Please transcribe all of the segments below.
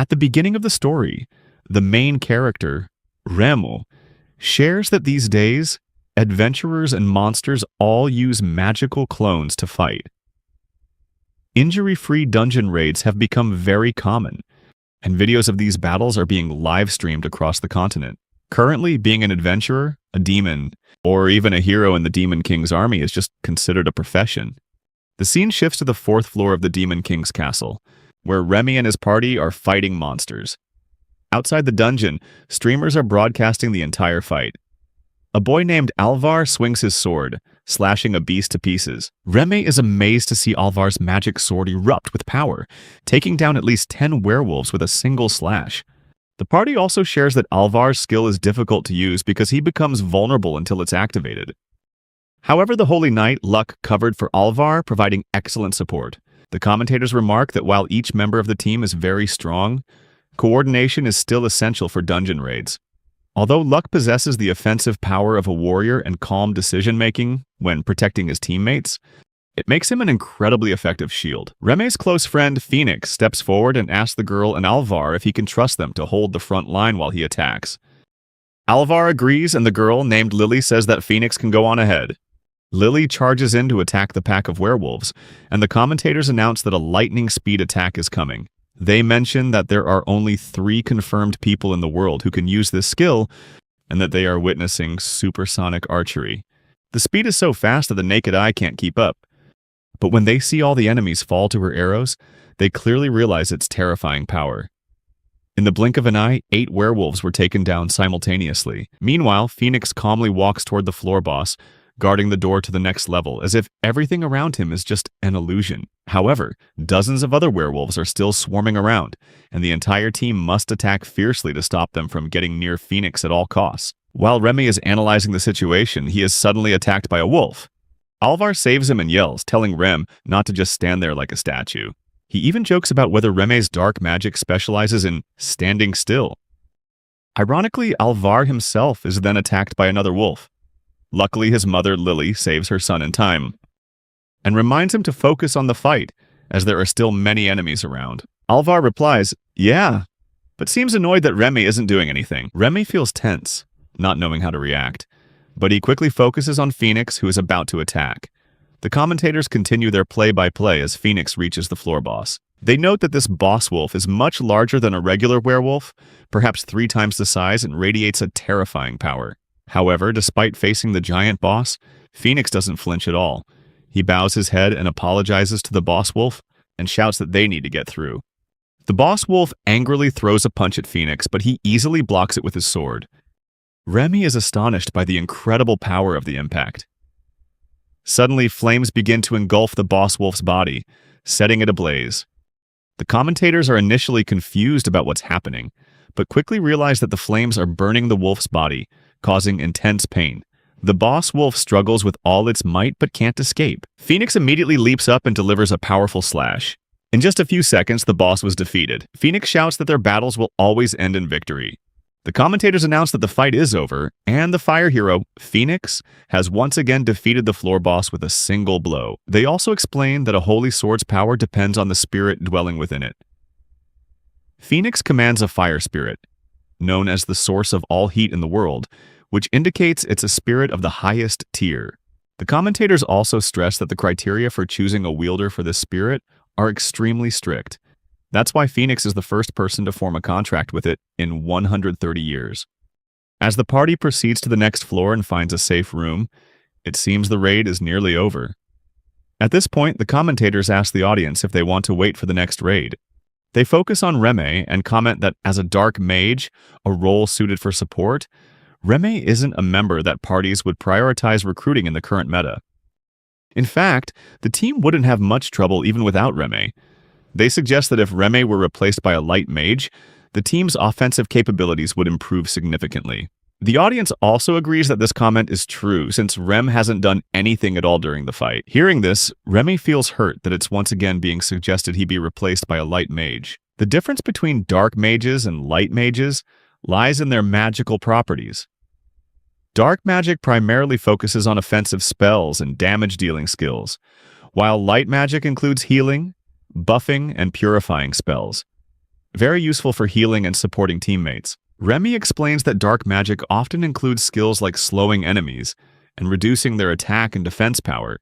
At the beginning of the story, the main character, Remo, shares that these days, adventurers and monsters all use magical clones to fight. Injury-free dungeon raids have become very common, and videos of these battles are being live-streamed across the continent. Currently, being an adventurer, a demon, or even a hero in the Demon King's army is just considered a profession. The scene shifts to the 4th floor of the Demon King's castle, where Remy and his party are fighting monsters. Outside the dungeon, streamers are broadcasting the entire fight. A boy named Alvar swings his sword, slashing a beast to pieces. Remy is amazed to see Alvar's magic sword erupt with power, taking down at least 10 werewolves with a single slash. The party also shares that Alvar's skill is difficult to use because he becomes vulnerable until it's activated. However, the Holy Knight, Luck, covered for Alvar, providing excellent support. The commentators remark that while each member of the team is very strong, coordination is still essential for dungeon raids. Although Luck possesses the offensive power of a warrior and calm decision-making when protecting his teammates, it makes him an incredibly effective shield. Remy's close friend, Phoenix, steps forward and asks the girl and Alvar if he can trust them to hold the front line while he attacks. Alvar agrees, and the girl, named Lily, says that Phoenix can go on ahead. Lily charges in to attack the pack of werewolves, and the commentators announce that a lightning-speed attack is coming. They mention that there are only 3 confirmed people in the world who can use this skill, and that they are witnessing supersonic archery. The speed is so fast that the naked eye can't keep up. But when they see all the enemies fall to her arrows, they clearly realize its terrifying power. In the blink of an eye, 8 werewolves were taken down simultaneously. Meanwhile, Phoenix calmly walks toward the floor boss, guarding the door to the next level, as if everything around him is just an illusion. However, dozens of other werewolves are still swarming around, and the entire team must attack fiercely to stop them from getting near Phoenix at all costs. While Remy is analyzing the situation, he is suddenly attacked by a wolf. Alvar saves him and yells, telling Rem not to just stand there like a statue. He even jokes about whether Remy's dark magic specializes in standing still. Ironically, Alvar himself is then attacked by another wolf. Luckily, his mother, Lily, saves her son in time, and reminds him to focus on the fight, as there are still many enemies around. Alvar replies, "Yeah," but seems annoyed that Remy isn't doing anything. Remy feels tense, not knowing how to react, but he quickly focuses on Phoenix, who is about to attack. The commentators continue their play-by-play as Phoenix reaches the floor boss. They note that this boss wolf is much larger than a regular werewolf, perhaps 3 times the size, and radiates a terrifying power. However, despite facing the giant boss, Phoenix doesn't flinch at all. He bows his head and apologizes to the boss wolf and shouts that they need to get through. The boss wolf angrily throws a punch at Phoenix, but he easily blocks it with his sword. Remy is astonished by the incredible power of the impact. Suddenly, flames begin to engulf the boss wolf's body, setting it ablaze. The commentators are initially confused about what's happening, but quickly realize that the flames are burning the wolf's body, causing intense pain. The boss wolf struggles with all its might but can't escape. Phoenix immediately leaps up and delivers a powerful slash. In just a few seconds, the boss was defeated. Phoenix shouts that their battles will always end in victory. The commentators announce that the fight is over, and the fire hero, Phoenix, has once again defeated the floor boss with a single blow. They also explain that a holy sword's power depends on the spirit dwelling within it. Phoenix commands a fire spirit, known as the source of all heat in the world, which indicates it's a spirit of the highest tier. The commentators also stress that the criteria for choosing a wielder for this spirit are extremely strict. That's why Phoenix is the first person to form a contract with it in 130 years. As the party proceeds to the next floor and finds a safe room, it seems the raid is nearly over. At this point, the commentators ask the audience if they want to wait for the next raid. They focus on Remy and comment that as a dark mage, a role suited for support, Remy isn't a member that parties would prioritize recruiting in the current meta. In fact, the team wouldn't have much trouble even without Remy. They suggest that if Remy were replaced by a light mage, the team's offensive capabilities would improve significantly. The audience also agrees that this comment is true, since Rem hasn't done anything at all during the fight. Hearing this, Remy feels hurt that it's once again being suggested he be replaced by a light mage. The difference between dark mages and light mages lies in their magical properties. Dark magic primarily focuses on offensive spells and damage-dealing skills, while light magic includes healing, buffing, and purifying spells. very useful for healing and supporting teammates. Remy explains that dark magic often includes skills like slowing enemies and reducing their attack and defense power,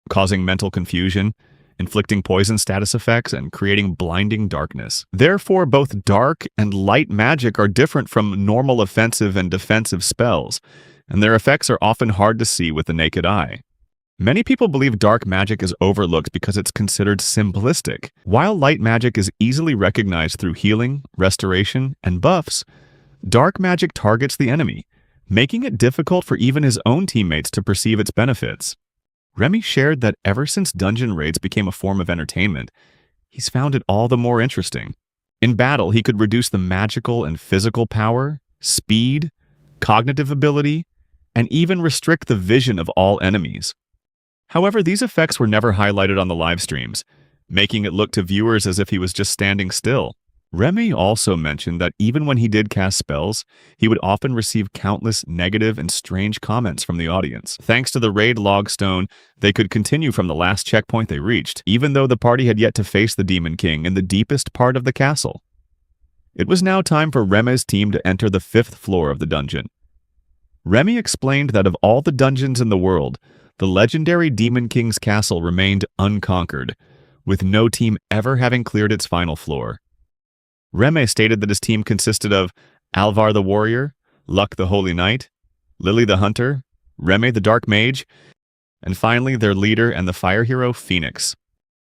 causing mental confusion, inflicting poison status effects, and creating blinding darkness. Therefore, both dark and light magic are different from normal offensive and defensive spells, and their effects are often hard to see with the naked eye. Many people believe dark magic is overlooked because it's considered simplistic. While light magic is easily recognized through healing, restoration, and buffs, dark magic targets the enemy, making it difficult for even his own teammates to perceive its benefits. Remy shared that ever since dungeon raids became a form of entertainment, he's found it all the more interesting. In battle, he could reduce the magical and physical power, speed, cognitive ability, and even restrict the vision of all enemies. However, these effects were never highlighted on the live streams, making it look to viewers as if he was just standing still. Remy also mentioned that even when he did cast spells, he would often receive countless negative and strange comments from the audience. Thanks to the raid logstone, they could continue from the last checkpoint they reached, even though the party had yet to face the Demon King in the deepest part of the castle. It was now time for Remy's team to enter the 5th floor of the dungeon. Remy explained that of all the dungeons in the world, the legendary Demon King's castle remained unconquered, with no team ever having cleared its final floor. Remy stated that his team consisted of Alvar the Warrior, Luck the Holy Knight, Lily the Hunter, Remy the Dark Mage, and finally their leader and the fire hero, Phoenix.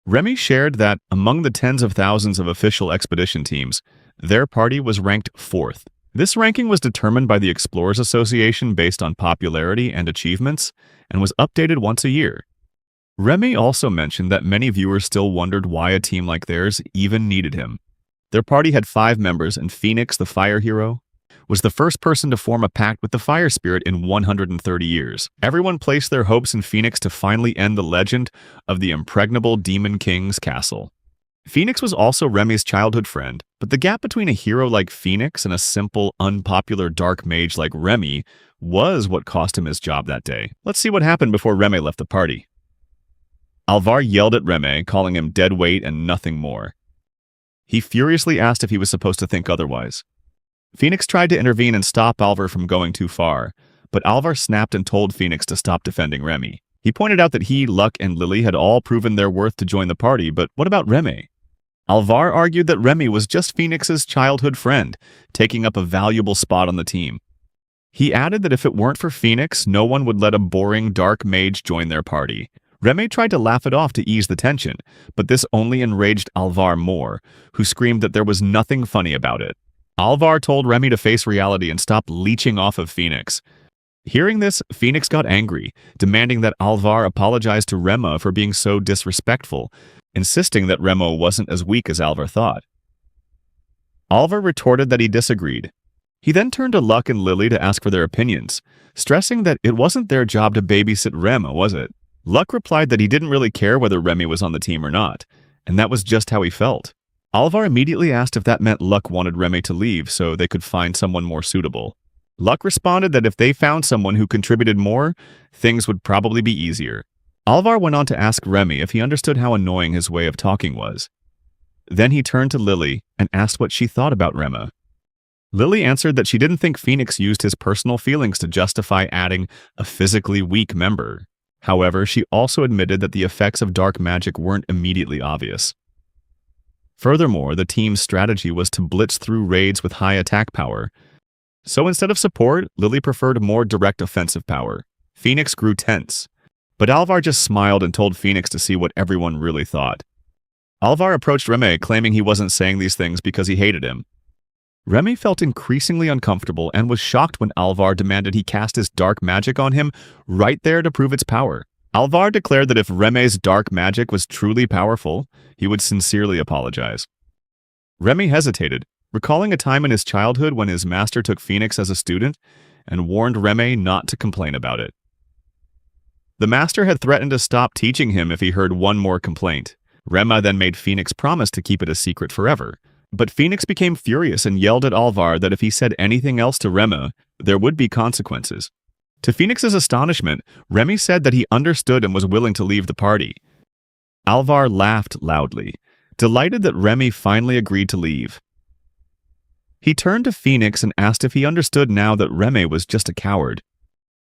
Remy shared that among the tens of thousands of official expedition teams, their party was ranked 4th. This ranking was determined by the Explorers Association based on popularity and achievements, and was updated once a year. Remy also mentioned that many viewers still wondered why a team like theirs even needed him. Their party had 5 members, and Phoenix, the fire hero, was the first person to form a pact with the fire spirit in 130 years. Everyone placed their hopes in Phoenix to finally end the legend of the impregnable Demon King's castle. Phoenix was also Remy's childhood friend, but the gap between a hero like Phoenix and a simple, unpopular dark mage like Remy was what cost him his job that day. Let's see what happened before Remy left the party. Alvar yelled at Remy, calling him dead weight and nothing more. He furiously asked if he was supposed to think otherwise. Phoenix tried to intervene and stop Alvar from going too far, but Alvar snapped and told Phoenix to stop defending Remy. He pointed out that he, Luck, and Lily had all proven their worth to join the party, but what about Remy? Alvar argued that Remy was just Phoenix's childhood friend, taking up a valuable spot on the team. He added that if it weren't for Phoenix, no one would let a boring dark mage join their party. Remy tried to laugh it off to ease the tension, but this only enraged Alvar more, who screamed that there was nothing funny about it. Alvar told Remy to face reality and stop leeching off of Phoenix. Hearing this, Phoenix got angry, demanding that Alvar apologize to Remy for being so disrespectful, insisting that Remy wasn't as weak as Alvar thought. Alvar retorted that he disagreed. He then turned to Luck and Lily to ask for their opinions, stressing that it wasn't their job to babysit Remy, was it? Luck replied that he didn't really care whether Remy was on the team or not, and that was just how he felt. Alvar immediately asked if that meant Luck wanted Remy to leave so they could find someone more suitable. Luck responded that if they found someone who contributed more, things would probably be easier. Alvar went on to ask Remy if he understood how annoying his way of talking was. Then he turned to Lily and asked what she thought about Remy. Lily answered that she didn't think Phoenix used his personal feelings to justify adding a physically weak member. However, she also admitted that the effects of dark magic weren't immediately obvious. Furthermore, the team's strategy was to blitz through raids with high attack power. So instead of support, Lily preferred more direct offensive power. Phoenix grew tense, but Alvar just smiled and told Phoenix to see what everyone really thought. Alvar approached Remy, claiming he wasn't saying these things because he hated him. Remy felt increasingly uncomfortable and was shocked when Alvar demanded he cast his dark magic on him right there to prove its power. Alvar declared that if Remy's dark magic was truly powerful, he would sincerely apologize. Remy hesitated, recalling a time in his childhood when his master took Phoenix as a student and warned Remy not to complain about it. The master had threatened to stop teaching him if he heard one more complaint. Remy then made Phoenix promise to keep it a secret forever. But Phoenix became furious and yelled at Alvar that if he said anything else to Remy, there would be consequences. To Phoenix's astonishment, Remy said that he understood and was willing to leave the party. Alvar laughed loudly, delighted that Remy finally agreed to leave. He turned to Phoenix and asked if he understood now that Remy was just a coward.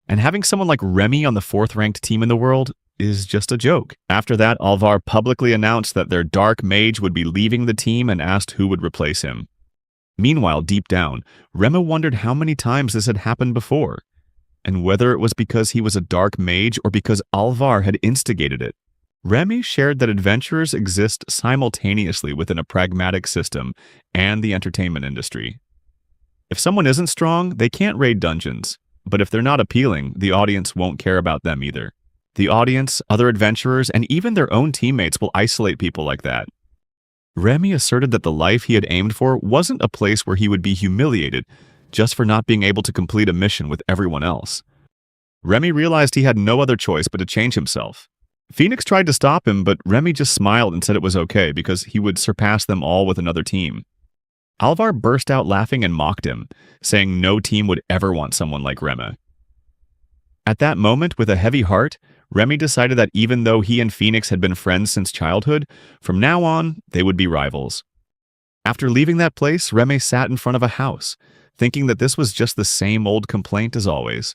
And having someone like Remy on the 4th-ranked team in the world is just a joke. After that, Alvar publicly announced that their dark mage would be leaving the team and asked who would replace him. Meanwhile, deep down, Remy wondered how many times this had happened before, and whether it was because he was a dark mage or because Alvar had instigated it. Remy shared that adventurers exist simultaneously within a pragmatic system and the entertainment industry. If someone isn't strong, they can't raid dungeons. But if they're not appealing, the audience won't care about them either. The audience, other adventurers, and even their own teammates will isolate people like that. Remy asserted that the life he had aimed for wasn't a place where he would be humiliated just for not being able to complete a mission with everyone else. Remy realized he had no other choice but to change himself. Phoenix tried to stop him, but Remy just smiled and said it was okay because he would surpass them all with another team. Alvar burst out laughing and mocked him, saying no team would ever want someone like Remy. At that moment, with a heavy heart, Remy decided that even though he and Phoenix had been friends since childhood, from now on, they would be rivals. After leaving that place, Remy sat in front of a house, thinking that this was just the same old complaint as always.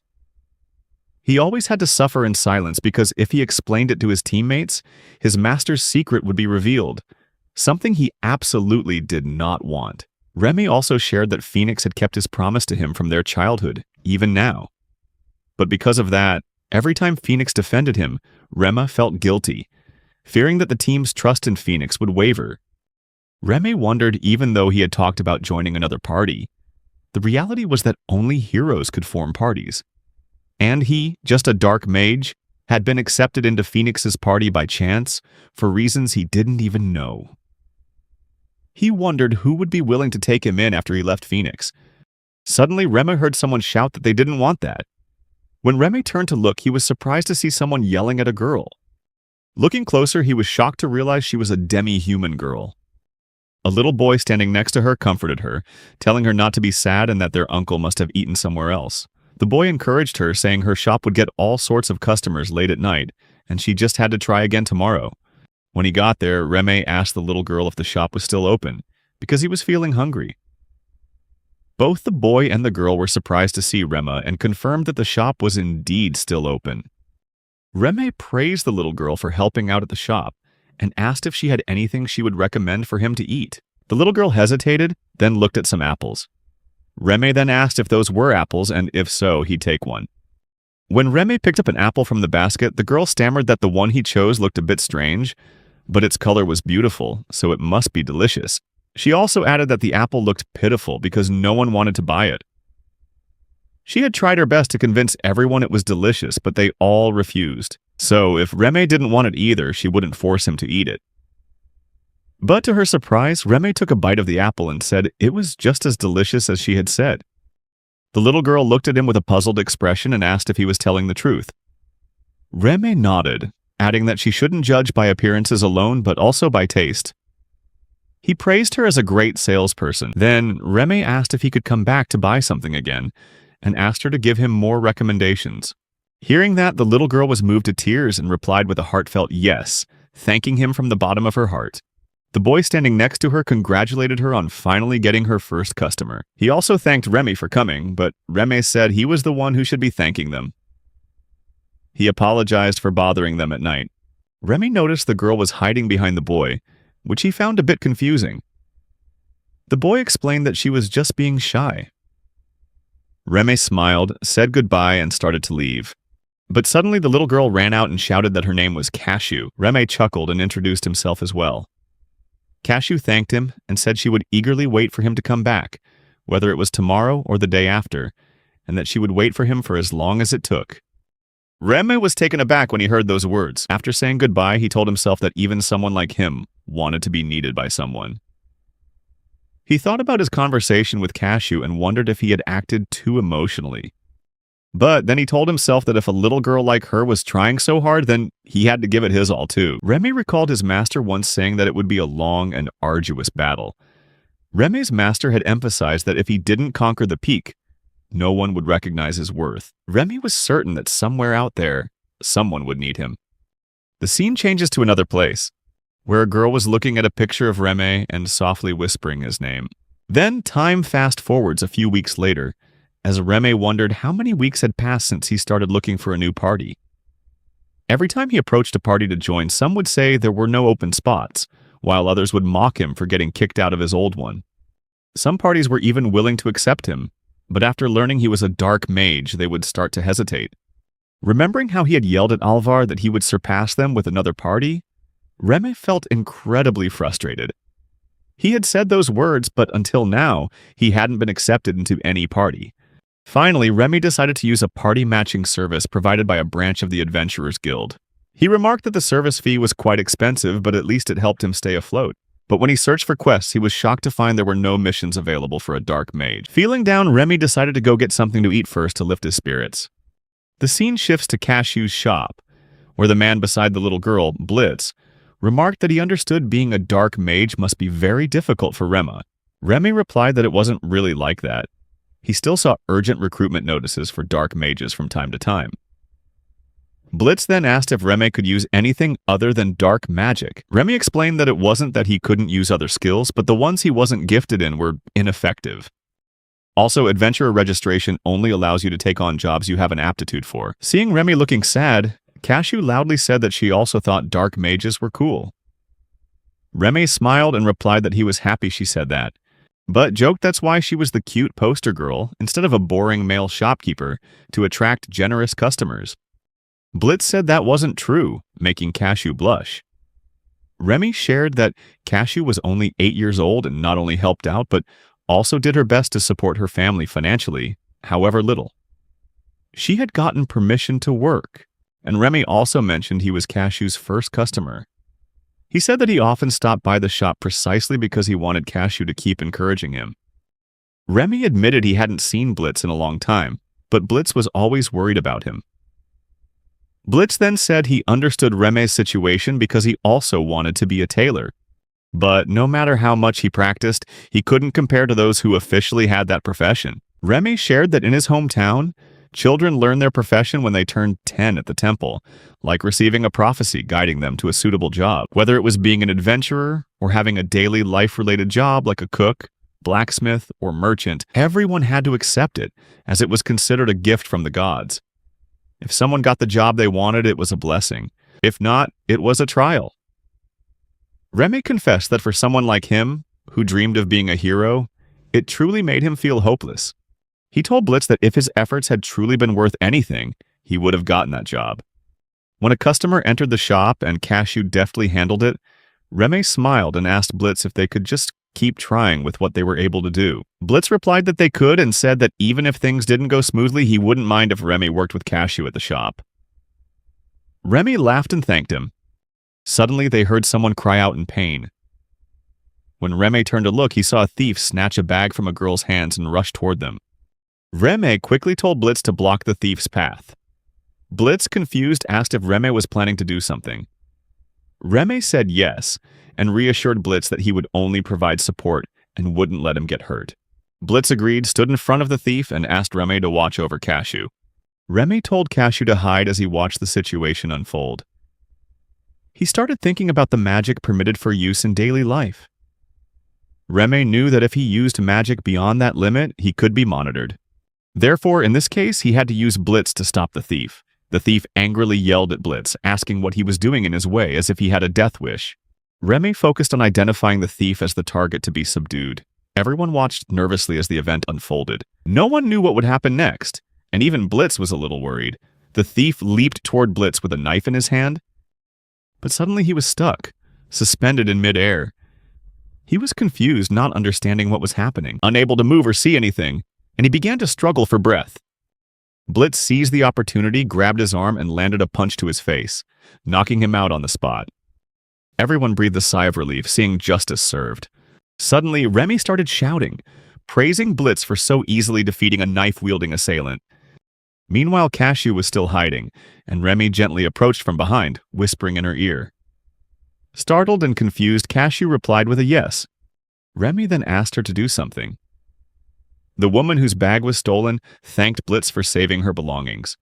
He always had to suffer in silence because if he explained it to his teammates, his master's secret would be revealed, something he absolutely did not want. Remy also shared that Phoenix had kept his promise to him from their childhood, even now. But because of that, every time Phoenix defended him, Remy felt guilty, fearing that the team's trust in Phoenix would waver. Remy wondered even though he had talked about joining another party. The reality was that only heroes could form parties. And he, just a dark mage, had been accepted into Phoenix's party by chance for reasons he didn't even know. He wondered who would be willing to take him in after he left Phoenix. Suddenly, Remy heard someone shout that they didn't want that. When Remy turned to look, he was surprised to see someone yelling at a girl. Looking closer, he was shocked to realize she was a demi-human girl. A little boy standing next to her comforted her, telling her not to be sad and that their uncle must have eaten somewhere else. The boy encouraged her, saying her shop would get all sorts of customers late at night, and she just had to try again tomorrow. When he got there, Remy asked the little girl if the shop was still open, because he was feeling hungry. Both the boy and the girl were surprised to see Remy and confirmed that the shop was indeed still open. Remy praised the little girl for helping out at the shop and asked if she had anything she would recommend for him to eat. The little girl hesitated, then looked at some apples. Remy then asked if those were apples and if so, he'd take one. When Remy picked up an apple from the basket, the girl stammered that the one he chose looked a bit strange, but its color was beautiful, so it must be delicious. She also added that the apple looked pitiful because no one wanted to buy it. She had tried her best to convince everyone it was delicious, but they all refused. So if Remy didn't want it either, she wouldn't force him to eat it. But to her surprise, Remy took a bite of the apple and said it was just as delicious as she had said. The little girl looked at him with a puzzled expression and asked if he was telling the truth. Remy nodded, adding that she shouldn't judge by appearances alone, but also by taste. He praised her as a great salesperson. Then Remy asked if he could come back to buy something again, and asked her to give him more recommendations. Hearing that, the little girl was moved to tears and replied with a heartfelt yes, thanking him from the bottom of her heart. The boy standing next to her congratulated her on finally getting her first customer. He also thanked Remy for coming, but Remy said he was the one who should be thanking them. He apologized for bothering them at night. Remy noticed the girl was hiding behind the boy, which he found a bit confusing. The boy explained that she was just being shy. Remy smiled, said goodbye, and started to leave. But suddenly the little girl ran out and shouted that her name was Cashew. Remy chuckled and introduced himself as well. Cashew thanked him and said she would eagerly wait for him to come back, whether it was tomorrow or the day after, and that she would wait for him for as long as it took. Remy was taken aback when he heard those words. After saying goodbye, he told himself that even someone like him wanted to be needed by someone. He thought about his conversation with Cashew and wondered if he had acted too emotionally. But then he told himself that if a little girl like her was trying so hard, then he had to give it his all too. Remy recalled his master once saying that it would be a long and arduous battle. Remy's master had emphasized that if he didn't conquer the peak, no one would recognize his worth. Remy was certain that somewhere out there, someone would need him. The scene changes to another place, where a girl was looking at a picture of Remy and softly whispering his name. Then time fast forwards a few weeks later, as Reme wondered how many weeks had passed since he started looking for a new party. Every time he approached a party to join, some would say there were no open spots, while others would mock him for getting kicked out of his old one. Some parties were even willing to accept him, but after learning he was a dark mage, they would start to hesitate. Remembering how he had yelled at Alvar that he would surpass them with another party, Reme felt incredibly frustrated. He had said those words, but until now, he hadn't been accepted into any party. Finally, Remy decided to use a party-matching service provided by a branch of the Adventurers Guild. He remarked that the service fee was quite expensive, but at least it helped him stay afloat. But when he searched for quests, he was shocked to find there were no missions available for a dark mage. Feeling down, Remy decided to go get something to eat first to lift his spirits. The scene shifts to Cashew's shop, where the man beside the little girl, Blitz, remarked that he understood being a dark mage must be very difficult for Rema. Remy replied that it wasn't really like that. He still saw urgent recruitment notices for dark mages from time to time. Blitz then asked if Remy could use anything other than dark magic. Remy explained that it wasn't that he couldn't use other skills, but the ones he wasn't gifted in were ineffective. Also, adventurer registration only allows you to take on jobs you have an aptitude for. Seeing Remy looking sad, Cashew loudly said that she also thought dark mages were cool. Remy smiled and replied that he was happy she said that, but joked that's why she was the cute poster girl instead of a boring male shopkeeper to attract generous customers. Blitz said that wasn't true, making Cashew blush. Remy shared that Cashew was only 8 years old and not only helped out, but also did her best to support her family financially, however little. She had gotten permission to work, and Remy also mentioned he was Cashew's first customer. He said that he often stopped by the shop precisely because he wanted Cashew to keep encouraging him. Remy admitted he hadn't seen Blitz in a long time, but Blitz was always worried about him. Blitz then said he understood Remy's situation because he also wanted to be a tailor. But no matter how much he practiced, he couldn't compare to those who officially had that profession. Remy shared that in his hometown, children learn their profession when they turn 10 at the temple, like receiving a prophecy guiding them to a suitable job. Whether it was being an adventurer or having a daily life-related job like a cook, blacksmith, or merchant, everyone had to accept it, as it was considered a gift from the gods. If someone got the job they wanted, it was a blessing. If not, it was a trial. Remy confessed that for someone like him, who dreamed of being a hero, it truly made him feel hopeless. He told Blitz that if his efforts had truly been worth anything, he would have gotten that job. When a customer entered the shop and Cashew deftly handled it, Remy smiled and asked Blitz if they could just keep trying with what they were able to do. Blitz replied that they could and said that even if things didn't go smoothly, he wouldn't mind if Remy worked with Cashew at the shop. Remy laughed and thanked him. Suddenly, they heard someone cry out in pain. When Remy turned to look, he saw a thief snatch a bag from a girl's hands and rush toward them. Remy quickly told Blitz to block the thief's path. Blitz, confused, asked if Remy was planning to do something. Remy said yes, and reassured Blitz that he would only provide support and wouldn't let him get hurt. Blitz agreed, stood in front of the thief, and asked Remy to watch over Cashew. Remy told Cashew to hide as he watched the situation unfold. He started thinking about the magic permitted for use in daily life. Remy knew that if he used magic beyond that limit, he could be monitored. Therefore, in this case, he had to use Blitz to stop the thief. The thief angrily yelled at Blitz, asking what he was doing in his way, as if he had a death wish. Remy focused on identifying the thief as the target to be subdued. Everyone watched nervously as the event unfolded. No one knew what would happen next, and even Blitz was a little worried. The thief leaped toward Blitz with a knife in his hand, but suddenly he was stuck, suspended in midair. He was confused, not understanding what was happening, unable to move or see anything, and he began to struggle for breath. Blitz seized the opportunity, grabbed his arm, and landed a punch to his face, knocking him out on the spot. Everyone breathed a sigh of relief, seeing justice served. Suddenly, Remy started shouting, praising Blitz for so easily defeating a knife-wielding assailant. Meanwhile, Cashew was still hiding, and Remy gently approached from behind, whispering in her ear. Startled and confused, Cashew replied with a yes. Remy then asked her to do something. The woman whose bag was stolen thanked Blitz for saving her belongings.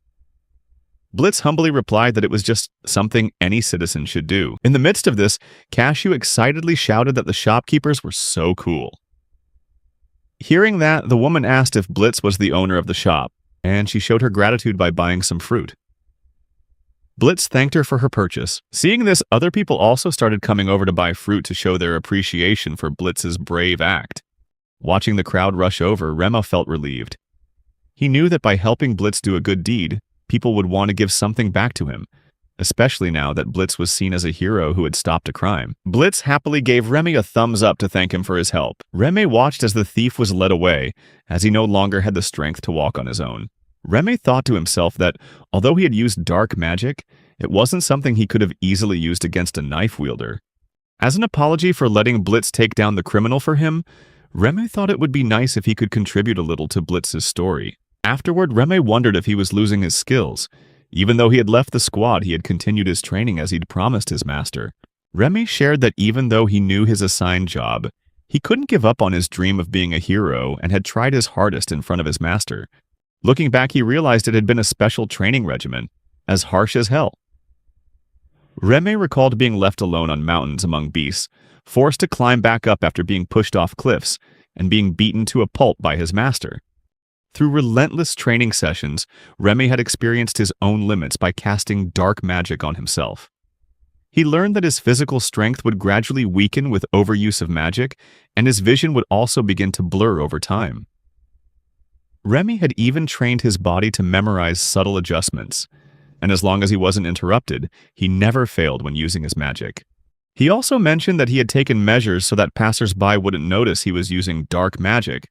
Blitz humbly replied that it was just something any citizen should do. In the midst of this, Cashew excitedly shouted that the shopkeepers were so cool. Hearing that, the woman asked if Blitz was the owner of the shop, and she showed her gratitude by buying some fruit. Blitz thanked her for her purchase. Seeing this, other people also started coming over to buy fruit to show their appreciation for Blitz's brave act. Watching the crowd rush over, Remo felt relieved. He knew that by helping Blitz do a good deed, people would want to give something back to him, especially now that Blitz was seen as a hero who had stopped a crime. Blitz happily gave Remy a thumbs up to thank him for his help. Remy watched as the thief was led away, as he no longer had the strength to walk on his own. Remy thought to himself that, although he had used dark magic, it wasn't something he could have easily used against a knife wielder. As an apology for letting Blitz take down the criminal for him, Remy thought it would be nice if he could contribute a little to Blitz's story. Afterward, Remy wondered if he was losing his skills. Even though he had left the squad, he had continued his training as he'd promised his master. Remy shared that even though he knew his assigned job, he couldn't give up on his dream of being a hero and had tried his hardest in front of his master. Looking back, he realized it had been a special training regimen, as harsh as hell. Remy recalled being left alone on mountains among beasts, forced to climb back up after being pushed off cliffs, and being beaten to a pulp by his master. Through relentless training sessions, Remy had experienced his own limits by casting dark magic on himself. He learned that his physical strength would gradually weaken with overuse of magic, and his vision would also begin to blur over time. Remy had even trained his body to memorize subtle adjustments, and as long as he wasn't interrupted, he never failed when using his magic. He also mentioned that he had taken measures so that passers-by wouldn't notice he was using dark magic,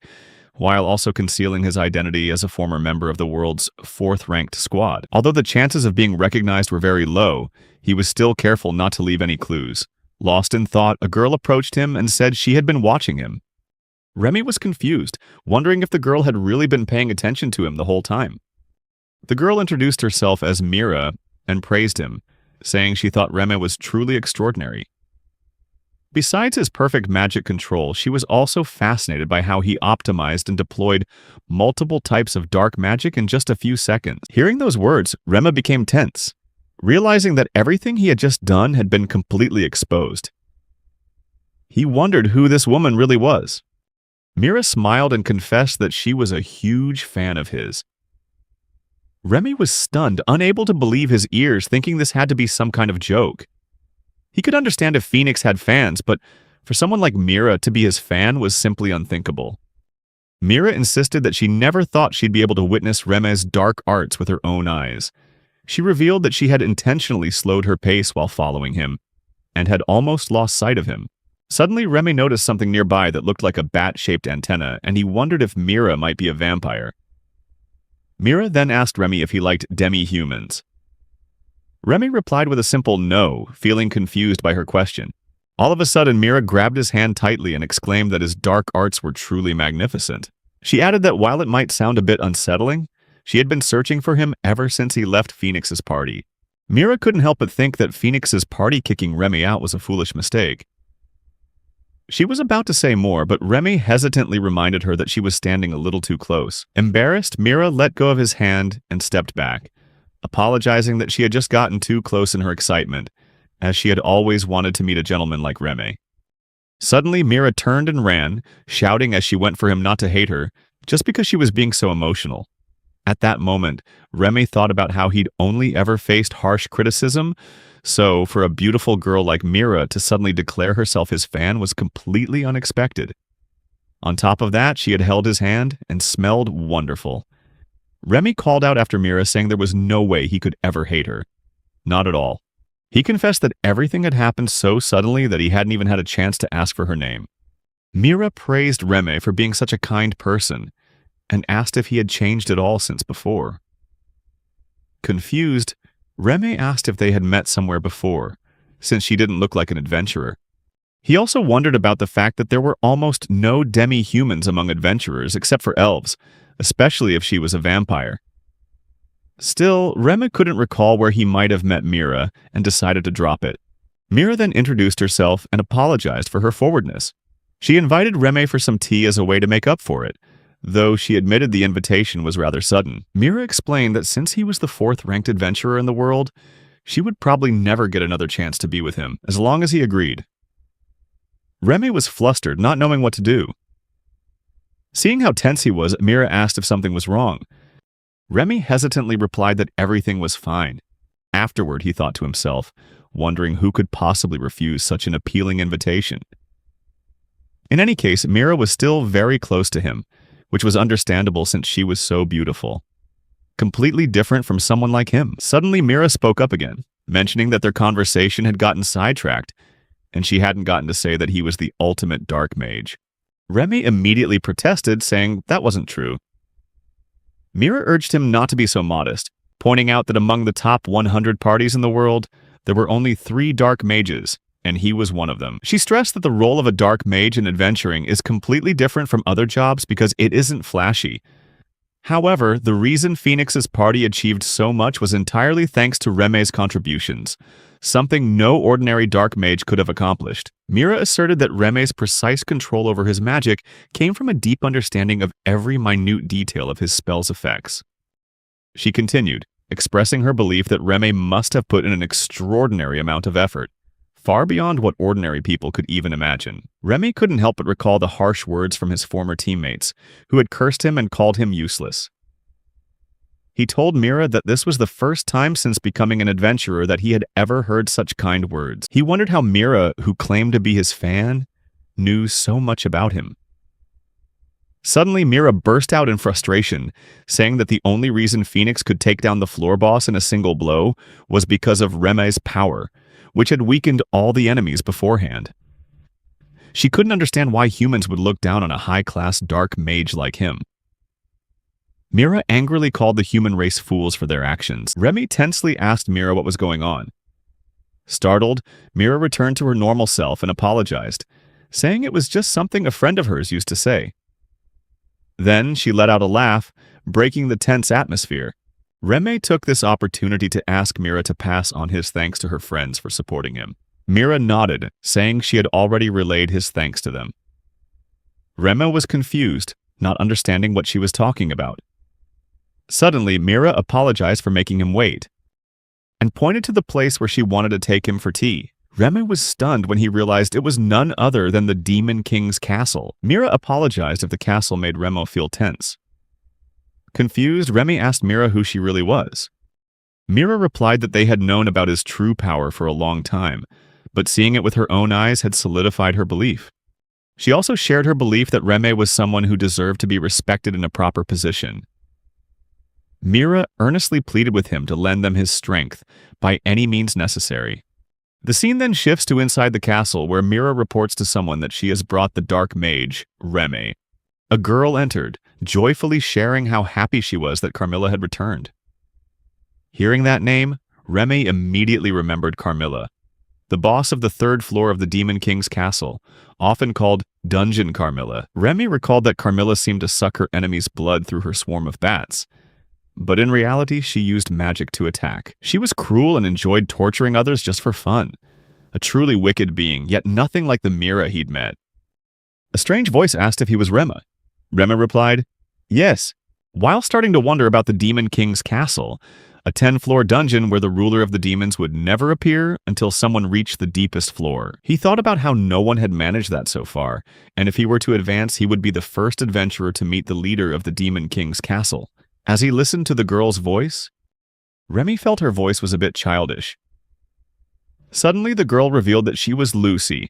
while also concealing his identity as a former member of the world's 4th-ranked squad. Although the chances of being recognized were very low, he was still careful not to leave any clues. Lost in thought, a girl approached him and said she had been watching him. Remy was confused, wondering if the girl had really been paying attention to him the whole time. The girl introduced herself as Mira and praised him, saying she thought Remy was truly extraordinary. Besides his perfect magic control, she was also fascinated by how he optimized and deployed multiple types of dark magic in just a few seconds. Hearing those words, Remy became tense, realizing that everything he had just done had been completely exposed. He wondered who this woman really was. Mira smiled and confessed that she was a huge fan of his. Remy was stunned, unable to believe his ears, thinking this had to be some kind of joke. He could understand if Phoenix had fans, but for someone like Mira to be his fan was simply unthinkable. Mira insisted that she never thought she'd be able to witness Remy's dark arts with her own eyes. She revealed that she had intentionally slowed her pace while following him, and had almost lost sight of him. Suddenly, Remy noticed something nearby that looked like a bat-shaped antenna, and he wondered if Mira might be a vampire. Mira then asked Remy if he liked demi-humans. Remy replied with a simple no, feeling confused by her question. All of a sudden, Mira grabbed his hand tightly and exclaimed that his dark arts were truly magnificent. She added that while it might sound a bit unsettling, she had been searching for him ever since he left Phoenix's party. Mira couldn't help but think that Phoenix's party kicking Remy out was a foolish mistake. She was about to say more, but Remy hesitantly reminded her that she was standing a little too close. Embarrassed, Mira let go of his hand and stepped back, apologizing that she had just gotten too close in her excitement, as she had always wanted to meet a gentleman like Remy. Suddenly, Mira turned and ran, shouting as she went for him not to hate her, just because she was being so emotional. At that moment, Remy thought about how he'd only ever faced harsh criticism, so for a beautiful girl like Mira to suddenly declare herself his fan was completely unexpected. On top of that, she had held his hand and smelled wonderful. Remy called out after Mira, saying there was no way he could ever hate her. Not at all. He confessed that everything had happened so suddenly that he hadn't even had a chance to ask for her name. Mira praised Remy for being such a kind person, and asked if he had changed at all since before. Confused, Remy asked if they had met somewhere before, since she didn't look like an adventurer. He also wondered about the fact that there were almost no demi-humans among adventurers except for elves, especially if she was a vampire. Still, Remy couldn't recall where he might have met Mira and decided to drop it. Mira then introduced herself and apologized for her forwardness. She invited Remy for some tea as a way to make up for it, though she admitted the invitation was rather sudden. Mira explained that since he was the 4th-ranked adventurer in the world, she would probably never get another chance to be with him, as long as he agreed. Remy was flustered, not knowing what to do. Seeing how tense he was, Mira asked if something was wrong. Remy hesitantly replied that everything was fine. Afterward, he thought to himself, wondering who could possibly refuse such an appealing invitation. In any case, Mira was still very close to him, which was understandable since she was so beautiful. Completely different from someone like him. Suddenly, Mira spoke up again, mentioning that their conversation had gotten sidetracked, and she hadn't gotten to say that he was the ultimate dark mage. Remy immediately protested, saying that wasn't true. Mira urged him not to be so modest, pointing out that among the top 100 parties in the world, there were only 3 dark mages, and he was one of them. She stressed that the role of a dark mage in adventuring is completely different from other jobs because it isn't flashy. However, the reason Phoenix's party achieved so much was entirely thanks to Remy's contributions, something no ordinary dark mage could have accomplished. Mira asserted that Remy's precise control over his magic came from a deep understanding of every minute detail of his spell's effects. She continued, expressing her belief that Remy must have put in an extraordinary amount of effort, far beyond what ordinary people could even imagine. Remy couldn't help but recall the harsh words from his former teammates, who had cursed him and called him useless. He told Mira that this was the first time since becoming an adventurer that he had ever heard such kind words. He wondered how Mira, who claimed to be his fan, knew so much about him. Suddenly, Mira burst out in frustration, saying that the only reason Phoenix could take down the floor boss in a single blow was because of Remy's power, which had weakened all the enemies beforehand. She couldn't understand why humans would look down on a high-class dark mage like him. Mira angrily called the human race fools for their actions. Remy tensely asked Mira what was going on. Startled, Mira returned to her normal self and apologized, saying it was just something a friend of hers used to say. Then she let out a laugh, breaking the tense atmosphere. Remy took this opportunity to ask Mira to pass on his thanks to her friends for supporting him. Mira nodded, saying she had already relayed his thanks to them. Remy was confused, not understanding what she was talking about. Suddenly, Mira apologized for making him wait, and pointed to the place where she wanted to take him for tea. Remy was stunned when he realized it was none other than the Demon King's castle. Mira apologized if the castle made Remy feel tense. Confused, Remy asked Mira who she really was. Mira replied that they had known about his true power for a long time, but seeing it with her own eyes had solidified her belief. She also shared her belief that Remy was someone who deserved to be respected in a proper position. Mira earnestly pleaded with him to lend them his strength by any means necessary. The scene then shifts to inside the castle, where Mira reports to someone that she has brought the dark mage, Remy. A girl entered, joyfully sharing how happy she was that Carmilla had returned. Hearing that name, Remy immediately remembered Carmilla, the boss of the 3rd floor of the Demon King's castle, often called Dungeon Carmilla. Remy recalled that Carmilla seemed to suck her enemy's blood through her swarm of bats, but in reality she used magic to attack. She was cruel and enjoyed torturing others just for fun. A truly wicked being, yet nothing like the Mira he'd met. A strange voice asked if he was Remy. Remy replied, yes, while starting to wonder about the Demon King's castle, a 10-floor dungeon where the ruler of the demons would never appear until someone reached the deepest floor. He thought about how no one had managed that so far, and if he were to advance, he would be the first adventurer to meet the leader of the Demon King's castle. As he listened to the girl's voice, Remy felt her voice was a bit childish. Suddenly, the girl revealed that she was Lucy,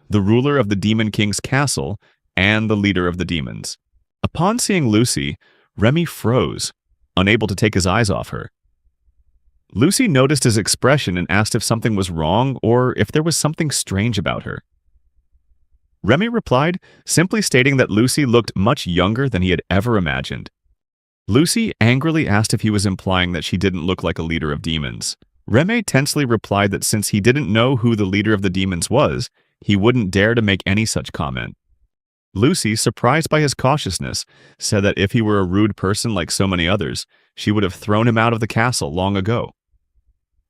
the ruler of the Demon King's castle and the leader of the demons. Upon seeing Lucy, Remy froze, unable to take his eyes off her. Lucy noticed his expression and asked if something was wrong or if there was something strange about her. Remy replied, simply stating that Lucy looked much younger than he had ever imagined. Lucy angrily asked if he was implying that she didn't look like a leader of demons. Remy tensely replied that since he didn't know who the leader of the demons was, he wouldn't dare to make any such comment. Lucy, surprised by his cautiousness, said that if he were a rude person like so many others, she would have thrown him out of the castle long ago.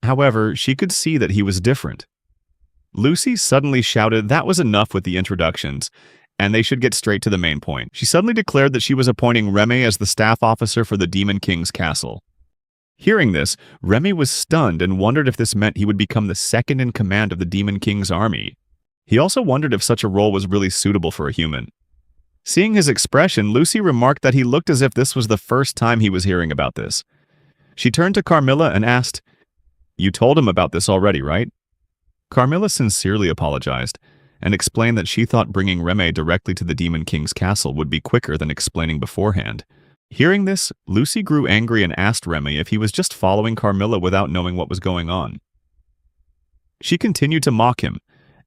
However, she could see that he was different. Lucy suddenly shouted that was enough with the introductions, and they should get straight to the main point. She suddenly declared that she was appointing Remy as the staff officer for the Demon King's castle. Hearing this, Remy was stunned and wondered if this meant he would become the second in command of the Demon King's army. He also wondered if such a role was really suitable for a human. Seeing his expression, Lucy remarked that he looked as if this was the first time he was hearing about this. She turned to Carmilla and asked, "You told him about this already, right?" Carmilla sincerely apologized and explained that she thought bringing Reme directly to the Demon King's castle would be quicker than explaining beforehand. Hearing this, Lucy grew angry and asked Reme if he was just following Carmilla without knowing what was going on. She continued to mock him,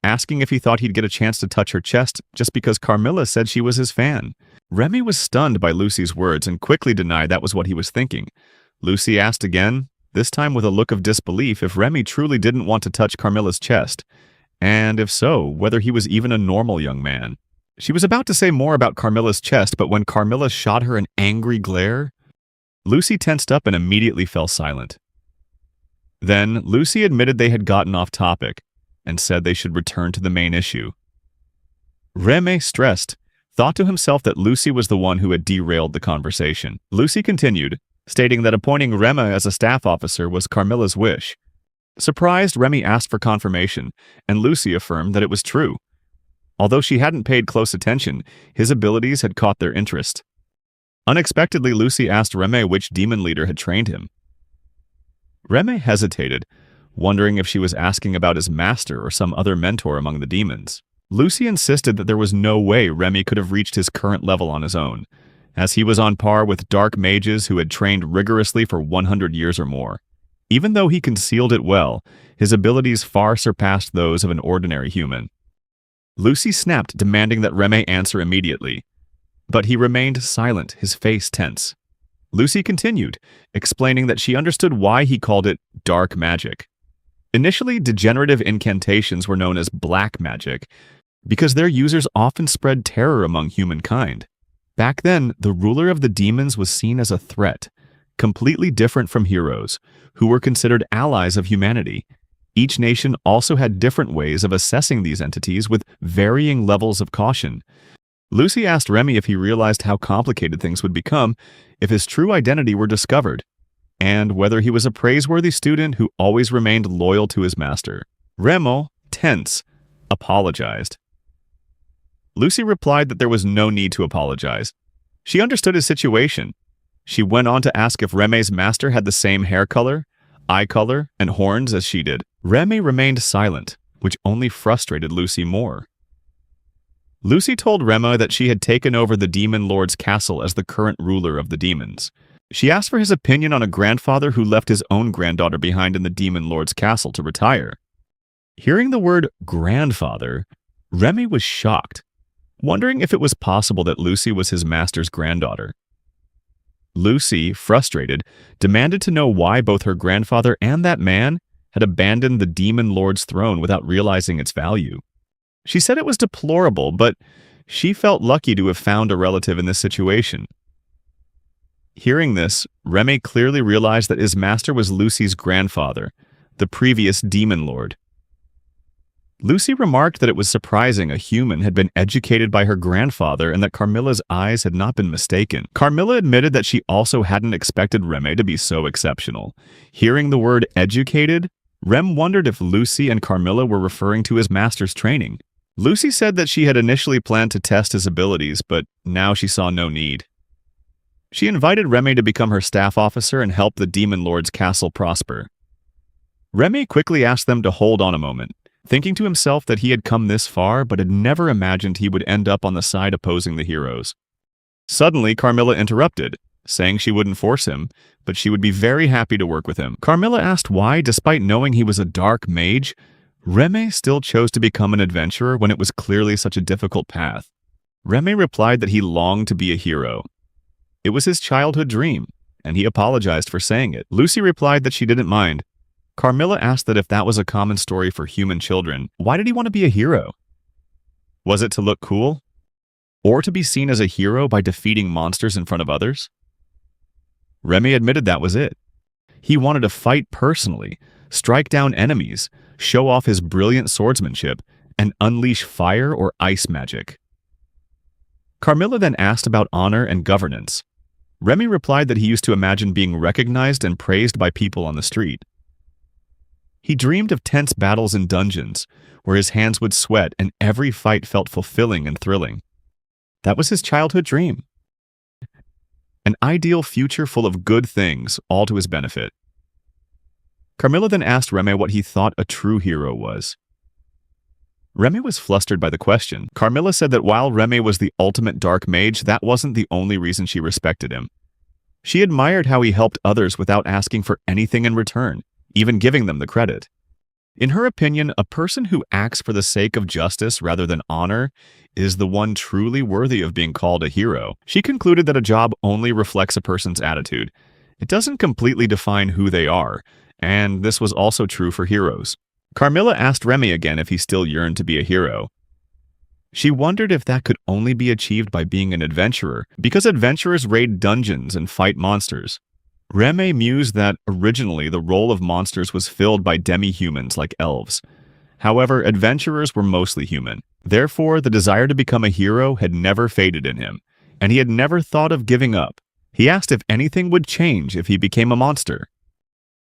asking if he thought he'd get a chance to touch her chest just because Carmilla said she was his fan. Reme was stunned by Lucy's words and quickly denied that was what he was thinking. Lucy asked again, this time with a look of disbelief, if Reme truly didn't want to touch Carmilla's chest, and if so, whether he was even a normal young man. She was about to say more about Carmilla's chest, but when Carmilla shot her an angry glare, Lucy tensed up and immediately fell silent. Then, Lucy admitted they had gotten off topic and said they should return to the main issue. Reme, stressed, thought to himself that Lucy was the one who had derailed the conversation. Lucy continued, stating that appointing Reme as a staff officer was Carmilla's wish. Surprised, Reme asked for confirmation, and Lucy affirmed that it was true. Although she hadn't paid close attention, his abilities had caught their interest. Unexpectedly, Lucy asked Reme which demon leader had trained him. Reme hesitated, wondering if she was asking about his master or some other mentor among the demons. Lucy insisted that there was no way Reme could have reached his current level on his own, as he was on par with dark mages who had trained rigorously for 100 years or more. Even though he concealed it well, his abilities far surpassed those of an ordinary human. Lucy snapped, demanding that Reme answer immediately. But he remained silent, his face tense. Lucy continued, explaining that she understood why he called it dark magic. Initially, degenerative incantations were known as black magic, because their users often spread terror among humankind. Back then, the ruler of the demons was seen as a threat, completely different from heroes, who were considered allies of humanity. Each nation also had different ways of assessing these entities with varying levels of caution. Lucy asked Reme if he realized how complicated things would become if his true identity were discovered, and whether he was a praiseworthy student who always remained loyal to his master. Remo, tense, apologized. Lucy replied that there was no need to apologize. She understood his situation. She went on to ask if Reme's master had the same hair color, eye color, and horns as she did. Reme remained silent, which only frustrated Lucy more. Lucy told Reme that she had taken over the Demon Lord's castle as the current ruler of the demons. She asked for his opinion on a grandfather who left his own granddaughter behind in the Demon Lord's castle to retire. Hearing the word grandfather, Reme was shocked, wondering if it was possible that Lucy was his master's granddaughter. Lucy, frustrated, demanded to know why both her grandfather and that man had abandoned the Demon Lord's throne without realizing its value. She said it was deplorable, but she felt lucky to have found a relative in this situation. Hearing this, Reme clearly realized that his master was Lucy's grandfather, the previous Demon Lord. Lucy remarked that it was surprising a human had been educated by her grandfather and that Carmilla's eyes had not been mistaken. Carmilla admitted that she also hadn't expected Reme to be so exceptional. Hearing the word educated, Rem wondered if Lucy and Carmilla were referring to his master's training. Lucy said that she had initially planned to test his abilities, but now she saw no need. She invited Reme to become her staff officer and help the Demon Lord's castle prosper. Reme quickly asked them to hold on a moment, thinking to himself that he had come this far but had never imagined he would end up on the side opposing the heroes. Suddenly, Carmilla interrupted, saying she wouldn't force him, but she would be very happy to work with him. Carmilla asked why, despite knowing he was a dark mage, Reme still chose to become an adventurer when it was clearly such a difficult path. Reme replied that he longed to be a hero. It was his childhood dream, and he apologized for saying it. Lucy replied that she didn't mind. Carmilla asked that if that was a common story for human children, why did he want to be a hero? Was it to look cool? Or to be seen as a hero by defeating monsters in front of others? Reme admitted that was it. He wanted to fight personally, strike down enemies, show off his brilliant swordsmanship, and unleash fire or ice magic. Carmilla then asked about honor and governance. Reme replied that he used to imagine being recognized and praised by people on the street. He dreamed of tense battles in dungeons, where his hands would sweat and every fight felt fulfilling and thrilling. That was his childhood dream. An ideal future full of good things, all to his benefit. Carmilla then asked Reme what he thought a true hero was. Reme was flustered by the question. Carmilla said that while Reme was the ultimate dark mage, that wasn't the only reason she respected him. She admired how he helped others without asking for anything in return, even giving them the credit. In her opinion, a person who acts for the sake of justice rather than honor is the one truly worthy of being called a hero. She concluded that a job only reflects a person's attitude. It doesn't completely define who they are, and this was also true for heroes. Carmilla asked Reme again if he still yearned to be a hero. She wondered if that could only be achieved by being an adventurer, because adventurers raid dungeons and fight monsters. Reme mused that originally the role of monsters was filled by demi-humans like elves. However, adventurers were mostly human. Therefore, the desire to become a hero had never faded in him, and he had never thought of giving up. He asked if anything would change if he became a monster.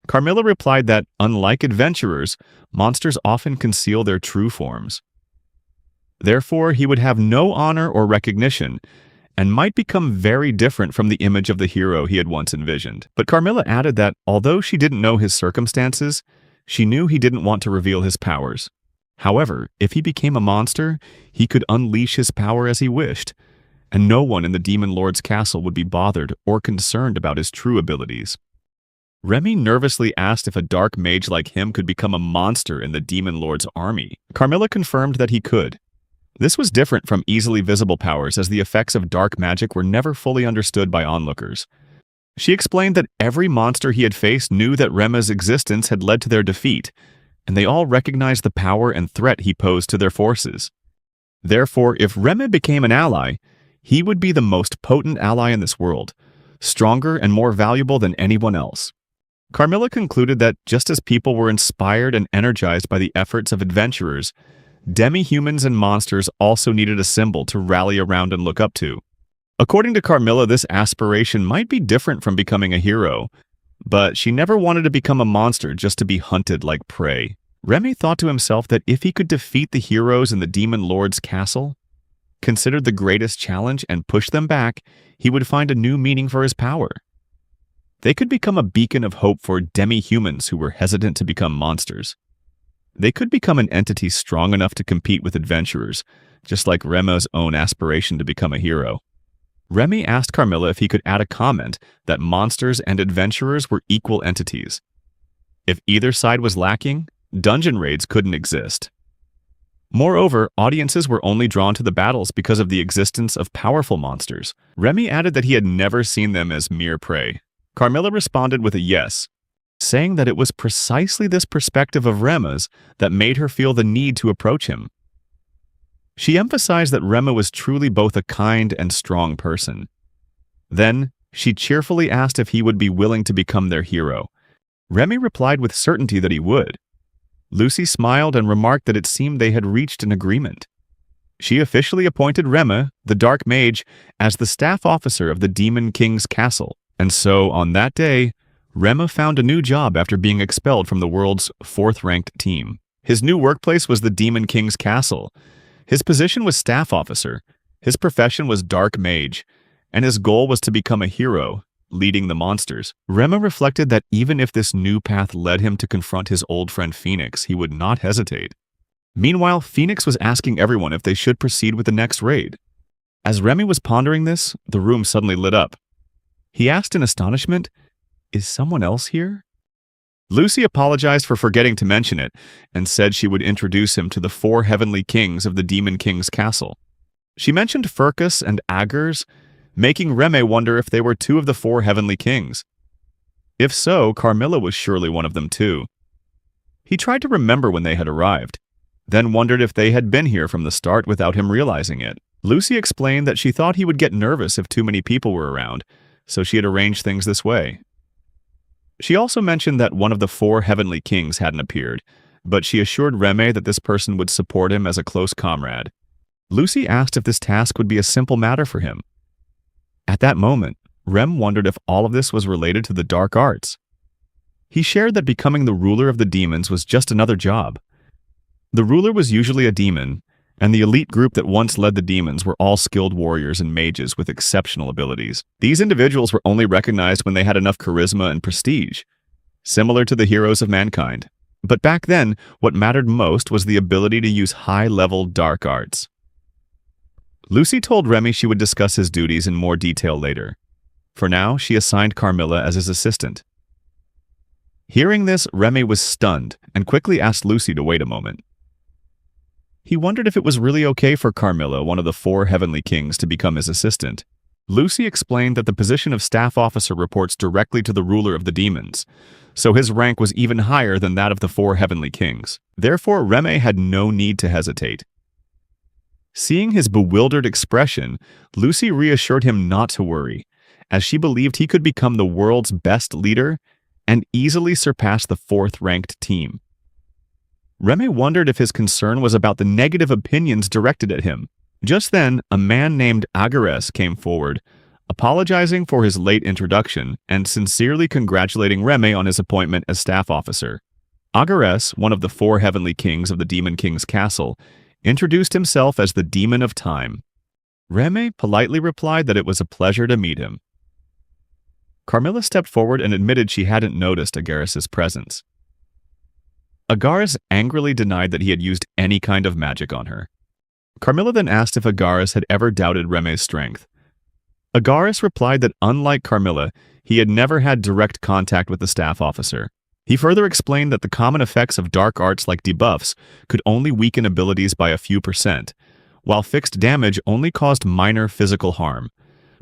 Carmilla replied that, unlike adventurers, monsters often conceal their true forms. Therefore, he would have no honor or recognition, and might become very different from the image of the hero he had once envisioned. But Carmilla added that, although she didn't know his circumstances, she knew he didn't want to reveal his powers. However, if he became a monster, he could unleash his power as he wished, and no one in the Demon Lord's castle would be bothered or concerned about his true abilities. Reme nervously asked if a dark mage like him could become a monster in the Demon Lord's army. Carmilla confirmed that he could. This was different from easily visible powers, as the effects of dark magic were never fully understood by onlookers. She explained that every monster he had faced knew that Reme's existence had led to their defeat, and they all recognized the power and threat he posed to their forces. Therefore, if Reme became an ally, he would be the most potent ally in this world, stronger and more valuable than anyone else. Carmilla concluded that just as people were inspired and energized by the efforts of adventurers, demi-humans and monsters also needed a symbol to rally around and look up to. According to Carmilla, this aspiration might be different from becoming a hero, but she never wanted to become a monster just to be hunted like prey. Reme thought to himself that if he could defeat the heroes in the Demon Lord's castle, considered the greatest challenge, and push them back, he would find a new meaning for his power. They could become a beacon of hope for demi-humans who were hesitant to become monsters. They could become an entity strong enough to compete with adventurers, just like Reme's own aspiration to become a hero. Reme asked Carmilla if he could add a comment that monsters and adventurers were equal entities. If either side was lacking, dungeon raids couldn't exist. Moreover, audiences were only drawn to the battles because of the existence of powerful monsters. Reme added that he had never seen them as mere prey. Carmilla responded with a yes, saying that it was precisely this perspective of Reme's that made her feel the need to approach him. She emphasized that Reme was truly both a kind and strong person. Then, she cheerfully asked if he would be willing to become their hero. Reme replied with certainty that he would. Lucy smiled and remarked that it seemed they had reached an agreement. She officially appointed Reme, the Dark Mage, as the staff officer of the Demon King's castle. And so, on that day, Reme found a new job after being expelled from the world's 4th-ranked team. His new workplace was the Demon King's castle. His position was staff officer, his profession was Dark Mage, and his goal was to become a hero, leading the monsters. Reme reflected that even if this new path led him to confront his old friend Phoenix, he would not hesitate. Meanwhile, Phoenix was asking everyone if they should proceed with the next raid. As Reme was pondering this, the room suddenly lit up. He asked in astonishment, "Is someone else here?" Lucy apologized for forgetting to mention it, and said she would introduce him to the 4 heavenly kings of the Demon King's castle. She mentioned Furcus and Agurs, making Reme wonder if they were 2 of the 4 heavenly kings. If so, Carmilla was surely one of them too. He tried to remember when they had arrived, then wondered if they had been here from the start without him realizing it. Lucy explained that she thought he would get nervous if too many people were around, so she had arranged things this way. She also mentioned that one of the 4 heavenly kings hadn't appeared, but she assured Reme that this person would support him as a close comrade. Lucy asked if this task would be a simple matter for him. At that moment, Rem wondered if all of this was related to the dark arts. He shared that becoming the ruler of the demons was just another job. The ruler was usually a demon, and the elite group that once led the demons were all skilled warriors and mages with exceptional abilities. These individuals were only recognized when they had enough charisma and prestige, similar to the heroes of mankind. But back then, what mattered most was the ability to use high-level dark arts. Lucy told Remy she would discuss his duties in more detail later. For now, she assigned Carmilla as his assistant. Hearing this, Remy was stunned and quickly asked Lucy to wait a moment. He wondered if it was really okay for Carmilla, one of the 4 heavenly kings, to become his assistant. Lucy explained that the position of staff officer reports directly to the ruler of the demons, so his rank was even higher than that of the 4 heavenly kings. Therefore, Remy had no need to hesitate. Seeing his bewildered expression, Lucy reassured him not to worry, as she believed he could become the world's best leader and easily surpass the 4th-ranked team. Remy wondered if his concern was about the negative opinions directed at him. Just then, a man named Agares came forward, apologizing for his late introduction and sincerely congratulating Remy on his appointment as staff officer. Agares, one of the 4 heavenly kings of the Demon King's castle, introduced himself as the Demon of Time. Remy politely replied that it was a pleasure to meet him. Carmilla stepped forward and admitted she hadn't noticed Agares' presence. Agares angrily denied that he had used any kind of magic on her. Carmilla then asked if Agares had ever doubted Remy's strength. Agares replied that unlike Carmilla, he had never had direct contact with the staff officer. He further explained that the common effects of dark arts like debuffs could only weaken abilities by a few %, while fixed damage only caused minor physical harm.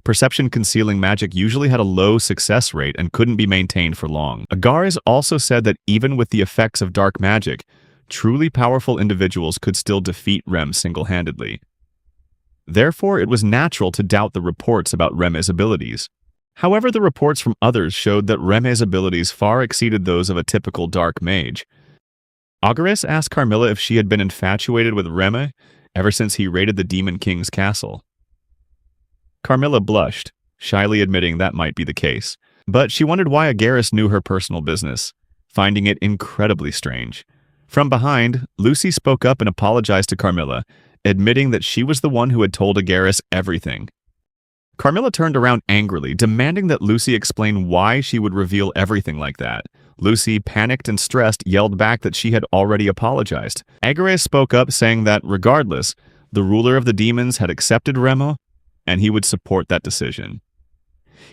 Perception-concealing magic usually had a low success rate and couldn't be maintained for long. Agares also said that even with the effects of dark magic, truly powerful individuals could still defeat Rem single-handedly. Therefore, it was natural to doubt the reports about Remy's abilities. However, the reports from others showed that Remy's abilities far exceeded those of a typical dark mage. Agares asked Carmilla if she had been infatuated with Remy ever since he raided the Demon King's castle. Carmilla blushed, shyly admitting that might be the case, but she wondered why Agares knew her personal business, finding it incredibly strange. From behind, Lucy spoke up and apologized to Carmilla, admitting that she was the one who had told Agares everything. Carmilla turned around angrily, demanding that Lucy explain why she would reveal everything like that. Lucy, panicked and stressed, yelled back that she had already apologized. Agares spoke up, saying that, regardless, the ruler of the demons had accepted Remo, and he would support that decision.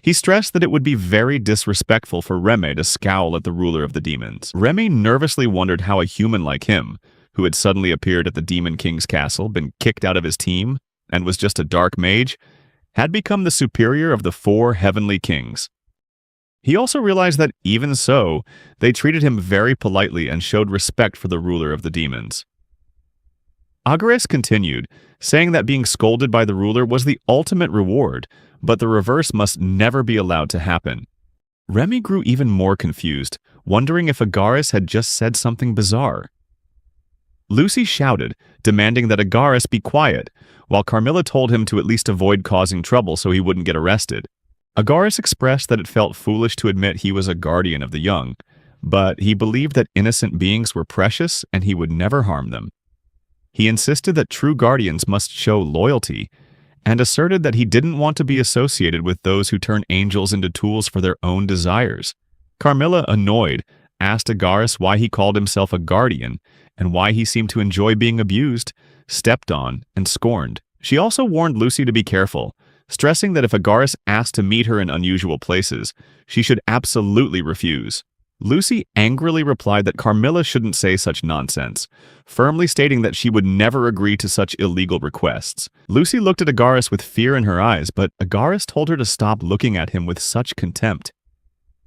He stressed that it would be very disrespectful for Remy to scowl at the ruler of the demons. Remy nervously wondered how a human like him, who had suddenly appeared at the Demon King's castle, been kicked out of his team, and was just a dark mage, had become the superior of the 4 heavenly kings. He also realized that, even so, they treated him very politely and showed respect for the ruler of the demons. Agares continued, saying that being scolded by the ruler was the ultimate reward, but the reverse must never be allowed to happen. Remy grew even more confused, wondering if Agares had just said something bizarre. Lucy shouted, demanding that Agares be quiet, while Carmilla told him to at least avoid causing trouble so he wouldn't get arrested. Agares expressed that it felt foolish to admit he was a guardian of the young, but he believed that innocent beings were precious and he would never harm them. He insisted that true guardians must show loyalty, and asserted that he didn't want to be associated with those who turn angels into tools for their own desires. Carmilla, annoyed, asked Agares why he called himself a guardian, and why he seemed to enjoy being abused, stepped on, and scorned. She also warned Lucy to be careful, stressing that if Agares asked to meet her in unusual places, she should absolutely refuse. Lucy angrily replied that Carmilla shouldn't say such nonsense, firmly stating that she would never agree to such illegal requests. Lucy looked at Agares with fear in her eyes, but Agares told her to stop looking at him with such contempt.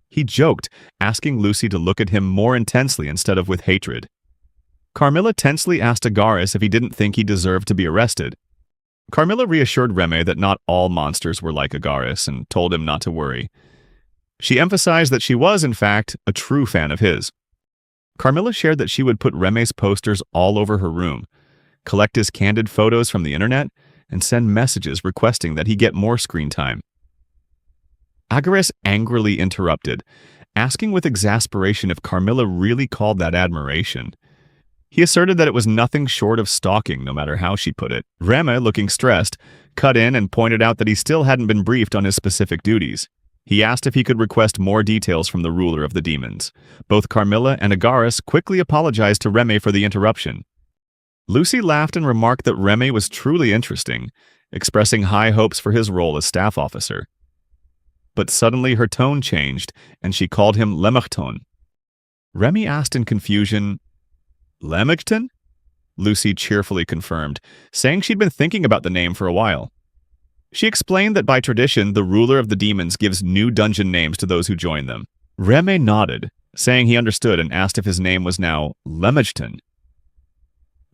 He joked, asking Lucy to look at him more intensely instead of with hatred. Carmilla tensely asked Agares if he didn't think he deserved to be arrested. Carmilla reassured Remy that not all monsters were like Agares and told him not to worry. She emphasized that she was, in fact, a true fan of his. Carmilla shared that she would put Remy's posters all over her room, collect his candid photos from the internet, and send messages requesting that he get more screen time. Agares angrily interrupted, asking with exasperation if Carmilla really called that admiration. He asserted that it was nothing short of stalking, no matter how she put it. Reme, looking stressed, cut in and pointed out that he still hadn't been briefed on his specific duties. He asked if he could request more details from the ruler of the demons. Both Carmilla and Agaris quickly apologized to Reme for the interruption. Lucy laughed and remarked that Reme was truly interesting, expressing high hopes for his role as staff officer. But suddenly her tone changed, and she called him Lemachton. Remy asked in confusion, "Lemachton?" Lucy cheerfully confirmed, saying she'd been thinking about the name for a while. She explained that by tradition, the ruler of the demons gives new dungeon names to those who join them. Reme nodded, saying he understood and asked if his name was now Lemachton.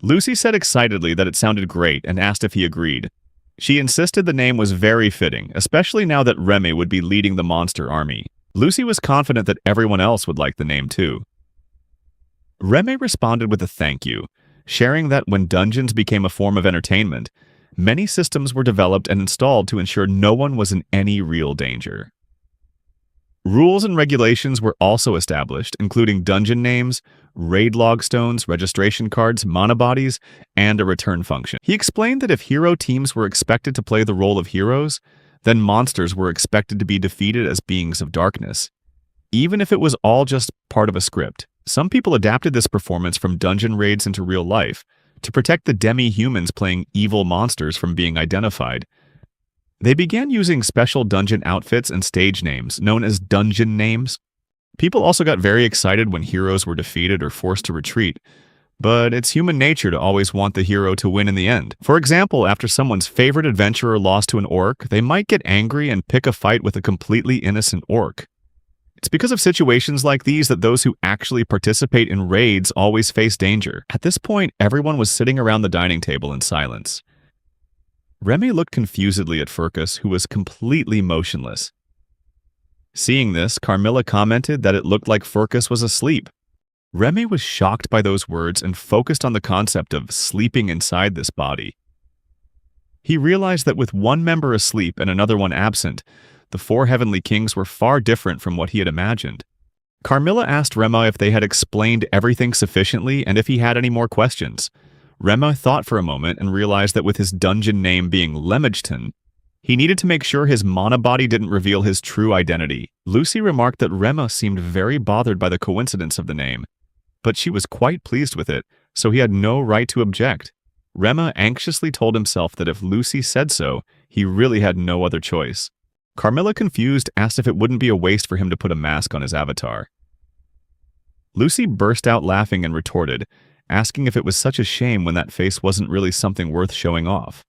Lucy said excitedly that it sounded great and asked if he agreed. She insisted the name was very fitting, especially now that Reme would be leading the monster army. Lucy was confident that everyone else would like the name too. Reme responded with a thank you, sharing that when dungeons became a form of entertainment, many systems were developed and installed to ensure no one was in any real danger. Rules and regulations were also established, including dungeon names, raid logstones, registration cards, monobodies, and a return function. He explained that if hero teams were expected to play the role of heroes, then monsters were expected to be defeated as beings of darkness. Even if it was all just part of a script, some people adapted this performance from dungeon raids into real life to protect the demi-humans playing evil monsters from being identified. They began using special dungeon outfits and stage names, known as dungeon names. People also got very excited when heroes were defeated or forced to retreat, but it's human nature to always want the hero to win in the end. For example, after someone's favorite adventurer lost to an orc, they might get angry and pick a fight with a completely innocent orc. It's because of situations like these that those who actually participate in raids always face danger. At this point, everyone was sitting around the dining table in silence. Remy looked confusedly at Furcus, who was completely motionless. Seeing this, Carmilla commented that it looked like Furcus was asleep. Remy was shocked by those words and focused on the concept of sleeping inside this body. He realized that with one member asleep and another one absent, the four heavenly kings were far different from what he had imagined. Carmilla asked Rema if they had explained everything sufficiently and if he had any more questions. Rema thought for a moment and realized that with his dungeon name being Lemachton, he needed to make sure his monobody didn't reveal his true identity. Lucy remarked that Rema seemed very bothered by the coincidence of the name, but she was quite pleased with it, so he had no right to object. Rema anxiously told himself that if Lucy said so, he really had no other choice. Carmilla, confused, asked if it wouldn't be a waste for him to put a mask on his avatar. Lucy burst out laughing and retorted, asking if it was such a shame when that face wasn't really something worth showing off.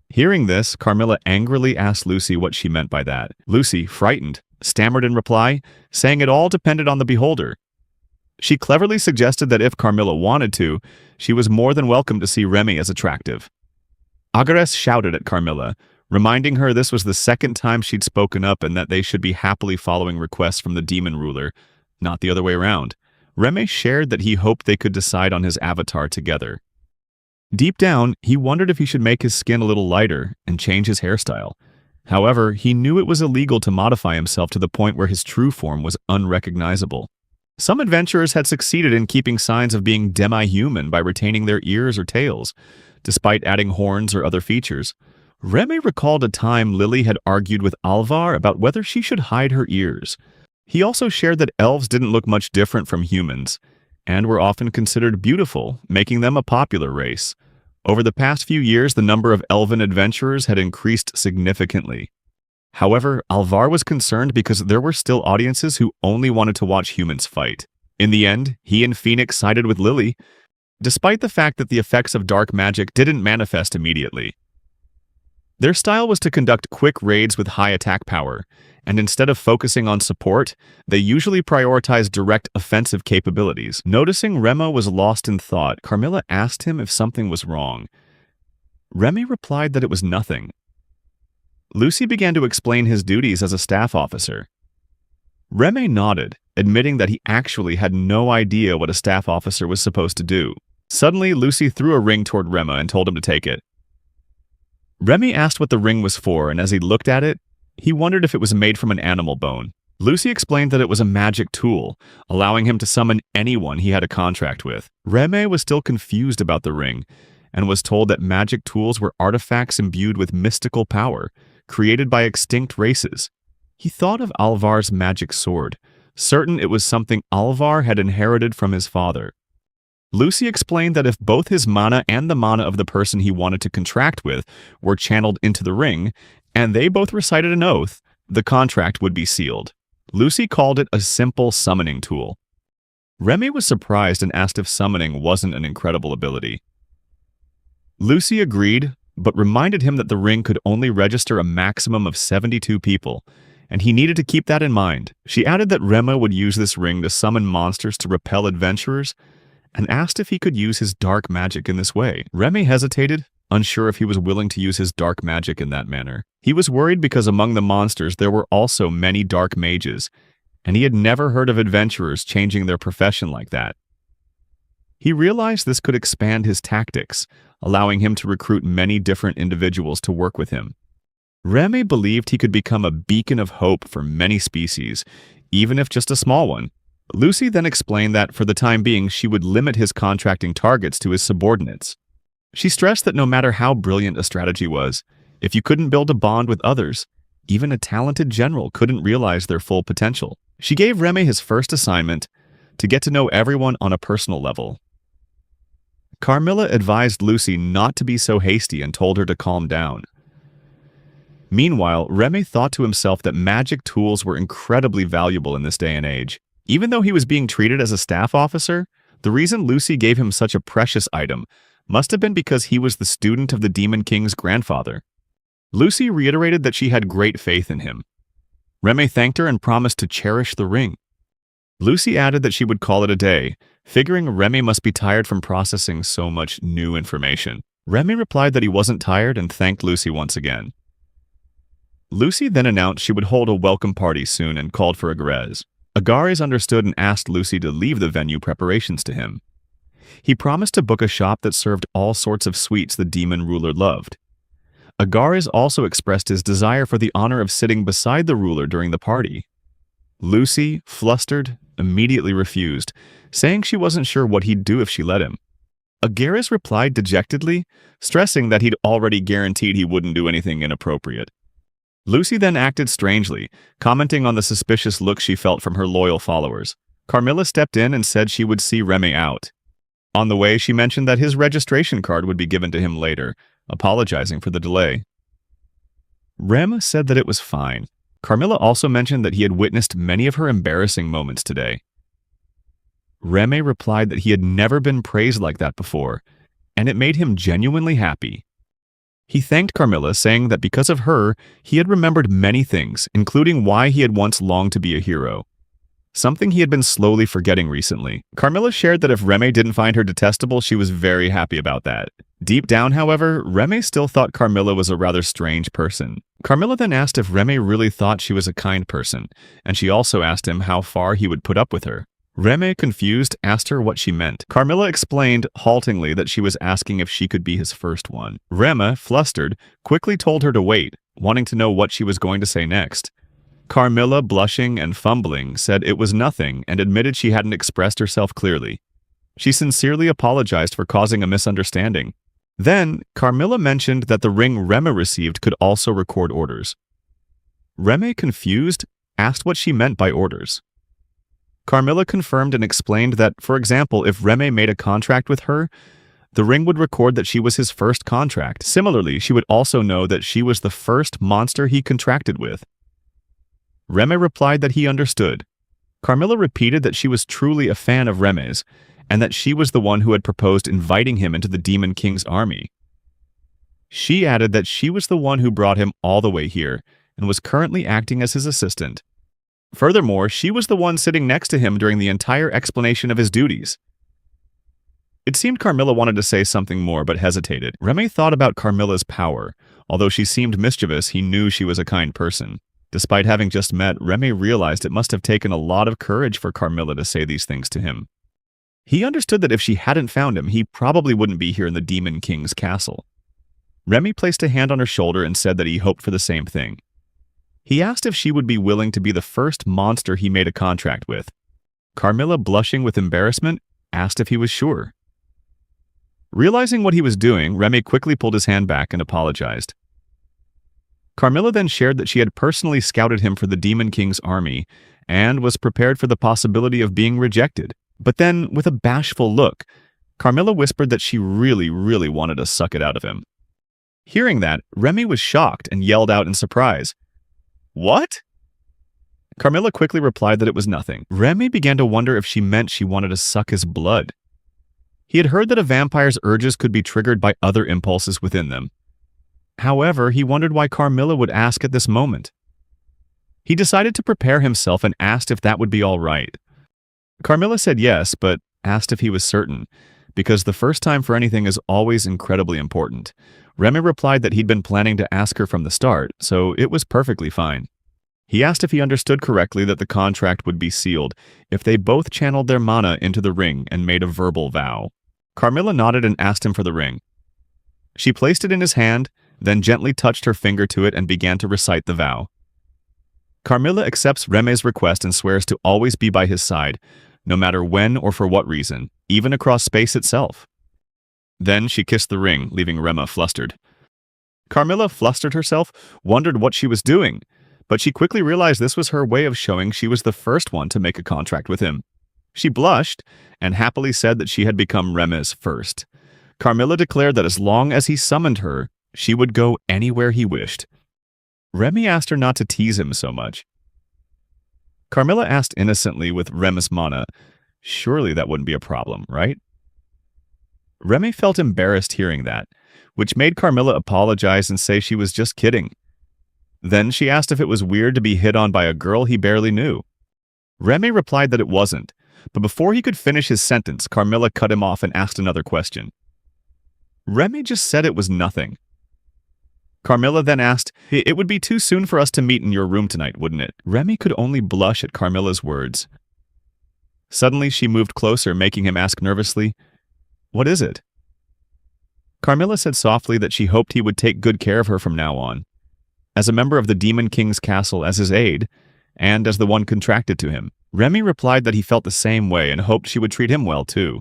Hearing this, Carmilla angrily asked Lucy what she meant by that. Lucy, frightened, stammered in reply, saying it all depended on the beholder. She cleverly suggested that if Carmilla wanted to, she was more than welcome to see Remy as attractive. Agares shouted at Carmilla, reminding her this was the second time she'd spoken up and that they should be happily following requests from the demon ruler, not the other way around. Remy shared that he hoped they could decide on his avatar together. Deep down, he wondered if he should make his skin a little lighter and change his hairstyle. However, he knew it was illegal to modify himself to the point where his true form was unrecognizable. Some adventurers had succeeded in keeping signs of being demi-human by retaining their ears or tails, despite adding horns or other features. Remy recalled a time Lily had argued with Alvar about whether she should hide her ears. He also shared that elves didn't look much different from humans, and were often considered beautiful, making them a popular race. Over the past few years, the number of elven adventurers had increased significantly. However, Alvar was concerned because there were still audiences who only wanted to watch humans fight. In the end, he and Phoenix sided with Lily, despite the fact that the effects of dark magic didn't manifest immediately. Their style was to conduct quick raids with high attack power, and instead of focusing on support, they usually prioritized direct offensive capabilities. Noticing Remo was lost in thought, Carmilla asked him if something was wrong. Remy replied that it was nothing. Lucy began to explain his duties as a staff officer. Remy nodded, admitting that he actually had no idea what a staff officer was supposed to do. Suddenly, Lucy threw a ring toward Rema and told him to take it. Remy asked what the ring was for, and as he looked at it, he wondered if it was made from an animal bone. Lucy explained that it was a magic tool, allowing him to summon anyone he had a contract with. Reme was still confused about the ring, and was told that magic tools were artifacts imbued with mystical power, created by extinct races. He thought of Alvar's magic sword, certain it was something Alvar had inherited from his father. Lucy explained that if both his mana and the mana of the person he wanted to contract with were channeled into the ring, and they both recited an oath, the contract would be sealed. Lucy called it a simple summoning tool. Remy was surprised and asked if summoning wasn't an incredible ability. Lucy agreed, but reminded him that the ring could only register a maximum of 72 people, and he needed to keep that in mind. She added that Rema would use this ring to summon monsters to repel adventurers, and asked if he could use his dark magic in this way. Remy hesitated, unsure if he was willing to use his dark magic in that manner. He was worried because among the monsters there were also many dark mages, and he had never heard of adventurers changing their profession like that. He realized this could expand his tactics, allowing him to recruit many different individuals to work with him. Remy believed he could become a beacon of hope for many species, even if just a small one. Lucy then explained that, for the time being, she would limit his contracting targets to his subordinates. She stressed that no matter how brilliant a strategy was, if you couldn't build a bond with others, even a talented general couldn't realize their full potential. She gave Remy his first assignment to get to know everyone on a personal level. Carmilla advised Lucy not to be so hasty and told her to calm down. Meanwhile, Remy thought to himself that magic tools were incredibly valuable in this day and age. Even though he was being treated as a staff officer, the reason Lucy gave him such a precious item must have been because he was the student of the Demon King's grandfather. Lucy reiterated that she had great faith in him. Remy thanked her and promised to cherish the ring. Lucy added that she would call it a day, figuring Remy must be tired from processing so much new information. Remy replied that he wasn't tired and thanked Lucy once again. Lucy then announced she would hold a welcome party soon and called for Agares. Agares understood and asked Lucy to leave the venue preparations to him. He promised to book a shop that served all sorts of sweets the demon ruler loved. Agares also expressed his desire for the honor of sitting beside the ruler during the party. Lucy, flustered, immediately refused, saying she wasn't sure what he'd do if she let him. Agares replied dejectedly, stressing that he'd already guaranteed he wouldn't do anything inappropriate. Lucy then acted strangely, commenting on the suspicious look she felt from her loyal followers. Carmilla stepped in and said she would see Remy out. On the way, she mentioned that his registration card would be given to him later, apologizing for the delay. Rem said that it was fine. Carmilla also mentioned that he had witnessed many of her embarrassing moments today. Reme replied that he had never been praised like that before, and it made him genuinely happy. He thanked Carmilla, saying that because of her, he had remembered many things, including why he had once longed to be a hero. Something he had been slowly forgetting recently. Carmilla shared that if Reme didn't find her detestable, she was very happy about that. Deep down, however, Reme still thought Carmilla was a rather strange person. Carmilla then asked if Reme really thought she was a kind person, and she also asked him how far he would put up with her. Reme, confused, asked her what she meant. Carmilla explained, haltingly, that she was asking if she could be his first one. Reme, flustered, quickly told her to wait, wanting to know what she was going to say next. Carmilla, blushing and fumbling, said it was nothing and admitted she hadn't expressed herself clearly. She sincerely apologized for causing a misunderstanding. Then, Carmilla mentioned that the ring Reme received could also record orders. Reme, confused, asked what she meant by orders. Carmilla confirmed and explained that, for example, if Reme made a contract with her, the ring would record that she was his first contract. Similarly, she would also know that she was the first monster he contracted with. Reme replied that he understood. Carmilla repeated that she was truly a fan of Reme's, and that she was the one who had proposed inviting him into the Demon King's army. She added that she was the one who brought him all the way here, and was currently acting as his assistant. Furthermore, she was the one sitting next to him during the entire explanation of his duties. It seemed Carmilla wanted to say something more, but hesitated. Reme thought about Carmilla's power. Although she seemed mischievous, he knew she was a kind person. Despite having just met, Reme realized it must have taken a lot of courage for Carmilla to say these things to him. He understood that if she hadn't found him, he probably wouldn't be here in the Demon King's castle. Reme placed a hand on her shoulder and said that he hoped for the same thing. He asked if she would be willing to be the first monster he made a contract with. Carmilla, blushing with embarrassment, asked if he was sure. Realizing what he was doing, Remy quickly pulled his hand back and apologized. Carmilla then shared that she had personally scouted him for the Demon King's army and was prepared for the possibility of being rejected. But then, with a bashful look, Carmilla whispered that she really wanted to suck it out of him. Hearing that, Remy was shocked and yelled out in surprise, "What?" Carmilla quickly replied that it was nothing. Remy began to wonder if she meant she wanted to suck his blood. He had heard that a vampire's urges could be triggered by other impulses within them. However, he wondered why Carmilla would ask at this moment. He decided to prepare himself and asked if that would be all right. Carmilla said yes, but asked if he was certain, because the first time for anything is always incredibly important. Remy replied that he'd been planning to ask her from the start, so it was perfectly fine. He asked if he understood correctly that the contract would be sealed if they both channeled their mana into the ring and made a verbal vow. Carmilla nodded and asked him for the ring. She placed it in his hand, then gently touched her finger to it and began to recite the vow. Carmilla accepts Remy's request and swears to always be by his side, no matter when or for what reason, even across space itself. Then she kissed the ring, leaving Remy flustered. Carmilla, flustered herself, wondered what she was doing, but she quickly realized this was her way of showing she was the first one to make a contract with him. She blushed and happily said that she had become Remy's first. Carmilla declared that as long as he summoned her, she would go anywhere he wished. Remy asked her not to tease him so much. Carmilla asked innocently with Remy's mana, surely that wouldn't be a problem, right? Remy felt embarrassed hearing that, which made Carmilla apologize and say she was just kidding. Then she asked if it was weird to be hit on by a girl he barely knew. Remy replied that it wasn't, but before he could finish his sentence, Carmilla cut him off and asked another question. Remy just said it was nothing. Carmilla then asked, "It would be too soon for us to meet in your room tonight, wouldn't it?" Remy could only blush at Carmilla's words. Suddenly, she moved closer, making him ask nervously, "What is it?" Carmilla said softly that she hoped he would take good care of her from now on, as a member of the Demon King's castle as his aide, and as the one contracted to him. Remy replied that he felt the same way and hoped she would treat him well too.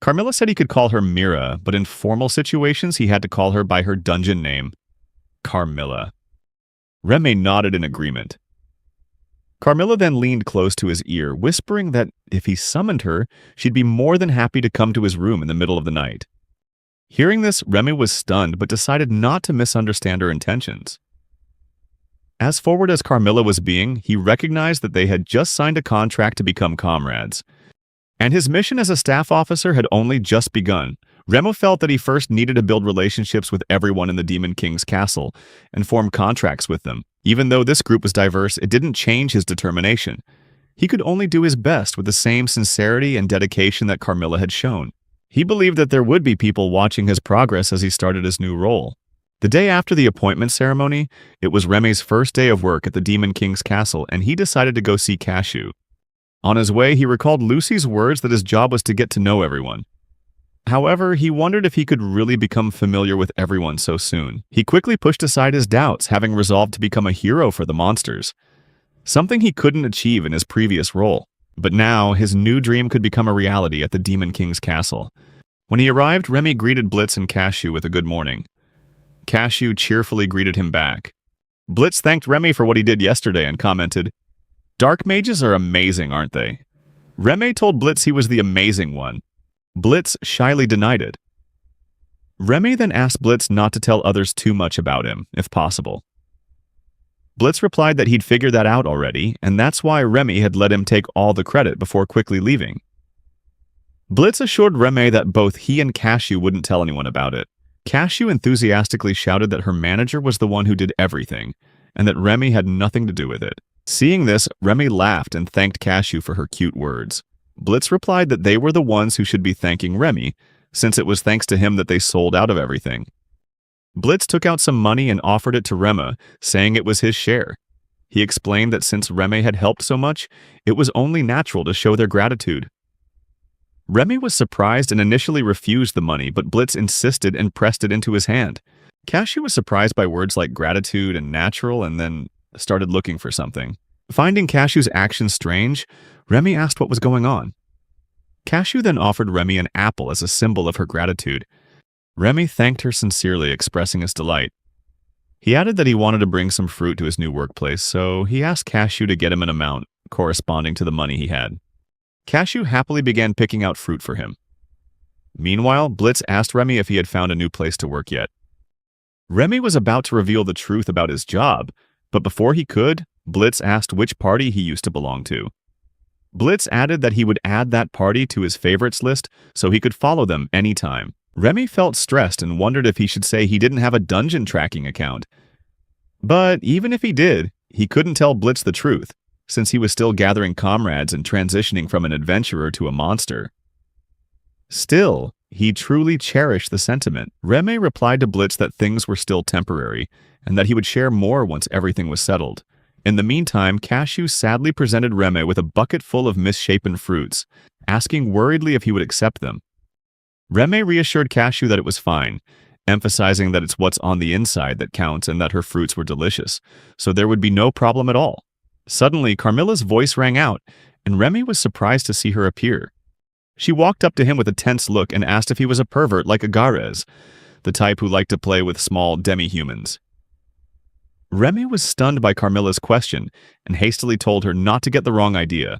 Carmilla said he could call her Mira, but in formal situations he had to call her by her dungeon name, Carmilla. Remy nodded in agreement. Carmilla then leaned close to his ear, whispering that if he summoned her, she'd be more than happy to come to his room in the middle of the night. Hearing this, Remy was stunned but decided not to misunderstand her intentions. As forward as Carmilla was being, he recognized that they had just signed a contract to become comrades. And his mission as a staff officer had only just begun. Remy felt that he first needed to build relationships with everyone in the Demon King's castle and form contracts with them. Even though this group was diverse, it didn't change his determination. He could only do his best with the same sincerity and dedication that Carmilla had shown. He believed that there would be people watching his progress as he started his new role. The day after the appointment ceremony, it was Remy's first day of work at the Demon King's castle, and he decided to go see Cashew. On his way, he recalled Lucy's words that his job was to get to know everyone. However, he wondered if he could really become familiar with everyone so soon. He quickly pushed aside his doubts, having resolved to become a hero for the monsters, something he couldn't achieve in his previous role. But now, his new dream could become a reality at the Demon King's castle. When he arrived, Remy greeted Blitz and Cashew with a good morning. Cashew cheerfully greeted him back. Blitz thanked Remy for what he did yesterday and commented, "Dark mages are amazing, aren't they?" Remy told Blitz he was the amazing one. Blitz shyly denied it. Remy then asked Blitz not to tell others too much about him, if possible. Blitz replied that he'd figured that out already, and that's why Remy had let him take all the credit before quickly leaving. Blitz assured Remy that both he and Cashew wouldn't tell anyone about it. Cashew enthusiastically shouted that her manager was the one who did everything, and that Remy had nothing to do with it. Seeing this, Remy laughed and thanked Cashew for her cute words. Blitz replied that they were the ones who should be thanking Remy, since it was thanks to him that they sold out of everything. Blitz took out some money and offered it to Remy, saying it was his share. He explained that since Remy had helped so much, it was only natural to show their gratitude. Remy was surprised and initially refused the money, but Blitz insisted and pressed it into his hand. Cashew was surprised by words like gratitude and natural, and then started looking for something. Finding Cashew's actions strange, Remy asked what was going on. Cashew then offered Remy an apple as a symbol of her gratitude. Remy thanked her sincerely, expressing his delight. He added that he wanted to bring some fruit to his new workplace, so he asked Cashew to get him an amount corresponding to the money he had. Cashew happily began picking out fruit for him. Meanwhile, Blitz asked Remy if he had found a new place to work yet. Remy was about to reveal the truth about his job, but before he could, Blitz asked which party he used to belong to. Blitz added that he would add that party to his favorites list so he could follow them anytime. Remy felt stressed and wondered if he should say he didn't have a dungeon tracking account. But even if he did, he couldn't tell Blitz the truth, since he was still gathering comrades and transitioning from an adventurer to a monster. Still, he truly cherished the sentiment. Remy replied to Blitz that things were still temporary, and that he would share more once everything was settled. In the meantime, Cashew sadly presented Remy with a bucket full of misshapen fruits, asking worriedly if he would accept them. Remy reassured Cashew that it was fine, emphasizing that it's what's on the inside that counts and that her fruits were delicious, so there would be no problem at all. Suddenly, Carmilla's voice rang out, and Remy was surprised to see her appear. She walked up to him with a tense look and asked if he was a pervert like Agares, the type who liked to play with small demi-humans. Remy was stunned by Carmilla's question and hastily told her not to get the wrong idea.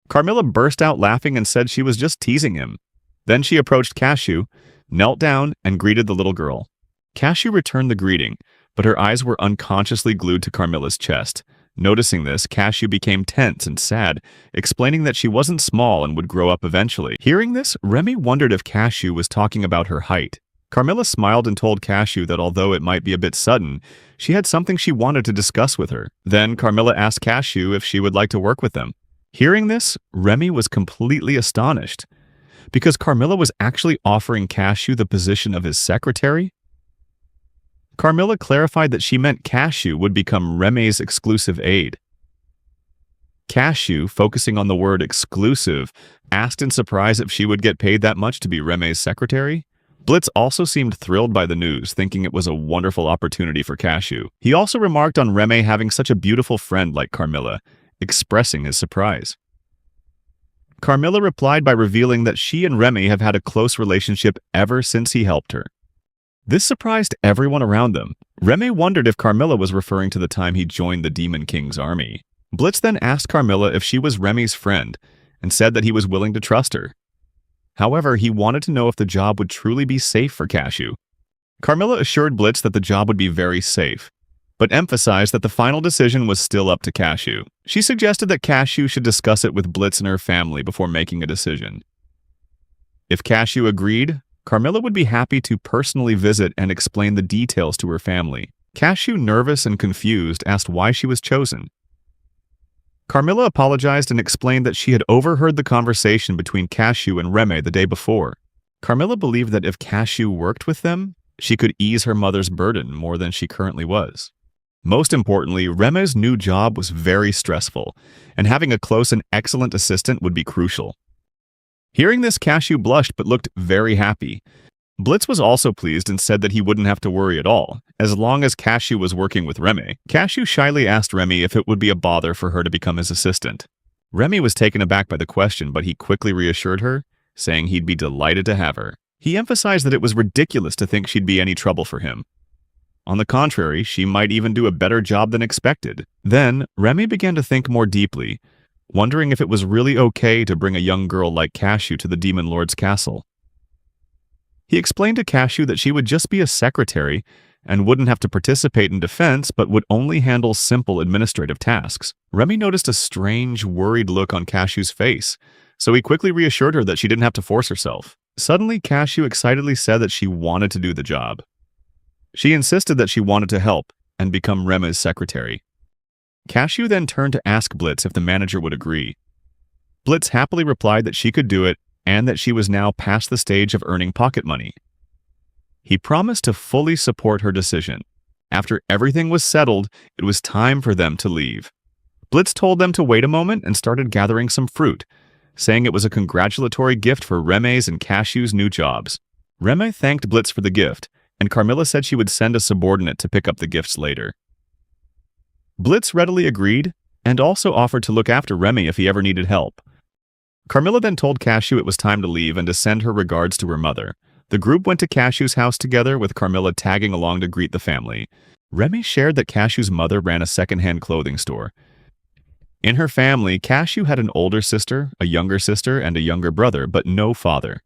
Carmilla burst out laughing and said she was just teasing him. Then she approached Cashew, knelt down, and greeted the little girl. Cashew returned the greeting, but her eyes were unconsciously glued to Carmilla's chest. Noticing this, Cashew became tense and sad, explaining that she wasn't small and would grow up eventually. Hearing this, Remy wondered if Cashew was talking about her height. Carmilla smiled and told Cashew that although it might be a bit sudden, she had something she wanted to discuss with her. Then Carmilla asked Cashew if she would like to work with them. Hearing this, Remy was completely astonished, because Carmilla was actually offering Cashew the position of his secretary. Carmilla clarified that she meant Cashew would become Remy's exclusive aide. Cashew, focusing on the word exclusive, asked in surprise if she would get paid that much to be Remy's secretary. Blitz also seemed thrilled by the news, thinking it was a wonderful opportunity for Cashew. He also remarked on Remy having such a beautiful friend like Carmilla, expressing his surprise. Carmilla replied by revealing that she and Remy have had a close relationship ever since he helped her. This surprised everyone around them. Remy wondered if Carmilla was referring to the time he joined the Demon King's army. Blitz then asked Carmilla if she was Remy's friend, and said that he was willing to trust her. However, he wanted to know if the job would truly be safe for Cashew. Carmilla assured Blitz that the job would be very safe, but emphasized that the final decision was still up to Cashew. She suggested that Cashew should discuss it with Blitz and her family before making a decision. If Cashew agreed, Carmilla would be happy to personally visit and explain the details to her family. Cashew, nervous and confused, asked why she was chosen. Carmilla apologized and explained that she had overheard the conversation between Cashew and Remy the day before. Carmilla believed that if Cashew worked with them, she could ease her mother's burden more than she currently was. Most importantly, Remy's new job was very stressful, and having a close and excellent assistant would be crucial. Hearing this, Cashew blushed but looked very happy. Blitz was also pleased and said that he wouldn't have to worry at all, as long as Cashew was working with Remy. Cashew shyly asked Remy if it would be a bother for her to become his assistant. Remy was taken aback by the question, but he quickly reassured her, saying he'd be delighted to have her. He emphasized that it was ridiculous to think she'd be any trouble for him. On the contrary, she might even do a better job than expected. Then, Remy began to think more deeply, wondering if it was really okay to bring a young girl like Cashew to the Demon Lord's castle. He explained to Cashew that she would just be a secretary and wouldn't have to participate in defense but would only handle simple administrative tasks. Remy noticed a strange, worried look on Cashew's face, so he quickly reassured her that she didn't have to force herself. Suddenly, Cashew excitedly said that she wanted to do the job. She insisted that she wanted to help and become Remy's secretary. Cashew then turned to ask Blitz if the manager would agree. Blitz happily replied that she could do it and that she was now past the stage of earning pocket money. He promised to fully support her decision. After everything was settled, it was time for them to leave. Blitz told them to wait a moment and started gathering some fruit, saying it was a congratulatory gift for Remy's and Cashew's new jobs. Remy thanked Blitz for the gift, and Carmilla said she would send a subordinate to pick up the gifts later. Blitz readily agreed, and also offered to look after Remy if he ever needed help. Carmilla then told Cashew it was time to leave and to send her regards to her mother. The group went to Cashew's house together, with Carmilla tagging along to greet the family. Remy shared that Cashew's mother ran a second-hand clothing store. In her family, Cashew had an older sister, a younger sister, and a younger brother, but no father.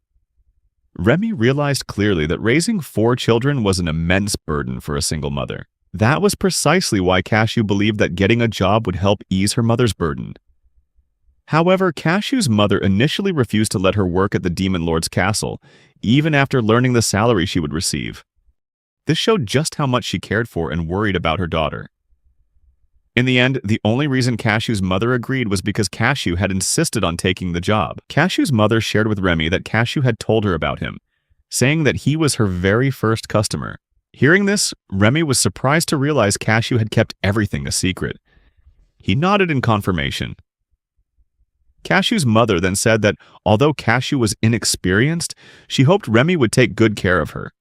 Remy realized clearly that raising 4 children was an immense burden for a single mother. That was precisely why Cashew believed that getting a job would help ease her mother's burden. However, Cashew's mother initially refused to let her work at the Demon Lord's castle, even after learning the salary she would receive. This showed just how much she cared for and worried about her daughter. In the end, the only reason Cashew's mother agreed was because Cashew had insisted on taking the job. Cashew's mother shared with Remy that Cashew had told her about him, saying that he was her very first customer. Hearing this, Remy was surprised to realize Cashew had kept everything a secret. He nodded in confirmation. Cashew's mother then said that although Cashew was inexperienced, she hoped Remy would take good care of her.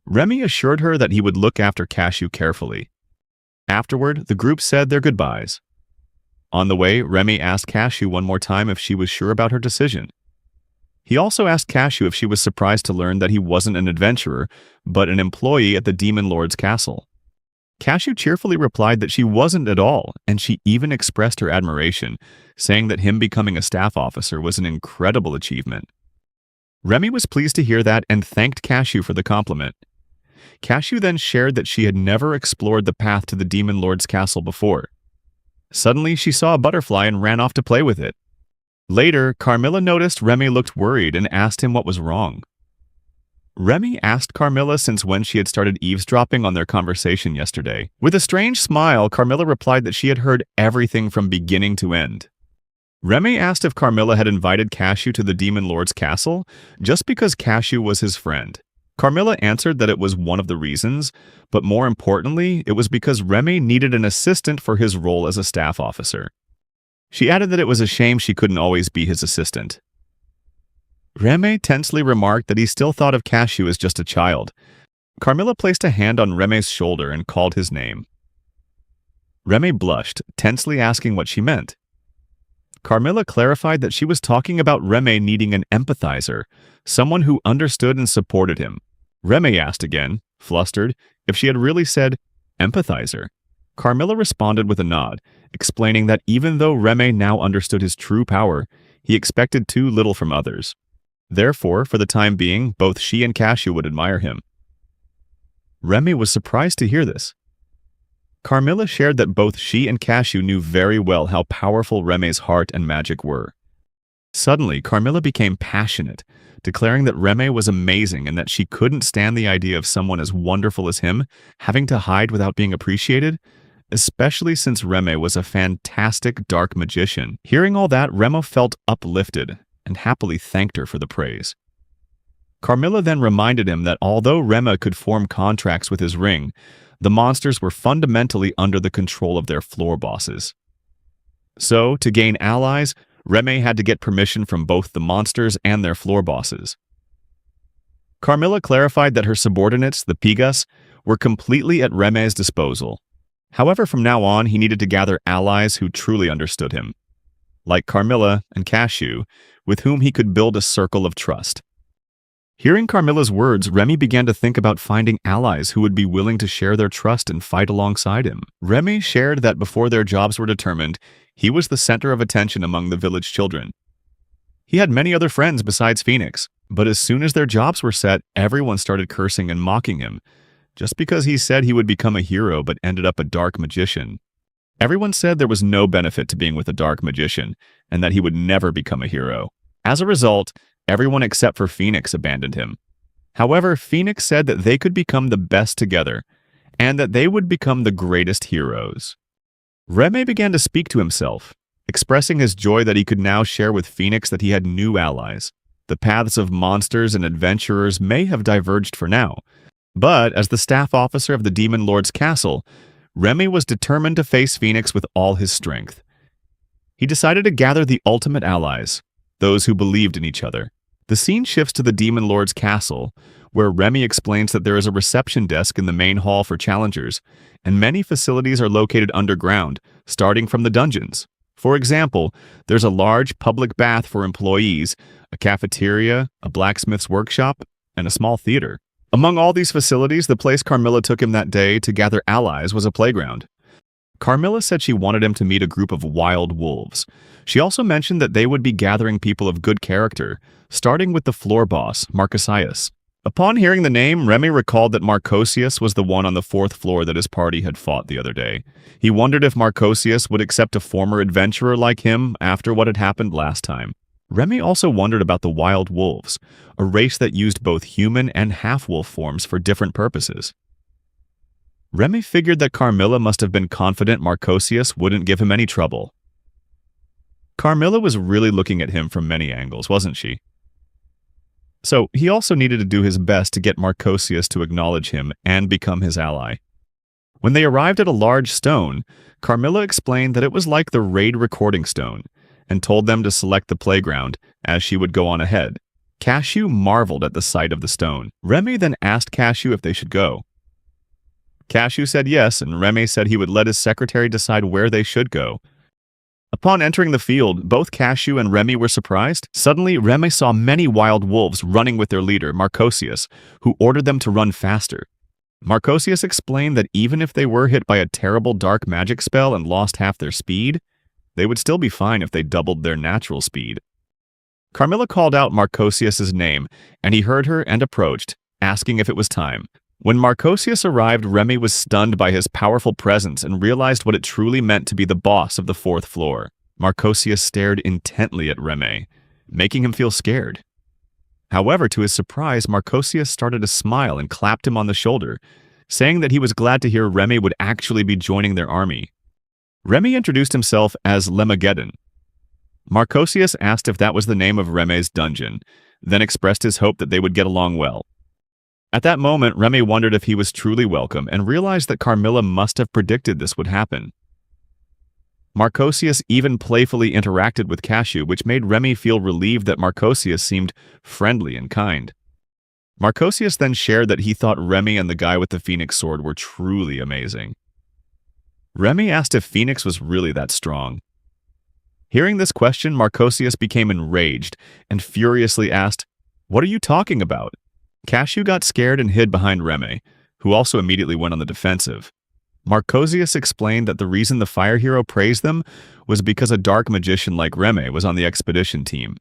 Remy assured her that he would look after Cashew carefully. Afterward, the group said their goodbyes. On the way, Remy asked Cashew one more time if she was sure about her decision. He also asked Cashew if she was surprised to learn that he wasn't an adventurer, but an employee at the Demon Lord's castle. Cashew cheerfully replied that she wasn't at all, and she even expressed her admiration, saying that him becoming a staff officer was an incredible achievement. Remy was pleased to hear that and thanked Cashew for the compliment. Cashew then shared that she had never explored the path to the Demon Lord's castle before. Suddenly, she saw a butterfly and ran off to play with it. Later, Carmilla noticed Remy looked worried and asked him what was wrong. Remy asked Carmilla since when she had started eavesdropping on their conversation yesterday. With a strange smile, Carmilla replied that she had heard everything from beginning to end. Remy asked if Carmilla had invited Cashew to the Demon Lord's castle just because Cashew was his friend. Carmilla answered that it was one of the reasons, but more importantly, it was because Remy needed an assistant for his role as a staff officer. She added that it was a shame she couldn't always be his assistant. Remy tensely remarked that he still thought of Cashew as just a child. Carmilla placed a hand on Remy's shoulder and called his name. Remy blushed, tensely asking what she meant. Carmilla clarified that she was talking about Remy needing an empathizer, someone who understood and supported him. Remy asked again, flustered, if she had really said empathizer. Carmilla responded with a nod, explaining that even though Remy now understood his true power, he expected too little from others. Therefore, for the time being, both she and Cashew would admire him. Remy was surprised to hear this. Carmilla shared that both she and Cashew knew very well how powerful Remy's heart and magic were. Suddenly, Carmilla became passionate, declaring that Remy was amazing and that she couldn't stand the idea of someone as wonderful as him having to hide without being appreciated, especially since Remy was a fantastic dark magician. Hearing all that, Remy felt uplifted and happily thanked her for the praise. Carmilla then reminded him that although Remy could form contracts with his ring, the monsters were fundamentally under the control of their floor bosses. So, to gain allies, Remy had to get permission from both the monsters and their floor bosses. Carmilla clarified that her subordinates, the Pigas, were completely at Remy's disposal. However, from now on, he needed to gather allies who truly understood him, like Carmilla and Cashew, with whom he could build a circle of trust. Hearing Carmilla's words, Remy began to think about finding allies who would be willing to share their trust and fight alongside him. Remy shared that before their jobs were determined, he was the center of attention among the village children. He had many other friends besides Phoenix, but as soon as their jobs were set, everyone started cursing and mocking him, just because he said he would become a hero but ended up a dark magician. Everyone said there was no benefit to being with a dark magician, and that he would never become a hero. As a result, everyone except for Phoenix abandoned him. However, Phoenix said that they could become the best together, and that they would become the greatest heroes. Remy began to speak to himself, expressing his joy that he could now share with Phoenix that he had new allies. The paths of monsters and adventurers may have diverged for now, but as the staff officer of the Demon Lord's castle, Remy was determined to face Phoenix with all his strength. He decided to gather the ultimate allies, those who believed in each other. The scene shifts to the Demon Lord's castle, where Remy explains that there is a reception desk in the main hall for challengers, and many facilities are located underground, starting from the dungeons. For example, there's a large public bath for employees, a cafeteria, a blacksmith's workshop, and a small theater. Among all these facilities, the place Carmilla took him that day to gather allies was a playground. Carmilla said she wanted him to meet a group of wild wolves. She also mentioned that they would be gathering people of good character, starting with the floor boss, Marcosius. Upon hearing the name, Remy recalled that Marcosius was the one on the 4th floor that his party had fought the other day. He wondered if Marcosius would accept a former adventurer like him after what had happened last time. Remy also wondered about the wild wolves, a race that used both human and half-wolf forms for different purposes. Remy figured that Carmilla must have been confident Marcosius wouldn't give him any trouble. Carmilla was really looking at him from many angles, wasn't she? So he also needed to do his best to get Marcosius to acknowledge him and become his ally. When they arrived at a large stone, Carmilla explained that it was like the raid recording stone, and told them to select the playground, as she would go on ahead. Cashew marveled at the sight of the stone. Remy then asked Cashew if they should go. Cashew said yes, and Remy said he would let his secretary decide where they should go. Upon entering the field, both Cashew and Remy were surprised. Suddenly, Remy saw many wild wolves running with their leader, Marcosius, who ordered them to run faster. Marcosius explained that even if they were hit by a terrible dark magic spell and lost half their speed, they would still be fine if they doubled their natural speed. Carmilla called out Marcosius's name, and he heard her and approached, asking if it was time. When Marcosius arrived, Remy was stunned by his powerful presence and realized what it truly meant to be the boss of the 4th floor. Marcosius stared intently at Remy, making him feel scared. However, to his surprise, Marcosius started to smile and clapped him on the shoulder, saying that he was glad to hear Remy would actually be joining their army. Remy introduced himself as Lemageddon. Marcosius asked if that was the name of Remy's dungeon, then expressed his hope that they would get along well. At that moment, Remy wondered if he was truly welcome and realized that Carmilla must have predicted this would happen. Marcosius even playfully interacted with Cashew, which made Remy feel relieved that Marcosius seemed friendly and kind. Marcosius then shared that he thought Remy and the guy with the phoenix sword were truly amazing. Remy asked if Phoenix was really that strong. Hearing this question, Marcosius became enraged and furiously asked, "What are you talking about?" Cashew got scared and hid behind Remy, who also immediately went on the defensive. Marcosius explained that the reason the fire hero praised them was because a dark magician like Remy was on the expedition team,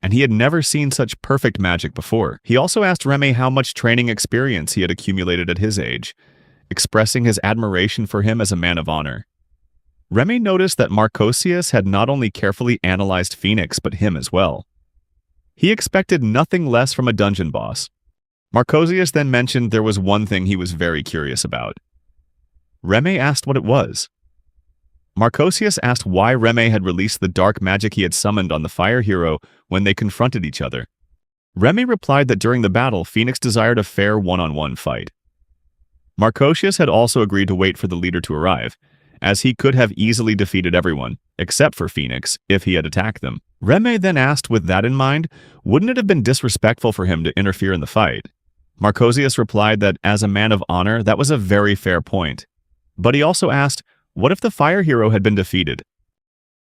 and he had never seen such perfect magic before. He also asked Remy how much training experience he had accumulated at his age, expressing his admiration for him as a man of honor. Remy noticed that Marcosius had not only carefully analyzed Phoenix, but him as well. He expected nothing less from a dungeon boss. Marcosius then mentioned there was one thing he was very curious about. Remy asked what it was. Marcosius asked why Remy had released the dark magic he had summoned on the fire hero when they confronted each other. Remy replied that during the battle, Phoenix desired a fair one-on-one fight. Marcosius had also agreed to wait for the leader to arrive, as he could have easily defeated everyone, except for Phoenix, if he had attacked them. Remy then asked, with that in mind, wouldn't it have been disrespectful for him to interfere in the fight? Marcosius replied that, as a man of honor, that was a very fair point. But he also asked, what if the fire hero had been defeated?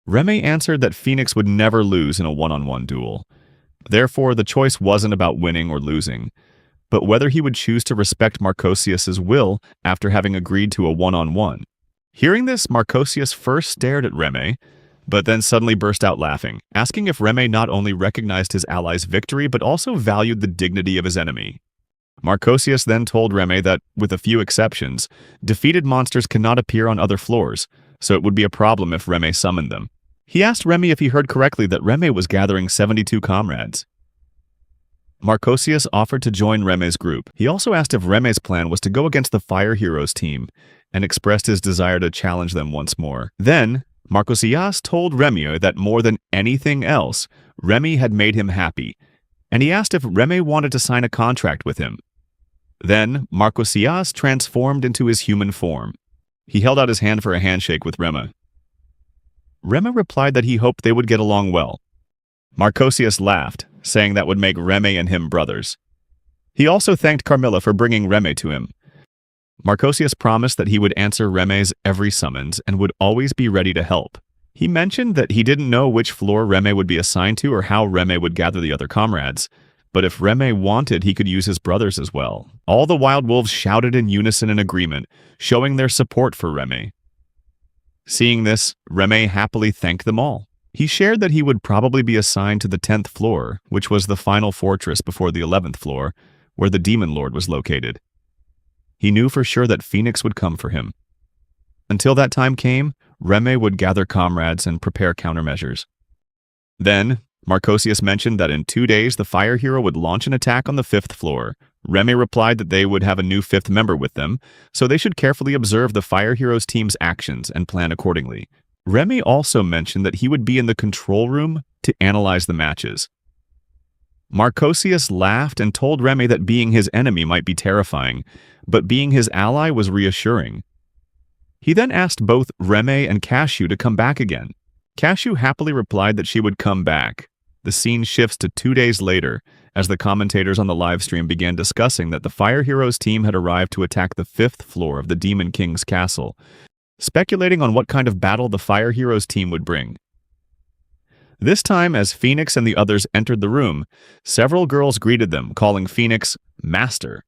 Remy answered that Phoenix would never lose in a one-on-one duel. Therefore, the choice wasn't about winning or losing, but whether he would choose to respect Marcosius's will after having agreed to a one-on-one. Hearing this, Marcosius first stared at Remy, but then suddenly burst out laughing, asking if Remy not only recognized his ally's victory, but also valued the dignity of his enemy. Marcosius then told Remy that, with a few exceptions, defeated monsters cannot appear on other floors, so it would be a problem if Remy summoned them. He asked Remy if he heard correctly that Remy was gathering 72 comrades. Marcosius offered to join Remy's group. He also asked if Remy's plan was to go against the Fire Heroes team, and expressed his desire to challenge them once more. Then, Marcosius told Remy that more than anything else, Remy had made him happy, and he asked if Remy wanted to sign a contract with him. Then, Marcosius transformed into his human form. He held out his hand for a handshake with Remy. Remy replied that he hoped they would get along well. Marcosius laughed, saying that would make Remy and him brothers. He also thanked Carmilla for bringing Reme to him. Marcosius promised that he would answer Reme's every summons and would always be ready to help. He mentioned that he didn't know which floor Reme would be assigned to or how Reme would gather the other comrades, but if Reme wanted, he could use his brothers as well. All the wild wolves shouted in unison in agreement, showing their support for Reme. Seeing this, Reme happily thanked them all. He shared that he would probably be assigned to the 10th floor, which was the final fortress before the 11th floor, where the Demon Lord was located. He knew for sure that Phoenix would come for him. Until that time came, Reme would gather comrades and prepare countermeasures. Then, Marcosius mentioned that in 2 days the fire hero would launch an attack on the 5th floor. Reme replied that they would have a new 5th member with them, so they should carefully observe the fire hero's team's actions and plan accordingly. Reme also mentioned that he would be in the control room to analyze the matches. Marcosius laughed and told Reme that being his enemy might be terrifying, but being his ally was reassuring. He then asked both Reme and Cashew to come back again. Cashew happily replied that she would come back. The scene shifts to 2 days later, as the commentators on the livestream began discussing that the Fire Heroes team had arrived to attack the 5th floor of the Demon King's castle, speculating on what kind of battle the Fire Heroes team would bring. This time, as Phoenix and the others entered the room, several girls greeted them, calling Phoenix Master.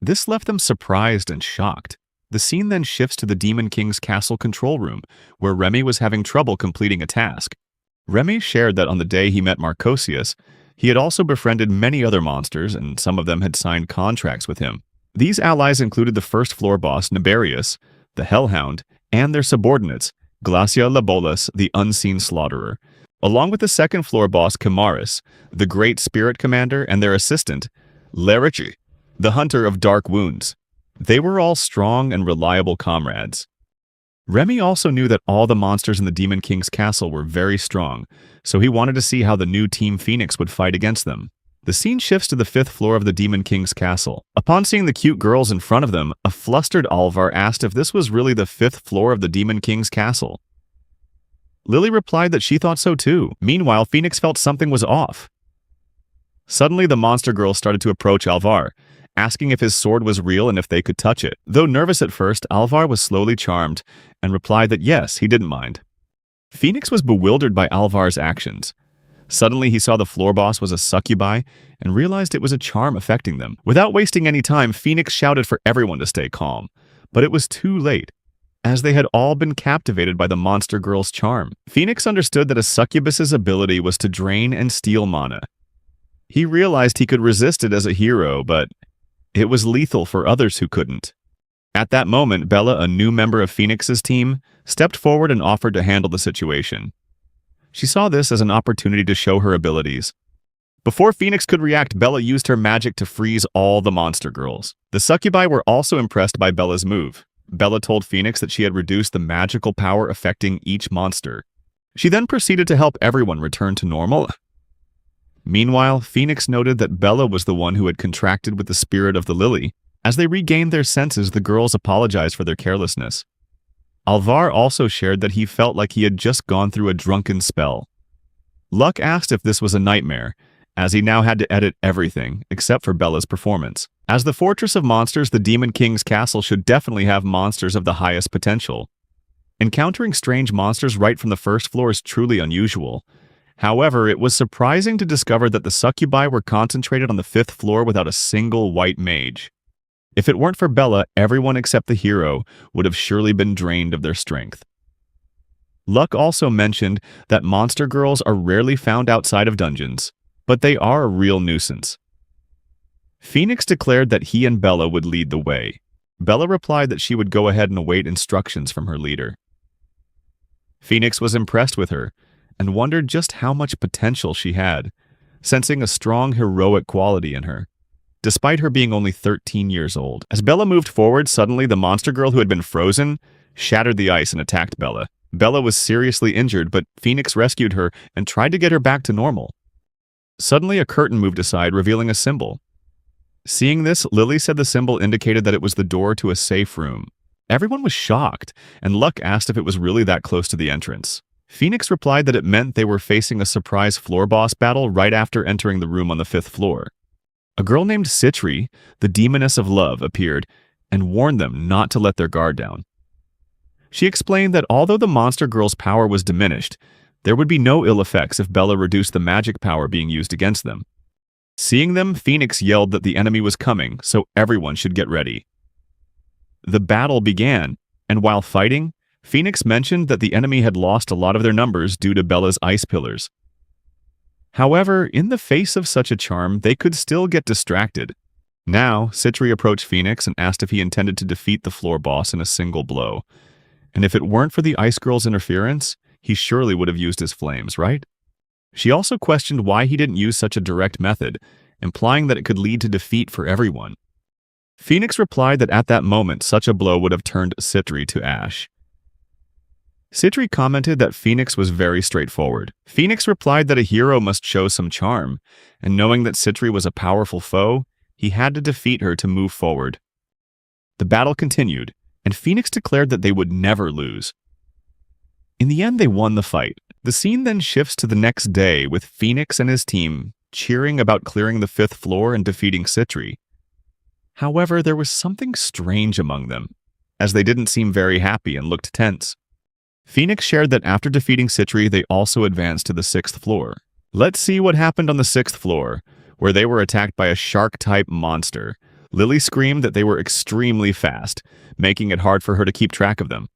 This left them surprised and shocked. The scene then shifts to the Demon King's castle control room, where Reme was having trouble completing a task. Reme shared that on the day he met Marcosius, he had also befriended many other monsters, and some of them had signed contracts with him. These allies included the first floor boss, Niberius, the Hellhound, and their subordinates, Glacia Labolas, the Unseen Slaughterer, along with the second floor boss, Chimaris, the Great Spirit Commander, and their assistant, Lerici, the Hunter of Dark Wounds. They were all strong and reliable comrades. Reme also knew that all the monsters in the Demon King's castle were very strong, so he wanted to see how the new Team Phoenix would fight against them. The scene shifts to the 5th floor of the Demon King's castle. Upon seeing the cute girls in front of them, a flustered Alvar asked if this was really the 5th floor of the Demon King's castle. Lily replied that she thought so too. Meanwhile, Phoenix felt something was off. Suddenly, the monster girls started to approach Alvar, asking if his sword was real and if they could touch it. Though nervous at first, Alvar was slowly charmed and replied that yes, he didn't mind. Phoenix was bewildered by Alvar's actions. Suddenly, he saw the floor boss was a succubi and realized it was a charm affecting them. Without wasting any time, Phoenix shouted for everyone to stay calm, but it was too late, as they had all been captivated by the monster girl's charm. Phoenix understood that a succubus's ability was to drain and steal mana. He realized he could resist it as a hero, but it was lethal for others who couldn't. At that moment, Bella, a new member of Phoenix's team, stepped forward and offered to handle the situation. She saw this as an opportunity to show her abilities. Before Phoenix could react, Bella used her magic to freeze all the monster girls. The succubi were also impressed by Bella's move. Bella told Phoenix that she had reduced the magical power affecting each monster. She then proceeded to help everyone return to normal. Meanwhile, Phoenix noted that Bella was the one who had contracted with the spirit of the lily. As they regained their senses, the girls apologized for their carelessness. Alvar also shared that he felt like he had just gone through a drunken spell. Luck asked if this was a nightmare, as he now had to edit everything except for Bella's performance. As the Fortress of Monsters, the Demon King's castle should definitely have monsters of the highest potential. Encountering strange monsters right from the first floor is truly unusual. However, it was surprising to discover that the succubi were concentrated on the 5th floor without a single white mage. If it weren't for Bella, everyone except the hero would have surely been drained of their strength. Luck also mentioned that monster girls are rarely found outside of dungeons, but they are a real nuisance. Phoenix declared that he and Bella would lead the way. Bella replied that she would go ahead and await instructions from her leader. Phoenix was impressed with her and wondered just how much potential she had, sensing a strong heroic quality in her, despite her being only 13 years old. As Bella moved forward, suddenly the monster girl who had been frozen shattered the ice and attacked Bella. Bella was seriously injured, but Phoenix rescued her and tried to get her back to normal. Suddenly, a curtain moved aside, revealing a symbol. Seeing this, Lily said the symbol indicated that it was the door to a safe room. Everyone was shocked, and Luck asked if it was really that close to the entrance. Phoenix replied that it meant they were facing a surprise floor boss battle right after entering the room on the 5th floor. A girl named Citri, the demoness of love, appeared and warned them not to let their guard down. She explained that although the monster girl's power was diminished, there would be no ill effects if Bella reduced the magic power being used against them. Seeing them, Phoenix yelled that the enemy was coming, so everyone should get ready. The battle began, and while fighting, Phoenix mentioned that the enemy had lost a lot of their numbers due to Bella's ice pillars. However, in the face of such a charm, they could still get distracted. Now, Citri approached Phoenix and asked if he intended to defeat the floor boss in a single blow. And if it weren't for the Ice Girl's interference, he surely would have used his flames, right? She also questioned why he didn't use such a direct method, implying that it could lead to defeat for everyone. Phoenix replied that at that moment, such a blow would have turned Citri to ash. Citri commented that Phoenix was very straightforward. Phoenix replied that a hero must show some charm, and knowing that Citri was a powerful foe, he had to defeat her to move forward. The battle continued, and Phoenix declared that they would never lose. In the end, they won the fight. The scene then shifts to the next day with Phoenix and his team cheering about clearing the 5th floor and defeating Citri. However, there was something strange among them, as they didn't seem very happy and looked tense. Phoenix shared that after defeating Citri, they also advanced to the 6th floor. Let's see what happened on the 6th floor, where they were attacked by a shark-type monster. Lily screamed that they were extremely fast, making it hard for her to keep track of them.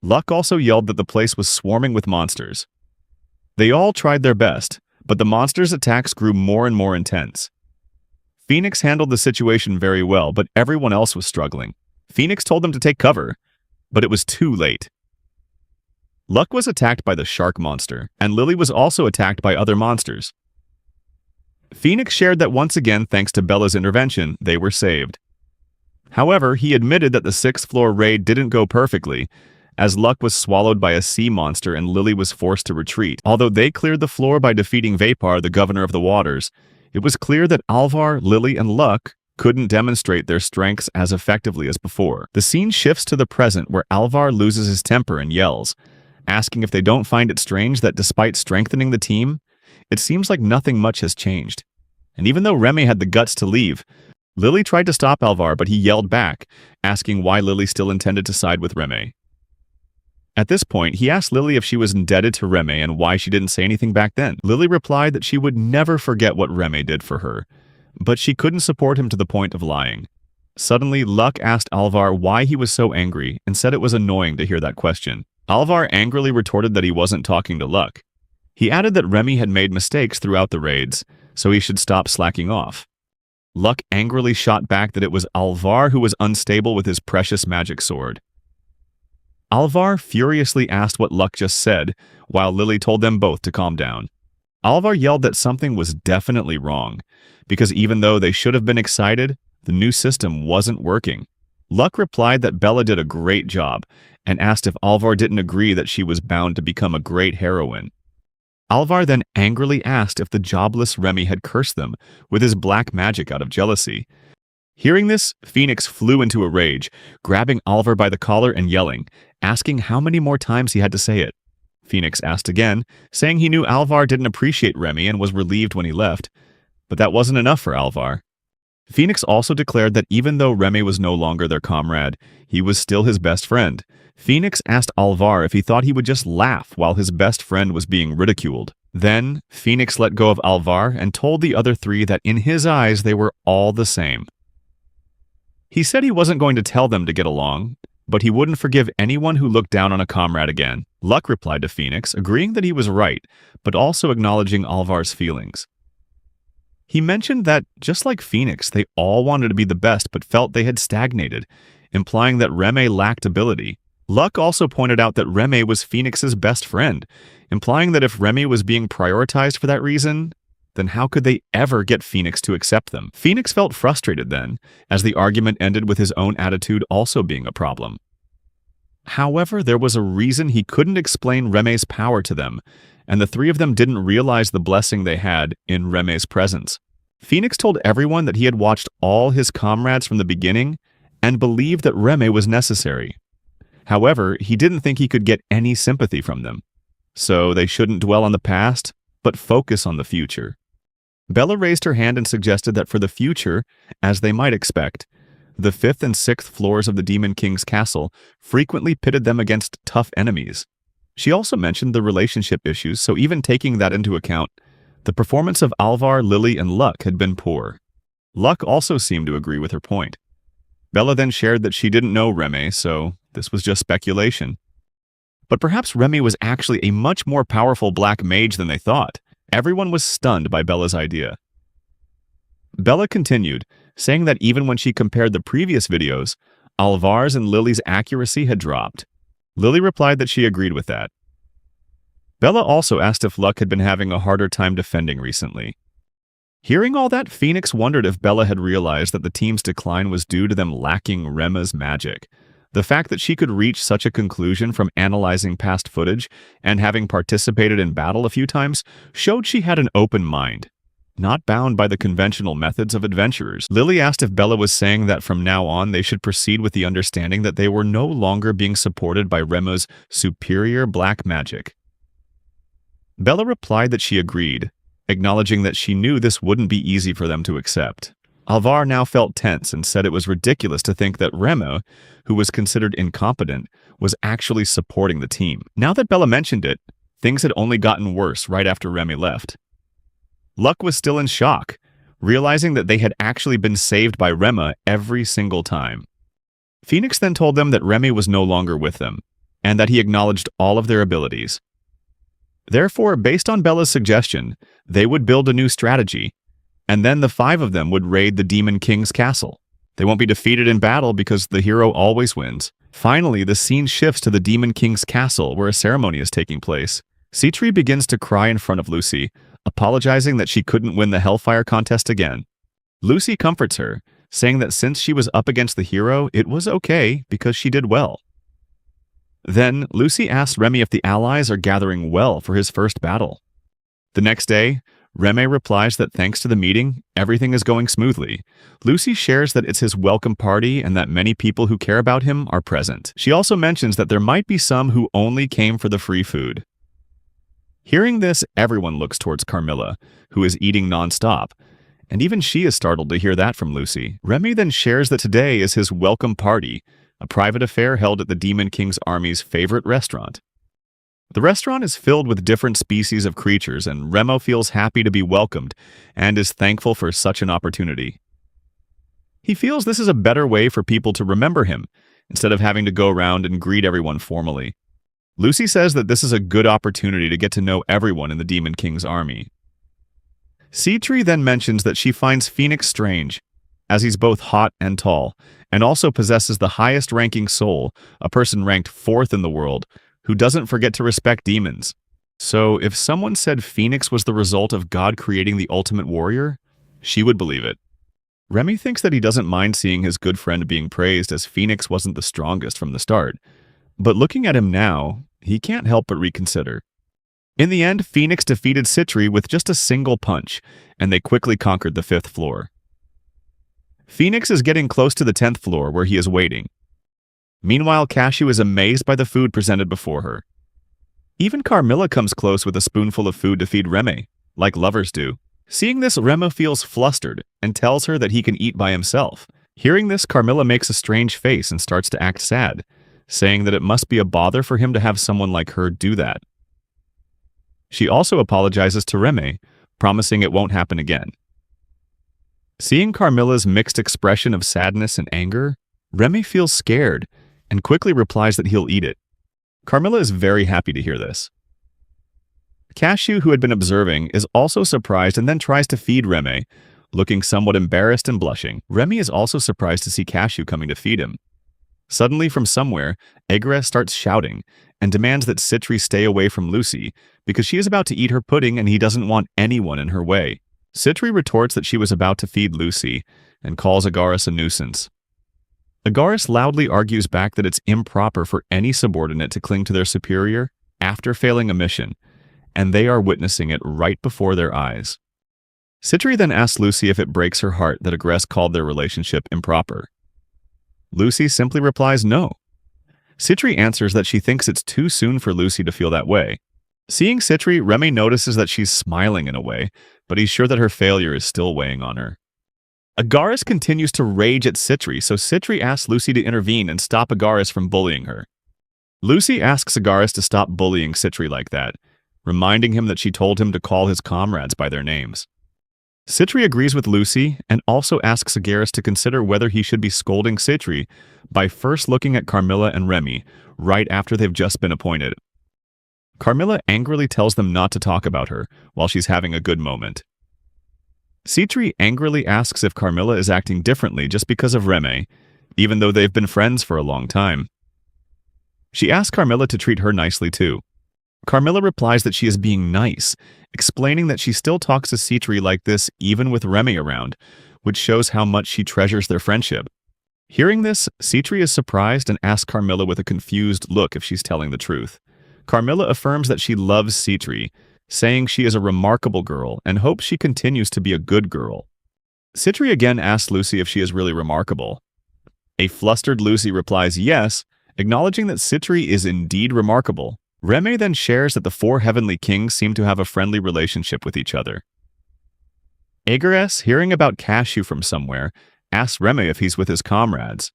Luck also yelled that the place was swarming with monsters. They all tried their best, but the monsters' attacks grew more and more intense. Phoenix handled the situation very well, but everyone else was struggling. Phoenix told them to take cover, but it was too late. Luck was attacked by the shark monster, and Lily was also attacked by other monsters. Phoenix shared that once again, thanks to Bella's intervention, they were saved. However, he admitted that the 6th floor raid didn't go perfectly, as Luck was swallowed by a sea monster and Lily was forced to retreat. Although they cleared the floor by defeating Vapor, the governor of the waters, it was clear that Alvar, Lily, and Luck couldn't demonstrate their strengths as effectively as before. The scene shifts to the present where Alvar loses his temper and yells, asking if they don't find it strange that despite strengthening the team, it seems like nothing much has changed. And even though Remy had the guts to leave, Lily tried to stop Alvar, but he yelled back, asking why Lily still intended to side with Remy. At this point, he asked Lily if she was indebted to Remy and why she didn't say anything back then. Lily replied that she would never forget what Remy did for her, but she couldn't support him to the point of lying. Suddenly, Luck asked Alvar why he was so angry and said it was annoying to hear that question. Alvar angrily retorted that he wasn't talking to Luck. He added that Remy had made mistakes throughout the raids, so he should stop slacking off. Luck angrily shot back that it was Alvar who was unstable with his precious magic sword. Alvar furiously asked what Luck just said, while Lily told them both to calm down. Alvar yelled that something was definitely wrong, because even though they should have been excited, the new system wasn't working. Luck replied that Bella did a great job, and asked if Alvar didn't agree that she was bound to become a great heroine. Alvar then angrily asked if the jobless Remy had cursed them with his black magic out of jealousy. Hearing this, Phoenix flew into a rage, grabbing Alvar by the collar and yelling, asking how many more times he had to say it. Phoenix asked again, saying he knew Alvar didn't appreciate Remy and was relieved when he left, but that wasn't enough for Alvar. Phoenix also declared that even though Remy was no longer their comrade, he was still his best friend. Phoenix asked Alvar if he thought he would just laugh while his best friend was being ridiculed. Then, Phoenix let go of Alvar and told the other three that in his eyes they were all the same. He said he wasn't going to tell them to get along, but he wouldn't forgive anyone who looked down on a comrade again. Luck replied to Phoenix, agreeing that he was right, but also acknowledging Alvar's feelings. He mentioned that, just like Phoenix, they all wanted to be the best but felt they had stagnated, implying that Remy lacked ability. Luck also pointed out that Remy was Phoenix's best friend, implying that if Remy was being prioritized for that reason, then how could they ever get Phoenix to accept them? Phoenix felt frustrated then, as the argument ended with his own attitude also being a problem. However, there was a reason he couldn't explain Remy's power to them, and the three of them didn't realize the blessing they had in Remy's presence. Phoenix told everyone that he had watched all his comrades from the beginning and believed that Remy was necessary. However, he didn't think he could get any sympathy from them. So they shouldn't dwell on the past, but focus on the future. Bella raised her hand and suggested that for the future, as they might expect, the 5th and 6th floors of the Demon King's castle frequently pitted them against tough enemies. She also mentioned the relationship issues, so even taking that into account, the performance of Alvar, Lily, and Luck had been poor. Luck also seemed to agree with her point. Bella then shared that she didn't know Remy, so this was just speculation. But perhaps Remy was actually a much more powerful black mage than they thought. Everyone was stunned by Bella's idea. Bella continued, saying that even when she compared the previous videos, Alvar's and Lily's accuracy had dropped. Lily replied that she agreed with that. Bella also asked if Luck had been having a harder time defending recently. Hearing all that, Phoenix wondered if Bella had realized that the team's decline was due to them lacking Rema's magic. The fact that she could reach such a conclusion from analyzing past footage and having participated in battle a few times showed she had an open mind, not bound by the conventional methods of adventurers. Lily asked if Bella was saying that from now on they should proceed with the understanding that they were no longer being supported by Rema's superior black magic. Bella replied that she agreed, acknowledging that she knew this wouldn't be easy for them to accept. Alvar now felt tense and said it was ridiculous to think that Rema, who was considered incompetent, was actually supporting the team. Now that Bella mentioned it, things had only gotten worse right after Remy left. Luck was still in shock, realizing that they had actually been saved by Rema every single time. Phoenix then told them that Remy was no longer with them, and that he acknowledged all of their abilities. Therefore, based on Bella's suggestion, they would build a new strategy, and then the 5 of them would raid the Demon King's castle. They won't be defeated in battle because the hero always wins. Finally, the scene shifts to the Demon King's castle where a ceremony is taking place. Citri begins to cry in front of Lucy, apologizing that she couldn't win the Hellfire contest again. Lucy comforts her, saying that since she was up against the hero, it was okay because she did well. Then, Lucy asks Remy if the allies are gathering well for his first battle. The next day, Remy replies that thanks to the meeting, everything is going smoothly. Lucy shares that it's his welcome party and that many people who care about him are present. She also mentions that there might be some who only came for the free food. Hearing this, everyone looks towards Carmilla, who is eating nonstop, and even she is startled to hear that from Lucy. Remy then shares that today is his welcome party, a private affair held at the Demon King's army's favorite restaurant. The restaurant is filled with different species of creatures, and Remo feels happy to be welcomed and is thankful for such an opportunity. He feels this is a better way for people to remember him, instead of having to go around and greet everyone formally. Lucy says that this is a good opportunity to get to know everyone in the Demon King's army. Citri then mentions that she finds Phoenix strange, as he's both hot and tall, and also possesses the highest-ranking soul, a person ranked 4th in the world, who doesn't forget to respect demons. So if someone said Phoenix was the result of God creating the ultimate warrior, she would believe it. Remy thinks that he doesn't mind seeing his good friend being praised as Phoenix wasn't the strongest from the start, but looking at him now, he can't help but reconsider. In the end, Phoenix defeated Citri with just a single punch, and they quickly conquered the 5th floor. Phoenix is getting close to the 10th floor where he is waiting. Meanwhile, Cashew is amazed by the food presented before her. Even Carmilla comes close with a spoonful of food to feed Remy, like lovers do. Seeing this, Remo feels flustered and tells her that he can eat by himself. Hearing this, Carmilla makes a strange face and starts to act sad, saying that it must be a bother for him to have someone like her do that. She also apologizes to Remy, promising it won't happen again. Seeing Carmilla's mixed expression of sadness and anger, Remy feels scared and quickly replies that he'll eat it. Carmilla is very happy to hear this. Cashew, who had been observing, is also surprised and then tries to feed Remy, looking somewhat embarrassed and blushing. Remy is also surprised to see Cashew coming to feed him. Suddenly, from somewhere, Aigres starts shouting and demands that Citri stay away from Lucy because she is about to eat her pudding and he doesn't want anyone in her way. Citri retorts that she was about to feed Lucy and calls Aigres a nuisance. Aigres loudly argues back that it's improper for any subordinate to cling to their superior after failing a mission, and they are witnessing it right before their eyes. Citri then asks Lucy if it breaks her heart that Aigres called their relationship improper. Lucy simply replies no. Citri answers that she thinks it's too soon for Lucy to feel that way, Seeing Citri, Remy notices that she's smiling in a way, but he's sure that her failure is still weighing on her. Agaris continues to rage at Citri, so Citri asks Lucy to intervene and stop Agaris from bullying her. Lucy asks Agaris to stop bullying Citri like that, reminding him that she told him to call his comrades by their names. Citri agrees with Lucy and also asks Agaris to consider whether he should be scolding Citri by first looking at Carmilla and Remy right after they've just been appointed. Carmilla angrily tells them not to talk about her while she's having a good moment. Citri angrily asks if Carmilla is acting differently just because of Remy, even though they've been friends for a long time. She asks Carmilla to treat her nicely too. Carmilla replies that she is being nice, explaining that she still talks to Citri like this even with Remy around, which shows how much she treasures their friendship. Hearing this, Citri is surprised and asks Carmilla with a confused look if she's telling the truth. Carmilla affirms that she loves Citri, saying she is a remarkable girl and hopes she continues to be a good girl. Citri again asks Lucy if she is really remarkable. A flustered Lucy replies yes, acknowledging that Citri is indeed remarkable. Remy then shares that the four heavenly kings seem to have a friendly relationship with each other. Agaris, hearing about Cashew from somewhere, asks Remy if he's with his comrades.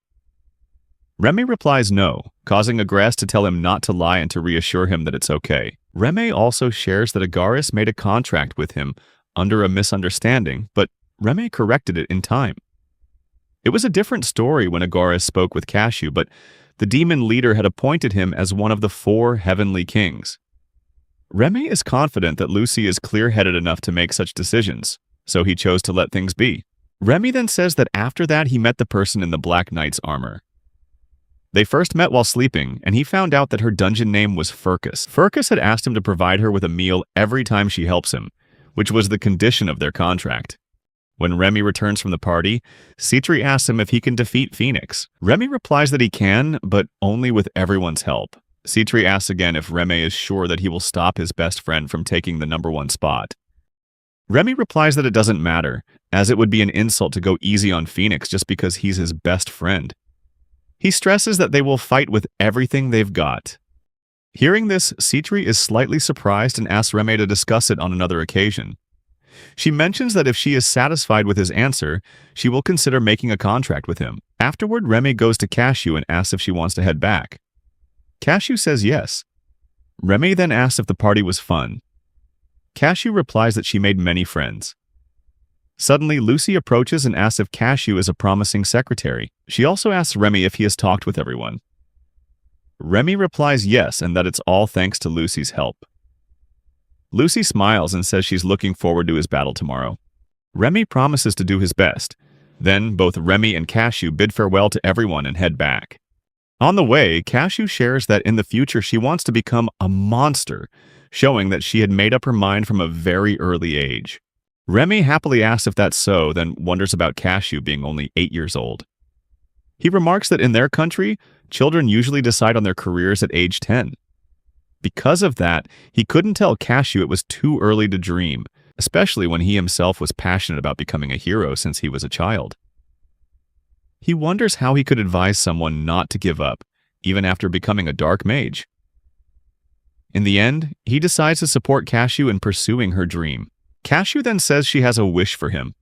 Remy replies no, causing Agaris to tell him not to lie and to reassure him that it's okay. Remy also shares that Agaris made a contract with him under a misunderstanding, but Remy corrected it in time. It was a different story when Agaris spoke with Cashew, but the demon leader had appointed him as one of the four heavenly kings. Remy is confident that Lucy is clear-headed enough to make such decisions, so he chose to let things be. Remy then says that after that he met the person in the Black Knight's armor. They first met while sleeping, and he found out that her dungeon name was Furcus. Furcus had asked him to provide her with a meal every time she helps him, which was the condition of their contract. When Remy returns from the party, Citri asks him if he can defeat Phoenix. Remy replies that he can, but only with everyone's help. Citri asks again if Remy is sure that he will stop his best friend from taking the #1 spot. Remy replies that it doesn't matter, as it would be an insult to go easy on Phoenix just because he's his best friend. He stresses that they will fight with everything they've got. Hearing this, Citri is slightly surprised and asks Remy to discuss it on another occasion. She mentions that if she is satisfied with his answer, she will consider making a contract with him. Afterward, Remy goes to Cashew and asks if she wants to head back. Cashew says yes. Remy then asks if the party was fun. Cashew replies that she made many friends. Suddenly, Lucy approaches and asks if Cashew is a promising secretary. She also asks Remy if he has talked with everyone. Remy replies yes, and that it's all thanks to Lucy's help. Lucy smiles and says she's looking forward to his battle tomorrow. Remy promises to do his best. Then, both Remy and Cashew bid farewell to everyone and head back. On the way, Cashew shares that in the future she wants to become a monster, showing that she had made up her mind from a very early age. Remy happily asks if that's so, then wonders about Cashew being only 8 years old. He remarks that in their country, children usually decide on their careers at age 10. Because of that, he couldn't tell Cashew it was too early to dream, especially when he himself was passionate about becoming a hero since he was a child. He wonders how he could advise someone not to give up, even after becoming a dark mage. In the end, he decides to support Cashew in pursuing her dream. Cashew then says she has a wish for him.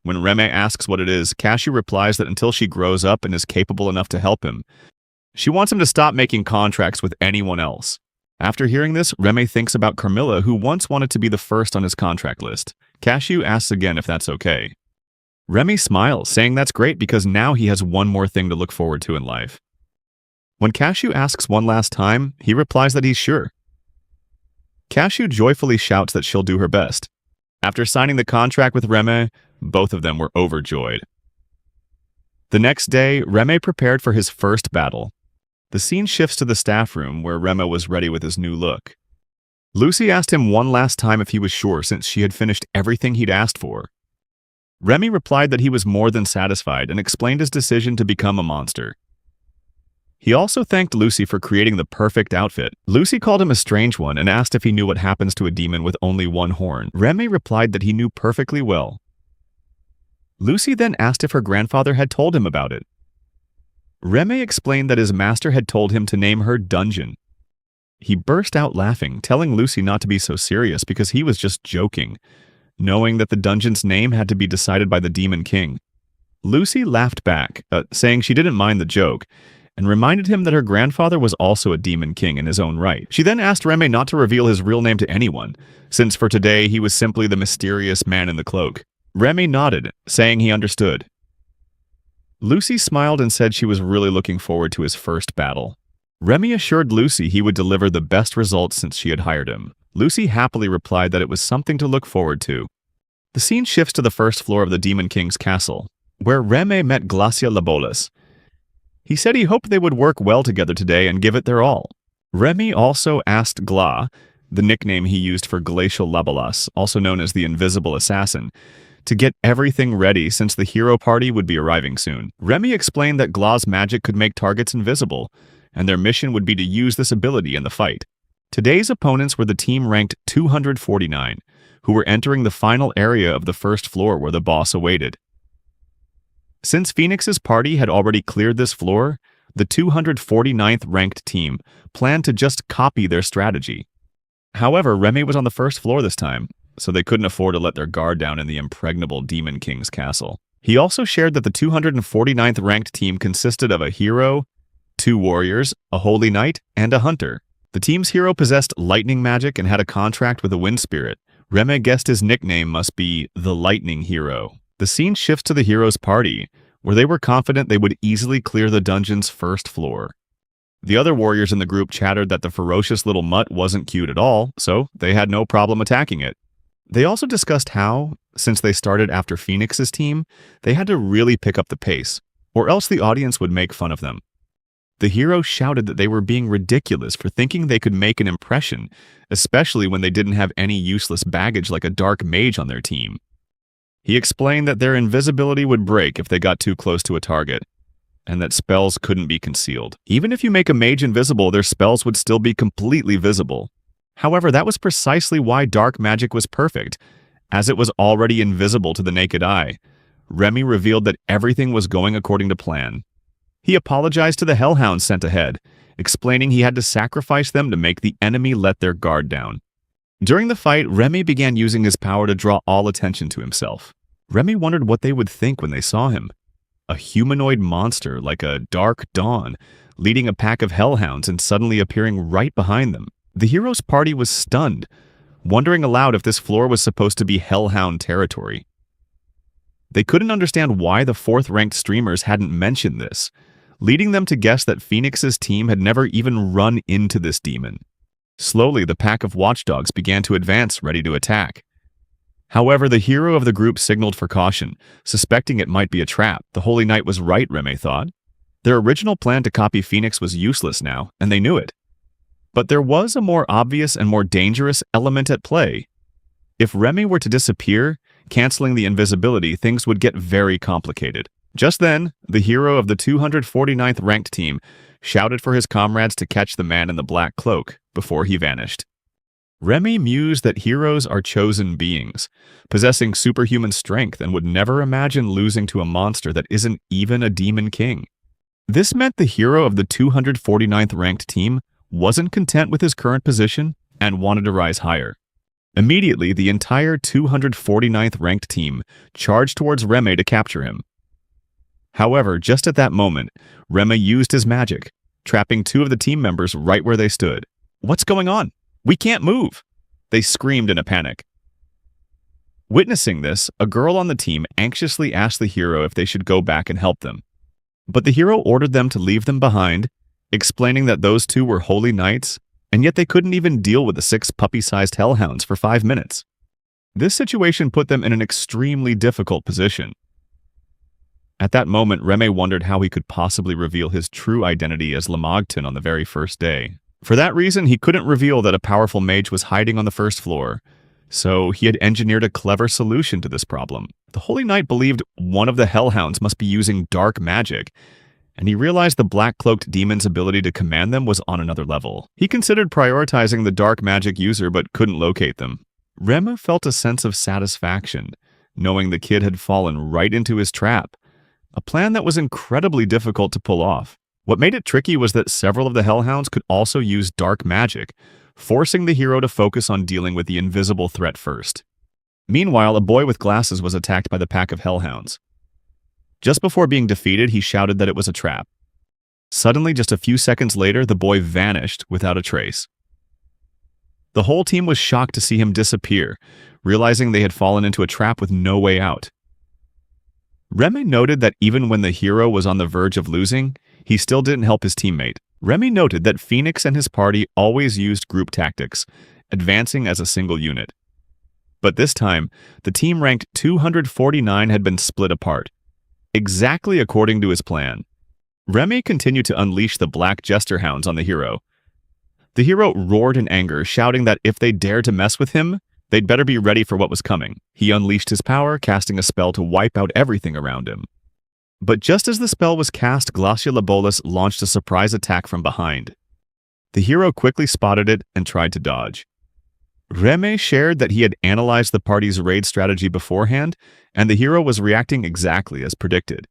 When Remy asks what it is, Cashew replies that until she grows up and is capable enough to help him, she wants him to stop making contracts with anyone else. After hearing this, Remy thinks about Carmilla, who once wanted to be the first on his contract list. Cashew asks again if that's okay. Remy smiles, saying that's great because now he has one more thing to look forward to in life. When Cashew asks one last time, he replies that he's sure. Cashew joyfully shouts that she'll do her best. After signing the contract with Remy, both of them were overjoyed. The next day, Remy prepared for his first battle. The scene shifts to the staff room where Remy was ready with his new look. Lucy asked him one last time if he was sure since she had finished everything he'd asked for. Remy replied that he was more than satisfied and explained his decision to become a monster. He also thanked Lucy for creating the perfect outfit. Lucy called him a strange one and asked if he knew what happens to a demon with only one horn. Remy replied that he knew perfectly well. Lucy then asked if her grandfather had told him about it. Remy explained that his master had told him to name her Dungeon. He burst out laughing, telling Lucy not to be so serious because he was just joking, knowing that the dungeon's name had to be decided by the Demon King. Lucy laughed back, saying she didn't mind the joke, and reminded him that her grandfather was also a Demon King in his own right. She then asked Reme not to reveal his real name to anyone, since for today he was simply the mysterious man in the cloak. Reme nodded, saying he understood. Lucy smiled and said she was really looking forward to his first battle. Reme assured Lucy he would deliver the best results since she had hired him. Lucy happily replied that it was something to look forward to. The scene shifts to the first floor of the Demon King's castle, where Reme met Glacia Labolas. He said he hoped they would work well together today and give it their all. Reme also asked Gla, the nickname he used for Glacial Labolas, also known as the Invisible Assassin, to get everything ready since the hero party would be arriving soon. Reme explained that Gla's magic could make targets invisible, and their mission would be to use this ability in the fight. Today's opponents were the team ranked 249, who were entering the final area of the first floor where the boss awaited. Since Phoenix's party had already cleared this floor, the 249th ranked team planned to just copy their strategy. However, Reme was on the first floor this time, so they couldn't afford to let their guard down in the impregnable Demon King's castle. He also shared that the 249th ranked team consisted of a hero, 2 warriors, a holy knight, and a hunter. The team's hero possessed lightning magic and had a contract with a wind spirit. Reme guessed his nickname must be the Lightning Hero. The scene shifts to the hero's party, where they were confident they would easily clear the dungeon's first floor. The other warriors in the group chattered that the ferocious little mutt wasn't cute at all, so they had no problem attacking it. They also discussed how, since they started after Phoenix's team, they had to really pick up the pace, or else the audience would make fun of them. The hero shouted that they were being ridiculous for thinking they could make an impression, especially when they didn't have any useless baggage like a dark mage on their team. He explained that their invisibility would break if they got too close to a target, and that spells couldn't be concealed. Even if you make a mage invisible, their spells would still be completely visible. However, that was precisely why dark magic was perfect, as it was already invisible to the naked eye. Reme revealed that everything was going according to plan. He apologized to the hellhounds sent ahead, explaining he had to sacrifice them to make the enemy let their guard down. During the fight, Reme began using his power to draw all attention to himself. Reme wondered what they would think when they saw him. A humanoid monster like a dark dawn, leading a pack of hellhounds and suddenly appearing right behind them. The hero's party was stunned, wondering aloud if this floor was supposed to be hellhound territory. They couldn't understand why the 4th-ranked streamers hadn't mentioned this, leading them to guess that Phoenix's team had never even run into this demon. Slowly, the pack of watchdogs began to advance, ready to attack. However, the hero of the group signaled for caution, suspecting it might be a trap. The Holy Knight was right, Reme thought. Their original plan to copy Phoenix was useless now, and they knew it. But there was a more obvious and more dangerous element at play. If Reme were to disappear, canceling the invisibility, things would get very complicated. Just then, the hero of the 249th ranked team shouted for his comrades to catch the man in the black cloak before he vanished. Reme mused that heroes are chosen beings, possessing superhuman strength and would never imagine losing to a monster that isn't even a demon king. This meant the hero of the 249th ranked team wasn't content with his current position and wanted to rise higher. Immediately, the entire 249th ranked team charged towards Reme to capture him. However, just at that moment, Reme used his magic, trapping 2 of the team members right where they stood. "What's going on? We can't move!" they screamed in a panic. Witnessing this, a girl on the team anxiously asked the hero if they should go back and help them. But the hero ordered them to leave them behind, explaining that those 2 were holy knights, and yet they couldn't even deal with the 6 puppy-sized hellhounds for 5 minutes. This situation put them in an extremely difficult position. At that moment, Reme wondered how he could possibly reveal his true identity as Lamogtin on the very first day. For that reason, he couldn't reveal that a powerful mage was hiding on the first floor, so he had engineered a clever solution to this problem. The Holy Knight believed one of the hellhounds must be using dark magic, and he realized the black-cloaked demon's ability to command them was on another level. He considered prioritizing the dark magic user but couldn't locate them. Reme felt a sense of satisfaction, knowing the kid had fallen right into his trap, a plan that was incredibly difficult to pull off. What made it tricky was that several of the hellhounds could also use dark magic, forcing the hero to focus on dealing with the invisible threat first. Meanwhile, a boy with glasses was attacked by the pack of hellhounds. Just before being defeated, he shouted that it was a trap. Suddenly, just a few seconds later, the boy vanished without a trace. The whole team was shocked to see him disappear, realizing they had fallen into a trap with no way out. Remy noted that even when the hero was on the verge of losing, he still didn't help his teammate. Remy noted that Phoenix and his party always used group tactics, advancing as a single unit. But this time, the team ranked 249 had been split apart, exactly according to his plan. Remy continued to unleash the black jester hounds on the hero. The hero roared in anger, shouting that if they dared to mess with him, they'd better be ready for what was coming. He unleashed his power, casting a spell to wipe out everything around him. But just as the spell was cast, Glaciolabolas launched a surprise attack from behind. The hero quickly spotted it and tried to dodge. Remy shared that he had analyzed the party's raid strategy beforehand, and the hero was reacting exactly as predicted.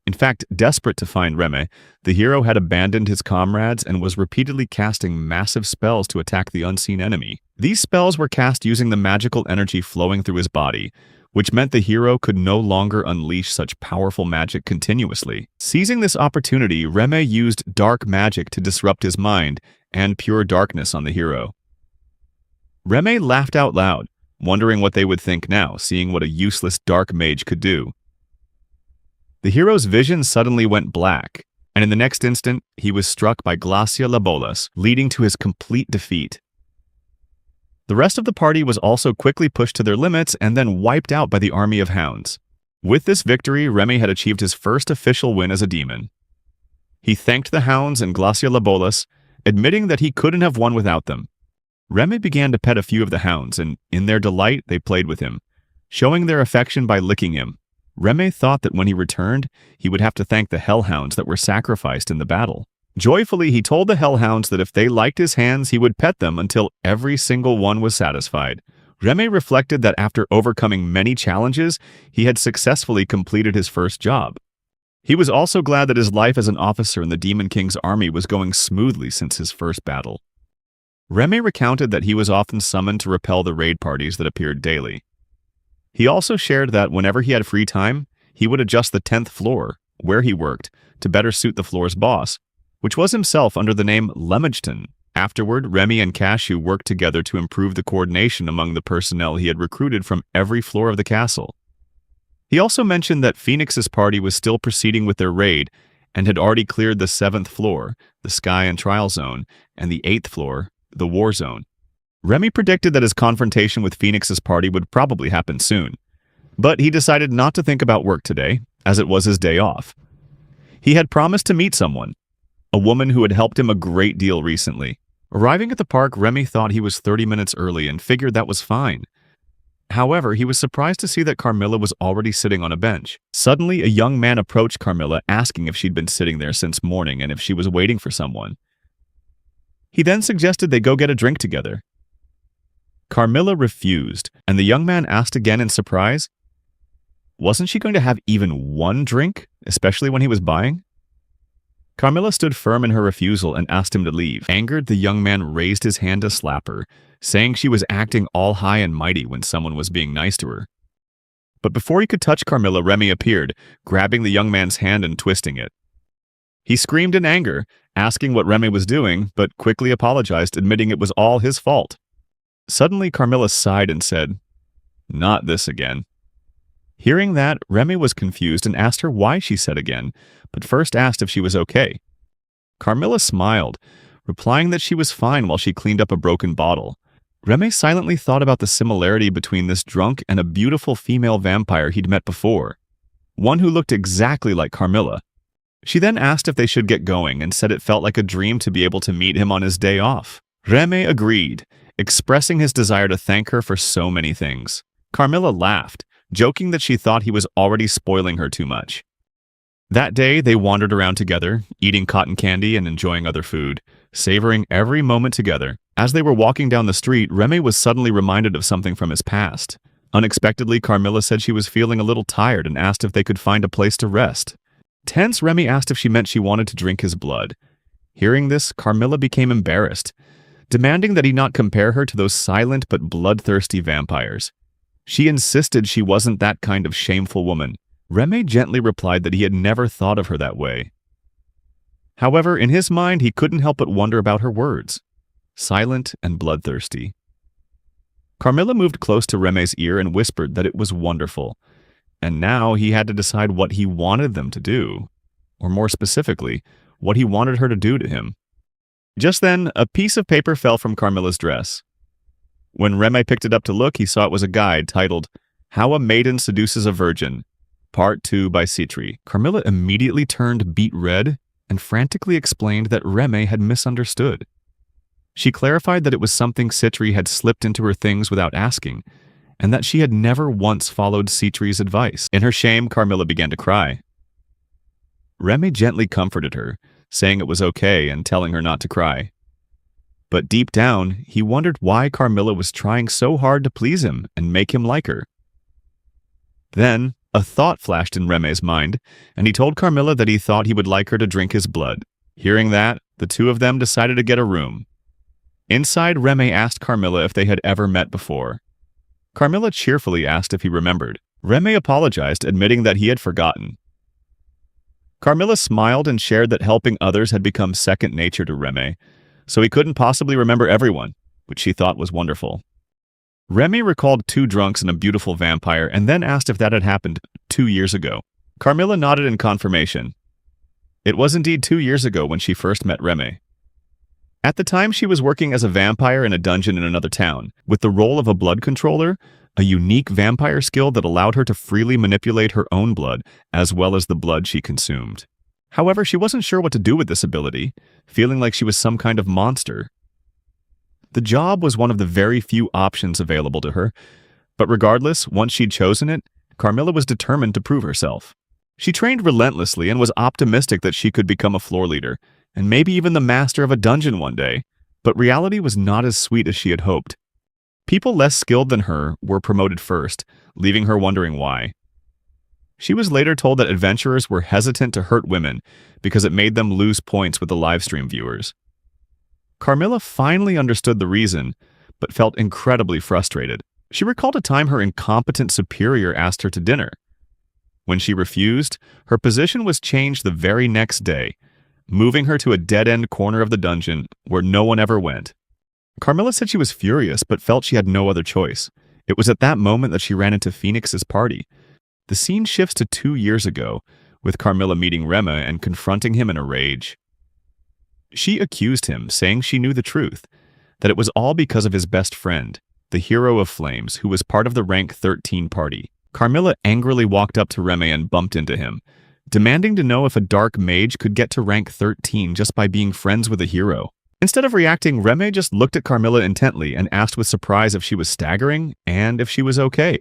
In fact, desperate to find Remy, the hero had abandoned his comrades and was repeatedly casting massive spells to attack the unseen enemy. These spells were cast using the magical energy flowing through his body, which meant the hero could no longer unleash such powerful magic continuously. Seizing this opportunity, Remy used dark magic to disrupt his mind and pure darkness on the hero. Remy laughed out loud, wondering what they would think now, seeing what a useless dark mage could do. The hero's vision suddenly went black, and in the next instant, he was struck by Glaciolabolas, leading to his complete defeat. The rest of the party was also quickly pushed to their limits and then wiped out by the army of hounds. With this victory, Remy had achieved his first official win as a demon. He thanked the hounds and Glaciolabolas, admitting that he couldn't have won without them. Remy began to pet a few of the hounds, and in their delight, they played with him, showing their affection by licking him. Remy thought that when he returned, he would have to thank the hellhounds that were sacrificed in the battle. Joyfully, he told the hellhounds that if they liked his hands, he would pet them until every single one was satisfied. Remy reflected that after overcoming many challenges, he had successfully completed his first job. He was also glad that his life as an officer in the Demon King's army was going smoothly since his first battle. Remy recounted that he was often summoned to repel the raid parties that appeared daily. He also shared that whenever he had free time, he would adjust the 10th floor, where he worked, to better suit the floor's boss, which was himself under the name Lemagton. Afterward, Remy and Cashew worked together to improve the coordination among the personnel he had recruited from every floor of the castle. He also mentioned that Phoenix's party was still proceeding with their raid and had already cleared the 7th floor, the Sky and Trial Zone, and the 8th floor, the War Zone. Remy predicted that his confrontation with Phoenix's party would probably happen soon, but he decided not to think about work today, as it was his day off. He had promised to meet someone, a woman who had helped him a great deal recently. Arriving at the park, Remy thought he was 30 minutes early and figured that was fine. However, he was surprised to see that Carmilla was already sitting on a bench. Suddenly, a young man approached Carmilla, asking if she'd been sitting there since morning and if she was waiting for someone. He then suggested they go get a drink together. Carmilla refused, and the young man asked again in surprise. Wasn't she going to have even one drink, especially when he was buying? Carmilla stood firm in her refusal and asked him to leave. Angered, the young man raised his hand to slap her, saying she was acting all high and mighty when someone was being nice to her. But before he could touch Carmilla, Remy appeared, grabbing the young man's hand and twisting it. He screamed in anger, asking what Remy was doing, but quickly apologized, admitting it was all his fault. Suddenly, Carmilla sighed and said, "Not this again." Hearing that, Remy was confused and asked her why she said again, but first asked if she was okay. Carmilla smiled, replying that she was fine while she cleaned up a broken bottle. Remy silently thought about the similarity between this drunk and a beautiful female vampire he'd met before, one who looked exactly like Carmilla. She then asked if they should get going and said it felt like a dream to be able to meet him on his day off. Remy agreed, expressing his desire to thank her for so many things. Carmilla laughed, joking that she thought he was already spoiling her too much. That day, they wandered around together, eating cotton candy and enjoying other food, savoring every moment together. As they were walking down the street, Remy was suddenly reminded of something from his past. Unexpectedly, Carmilla said she was feeling a little tired and asked if they could find a place to rest. Tense, Remy asked if she meant she wanted to drink his blood. Hearing this, Carmilla became embarrassed, demanding that he not compare her to those silent but bloodthirsty vampires. She insisted she wasn't that kind of shameful woman. Remy gently replied that he had never thought of her that way. However, in his mind, he couldn't help but wonder about her words. Silent and bloodthirsty. Carmilla moved close to Remy's ear and whispered that it was wonderful. And now he had to decide what he wanted them to do. Or more specifically, what he wanted her to do to him. Just then, a piece of paper fell from Carmilla's dress. When Remy picked it up to look, he saw it was a guide titled, How a Maiden Seduces a Virgin, Part 2 by Citri. Carmilla immediately turned beet red and frantically explained that Remy had misunderstood. She clarified that it was something Citri had slipped into her things without asking, and that she had never once followed Citri's advice. In her shame, Carmilla began to cry. Remy gently comforted her, saying it was okay and telling her not to cry. But deep down, he wondered why Carmilla was trying so hard to please him and make him like her. Then, a thought flashed in Remy's mind, and he told Carmilla that he thought he would like her to drink his blood. Hearing that, the two of them decided to get a room. Inside, Remy asked Carmilla if they had ever met before. Carmilla cheerfully asked if he remembered. Remy apologized, admitting that he had forgotten. Carmilla smiled and shared that helping others had become second nature to Remy, so he couldn't possibly remember everyone, which she thought was wonderful. Remy recalled 2 drunks and a beautiful vampire and then asked if that had happened 2 years ago. Carmilla nodded in confirmation. It was indeed 2 years ago when she first met Remy. At the time, she was working as a vampire in a dungeon in another town, with the role of a blood controller, a unique vampire skill that allowed her to freely manipulate her own blood, as well as the blood she consumed. However, she wasn't sure what to do with this ability, feeling like she was some kind of monster. The job was one of the very few options available to her, but regardless, once she'd chosen it, Carmilla was determined to prove herself. She trained relentlessly and was optimistic that she could become a floor leader, and maybe even the master of a dungeon one day, but reality was not as sweet as she had hoped. People less skilled than her were promoted first, leaving her wondering why. She was later told that adventurers were hesitant to hurt women because it made them lose points with the livestream viewers. Carmilla finally understood the reason, but felt incredibly frustrated. She recalled a time her incompetent superior asked her to dinner. When she refused, her position was changed the very next day, moving her to a dead-end corner of the dungeon where no one ever went. Carmilla said she was furious but felt she had no other choice. It was at that moment that she ran into Phoenix's party. The scene shifts to 2 years ago, with Carmilla meeting Remy and confronting him in a rage. She accused him, saying she knew the truth, that it was all because of his best friend, the hero of flames, who was part of the rank 13 party. Carmilla angrily walked up to Remy and bumped into him, demanding to know if a dark mage could get to rank 13 just by being friends with a hero. Instead of reacting, Remy just looked at Carmilla intently and asked with surprise if she was staggering and if she was okay.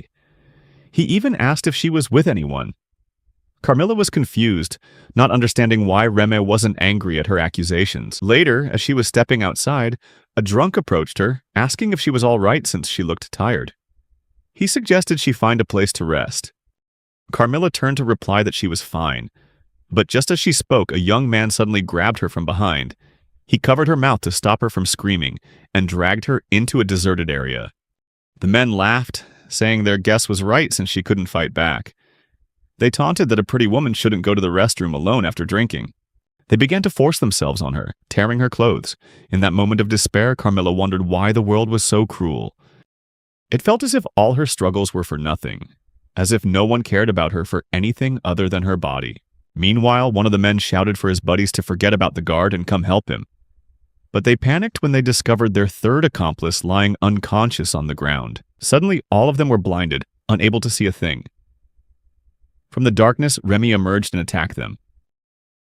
He even asked if she was with anyone. Carmilla was confused, not understanding why Remy wasn't angry at her accusations. Later, as she was stepping outside, a drunk approached her, asking if she was all right since she looked tired. He suggested she find a place to rest. Carmilla turned to reply that she was fine, but just as she spoke, a young man suddenly grabbed her from behind. He covered her mouth to stop her from screaming and dragged her into a deserted area. The men laughed, saying their guess was right since she couldn't fight back. They taunted that a pretty woman shouldn't go to the restroom alone after drinking. They began to force themselves on her, tearing her clothes. In that moment of despair, Carmilla wondered why the world was so cruel. It felt as if all her struggles were for nothing, as if no one cared about her for anything other than her body. Meanwhile, one of the men shouted for his buddies to forget about the guard and come help him. But they panicked when they discovered their third accomplice lying unconscious on the ground. Suddenly, all of them were blinded, unable to see a thing. From the darkness, Remy emerged and attacked them.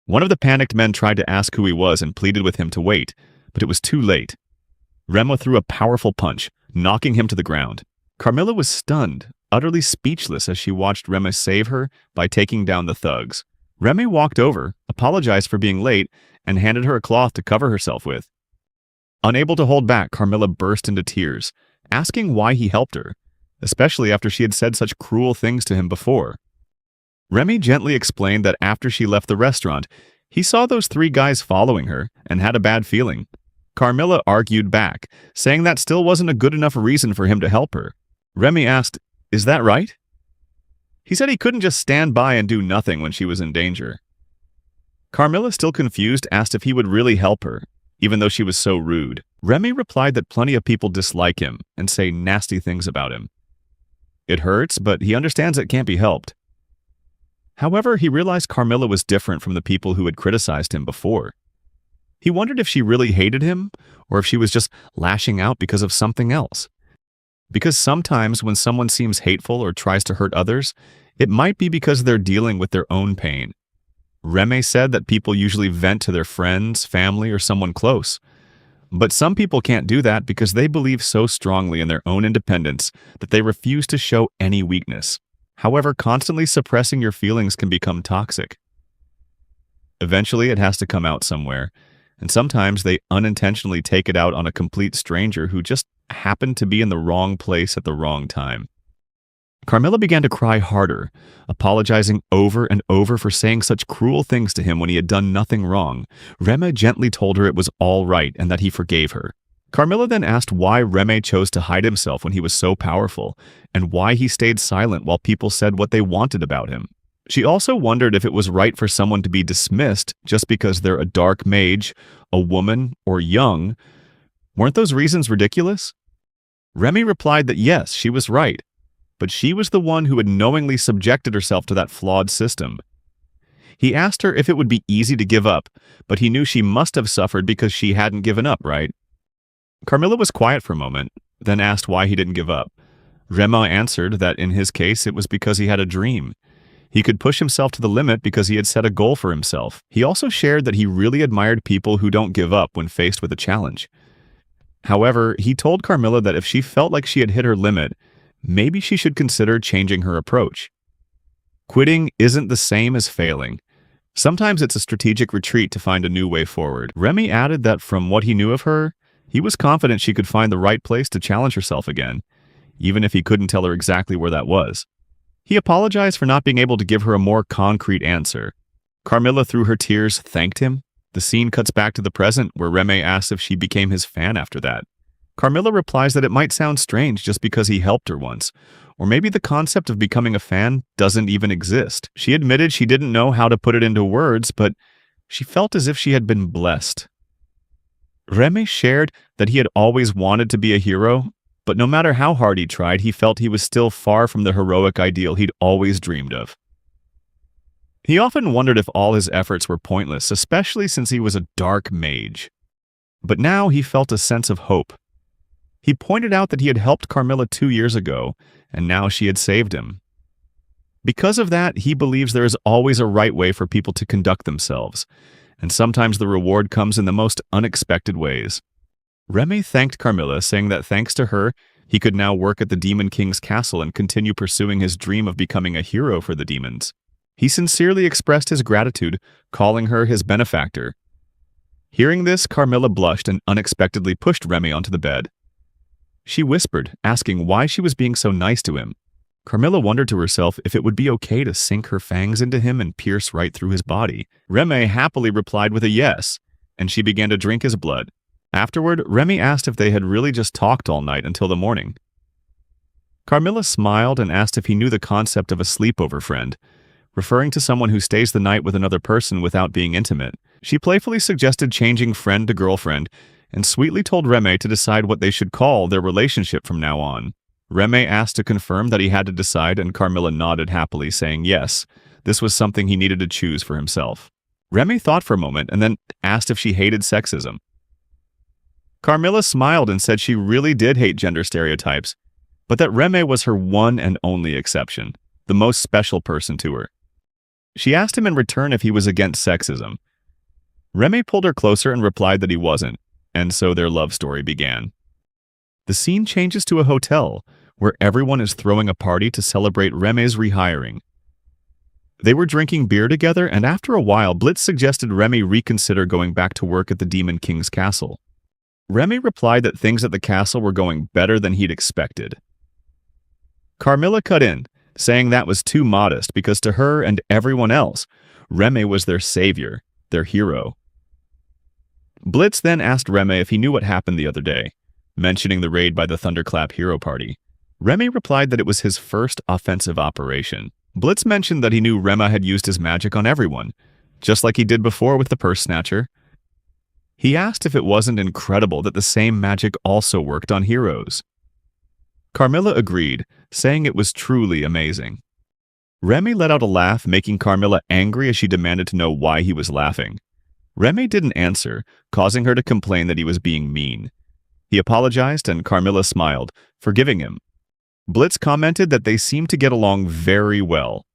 One of the panicked men tried to ask who he was and pleaded with him to wait, but it was too late. Remy threw a powerful punch, knocking him to the ground. Carmilla was stunned, utterly speechless as she watched Remy save her by taking down the thugs. Remy walked over, apologized for being late, and handed her a cloth to cover herself with. Unable to hold back, Carmilla burst into tears, asking why he helped her, especially after she had said such cruel things to him before. Remy gently explained that after she left the restaurant, he saw those three guys following her and had a bad feeling. Carmilla argued back, saying that still wasn't a good enough reason for him to help her. Remy asked, "Is that right?" He said he couldn't just stand by and do nothing when she was in danger. Carmilla, still confused, asked if he would really help her, even though she was so rude. Remy replied that plenty of people dislike him and say nasty things about him. It hurts, but he understands it can't be helped. However, he realized Carmilla was different from the people who had criticized him before. He wondered if she really hated him, or if she was just lashing out because of something else. Because sometimes when someone seems hateful or tries to hurt others, it might be because they're dealing with their own pain. Remy said that people usually vent to their friends, family, or someone close. But some people can't do that because they believe so strongly in their own independence that they refuse to show any weakness. However, constantly suppressing your feelings can become toxic. Eventually, it has to come out somewhere, and sometimes they unintentionally take it out on a complete stranger who just happened to be in the wrong place at the wrong time. Carmilla began to cry harder, apologizing over and over for saying such cruel things to him when he had done nothing wrong. Remy gently told her it was all right and that he forgave her. Carmilla then asked why Remy chose to hide himself when he was so powerful, and why he stayed silent while people said what they wanted about him. She also wondered if it was right for someone to be dismissed just because they're a dark mage, a woman, or young. Weren't those reasons ridiculous? Remy replied that yes, she was right, but she was the one who had knowingly subjected herself to that flawed system. He asked her if it would be easy to give up, but he knew she must have suffered because she hadn't given up, right? Carmilla was quiet for a moment, then asked why he didn't give up. Remy answered that in his case it was because he had a dream. He could push himself to the limit because he had set a goal for himself. He also shared that he really admired people who don't give up when faced with a challenge. However, he told Carmilla that if she felt like she had hit her limit, maybe she should consider changing her approach. Quitting isn't the same as failing. Sometimes it's a strategic retreat to find a new way forward. Remy added that from what he knew of her, he was confident she could find the right place to challenge herself again, even if he couldn't tell her exactly where that was. He apologized for not being able to give her a more concrete answer. Carmilla, through her tears, thanked him. The scene cuts back to the present, where Remy asks if she became his fan after that. Carmilla replies that it might sound strange just because he helped her once, or maybe the concept of becoming a fan doesn't even exist. She admitted she didn't know how to put it into words, but she felt as if she had been blessed. Remy shared that he had always wanted to be a hero, but no matter how hard he tried, he felt he was still far from the heroic ideal he'd always dreamed of. He often wondered if all his efforts were pointless, especially since he was a dark mage. But now he felt a sense of hope. He pointed out that he had helped Carmilla 2 years ago, and now she had saved him. Because of that, he believes there is always a right way for people to conduct themselves, and sometimes the reward comes in the most unexpected ways. Remy thanked Carmilla, saying that thanks to her, he could now work at the Demon King's castle and continue pursuing his dream of becoming a hero for the demons. He sincerely expressed his gratitude, calling her his benefactor. Hearing this, Carmilla blushed and unexpectedly pushed Remy onto the bed. She whispered, asking why she was being so nice to him. Carmilla wondered to herself if it would be okay to sink her fangs into him and pierce right through his body. Remy happily replied with a yes, and she began to drink his blood. Afterward, Remy asked if they had really just talked all night until the morning. Carmilla smiled and asked if he knew the concept of a sleepover friend, referring to someone who stays the night with another person without being intimate. She playfully suggested changing friend to girlfriend, and sweetly told Remy to decide what they should call their relationship from now on. Remy asked to confirm that he had to decide, and Carmilla nodded happily, saying yes, this was something he needed to choose for himself. Remy thought for a moment and then asked if she hated sexism. Carmilla smiled and said she really did hate gender stereotypes, but that Remy was her one and only exception, the most special person to her. She asked him in return if he was against sexism. Remy pulled her closer and replied that he wasn't, and so their love story began. The scene changes to a hotel, where everyone is throwing a party to celebrate Remy's rehiring. They were drinking beer together, and after a while, Blitz suggested Remy reconsider going back to work at the Demon King's castle. Remy replied that things at the castle were going better than he'd expected. Carmilla cut in, saying that was too modest because to her and everyone else, Reme was their savior, their hero. Blitz then asked Reme if he knew what happened the other day, mentioning the raid by the Thunderclap hero party. Reme replied that it was his first offensive operation. Blitz mentioned that he knew Rema had used his magic on everyone, just like he did before with the purse snatcher. He asked if it wasn't incredible that the same magic also worked on heroes. Carmilla agreed, saying it was truly amazing. Reme let out a laugh, making Carmilla angry as she demanded to know why he was laughing. Reme didn't answer, causing her to complain that he was being mean. He apologized and Carmilla smiled, forgiving him. Blitz commented that they seemed to get along very well.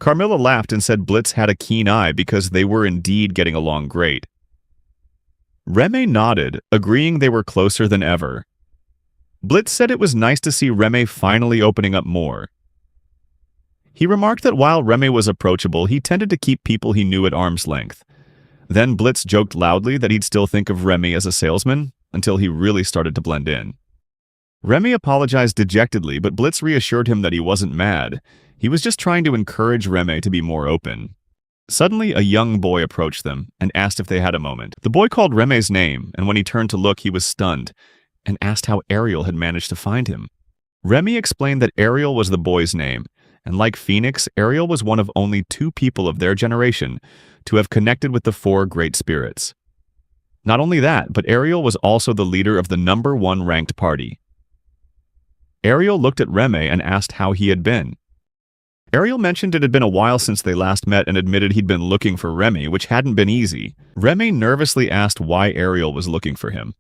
Carmilla laughed and said Blitz had a keen eye because they were indeed getting along great. Reme nodded, agreeing they were closer than ever. Blitz said it was nice to see Reme finally opening up more. He remarked that while Reme was approachable, he tended to keep people he knew at arm's length. Then Blitz joked loudly that he'd still think of Reme as a salesman until he really started to blend in. Reme apologized dejectedly, but Blitz reassured him that he wasn't mad. He was just trying to encourage Reme to be more open. Suddenly, a young boy approached them and asked if they had a moment. The boy called Reme's name, and when he turned to look, he was stunned and asked how Ariel had managed to find him. Reme explained that Ariel was the boy's name, and like Phoenix, Ariel was one of only 2 people of their generation to have connected with the 4 great spirits. Not only that, but Ariel was also the leader of the #1 ranked party. Ariel looked at Reme and asked how he had been. Ariel mentioned it had been a while since they last met and admitted he'd been looking for Reme, which hadn't been easy. Reme nervously asked why Ariel was looking for him.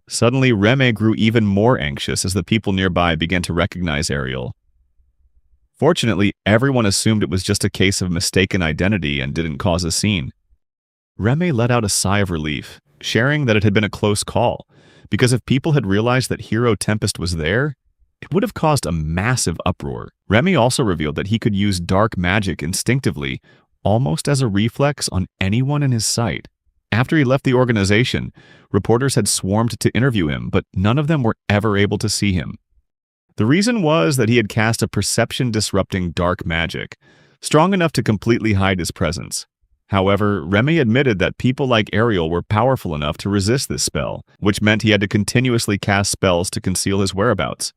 Suddenly, Reme grew even more anxious as the people nearby began to recognize Ariel. Fortunately, everyone assumed it was just a case of mistaken identity and didn't cause a scene. Reme let out a sigh of relief, sharing that it had been a close call, because if people had realized that Hero Tempest was there, it would have caused a massive uproar. Reme also revealed that he could use dark magic instinctively, almost as a reflex on anyone in his sight. After he left the organization, reporters had swarmed to interview him, but none of them were ever able to see him. The reason was that he had cast a perception-disrupting dark magic, strong enough to completely hide his presence. However, Reme admitted that people like Ariel were powerful enough to resist this spell, which meant he had to continuously cast spells to conceal his whereabouts.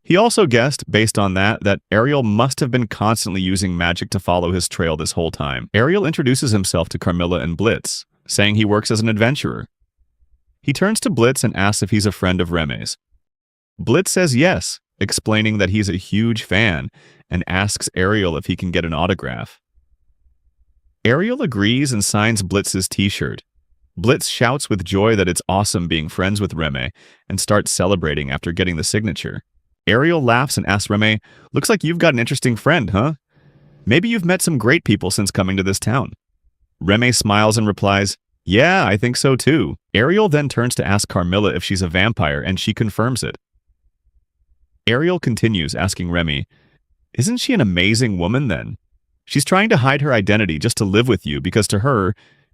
He also guessed, based on that Ariel must have been constantly using magic to follow his trail this whole time. Ariel introduces himself to Carmilla and Blitz, saying he works as an adventurer. He turns to Blitz and asks if he's a friend of Reme's. Blitz says yes, explaining that he's a huge fan, and asks Ariel if he can get an autograph. Ariel agrees and signs Blitz's t-shirt. Blitz shouts with joy that it's awesome being friends with Reme, and starts celebrating after getting the signature. Ariel laughs and asks Reme, "Looks like you've got an interesting friend, huh? Maybe you've met some great people since coming to this town." Reme smiles and replies, "Yeah, I think so too." Ariel then turns to ask Carmilla if she's a vampire, and she confirms it. Ariel continues, asking Reme, "Isn't she an amazing woman then? She's trying to hide her identity just to live with you because to her,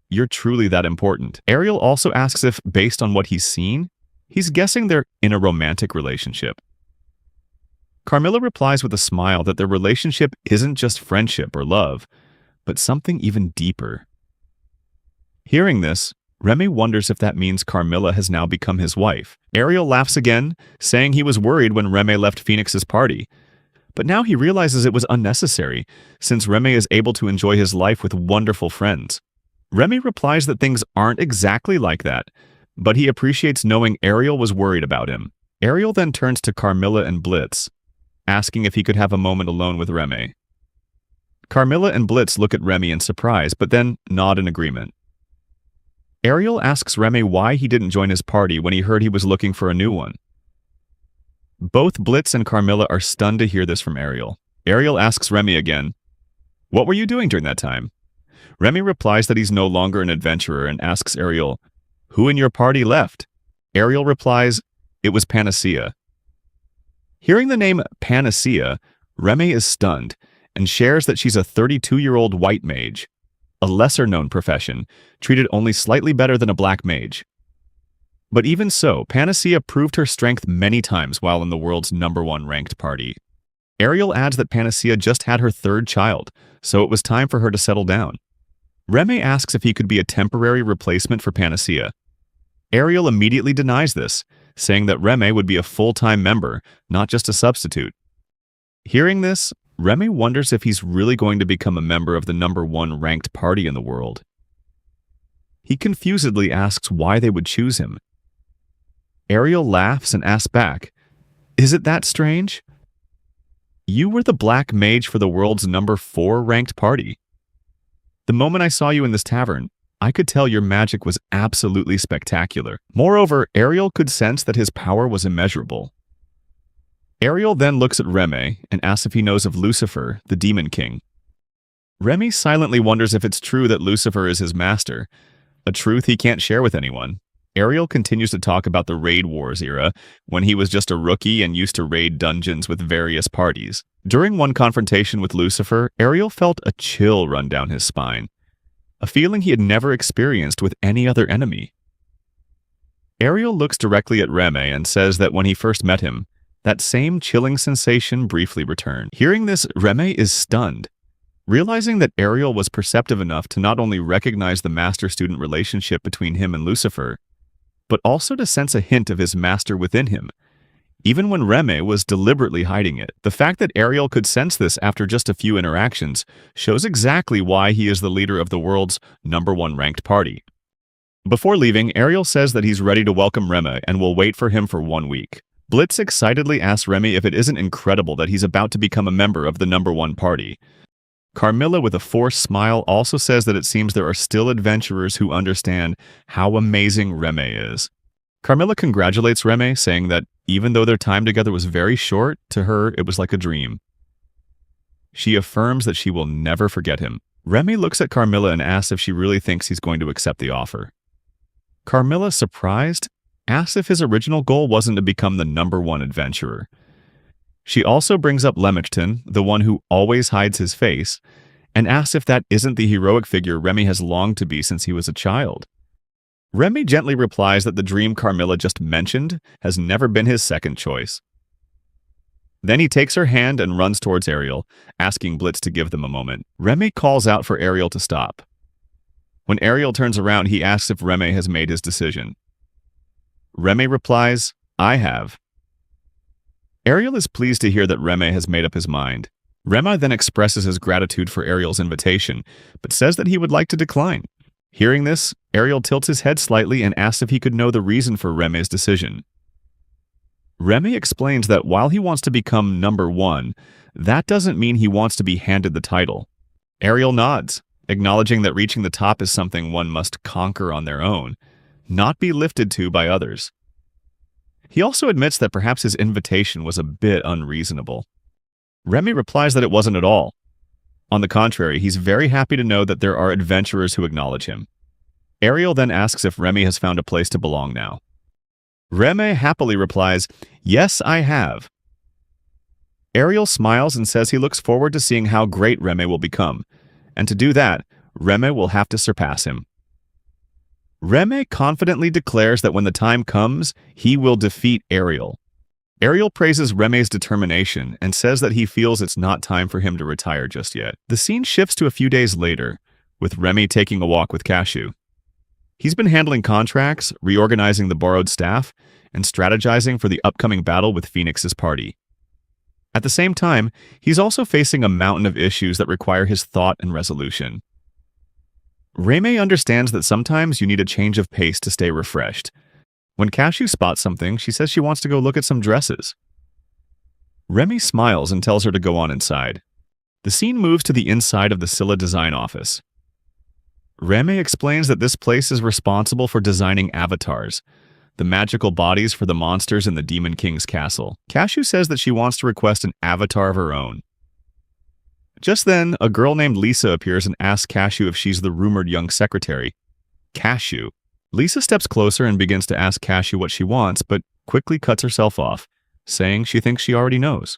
you're truly that important." Ariel also asks if, based on what he's seen, he's guessing they're in a romantic relationship. Carmilla replies with a smile that their relationship isn't just friendship or love, but something even deeper. Hearing this, Reme wonders if that means Carmilla has now become his wife. Ariel laughs again, saying he was worried when Reme left Phoenix's party. But now he realizes it was unnecessary, since Reme is able to enjoy his life with wonderful friends. Reme replies that things aren't exactly like that, but he appreciates knowing Ariel was worried about him. Ariel then turns to Carmilla and Blitz, asking if he could have a moment alone with Reme. Carmilla and Blitz look at Reme in surprise, but then nod in agreement. Ariel asks Reme why he didn't join his party when he heard he was looking for a new one. Both Blitz and Carmilla are stunned to hear this from Ariel. Ariel asks Reme again, "What were you doing during that time?" Reme replies that he's no longer an adventurer and asks Ariel, "Who in your party left?" Ariel replies, "It was Panacea." Hearing the name Panacea, Reme is stunned and shares that she's a 32-year-old white mage, a lesser-known profession, treated only slightly better than a black mage. But even so, Panacea proved her strength many times while in the world's #1 ranked party. Ariel adds that Panacea just had her third child, so it was time for her to settle down. Reme asks if he could be a temporary replacement for Panacea. Ariel immediately denies this, saying that Reme would be a full-time member, not just a substitute. Hearing this, Reme wonders if he's really going to become a member of the #1 ranked party in the world. He confusedly asks why they would choose him. Ariel laughs and asks back, "Is it that strange? You were the black mage for the world's #4 ranked party. The moment I saw you in this tavern, I could tell your magic was absolutely spectacular." Moreover, Ariel could sense that his power was immeasurable. Ariel then looks at Reme and asks if he knows of Lucifer, the Demon King. Reme silently wonders if it's true that Lucifer is his master, a truth he can't share with anyone. Ariel continues to talk about the Raid Wars era, when he was just a rookie and used to raid dungeons with various parties. During one confrontation with Lucifer, Ariel felt a chill run down his spine, a feeling he had never experienced with any other enemy. Ariel looks directly at Reme and says that when he first met him, that same chilling sensation briefly returned. Hearing this, Reme is stunned, realizing that Ariel was perceptive enough to not only recognize the master-student relationship between him and Lucifer, but also to sense a hint of his master within him, even when Reme was deliberately hiding it. The fact that Ariel could sense this after just a few interactions shows exactly why he is the leader of the world's #1 ranked party. Before leaving, Ariel says that he's ready to welcome Reme and will wait for him for 1 week. Blitz excitedly asks Reme if it isn't incredible that he's about to become a member of the #1 party. Carmilla, with a forced smile, also says that it seems there are still adventurers who understand how amazing Reme is. Carmilla congratulates Reme, saying that even though their time together was very short, to her it was like a dream. She affirms that she will never forget him. Reme looks at Carmilla and asks if she really thinks he's going to accept the offer. Carmilla, surprised, asks if his original goal wasn't to become the #1 adventurer. She also brings up Lemington, the one who always hides his face, and asks if that isn't the heroic figure Reme has longed to be since he was a child. Reme gently replies that the dream Carmilla just mentioned has never been his second choice. Then he takes her hand and runs towards Ariel, asking Blitz to give them a moment. Reme calls out for Ariel to stop. When Ariel turns around, he asks if Reme has made his decision. Reme replies, "I have." Ariel is pleased to hear that Reme has made up his mind. Reme then expresses his gratitude for Ariel's invitation, but says that he would like to decline. Hearing this, Ariel tilts his head slightly and asks if he could know the reason for Reme's decision. Reme explains that while he wants to become #1, that doesn't mean he wants to be handed the title. Ariel nods, acknowledging that reaching the top is something one must conquer on their own, not be lifted to by others. He also admits that perhaps his invitation was a bit unreasonable. Reme replies that it wasn't at all. On the contrary, he's very happy to know that there are adventurers who acknowledge him. Ariel then asks if Reme has found a place to belong now. Reme happily replies, "Yes, I have." Ariel smiles and says he looks forward to seeing how great Reme will become, and to do that, Reme will have to surpass him. Reme confidently declares that when the time comes, he will defeat Ariel. Ariel praises Reme's determination and says that he feels it's not time for him to retire just yet. The scene shifts to a few days later, with Reme taking a walk with Cashew. He's been handling contracts, reorganizing the borrowed staff, and strategizing for the upcoming battle with Phoenix's party. At the same time, he's also facing a mountain of issues that require his thought and resolution. Reme understands that sometimes you need a change of pace to stay refreshed. When Cashew spots something, she says she wants to go look at some dresses. Reme smiles and tells her to go on inside. The scene moves to the inside of the Scylla design office. Reme explains that this place is responsible for designing avatars, the magical bodies for the monsters in the Demon King's castle. Cashew says that she wants to request an avatar of her own. Just then, a girl named Lisa appears and asks Cashew if she's the rumored young secretary. Cashew. Lisa steps closer and begins to ask Cashew what she wants, but quickly cuts herself off, saying she thinks she already knows.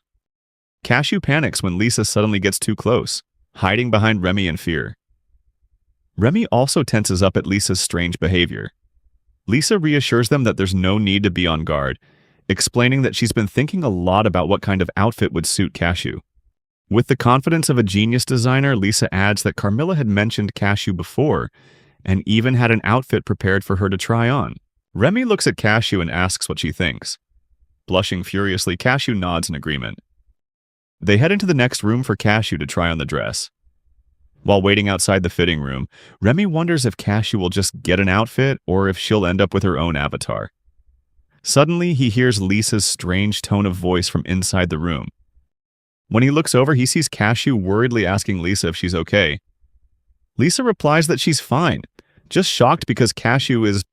Cashew panics when Lisa suddenly gets too close, hiding behind Reme in fear. Reme also tenses up at Lisa's strange behavior. Lisa reassures them that there's no need to be on guard, explaining that she's been thinking a lot about what kind of outfit would suit Cashew. With the confidence of a genius designer, Lisa adds that Carmilla had mentioned Cashew before, and even had an outfit prepared for her to try on. Remy looks at Cashew and asks what she thinks. Blushing furiously, Cashew nods in agreement. They head into the next room for Cashew to try on the dress. While waiting outside the fitting room, Remy wonders if Cashew will just get an outfit or if she'll end up with her own avatar. Suddenly, he hears Lisa's strange tone of voice from inside the room. When he looks over, he sees Cashew worriedly asking Lisa if she's okay. Lisa replies that she's fine, just shocked because Cashew is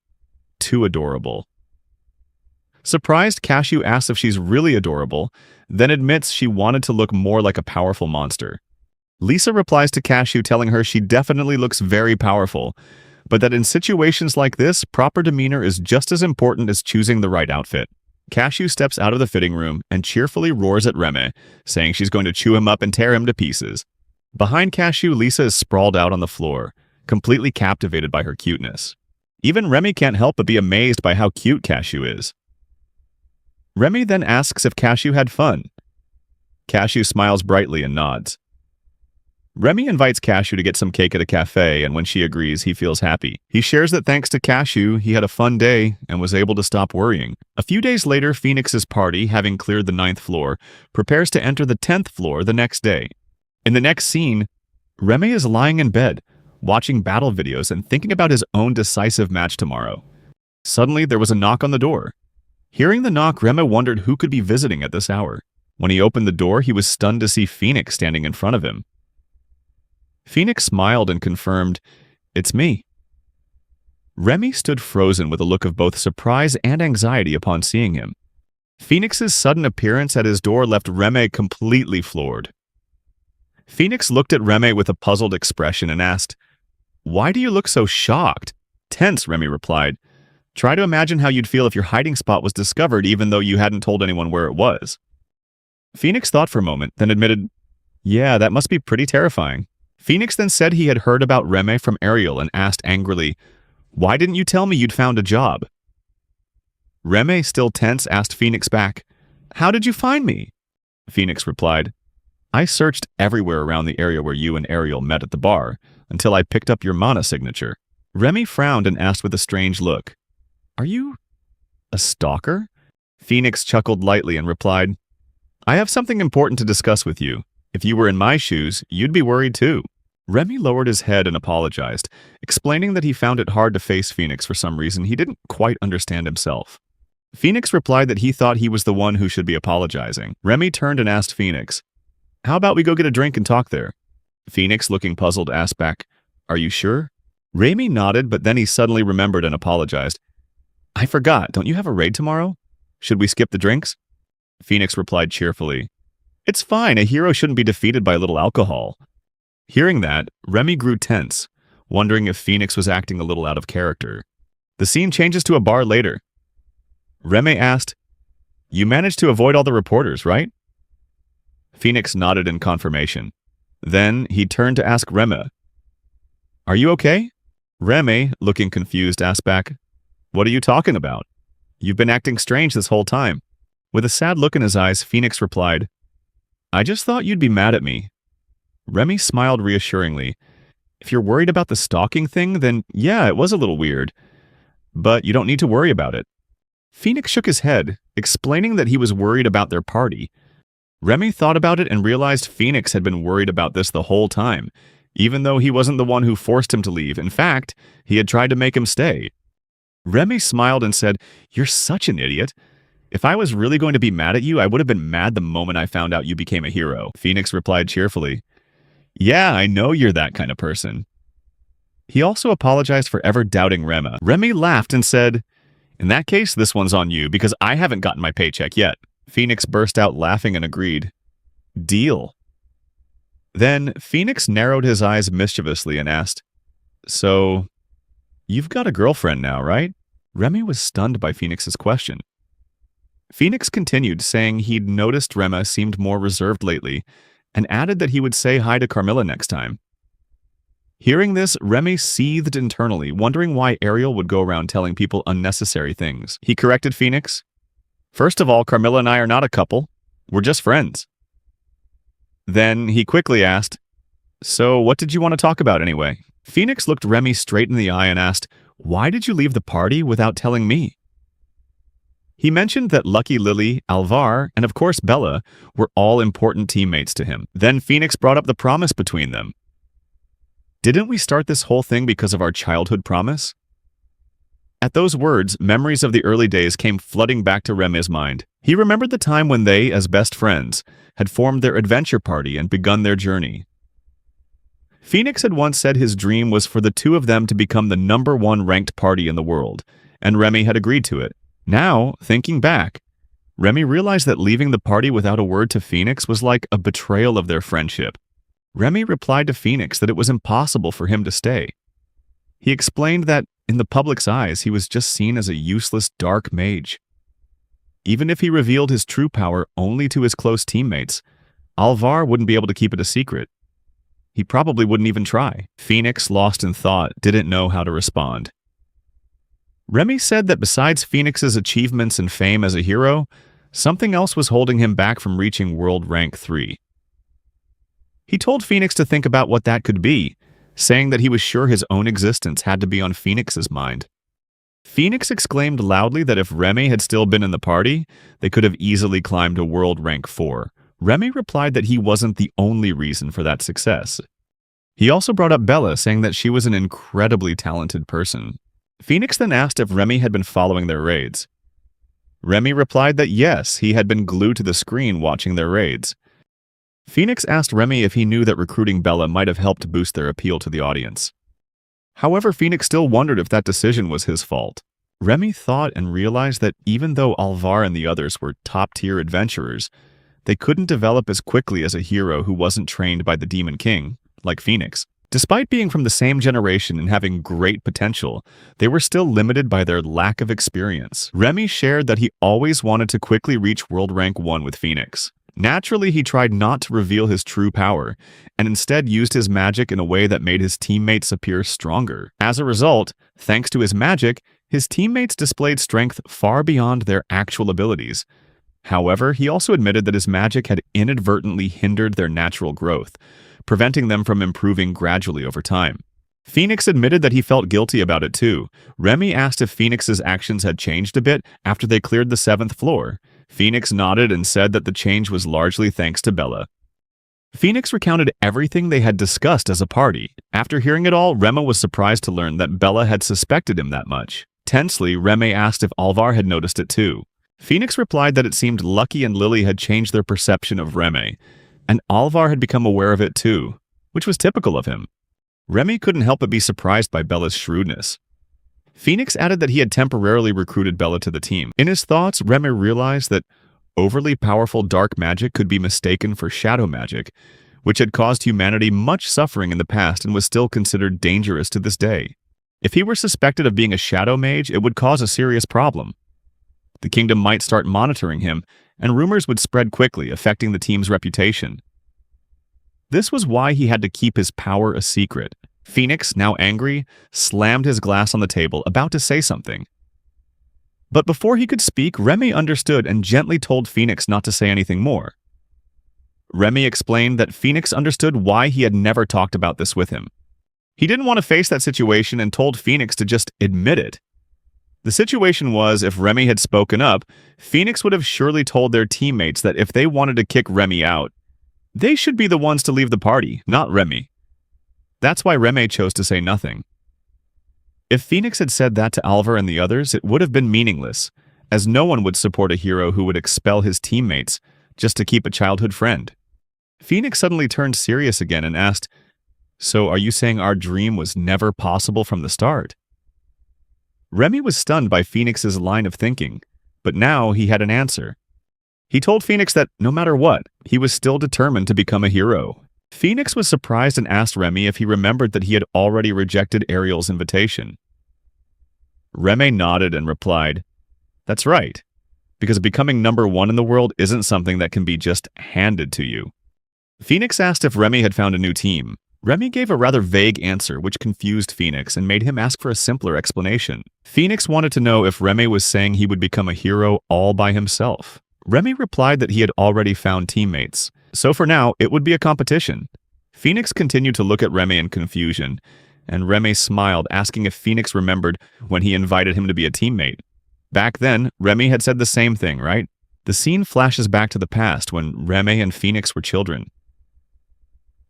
too adorable. Surprised, Cashew asks if she's really adorable, then admits she wanted to look more like a powerful monster. Lisa replies to Cashew telling her she definitely looks very powerful, but that in situations like this, proper demeanor is just as important as choosing the right outfit. Cashew steps out of the fitting room and cheerfully roars at Remy, saying she's going to chew him up and tear him to pieces. Behind Cashew, Lisa is sprawled out on the floor, completely captivated by her cuteness. Even Remy can't help but be amazed by how cute Cashew is. Remy then asks if Cashew had fun. Cashew smiles brightly and nods. Remy invites Cashew to get some cake at a cafe, and when she agrees, he feels happy. He shares that thanks to Cashew, he had a fun day and was able to stop worrying. A few days later, Phoenix's party, having cleared the 9th floor, prepares to enter the 10th floor the next day. In the next scene, Remy is lying in bed, watching battle videos and thinking about his own decisive match tomorrow. Suddenly, there was a knock on the door. Hearing the knock, Remy wondered who could be visiting at this hour. When he opened the door, he was stunned to see Phoenix standing in front of him. Phoenix smiled and confirmed, "It's me." Remy stood frozen with a look of both surprise and anxiety upon seeing him. Phoenix's sudden appearance at his door left Remy completely floored. Phoenix looked at Remy with a puzzled expression and asked, "Why do you look so shocked?" "Tense," Remy replied. "Try to imagine how you'd feel if your hiding spot was discovered even though you hadn't told anyone where it was." Phoenix thought for a moment, then admitted, "Yeah, that must be pretty terrifying." Phoenix then said he had heard about Remy from Ariel and asked angrily, "Why didn't you tell me you'd found a job?" Remy, still tense, asked Phoenix back, "How did you find me?" Phoenix replied, "I searched everywhere around the area where you and Ariel met at the bar, until I picked up your mana signature." Remy frowned and asked with a strange look, "Are you a stalker?" Phoenix chuckled lightly and replied, "I have something important to discuss with you. If you were in my shoes, you'd be worried too." Remy lowered his head and apologized, explaining that he found it hard to face Phoenix for some reason he didn't quite understand himself. Phoenix replied that he thought he was the one who should be apologizing. Remy turned and asked Phoenix, "How about we go get a drink and talk there?" Phoenix, looking puzzled, asked back, "Are you sure?" Remy nodded, but then he suddenly remembered and apologized. "I forgot, don't you have a raid tomorrow? Should we skip the drinks?" Phoenix replied cheerfully, "It's fine, a hero shouldn't be defeated by a little alcohol." Hearing that, Remy grew tense, wondering if Phoenix was acting a little out of character. The scene changes to a bar later. Remy asked, "You managed to avoid all the reporters, right?" Phoenix nodded in confirmation. Then he turned to ask Remy, "Are you okay?" Remy, looking confused, asked back, "What are you talking about? You've been acting strange this whole time." With a sad look in his eyes, Phoenix replied, "I just thought you'd be mad at me." Remy smiled reassuringly. "If you're worried about the stalking thing, then yeah, it was a little weird. But you don't need to worry about it." Phoenix shook his head, explaining that he was worried about their party. Remy thought about it and realized Phoenix had been worried about this the whole time, even though he wasn't the one who forced him to leave. In fact, he had tried to make him stay. Remy smiled and said, "You're such an idiot. If I was really going to be mad at you, I would have been mad the moment I found out you became a hero." Phoenix replied cheerfully, "Yeah, I know you're that kind of person." He also apologized for ever doubting Remy. Remy laughed and said, "In that case, this one's on you, because I haven't gotten my paycheck yet." Phoenix burst out laughing and agreed. "Deal." Then Phoenix narrowed his eyes mischievously and asked, "So, you've got a girlfriend now, right?" Remy was stunned by Phoenix's question. Phoenix continued, saying he'd noticed Remy seemed more reserved lately, and added that he would say hi to Carmilla next time. Hearing this, Remy seethed internally, wondering why Ariel would go around telling people unnecessary things. He corrected Phoenix, First of all, Carmilla and I are not a couple. We're just friends. Then he quickly asked, so what did you want to talk about anyway? Phoenix looked Remy straight in the eye and asked, why did you leave the party without telling me? He mentioned that Lucky Lily, Alvar, and of course Bella were all important teammates to him. Then Phoenix brought up the promise between them. Didn't we start this whole thing because of our childhood promise? At those words, memories of the early days came flooding back to Remy's mind. He remembered the time when they, as best friends, had formed their adventure party and begun their journey. Phoenix had once said his dream was for the two of them to become the #1 ranked party in the world, and Remy had agreed to it. Now, thinking back, Remy realized that leaving the party without a word to Phoenix was like a betrayal of their friendship. Remy replied to Phoenix that it was impossible for him to stay. He explained that, in the public's eyes, he was just seen as a useless dark mage. Even if he revealed his true power only to his close teammates, Alvar wouldn't be able to keep it a secret. He probably wouldn't even try. Phoenix, lost in thought, didn't know how to respond. Remy said that besides Phoenix's achievements and fame as a hero, something else was holding him back from reaching World Rank 3. He told Phoenix to think about what that could be, saying that he was sure his own existence had to be on Phoenix's mind. Phoenix exclaimed loudly that if Remy had still been in the party, they could have easily climbed to World Rank 4. Remy replied that he wasn't the only reason for that success. He also brought up Bella, saying that she was an incredibly talented person. Phoenix then asked if Remy had been following their raids. Remy replied that yes, he had been glued to the screen watching their raids. Phoenix asked Remy if he knew that recruiting Bella might have helped boost their appeal to the audience. However, Phoenix still wondered if that decision was his fault. Remy thought and realized that even though Alvar and the others were top-tier adventurers, they couldn't develop as quickly as a hero who wasn't trained by the Demon King, like Phoenix. Despite being from the same generation and having great potential, they were still limited by their lack of experience. Remy shared that he always wanted to quickly reach World Rank 1 with Phoenix. Naturally, he tried not to reveal his true power, and instead used his magic in a way that made his teammates appear stronger. As a result, thanks to his magic, his teammates displayed strength far beyond their actual abilities. However, he also admitted that his magic had inadvertently hindered their natural growth, preventing them from improving gradually over time. Phoenix admitted that he felt guilty about it too. Remy asked if Phoenix's actions had changed a bit after they cleared the 7th floor. Phoenix nodded and said that the change was largely thanks to Bella. Phoenix recounted everything they had discussed as a party. After hearing it all, Remy was surprised to learn that Bella had suspected him that much. Tensely, Remy asked if Alvar had noticed it too. Phoenix replied that it seemed Lucky and Lily had changed their perception of Remy, and Alvar had become aware of it too, which was typical of him. Remy couldn't help but be surprised by Bella's shrewdness. Phoenix added that he had temporarily recruited Bella to the team. In his thoughts, Remy realized that overly powerful dark magic could be mistaken for shadow magic, which had caused humanity much suffering in the past and was still considered dangerous to this day. If he were suspected of being a shadow mage, it would cause a serious problem. The kingdom might start monitoring him, and rumors would spread quickly, affecting the team's reputation. This was why he had to keep his power a secret. Phoenix, now angry, slammed his glass on the table, about to say something. But before he could speak, Remy understood and gently told Phoenix not to say anything more. Remy explained that Phoenix understood why he had never talked about this with him. He didn't want to face that situation and told Phoenix to just admit it. The situation was, if Remy had spoken up, Phoenix would have surely told their teammates that if they wanted to kick Remy out, they should be the ones to leave the party, not Remy. That's why Remy chose to say nothing. If Phoenix had said that to Alvar and the others, it would have been meaningless, as no one would support a hero who would expel his teammates just to keep a childhood friend. Phoenix suddenly turned serious again and asked, "So are you saying our dream was never possible from the start?" Remy was stunned by Phoenix's line of thinking, but now he had an answer. He told Phoenix that, no matter what, he was still determined to become a hero. Phoenix was surprised and asked Remy if he remembered that he had already rejected Ariel's invitation. Remy nodded and replied, "That's right, because becoming #1 in the world isn't something that can be just handed to you." Phoenix asked if Remy had found a new team. Remy gave a rather vague answer which confused Phoenix and made him ask for a simpler explanation. Phoenix wanted to know if Remy was saying he would become a hero all by himself. Remy replied that he had already found teammates, so for now it would be a competition. Phoenix continued to look at Remy in confusion, and Remy smiled, asking if Phoenix remembered when he invited him to be a teammate. Back then, Remy had said the same thing, right? The scene flashes back to the past when Remy and Phoenix were children.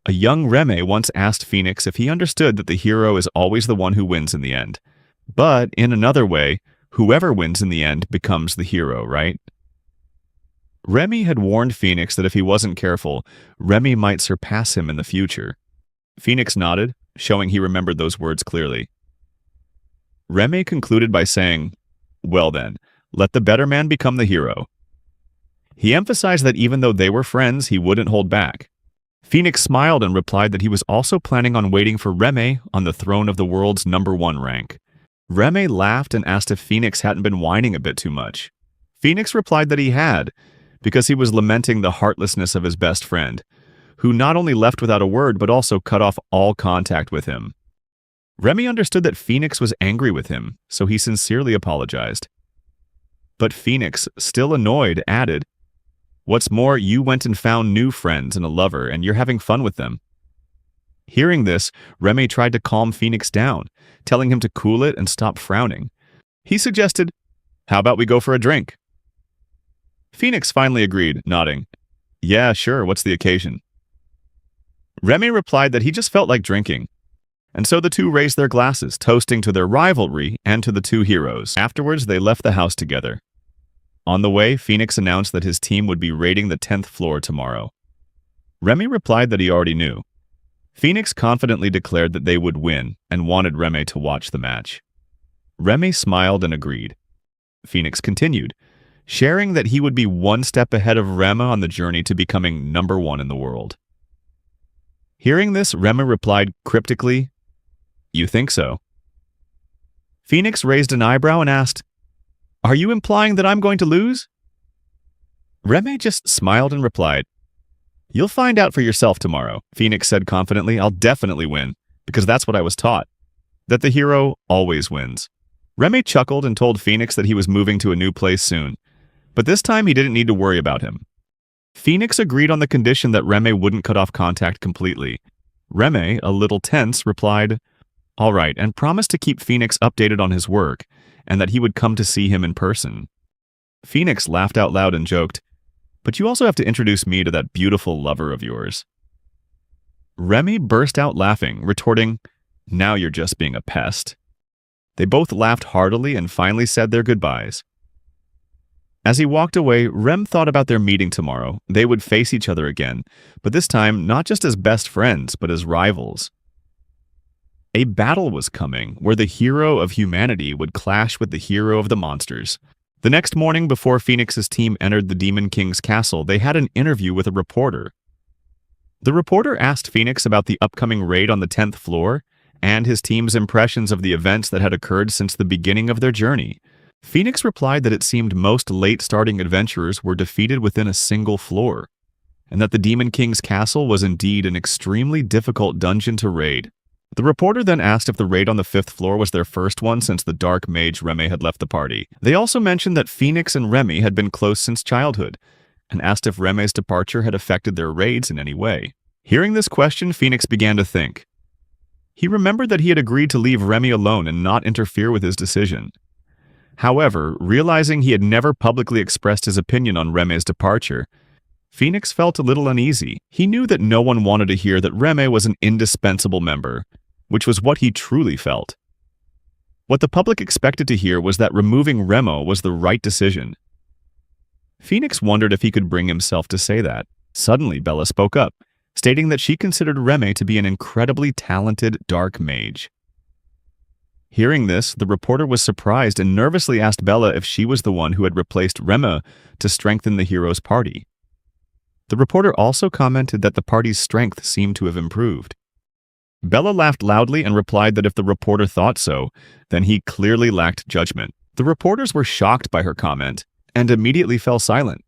A young Remy once asked Phoenix if he understood that the hero is always the one who wins in the end. But, in another way, whoever wins in the end becomes the hero, right? Remy had warned Phoenix that if he wasn't careful, Remy might surpass him in the future. Phoenix nodded, showing he remembered those words clearly. Remy concluded by saying, "Well then, let the better man become the hero." He emphasized that even though they were friends, he wouldn't hold back. Phoenix smiled and replied that he was also planning on waiting for Remy on the throne of the world's #1 rank. Remy laughed and asked if Phoenix hadn't been whining a bit too much. Phoenix replied that he had, because he was lamenting the heartlessness of his best friend, who not only left without a word but also cut off all contact with him. Remy understood that Phoenix was angry with him, so he sincerely apologized. But Phoenix, still annoyed, added, "What's more, you went and found new friends and a lover, and you're having fun with them." Hearing this, Remy tried to calm Phoenix down, telling him to cool it and stop frowning. He suggested, "How about we go for a drink?" Phoenix finally agreed, nodding. "Yeah, sure, what's the occasion?" Remy replied that he just felt like drinking. And so the two raised their glasses, toasting to their rivalry and to the two heroes. Afterwards, they left the house together. On the way, Phoenix announced that his team would be raiding the 10th floor tomorrow. Remy replied that he already knew. Phoenix confidently declared that they would win and wanted Remy to watch the match. Remy smiled and agreed. Phoenix continued, sharing that he would be one step ahead of Remy on the journey to becoming #1 in the world. Hearing this, Remy replied cryptically, "You think so?" Phoenix raised an eyebrow and asked, "Are you implying that I'm going to lose?" Remy just smiled and replied, "You'll find out for yourself tomorrow." Phoenix said confidently, "I'll definitely win, because that's what I was taught, that the hero always wins." Remy chuckled and told Phoenix that he was moving to a new place soon, but this time he didn't need to worry about him. Phoenix agreed on the condition that Remy wouldn't cut off contact completely. Remy, a little tense, replied, "All right," and promised to keep Phoenix updated on his work, and that he would come to see him in person. Phoenix laughed out loud and joked, "But you also have to introduce me to that beautiful lover of yours." Remy burst out laughing, retorting, "Now you're just being a pest." They both laughed heartily and finally said their goodbyes. As he walked away, Rem thought about their meeting tomorrow. They would face each other again, but this time not just as best friends, but as rivals. A battle was coming, where the hero of humanity would clash with the hero of the monsters. The next morning, before Phoenix's team entered the Demon King's castle, they had an interview with a reporter. The reporter asked Phoenix about the upcoming raid on the 10th floor, and his team's impressions of the events that had occurred since the beginning of their journey. Phoenix replied that it seemed most late-starting adventurers were defeated within a single floor, and that the Demon King's castle was indeed an extremely difficult dungeon to raid. The reporter then asked if the raid on the 5th floor was their first one since the dark mage Remy had left the party. They also mentioned that Phoenix and Remy had been close since childhood, and asked if Remy's departure had affected their raids in any way. Hearing this question, Phoenix began to think. He remembered that he had agreed to leave Remy alone and not interfere with his decision. However, realizing he had never publicly expressed his opinion on Remy's departure, Phoenix felt a little uneasy. He knew that no one wanted to hear that Remy was an indispensable member, which was what he truly felt. What the public expected to hear was that removing Remy was the right decision. Phoenix wondered if he could bring himself to say that. Suddenly, Bella spoke up, stating that she considered Remy to be an incredibly talented dark mage. Hearing this, the reporter was surprised and nervously asked Bella if she was the one who had replaced Remy to strengthen the hero's party. The reporter also commented that the party's strength seemed to have improved. Bella laughed loudly and replied that if the reporter thought so, then he clearly lacked judgment. The reporters were shocked by her comment and immediately fell silent.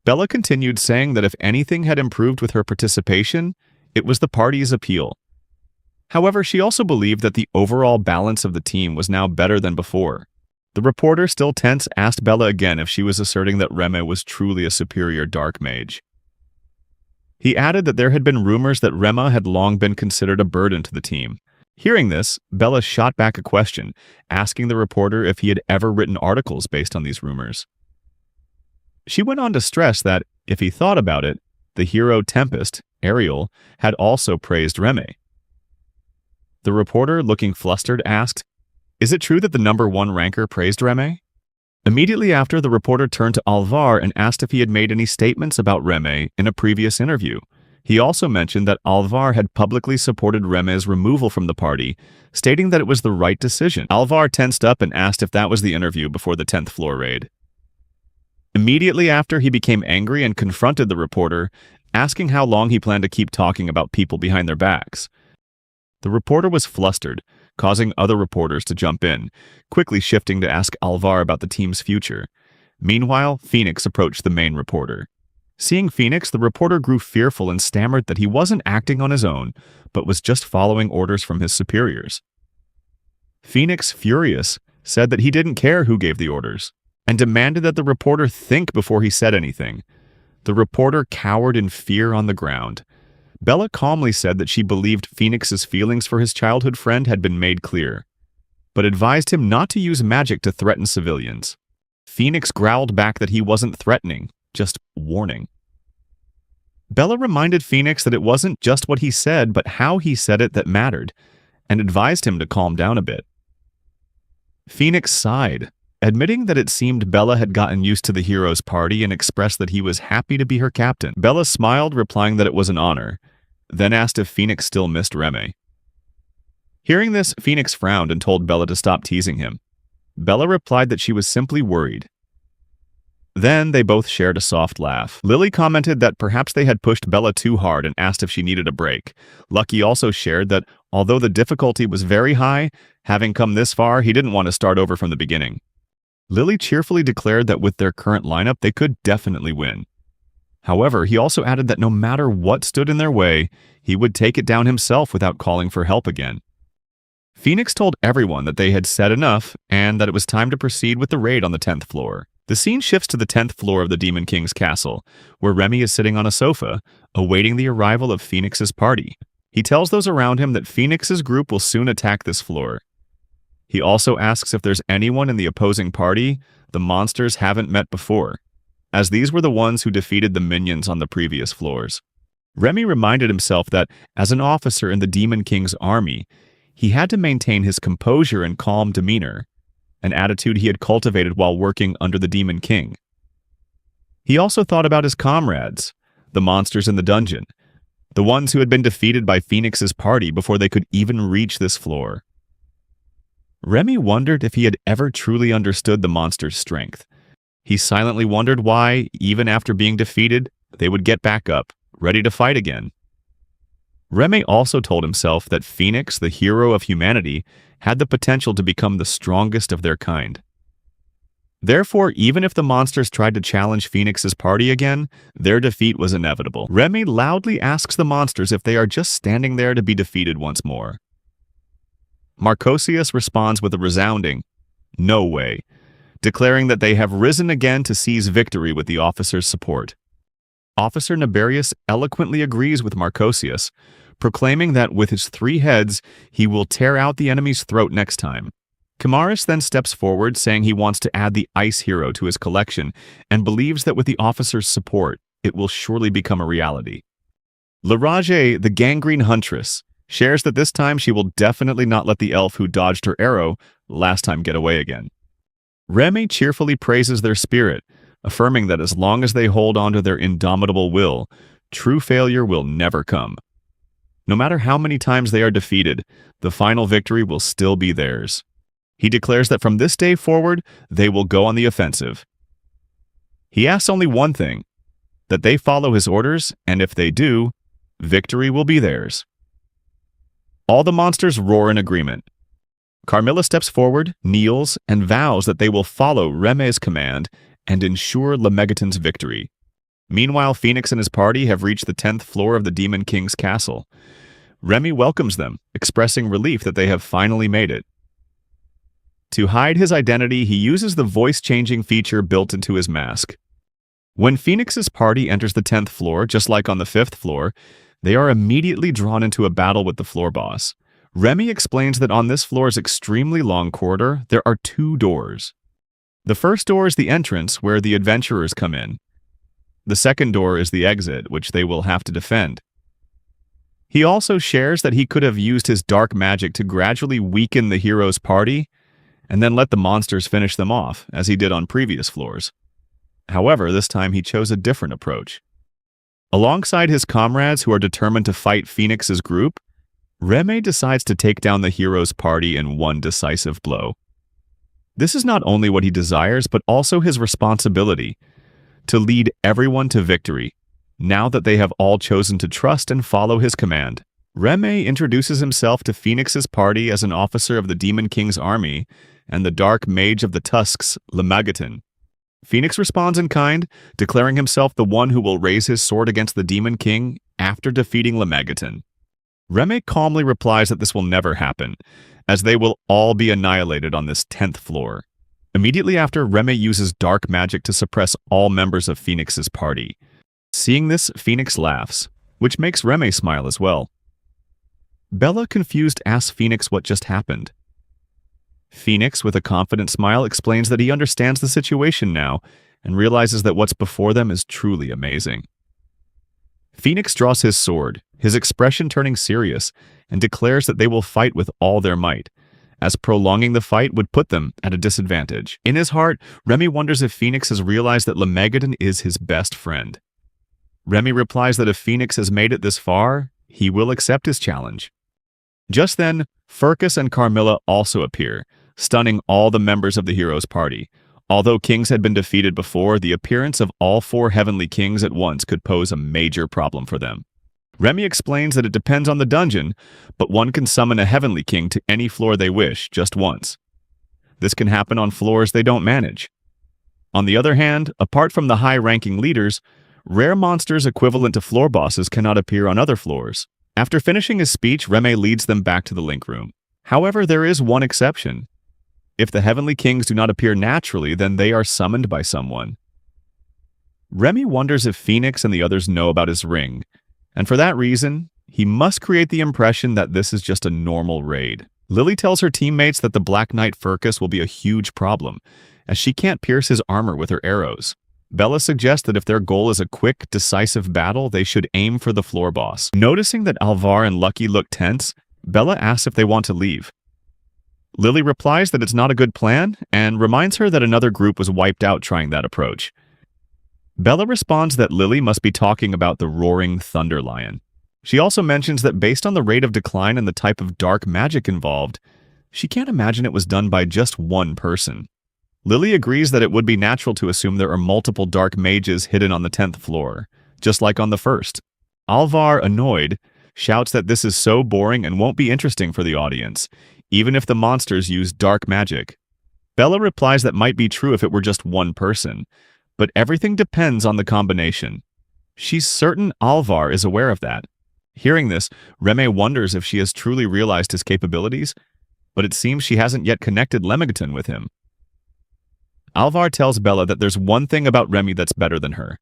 Bella continued, saying that if anything had improved with her participation, It was the party's appeal. However, she also believed that the overall balance of the team was now better than before. The reporter, still tense, asked Bella again if she was asserting that Reme was truly a superior dark mage. He added that there had been rumors that Rema had long been considered a burden to the team. Hearing this, Bella shot back a question, asking the reporter if he had ever written articles based on these rumors. She went on to stress that, if he thought about it, the hero Tempest, Ariel, had also praised Reme. The reporter, looking flustered, asked, "Is it true that the #1 ranker praised Reme?" Immediately after, the reporter turned to Alvar and asked if he had made any statements about Reme in a previous interview. He also mentioned that Alvar had publicly supported Reme's removal from the party, stating that it was the right decision. Alvar tensed up and asked if that was the interview before the 10th floor raid. Immediately after, he became angry and confronted the reporter, asking how long he planned to keep talking about people behind their backs. The reporter was flustered, causing other reporters to jump in, quickly shifting to ask Alvar about the team's future. Meanwhile, Phoenix approached the main reporter. Seeing Phoenix, the reporter grew fearful and stammered that he wasn't acting on his own, but was just following orders from his superiors. Phoenix, furious, said that he didn't care who gave the orders, and demanded that the reporter think before he said anything. The reporter cowered in fear on the ground. Bella calmly said that she believed Phoenix's feelings for his childhood friend had been made clear, but advised him not to use magic to threaten civilians. Phoenix growled back that he wasn't threatening, just warning. Bella reminded Phoenix that it wasn't just what he said, but how he said it that mattered, and advised him to calm down a bit. Phoenix sighed, admitting that it seemed Bella had gotten used to the hero's party and expressed that he was happy to be her captain. Bella smiled, replying that it was an honor, then asked if Phoenix still missed Reme. Hearing this, Phoenix frowned and told Bella to stop teasing him. Bella replied that she was simply worried. Then they both shared a soft laugh. Lily commented that perhaps they had pushed Bella too hard and asked if she needed a break. Lucky also shared that, although the difficulty was very high, having come this far, he didn't want to start over from the beginning. Lily cheerfully declared that with their current lineup, they could definitely win. However, he also added that no matter what stood in their way, he would take it down himself without calling for help again. Phoenix told everyone that they had said enough and that it was time to proceed with the raid on the 10th floor. The scene shifts to the 10th floor of the Demon King's castle, where Remy is sitting on a sofa, awaiting the arrival of Phoenix's party. He tells those around him that Phoenix's group will soon attack this floor. He also asks if there's anyone in the opposing party the monsters haven't met before, as these were the ones who defeated the minions on the previous floors. Remy reminded himself that, as an officer in the Demon King's army, he had to maintain his composure and calm demeanor, an attitude he had cultivated while working under the Demon King. He also thought about his comrades, the monsters in the dungeon, the ones who had been defeated by Phoenix's party before they could even reach this floor. Remy wondered if he had ever truly understood the monster's strength. He silently wondered why, even after being defeated, they would get back up, ready to fight again. Remy also told himself that Phoenix, the hero of humanity, had the potential to become the strongest of their kind. Therefore, even if the monsters tried to challenge Phoenix's party again, their defeat was inevitable. Remy loudly asks the monsters if they are just standing there to be defeated once more. Marcosius responds with a resounding, "No way," declaring that they have risen again to seize victory with the officer's support. Officer Naberius eloquently agrees with Marcosius, proclaiming that with his 3 heads, he will tear out the enemy's throat next time. Kamaris then steps forward, saying he wants to add the ice hero to his collection and believes that with the officer's support, it will surely become a reality. Larage, the gangrene huntress, shares that this time she will definitely not let the elf who dodged her arrow last time get away again. Remy cheerfully praises their spirit, affirming that as long as they hold on to their indomitable will, true failure will never come. No matter how many times they are defeated, the final victory will still be theirs. He declares that from this day forward, they will go on the offensive. He asks only one thing, that they follow his orders, and if they do, victory will be theirs. All the monsters roar in agreement. Carmilla steps forward, kneels, and vows that they will follow Reme's command and ensure Lemegeton's victory. Meanwhile, Phoenix and his party have reached the 10th floor of the Demon King's castle. Remy welcomes them, expressing relief that they have finally made it. To hide his identity, he uses the voice-changing feature built into his mask. When Phoenix's party enters the 10th floor, just like on the 5th floor, they are immediately drawn into a battle with the floor boss. Remy explains that on this floor's extremely long corridor, there are 2 doors. The first door is the entrance, where the adventurers come in. The second door is the exit, which they will have to defend. He also shares that he could have used his dark magic to gradually weaken the hero's party, and then let the monsters finish them off, as he did on previous floors. However, this time he chose a different approach. Alongside his comrades who are determined to fight Phoenix's group, Remy decides to take down the hero's party in one decisive blow. This is not only what he desires, but also his responsibility to lead everyone to victory, now that they have all chosen to trust and follow his command. Remy introduces himself to Phoenix's party as an officer of the Demon King's army and the Dark Mage of the Tusks, Lemagaton. Phoenix responds in kind, declaring himself the one who will raise his sword against the Demon King after defeating Lemagaton. Remy calmly replies that this will never happen, as they will all be annihilated on this 10th floor. Immediately after, Remy uses dark magic to suppress all members of Phoenix's party. Seeing this, Phoenix laughs, which makes Remy smile as well. Bella, confused, asks Phoenix what just happened. Phoenix, with a confident smile, explains that he understands the situation now and realizes that what's before them is truly amazing. Phoenix draws his sword, his expression turning serious, and declares that they will fight with all their might, as prolonging the fight would put them at a disadvantage. In his heart, Remy wonders if Phoenix has realized that Lemagaton is his best friend. Remy replies that if Phoenix has made it this far, he will accept his challenge. Just then, Furcus and Carmilla also appear, stunning all the members of the hero's party. Although kings had been defeated before, the appearance of all 4 heavenly kings at once could pose a major problem for them. Remy explains that it depends on the dungeon, but one can summon a heavenly king to any floor they wish, just once. This can happen on floors they don't manage. On the other hand, apart from the high-ranking leaders, rare monsters equivalent to floor bosses cannot appear on other floors. After finishing his speech, Remy leads them back to the link room. However, there is one exception. If the heavenly kings do not appear naturally, then they are summoned by someone. Remy wonders if Phoenix and the others know about his ring, and for that reason, he must create the impression that this is just a normal raid. Lily tells her teammates that the Black Knight Furcus will be a huge problem, as she can't pierce his armor with her arrows. Bella suggests that if their goal is a quick, decisive battle, they should aim for the floor boss. Noticing that Alvar and Lucky look tense, Bella asks if they want to leave. Lily replies that it's not a good plan, and reminds her that another group was wiped out trying that approach. Bella responds that Lily must be talking about the roaring Thunder Lion. She also mentions that based on the rate of decline and the type of dark magic involved, she can't imagine it was done by just one person. Lily agrees that it would be natural to assume there are multiple dark mages hidden on the 10th floor, just like on the 1st. Alvar, annoyed, shouts that this is so boring and won't be interesting for the audience, even if the monsters use dark magic. Bella replies that might be true if it were just one person, but everything depends on the combination. She's certain Alvar is aware of that. Hearing this, Remy wonders if she has truly realized his capabilities, but it seems she hasn't yet connected Lemagaton with him. Alvar tells Bella that there's one thing about Remy that's better than her.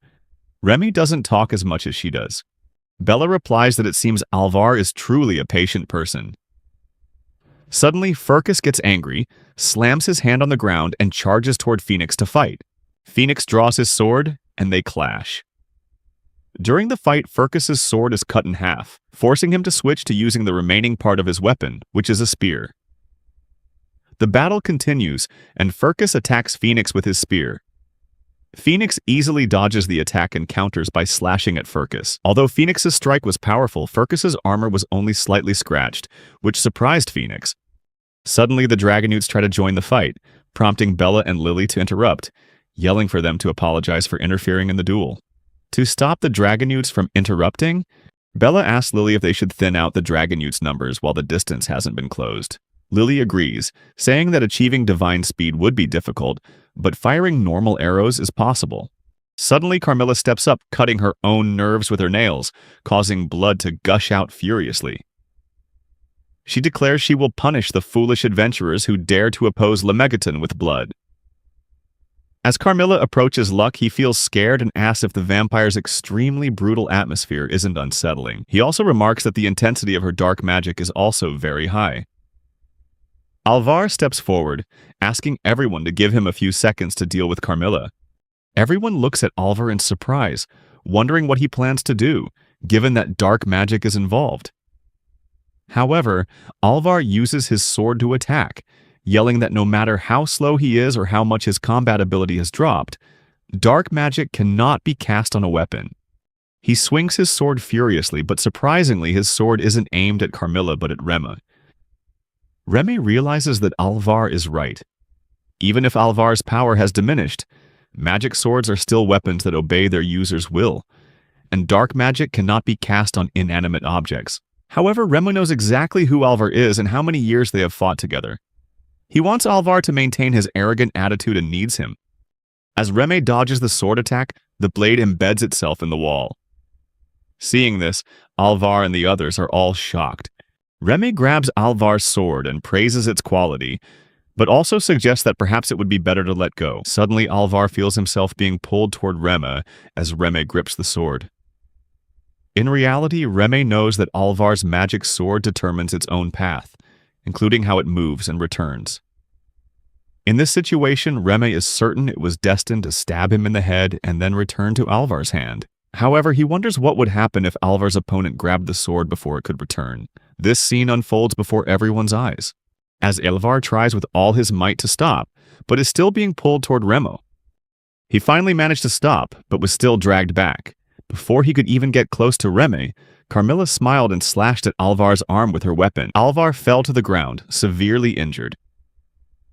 Remy doesn't talk as much as she does. Bella replies that it seems Alvar is truly a patient person. Suddenly, Furcus gets angry, slams his hand on the ground, and charges toward Phoenix to fight. Phoenix draws his sword, and they clash. During the fight, Furcus's sword is cut in half, forcing him to switch to using the remaining part of his weapon, which is a spear. The battle continues, and Furcus attacks Phoenix with his spear. Phoenix easily dodges the attack and counters by slashing at Furcus. Although Phoenix's strike was powerful, Furcus's armor was only slightly scratched, which surprised Phoenix. Suddenly, the Dragonutes try to join the fight, prompting Bella and Lily to interrupt, yelling for them to apologize for interfering in the duel. To stop the Dragonutes from interrupting, Bella asks Lily if they should thin out the Dragonutes' numbers while the distance hasn't been closed. Lily agrees, saying that achieving divine speed would be difficult, but firing normal arrows is possible. Suddenly, Carmilla steps up, cutting her own nerves with her nails, causing blood to gush out furiously. She declares she will punish the foolish adventurers who dare to oppose Lemegeton with blood. As Carmilla approaches Luck, he feels scared and asks if the vampire's extremely brutal atmosphere isn't unsettling. He also remarks that the intensity of her dark magic is also very high. Alvar steps forward, asking everyone to give him a few seconds to deal with Carmilla. Everyone looks at Alvar in surprise, wondering what he plans to do, given that dark magic is involved. However, Alvar uses his sword to attack, yelling that no matter how slow he is or how much his combat ability has dropped, dark magic cannot be cast on a weapon. He swings his sword furiously, but surprisingly his sword isn't aimed at Carmilla but at Rema. Remy realizes that Alvar is right. Even if Alvar's power has diminished, magic swords are still weapons that obey their user's will, and dark magic cannot be cast on inanimate objects. However, Remo knows exactly who Alvar is and how many years they have fought together. He wants Alvar to maintain his arrogant attitude and needs him. As Reme dodges the sword attack, the blade embeds itself in the wall. Seeing this, Alvar and the others are all shocked. Reme grabs Alvar's sword and praises its quality, but also suggests that perhaps it would be better to let go. Suddenly, Alvar feels himself being pulled toward Reme as Reme grips the sword. In reality, Reme knows that Alvar's magic sword determines its own path, including how it moves and returns. In this situation, Reme is certain it was destined to stab him in the head and then return to Alvar's hand. However, he wonders what would happen if Alvar's opponent grabbed the sword before it could return. This scene unfolds before everyone's eyes, as Alvar tries with all his might to stop, but is still being pulled toward Remo. He finally managed to stop, but was still dragged back. Before he could even get close to Reme, Carmilla smiled and slashed at Alvar's arm with her weapon. Alvar fell to the ground, severely injured.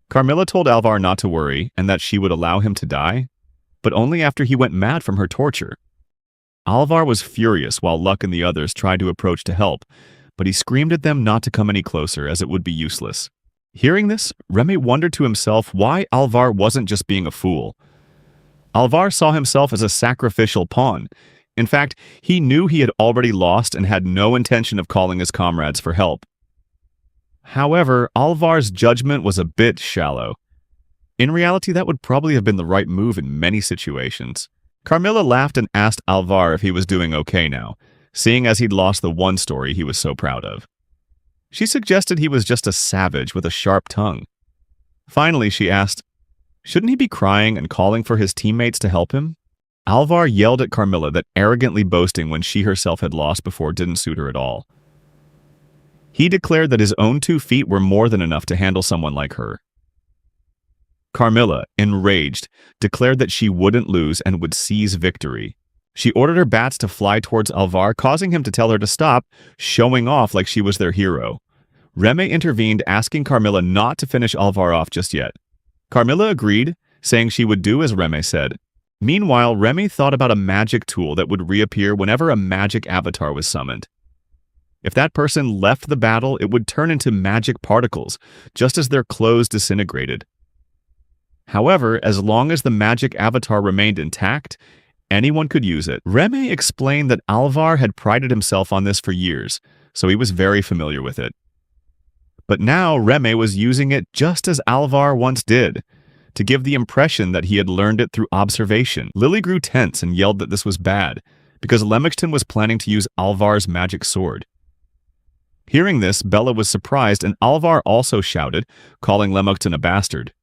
Carmilla told Alvar not to worry and that she would allow him to die, but only after he went mad from her torture. Alvar was furious while Luck and the others tried to approach to help, but he screamed at them not to come any closer as it would be useless. Hearing this, Reme wondered to himself why Alvar wasn't just being a fool. Alvar saw himself as a sacrificial pawn. In fact, he knew he had already lost and had no intention of calling his comrades for help. However, Alvar's judgment was a bit shallow. In reality, that would probably have been the right move in many situations. Carmilla laughed and asked Alvar if he was doing okay now, seeing as he'd lost the one story he was so proud of. She suggested he was just a savage with a sharp tongue. Finally, she asked, shouldn't he be crying and calling for his teammates to help him? Alvar yelled at Carmilla that arrogantly boasting when she herself had lost before didn't suit her at all. He declared that his own 2 feet were more than enough to handle someone like her. Carmilla, enraged, declared that she wouldn't lose and would seize victory. She ordered her bats to fly towards Alvar, causing him to tell her to stop, showing off like she was their hero. Reme intervened, asking Carmilla not to finish Alvar off just yet. Carmilla agreed, saying she would do as Reme said. Meanwhile, Reme thought about a magic tool that would reappear whenever a magic avatar was summoned. If that person left the battle, it would turn into magic particles, just as their clothes disintegrated. However, as long as the magic avatar remained intact, anyone could use it. Reme explained that Alvar had prided himself on this for years, so he was very familiar with it. But now Reme was using it just as Alvar once did, to give the impression that he had learned it through observation. Lily grew tense and yelled that this was bad, because Lemegeton was planning to use Alvar's magic sword. Hearing this, Bella was surprised and Alvar also shouted, calling Lemegeton a bastard.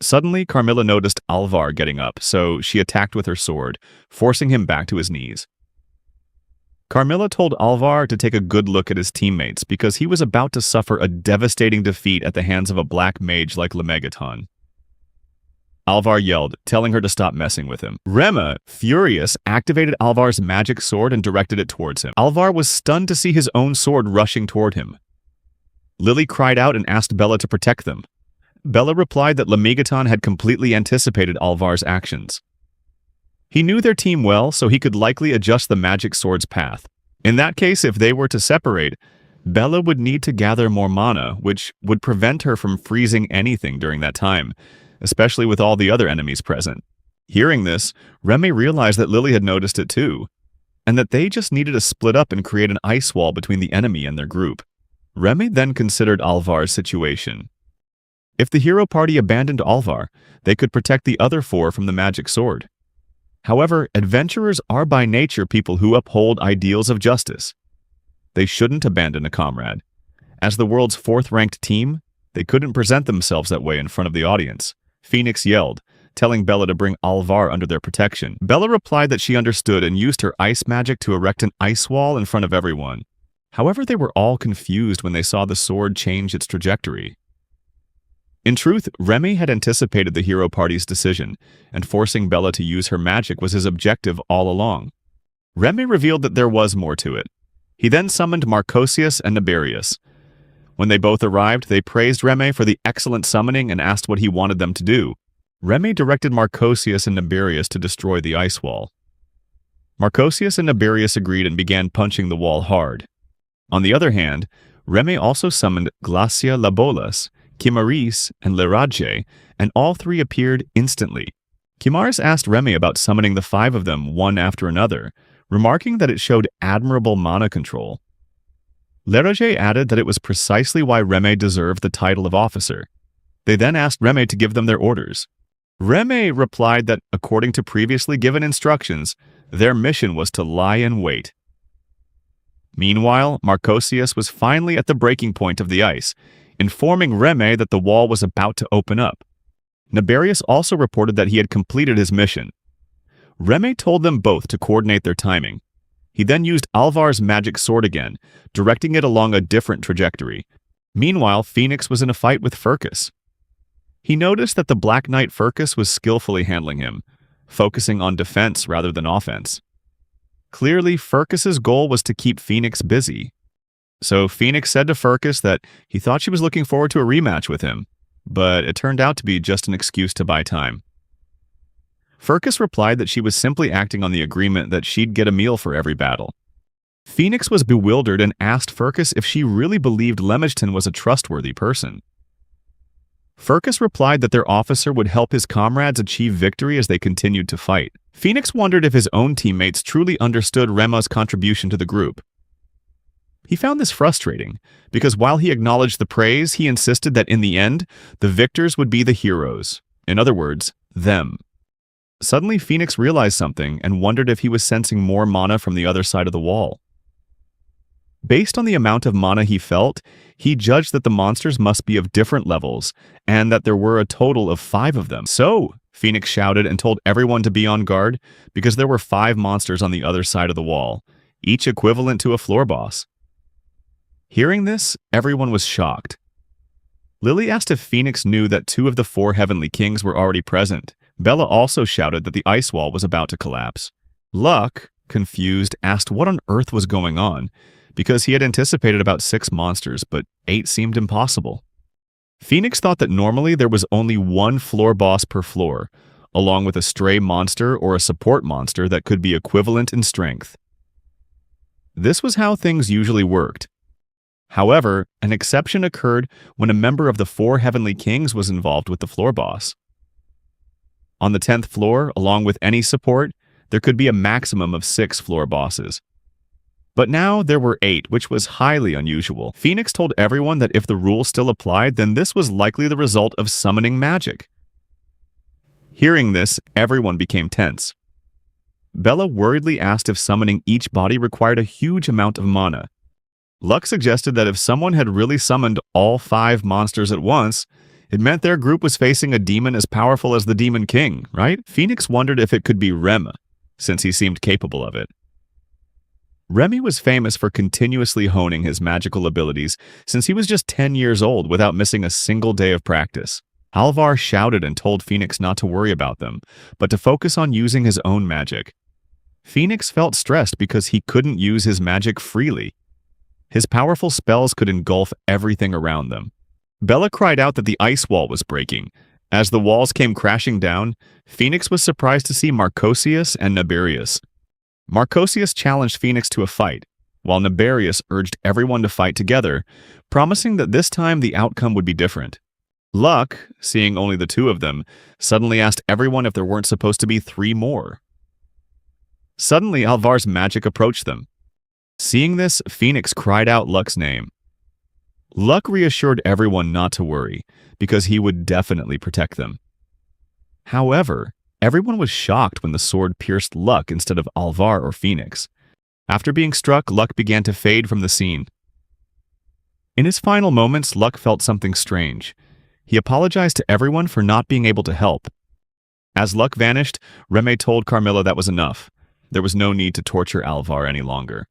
Suddenly, Carmilla noticed Alvar getting up, so she attacked with her sword, forcing him back to his knees. Carmilla told Alvar to take a good look at his teammates because he was about to suffer a devastating defeat at the hands of a black mage like Lemegeton. Alvar yelled, telling her to stop messing with him. Rema, furious, activated Alvar's magic sword and directed it towards him. Alvar was stunned to see his own sword rushing toward him. Lily cried out and asked Bella to protect them. Bella replied that Lemegeton had completely anticipated Alvar's actions. He knew their team well, so he could likely adjust the magic sword's path. In that case, if they were to separate, Bella would need to gather more mana, which would prevent her from freezing anything during that time, especially with all the other enemies present. Hearing this, Remy realized that Lily had noticed it too, and that they just needed to split up and create an ice wall between the enemy and their group. Remy then considered Alvar's situation. If the hero party abandoned Alvar, they could protect the other four from the magic sword. However, adventurers are by nature people who uphold ideals of justice. They shouldn't abandon a comrade. As the world's fourth-ranked team, they couldn't present themselves that way in front of the audience. Phoenix yelled, telling Bella to bring Alvar under their protection. Bella replied that she understood and used her ice magic to erect an ice wall in front of everyone. However, they were all confused when they saw the sword change its trajectory. In truth, Remy had anticipated the hero party's decision, and forcing Bella to use her magic was his objective all along. Remy revealed that there was more to it. He then summoned Marcosius and Naberius. When they both arrived, they praised Remy for the excellent summoning and asked what he wanted them to do. Remy directed Marcosius and Naberius to destroy the ice wall. Marcosius and Naberius agreed and began punching the wall hard. On the other hand, Remy also summoned Glacia Labolas, Kimaris, and Leraje, and all three appeared instantly. Kimaris asked Remy about summoning the five of them one after another, remarking that it showed admirable mana control. Leraje added that it was precisely why Remy deserved the title of officer. They then asked Remy to give them their orders. Remy replied that, according to previously given instructions, their mission was to lie in wait. Meanwhile, Marcosius was finally at the breaking point of the ice, informing Remy that the wall was about to open up. Naberius also reported that he had completed his mission. Remy told them both to coordinate their timing. He then used Alvar's magic sword again, directing it along a different trajectory. Meanwhile, Phoenix was in a fight with Furcus. He noticed that the Black Knight Furcus was skillfully handling him, focusing on defense rather than offense. Clearly, Furcus's goal was to keep Phoenix busy. So Phoenix said to Furcus that he thought she was looking forward to a rematch with him, but it turned out to be just an excuse to buy time. Furcus replied that she was simply acting on the agreement that she'd get a meal for every battle. Phoenix was bewildered and asked Furcus if she really believed Lemishton was a trustworthy person. Furcus replied that their officer would help his comrades achieve victory as they continued to fight. Phoenix wondered if his own teammates truly understood Rema's contribution to the group. He found this frustrating, because while he acknowledged the praise, he insisted that in the end, the victors would be the heroes. In other words, them. Suddenly, Phoenix realized something and wondered if he was sensing more mana from the other side of the wall. Based on the amount of mana he felt, he judged that the monsters must be of different levels, and that there were a total of 5 of them. So, Phoenix shouted and told everyone to be on guard, because there were 5 monsters on the other side of the wall, each equivalent to a floor boss. Hearing this, everyone was shocked. Lily asked if Phoenix knew that 2 of the 4 heavenly kings were already present. Bella also shouted that the ice wall was about to collapse. Luck, confused, asked what on earth was going on, because he had anticipated about 6 monsters, but 8 seemed impossible. Phoenix thought that normally there was only 1 floor boss per floor, along with a stray monster or a support monster that could be equivalent in strength. This was how things usually worked. However, an exception occurred when a member of the 4 heavenly kings was involved with the floor boss. On the 10th floor, along with any support, there could be a maximum of 6 floor bosses. But now there were 8, which was highly unusual. Phoenix told everyone that if the rule still applied, then this was likely the result of summoning magic. Hearing this, everyone became tense. Bella worriedly asked if summoning each body required a huge amount of mana. Luck suggested that if someone had really summoned all 5 monsters at once, it meant their group was facing a demon as powerful as the Demon King, right? Phoenix wondered if it could be Rem, since he seemed capable of it. Remy was famous for continuously honing his magical abilities since he was just 10 years old without missing a single day of practice. Alvar shouted and told Phoenix not to worry about them, but to focus on using his own magic. Phoenix felt stressed because he couldn't use his magic freely. His powerful spells could engulf everything around them. Bella cried out that the ice wall was breaking. As the walls came crashing down, Phoenix was surprised to see Marcosius and Naberius. Marcosius challenged Phoenix to a fight, while Naberius urged everyone to fight together, promising that this time the outcome would be different. Luck, seeing only the two of them, suddenly asked everyone if there weren't supposed to be three more. Suddenly, Alvar's magic approached them. Seeing this, Phoenix cried out Luck's name. Luck reassured everyone not to worry, because he would definitely protect them. However, everyone was shocked when the sword pierced Luck instead of Alvar or Phoenix. After being struck, Luck began to fade from the scene. In his final moments, Luck felt something strange. He apologized to everyone for not being able to help. As Luck vanished, Reme told Carmilla that was enough. There was no need to torture Alvar any longer.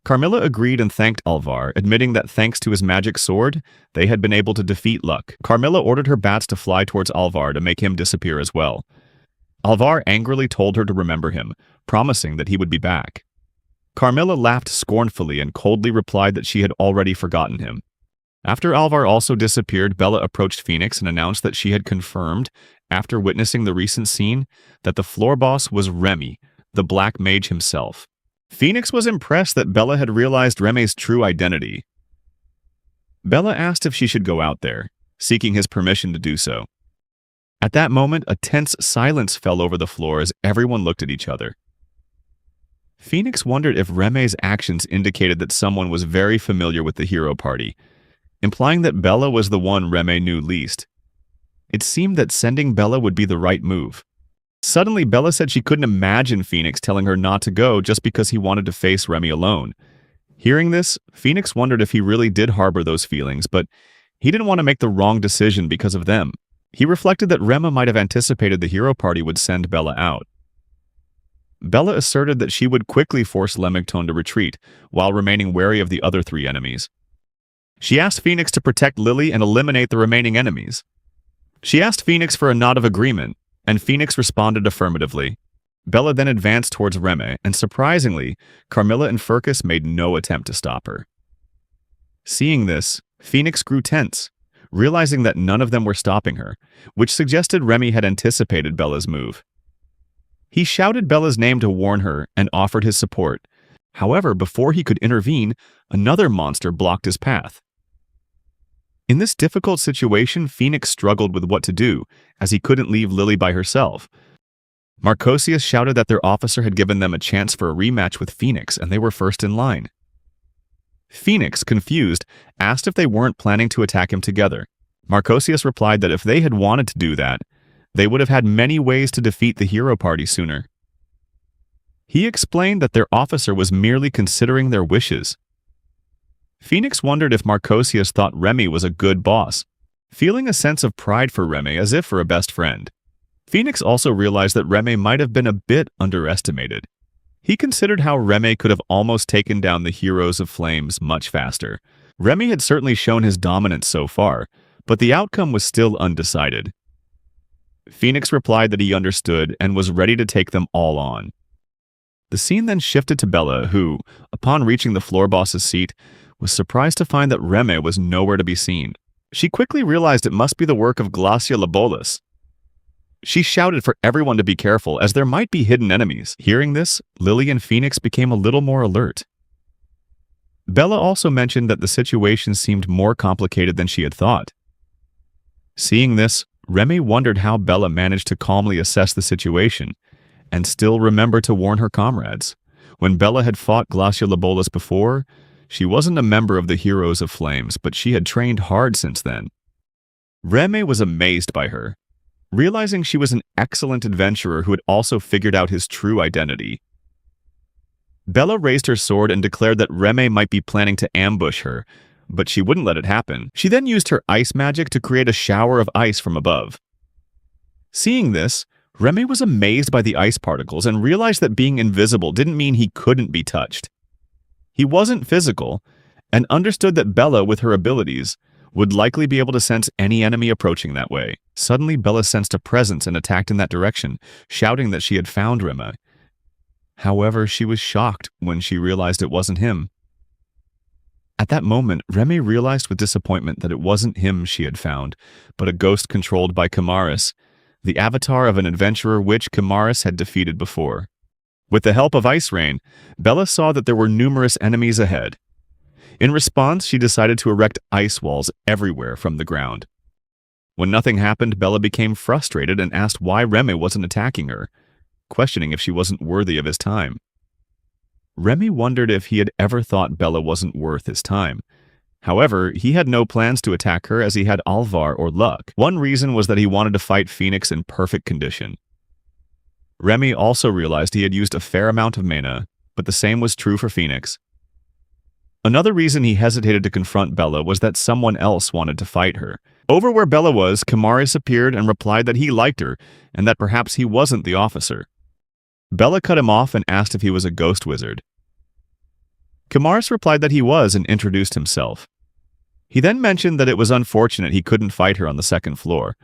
Carmilla agreed and thanked Alvar, admitting that thanks to his magic sword, they had been able to defeat Luck. Carmilla ordered her bats to fly towards Alvar to make him disappear as well. Alvar angrily told her to remember him, promising that he would be back. Carmilla laughed scornfully and coldly replied that she had already forgotten him. After Alvar also disappeared, Bella approached Phoenix and announced that she had confirmed, after witnessing the recent scene, that the floor boss was Remy, the Black Mage himself. Phoenix was impressed that Bella had realized Remy's true identity. Bella asked if she should go out there, seeking his permission to do so. At that moment, a tense silence fell over the floor as everyone looked at each other. Phoenix wondered if Remy's actions indicated that someone was very familiar with the hero party, implying that Bella was the one Remy knew least. It seemed that sending Bella would be the right move. Suddenly, Bella said she couldn't imagine Phoenix telling her not to go just because he wanted to face Remy alone. Hearing this, Phoenix wondered if he really did harbor those feelings, but he didn't want to make the wrong decision because of them. He reflected that Remy might have anticipated the hero party would send Bella out. Bella asserted that she would quickly force Lemington to retreat, while remaining wary of the other three enemies. She asked Phoenix to protect Lily and eliminate the remaining enemies. She asked Phoenix for a nod of agreement, and Phoenix responded affirmatively. Bella then advanced towards Remy, and surprisingly, Carmilla and Furcus made no attempt to stop her. Seeing this, Phoenix grew tense, realizing that none of them were stopping her, which suggested Remy had anticipated Bella's move. He shouted Bella's name to warn her and offered his support. However, before he could intervene, another monster blocked his path. In this difficult situation, Phoenix struggled with what to do, as he couldn't leave Lily by herself. Marcosius shouted that their officer had given them a chance for a rematch with Phoenix, and they were first in line. Phoenix, confused, asked if they weren't planning to attack him together. Marcosius replied that if they had wanted to do that, they would have had many ways to defeat the hero party sooner. He explained that their officer was merely considering their wishes. Phoenix wondered if Marcosius thought Remy was a good boss, feeling a sense of pride for Remy as if for a best friend. Phoenix also realized that Remy might have been a bit underestimated. He considered how Remy could have almost taken down the Heroes of Flames much faster. Remy had certainly shown his dominance so far, but the outcome was still undecided. Phoenix replied that he understood and was ready to take them all on. The scene then shifted to Bella, who, upon reaching the floor boss's seat, was surprised to find that Remy was nowhere to be seen. She quickly realized it must be the work of Glacia Labolis. She shouted for everyone to be careful, as there might be hidden enemies. Hearing this, Lily and Phoenix became a little more alert. Bella also mentioned that the situation seemed more complicated than she had thought. Seeing this, Remy wondered how Bella managed to calmly assess the situation and still remember to warn her comrades. When Bella had fought Glacia Labolis before, she wasn't a member of the Heroes of Flames, but she had trained hard since then. Remy was amazed by her, realizing she was an excellent adventurer who had also figured out his true identity. Bella raised her sword and declared that Remy might be planning to ambush her, but she wouldn't let it happen. She then used her ice magic to create a shower of ice from above. Seeing this, Remy was amazed by the ice particles and realized that being invisible didn't mean he couldn't be touched. He wasn't physical, and understood that Bella, with her abilities, would likely be able to sense any enemy approaching that way. Suddenly, Bella sensed a presence and attacked in that direction, shouting that she had found Remy. However, she was shocked when she realized it wasn't him. At that moment, Remy realized with disappointment that it wasn't him she had found, but a ghost controlled by Kamaris, the avatar of an adventurer which Kamaris had defeated before. With the help of Ice Rain, Bella saw that there were numerous enemies ahead. In response, she decided to erect ice walls everywhere from the ground. When nothing happened, Bella became frustrated and asked why Remy wasn't attacking her, questioning if she wasn't worthy of his time. Remy wondered if he had ever thought Bella wasn't worth his time. However, he had no plans to attack her as he had Alvar or luck. One reason was that he wanted to fight Phoenix in perfect condition. Remy also realized he had used a fair amount of mana, but the same was true for Phoenix. Another reason he hesitated to confront Bella was that someone else wanted to fight her. Over where Bella was, Kamaris appeared and replied that he liked her and that perhaps he wasn't the officer. Bella cut him off and asked if he was a ghost wizard. Kamaris replied that he was and introduced himself. He then mentioned that it was unfortunate he couldn't fight her on the second floor,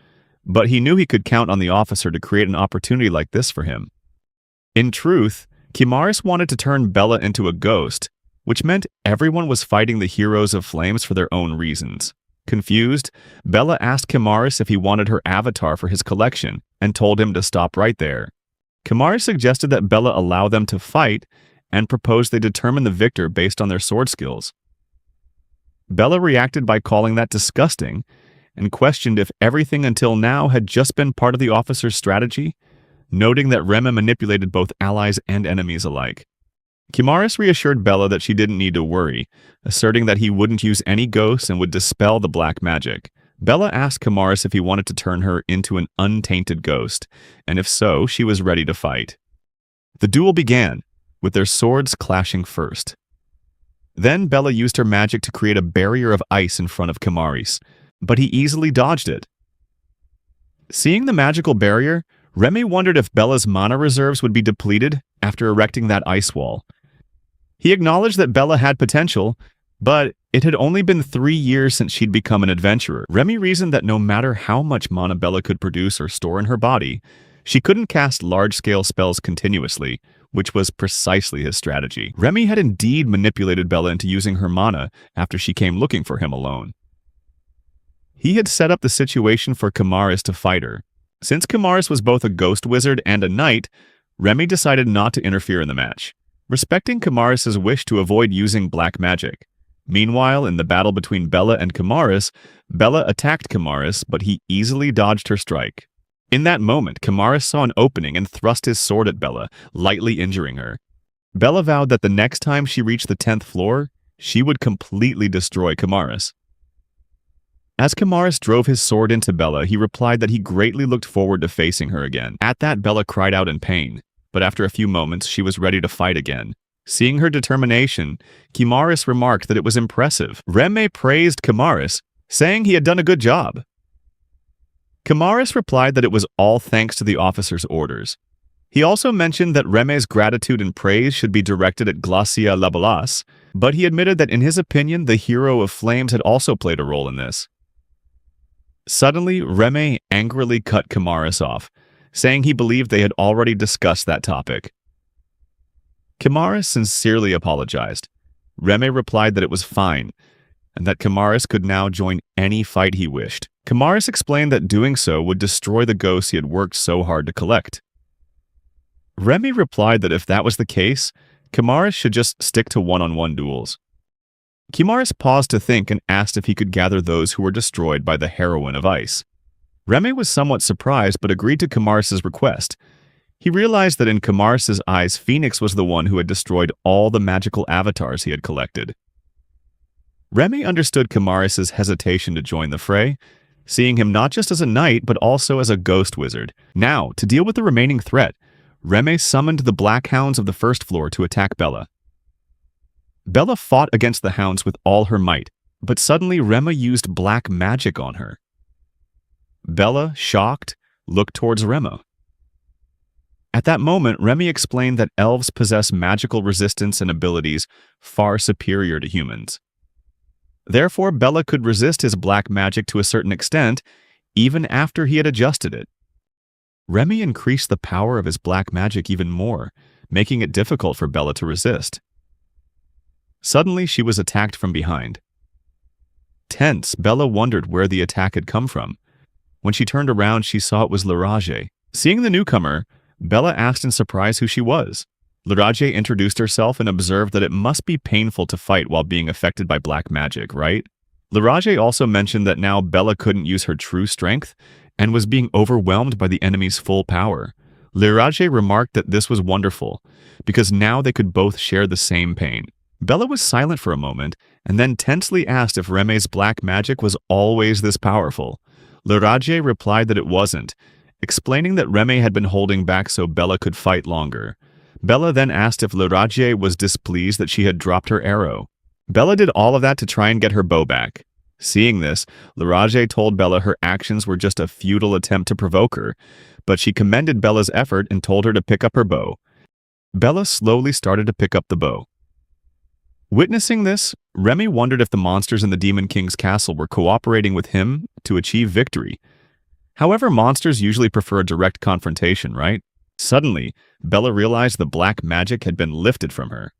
but he knew he could count on the officer to create an opportunity like this for him. In truth, Kamaris wanted to turn Bella into a ghost, which meant everyone was fighting the heroes of flames for their own reasons. Confused, Bella asked Kamaris if he wanted her avatar for his collection and told him to stop right there. Kamaris suggested that Bella allow them to fight and proposed they determine the victor based on their sword skills. Bella reacted by calling that disgusting and questioned if everything until now had just been part of the officer's strategy, noting that Remy manipulated both allies and enemies alike. Kamaris reassured Bella that she didn't need to worry, asserting that he wouldn't use any ghosts and would dispel the black magic. Bella asked Kamaris if he wanted to turn her into an untainted ghost, and if so, she was ready to fight. The duel began, with their swords clashing first. Then Bella used her magic to create a barrier of ice in front of Kamaris, but he easily dodged it. Seeing the magical barrier, Remy wondered if Bella's mana reserves would be depleted after erecting that ice wall. He acknowledged that Bella had potential, but it had only been 3 years since she'd become an adventurer. Remy reasoned that no matter how much mana Bella could produce or store in her body, she couldn't cast large-scale spells continuously, which was precisely his strategy. Remy had indeed manipulated Bella into using her mana after she came looking for him alone. He had set up the situation for Kamaris to fight her. Since Kamaris was both a ghost wizard and a knight, Remy decided not to interfere in the match, respecting Kamaris' wish to avoid using black magic. Meanwhile, in the battle between Bella and Kamaris, Bella attacked Kamaris, but he easily dodged her strike. In that moment, Kamaris saw an opening and thrust his sword at Bella, lightly injuring her. Bella vowed that the next time she reached the 10th floor, she would completely destroy Kamaris. As Kamaris drove his sword into Bella, he replied that he greatly looked forward to facing her again. At that, Bella cried out in pain, but after a few moments, she was ready to fight again. Seeing her determination, Kamaris remarked that it was impressive. Remy praised Kamaris, saying he had done a good job. Kamaris replied that it was all thanks to the officer's orders. He also mentioned that Remy's gratitude and praise should be directed at Glacia Labalas, but he admitted that in his opinion, the hero of flames had also played a role in this. Suddenly, Remy angrily cut Kamaris off, saying he believed they had already discussed that topic. Kamaris sincerely apologized. Remy replied that it was fine, and that Kamaris could now join any fight he wished. Kamaris explained that doing so would destroy the ghosts he had worked so hard to collect. Remy replied that if that was the case, Kamaris should just stick to one-on-one duels. Kamaris paused to think and asked if he could gather those who were destroyed by the heroine of ice. Remy was somewhat surprised but agreed to Kamaris' request. He realized that in Kamaris' eyes, Phoenix was the one who had destroyed all the magical avatars he had collected. Remy understood Kamaris' hesitation to join the fray, seeing him not just as a knight but also as a ghost wizard. Now, to deal with the remaining threat, Remy summoned the Black Hounds of the first floor to attack Bella. Bella fought against the hounds with all her might, but suddenly Remy used black magic on her. Bella, shocked, looked towards Remy. At that moment, Remy explained that elves possess magical resistance and abilities far superior to humans. Therefore, Bella could resist his black magic to a certain extent, even after he had adjusted it. Remy increased the power of his black magic even more, making it difficult for Bella to resist. Suddenly, she was attacked from behind. Tense, Bella wondered where the attack had come from. When she turned around, she saw it was Laraje. Seeing the newcomer, Bella asked in surprise who she was. Laraje introduced herself and observed that it must be painful to fight while being affected by black magic, right? Lirage also mentioned that now Bella couldn't use her true strength and was being overwhelmed by the enemy's full power. Lirage remarked that this was wonderful, because now they could both share the same pain. Bella was silent for a moment, and then tensely asked if Reme's black magic was always this powerful. Lirage replied that it wasn't, explaining that Reme had been holding back so Bella could fight longer. Bella then asked if Lirage was displeased that she had dropped her arrow. Bella did all of that to try and get her bow back. Seeing this, Lirage told Bella her actions were just a futile attempt to provoke her, but she commended Bella's effort and told her to pick up her bow. Bella slowly started to pick up the bow. Witnessing this, Reme wondered if the monsters in the Demon King's castle were cooperating with him to achieve victory. However, monsters usually prefer a direct confrontation, right? Suddenly, Bella realized the black magic had been lifted from her.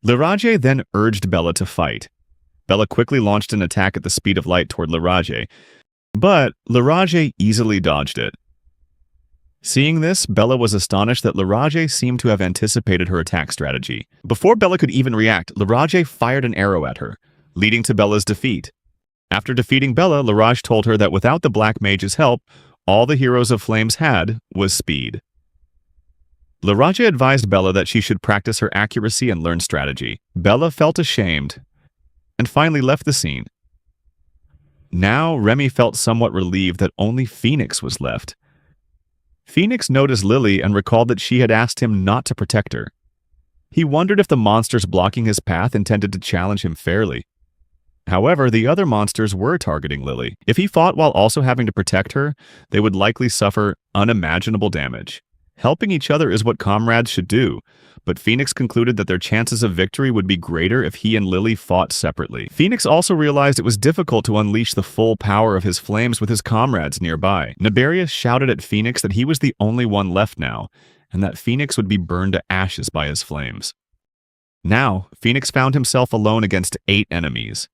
Lirage then urged Bella to fight. Bella quickly launched an attack at the speed of light toward Lirage, but Lirage easily dodged it. Seeing this, Bella was astonished that Lirage seemed to have anticipated her attack strategy. Before Bella could even react, Lirage fired an arrow at her, leading to Bella's defeat. After defeating Bella, Lirage told her that without the Black Mage's help, all the Heroes of Flames had was speed. Lirage advised Bella that she should practice her accuracy and learn strategy. Bella felt ashamed and finally left the scene. Now, Reme felt somewhat relieved that only Phoenix was left. Phoenix noticed Lily and recalled that she had asked him not to protect her. He wondered if the monsters blocking his path intended to challenge him fairly. However, the other monsters were targeting Lily. If he fought while also having to protect her, they would likely suffer unimaginable damage. Helping each other is what comrades should do, but Phoenix concluded that their chances of victory would be greater if he and Lily fought separately. Phoenix also realized it was difficult to unleash the full power of his flames with his comrades nearby. Naberius shouted at Phoenix that he was the only one left now, and that Phoenix would be burned to ashes by his flames. Now, Phoenix found himself alone against 8 enemies.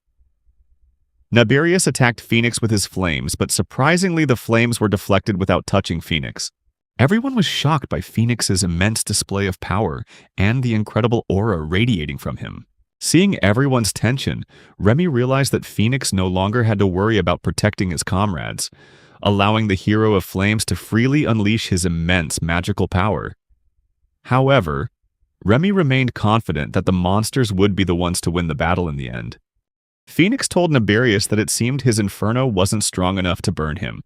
Naberius attacked Phoenix with his flames, but surprisingly the flames were deflected without touching Phoenix. Everyone was shocked by Phoenix's immense display of power and the incredible aura radiating from him. Seeing everyone's tension, Reme realized that Phoenix no longer had to worry about protecting his comrades, allowing the Hero of Flames to freely unleash his immense magical power. However, Reme remained confident that the monsters would be the ones to win the battle in the end. Phoenix told Naberius that it seemed his inferno wasn't strong enough to burn him.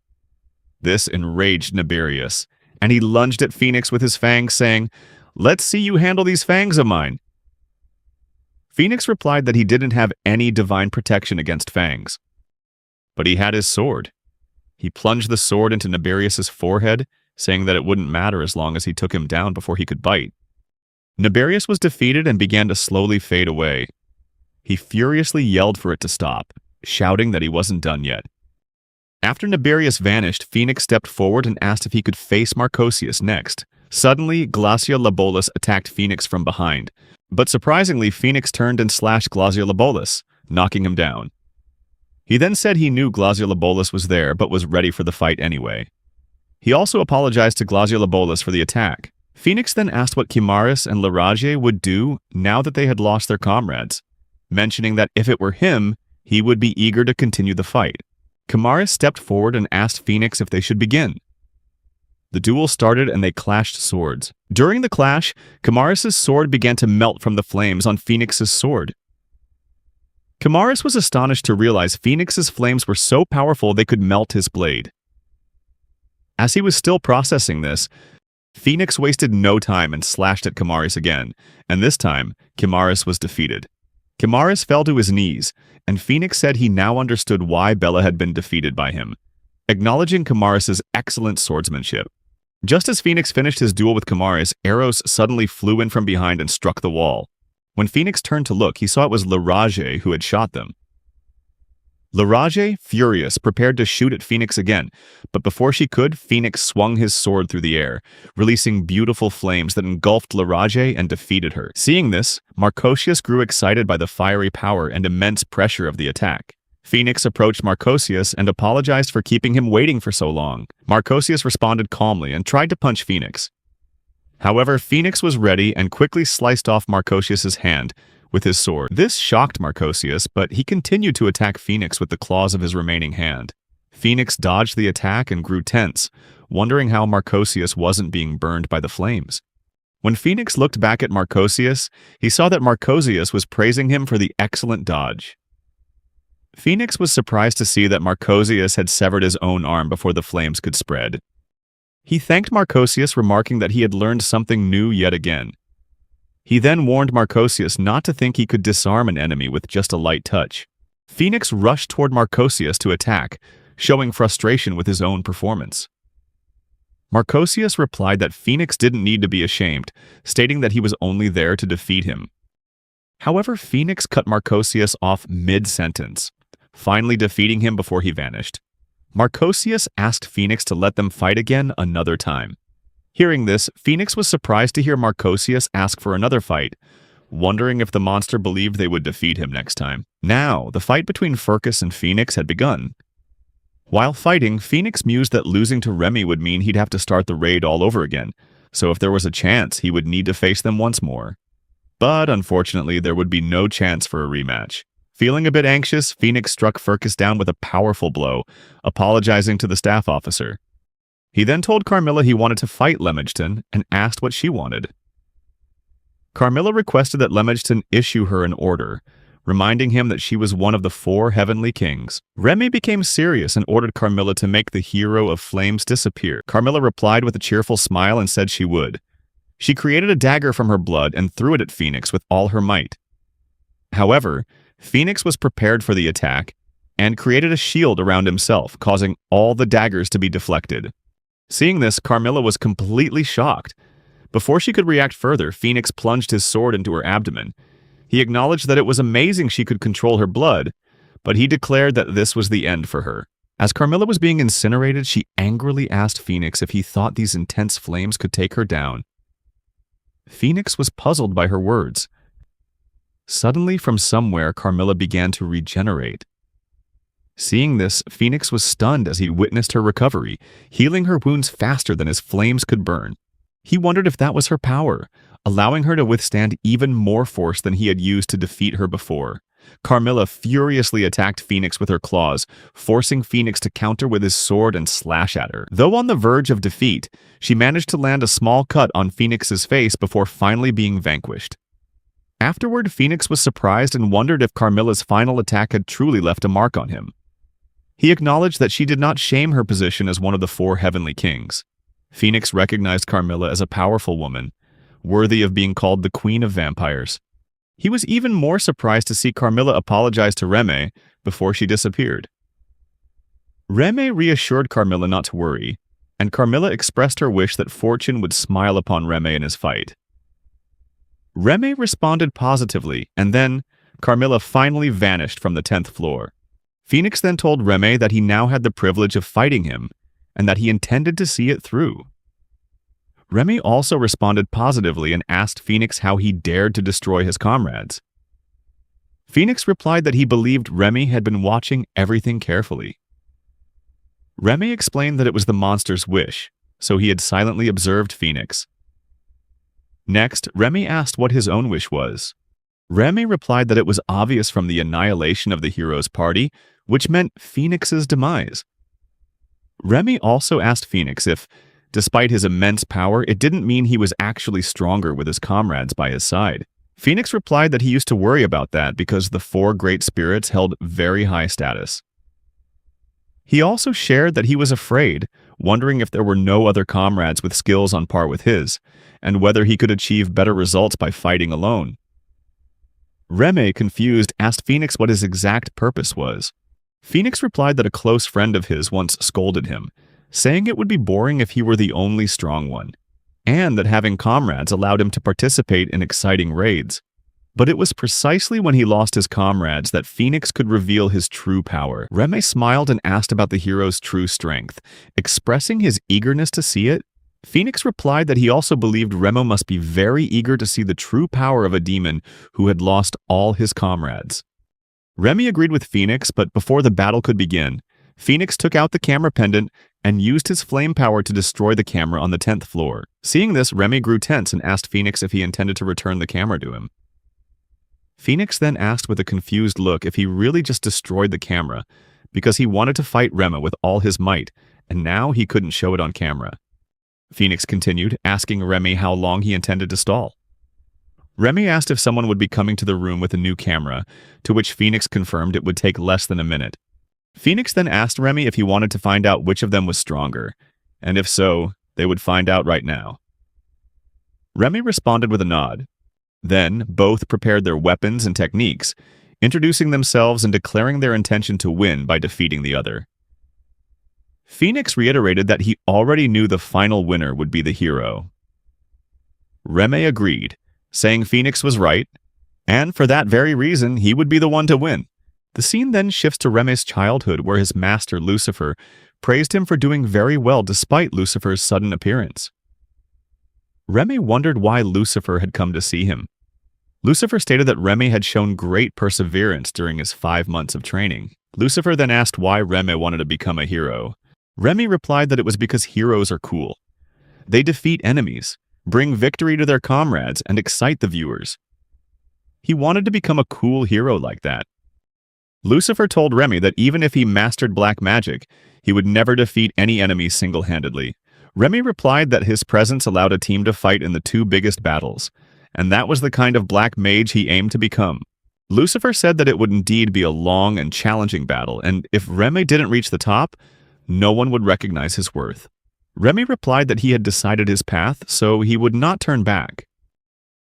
This enraged Naberius, and he lunged at Phoenix with his fangs, saying, "Let's see you handle these fangs of mine." Phoenix replied that he didn't have any divine protection against fangs. But he had his sword. He plunged the sword into Naberius's forehead, saying that it wouldn't matter as long as he took him down before he could bite. Naberius was defeated and began to slowly fade away. He furiously yelled for it to stop, shouting that he wasn't done yet. After Naberius vanished, Phoenix stepped forward and asked if he could face Marcosius next. Suddenly, Glaciolabolus attacked Phoenix from behind, but surprisingly, Phoenix turned and slashed Glaciolabolus, knocking him down. He then said he knew Glaciolabolus was there, but was ready for the fight anyway. He also apologized to Glaciolabolus for the attack. Phoenix then asked what Chimaris and Lirage would do now that they had lost their comrades, mentioning that if it were him, he would be eager to continue the fight. Chimaris stepped forward and asked Phoenix if they should begin. The duel started and they clashed swords. During the clash, Chimaris' sword began to melt from the flames on Phoenix's sword. Chimaris was astonished to realize Phoenix's flames were so powerful they could melt his blade. As he was still processing this, Phoenix wasted no time and slashed at Chimaris again, and this time, Chimaris was defeated. Chimaris fell to his knees, and Phoenix said he now understood why Bella had been defeated by him, acknowledging Chimaris' excellent swordsmanship. Just as Phoenix finished his duel with Chimaris, arrows suddenly flew in from behind and struck the wall. When Phoenix turned to look, he saw it was Lirage who had shot them. Lirage, furious, prepared to shoot at Phoenix again, but before she could, Phoenix swung his sword through the air, releasing beautiful flames that engulfed Lirage and defeated her. Seeing this, Marcosius grew excited by the fiery power and immense pressure of the attack. Phoenix approached Marcosius and apologized for keeping him waiting for so long. Marcosius responded calmly and tried to punch Phoenix. However, Phoenix was ready and quickly sliced off Marcosius' hand, with his sword. This shocked Marcosius, but he continued to attack Phoenix with the claws of his remaining hand. Phoenix dodged the attack and grew tense, wondering how Marcosius wasn't being burned by the flames. When Phoenix looked back at Marcosius, he saw that Marcosius was praising him for the excellent dodge. Phoenix was surprised to see that Marcosius had severed his own arm before the flames could spread. He thanked Marcosius, remarking that he had learned something new yet again. He then warned Marcosius not to think he could disarm an enemy with just a light touch. Phoenix rushed toward Marcosius to attack, showing frustration with his own performance. Marcosius replied that Phoenix didn't need to be ashamed, stating that he was only there to defeat him. However, Phoenix cut Marcosius off mid-sentence, finally defeating him before he vanished. Marcosius asked Phoenix to let them fight again another time. Hearing this, Phoenix was surprised to hear Marcosius ask for another fight, wondering if the monster believed they would defeat him next time. Now, the fight between Furcus and Phoenix had begun. While fighting, Phoenix mused that losing to Remy would mean he'd have to start the raid all over again, so if there was a chance, he would need to face them once more. But unfortunately, there would be no chance for a rematch. Feeling a bit anxious, Phoenix struck Furcus down with a powerful blow, apologizing to the staff officer. He then told Carmilla he wanted to fight Lemegton and asked what she wanted. Carmilla requested that Lemegton issue her an order, reminding him that she was one of the 4 heavenly kings. Remy became serious and ordered Carmilla to make the hero of flames disappear. Carmilla replied with a cheerful smile and said she would. She created a dagger from her blood and threw it at Phoenix with all her might. However, Phoenix was prepared for the attack and created a shield around himself, causing all the daggers to be deflected. Seeing this, Carmilla was completely shocked. Before she could react further, Phoenix plunged his sword into her abdomen. He acknowledged that it was amazing she could control her blood, but he declared that this was the end for her. As Carmilla was being incinerated, she angrily asked Phoenix if he thought these intense flames could take her down. Phoenix was puzzled by her words. Suddenly, from somewhere, Carmilla began to regenerate. Seeing this, Phoenix was stunned as he witnessed her recovery, healing her wounds faster than his flames could burn. He wondered if that was her power, allowing her to withstand even more force than he had used to defeat her before. Carmilla furiously attacked Phoenix with her claws, forcing Phoenix to counter with his sword and slash at her. Though on the verge of defeat, she managed to land a small cut on Phoenix's face before finally being vanquished. Afterward, Phoenix was surprised and wondered if Carmilla's final attack had truly left a mark on him. He acknowledged that she did not shame her position as one of the 4 heavenly kings. Phoenix recognized Carmilla as a powerful woman, worthy of being called the Queen of Vampires. He was even more surprised to see Carmilla apologize to Remy before she disappeared. Remy reassured Carmilla not to worry, and Carmilla expressed her wish that fortune would smile upon Remy in his fight. Remy responded positively, and then Carmilla finally vanished from the 10th floor. Phoenix then told Remy that he now had the privilege of fighting him, and that he intended to see it through. Remy also responded positively and asked Phoenix how he dared to destroy his comrades. Phoenix replied that he believed Remy had been watching everything carefully. Remy explained that it was the monster's wish, so he had silently observed Phoenix. Next, Remy asked what his own wish was. Remy replied that it was obvious from the annihilation of the hero's party, which meant Phoenix's demise. Remy also asked Phoenix if, despite his immense power, it didn't mean he was actually stronger with his comrades by his side. Phoenix replied that he used to worry about that because the 4 great spirits held very high status. He also shared that he was afraid, wondering if there were no other comrades with skills on par with his, and whether he could achieve better results by fighting alone. Remy, confused, asked Phoenix what his exact purpose was. Phoenix replied that a close friend of his once scolded him, saying it would be boring if he were the only strong one, and that having comrades allowed him to participate in exciting raids. But it was precisely when he lost his comrades that Phoenix could reveal his true power. Remy smiled and asked about the hero's true strength. Expressing his eagerness to see it, Phoenix replied that he also believed Remo must be very eager to see the true power of a demon who had lost all his comrades. Remy agreed with Phoenix, but before the battle could begin, Phoenix took out the camera pendant and used his flame power to destroy the camera on the 10th floor. Seeing this, Remy grew tense and asked Phoenix if he intended to return the camera to him. Phoenix then asked with a confused look if he really just destroyed the camera, because he wanted to fight Rema with all his might, and now he couldn't show it on camera. Phoenix continued, asking Remy how long he intended to stall. Remy asked if someone would be coming to the room with a new camera, to which Phoenix confirmed it would take less than a minute. Phoenix then asked Remy if he wanted to find out which of them was stronger, and if so, they would find out right now. Remy responded with a nod. Then, both prepared their weapons and techniques, introducing themselves and declaring their intention to win by defeating the other. Phoenix reiterated that he already knew the final winner would be the hero. Remy agreed, saying Phoenix was right, and for that very reason, he would be the one to win. The scene then shifts to Remy's childhood, where his master, Lucifer, praised him for doing very well despite Lucifer's sudden appearance. Remy wondered why Lucifer had come to see him. Lucifer stated that Remy had shown great perseverance during his 5 months of training. Lucifer then asked why Remy wanted to become a hero. Remy replied that it was because heroes are cool. They defeat enemies, bring victory to their comrades, and excite the viewers. He wanted to become a cool hero like that. Lucifer told Remy that even if he mastered black magic, he would never defeat any enemies single-handedly. Remy replied that his presence allowed a team to fight in the 2 biggest battles, and that was the kind of black mage he aimed to become. Lucifer said that it would indeed be a long and challenging battle, and if Remy didn't reach the top, no one would recognize his worth. Remy replied that he had decided his path, so he would not turn back.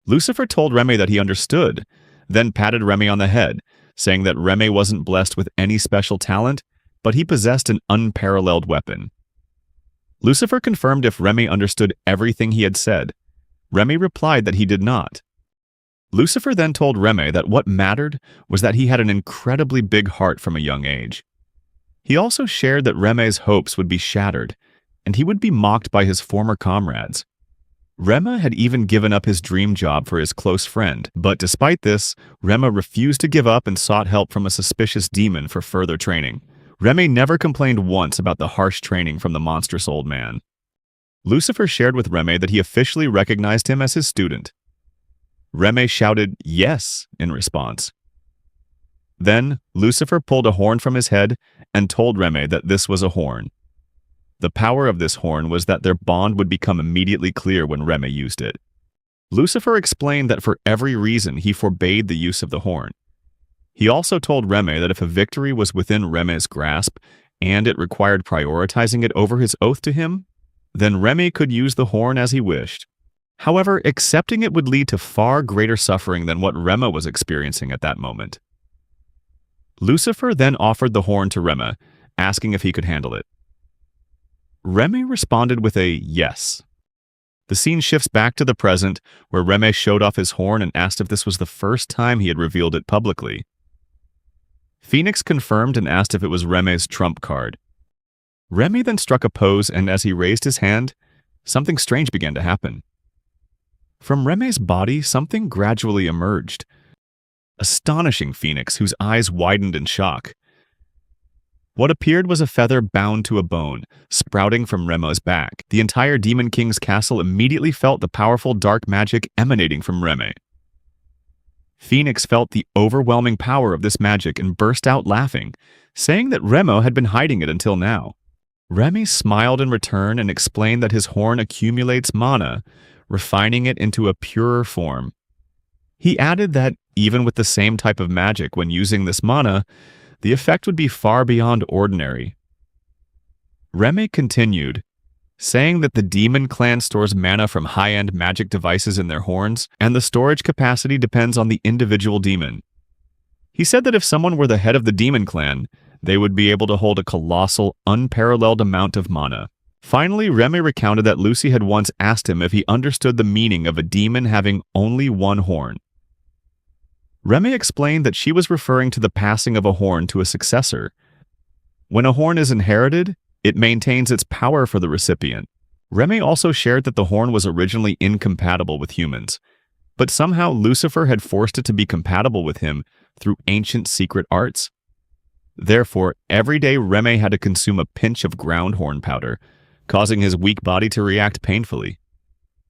Lucifer told Remy that he understood, then patted Remy on the head, saying that Remy wasn't blessed with any special talent, but he possessed an unparalleled weapon. Lucifer confirmed if Remy understood everything he had said. Remy replied that he did not. Lucifer then told Remy that what mattered was that he had an incredibly big heart from a young age. He also shared that Remy's hopes would be shattered, and he would be mocked by his former comrades. Remy had even given up his dream job for his close friend, but despite this, Remy refused to give up and sought help from a suspicious demon for further training. Remy never complained once about the harsh training from the monstrous old man. Lucifer shared with Remy that he officially recognized him as his student. Remy shouted "yes" in response. Then, Lucifer pulled a horn from his head and told Remy that this was a horn. The power of this horn was that their bond would become immediately clear when Remy used it. Lucifer explained that for every reason he forbade the use of the horn. He also told Remy that if a victory was within Remy's grasp and it required prioritizing it over his oath to him, then Remy could use the horn as he wished. However, accepting it would lead to far greater suffering than what Remy was experiencing at that moment. Lucifer then offered the horn to Remy, asking if he could handle it. Remy responded with a yes. The scene shifts back to the present, where Remy showed off his horn and asked if this was the first time he had revealed it publicly. Phoenix confirmed and asked if it was Remy's trump card. Remy then struck a pose, and as he raised his hand, something strange began to happen. From Remy's body, something gradually emerged, astonishing Phoenix, whose eyes widened in shock. What appeared was a feather bound to a bone, sprouting from Remy's back. The entire Demon King's castle immediately felt the powerful dark magic emanating from Remy. Phoenix felt the overwhelming power of this magic and burst out laughing, saying that Remy had been hiding it until now. Remy smiled in return and explained that his horn accumulates mana, refining it into a purer form. He added that, even with the same type of magic when using this mana, the effect would be far beyond ordinary. Remy continued, saying that the Demon Clan stores mana from high-end magic devices in their horns, and the storage capacity depends on the individual demon. He said that if someone were the head of the Demon Clan, they would be able to hold a colossal, unparalleled amount of mana. Finally, Remy recounted that Lucy had once asked him if he understood the meaning of a demon having only one horn. Remy explained that she was referring to the passing of a horn to a successor. When a horn is inherited, it maintains its power for the recipient. Remy also shared that the horn was originally incompatible with humans, but somehow Lucifer had forced it to be compatible with him through ancient secret arts. Therefore, every day Remy had to consume a pinch of ground horn powder, causing his weak body to react painfully.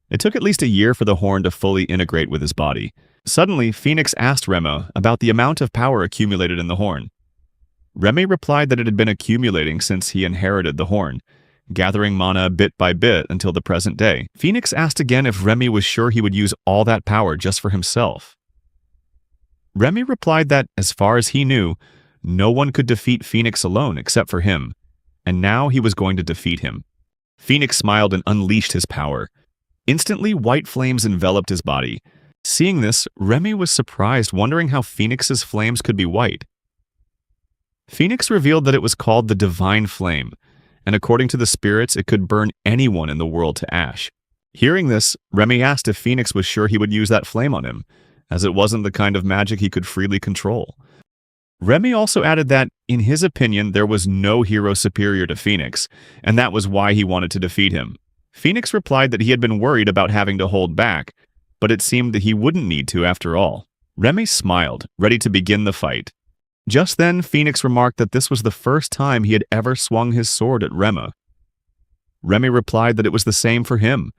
It took at least a year for the horn to fully integrate with his body, Suddenly, Phoenix asked Rema about the amount of power accumulated in the horn. Remy replied that it had been accumulating since he inherited the horn, gathering mana bit by bit until the present day. Phoenix asked again if Remy was sure he would use all that power just for himself. Remy replied that, as far as he knew, no one could defeat Phoenix alone except for him, and now he was going to defeat him. Phoenix smiled and unleashed his power. Instantly, white flames enveloped his body. Seeing this, Remy was surprised, wondering how Phoenix's flames could be white. Phoenix revealed that it was called the Divine Flame, and according to the spirits, it could burn anyone in the world to ash. Hearing this, Remy asked if Phoenix was sure he would use that flame on him, as it wasn't the kind of magic he could freely control. Remy also added that, in his opinion, there was no hero superior to Phoenix, and that was why he wanted to defeat him. Phoenix replied that he had been worried about having to hold back, but it seemed that he wouldn't need to after all. Remy smiled, ready to begin the fight. Just then, Phoenix remarked that this was the first time he had ever swung his sword at Rema. Remy replied that it was the same for him,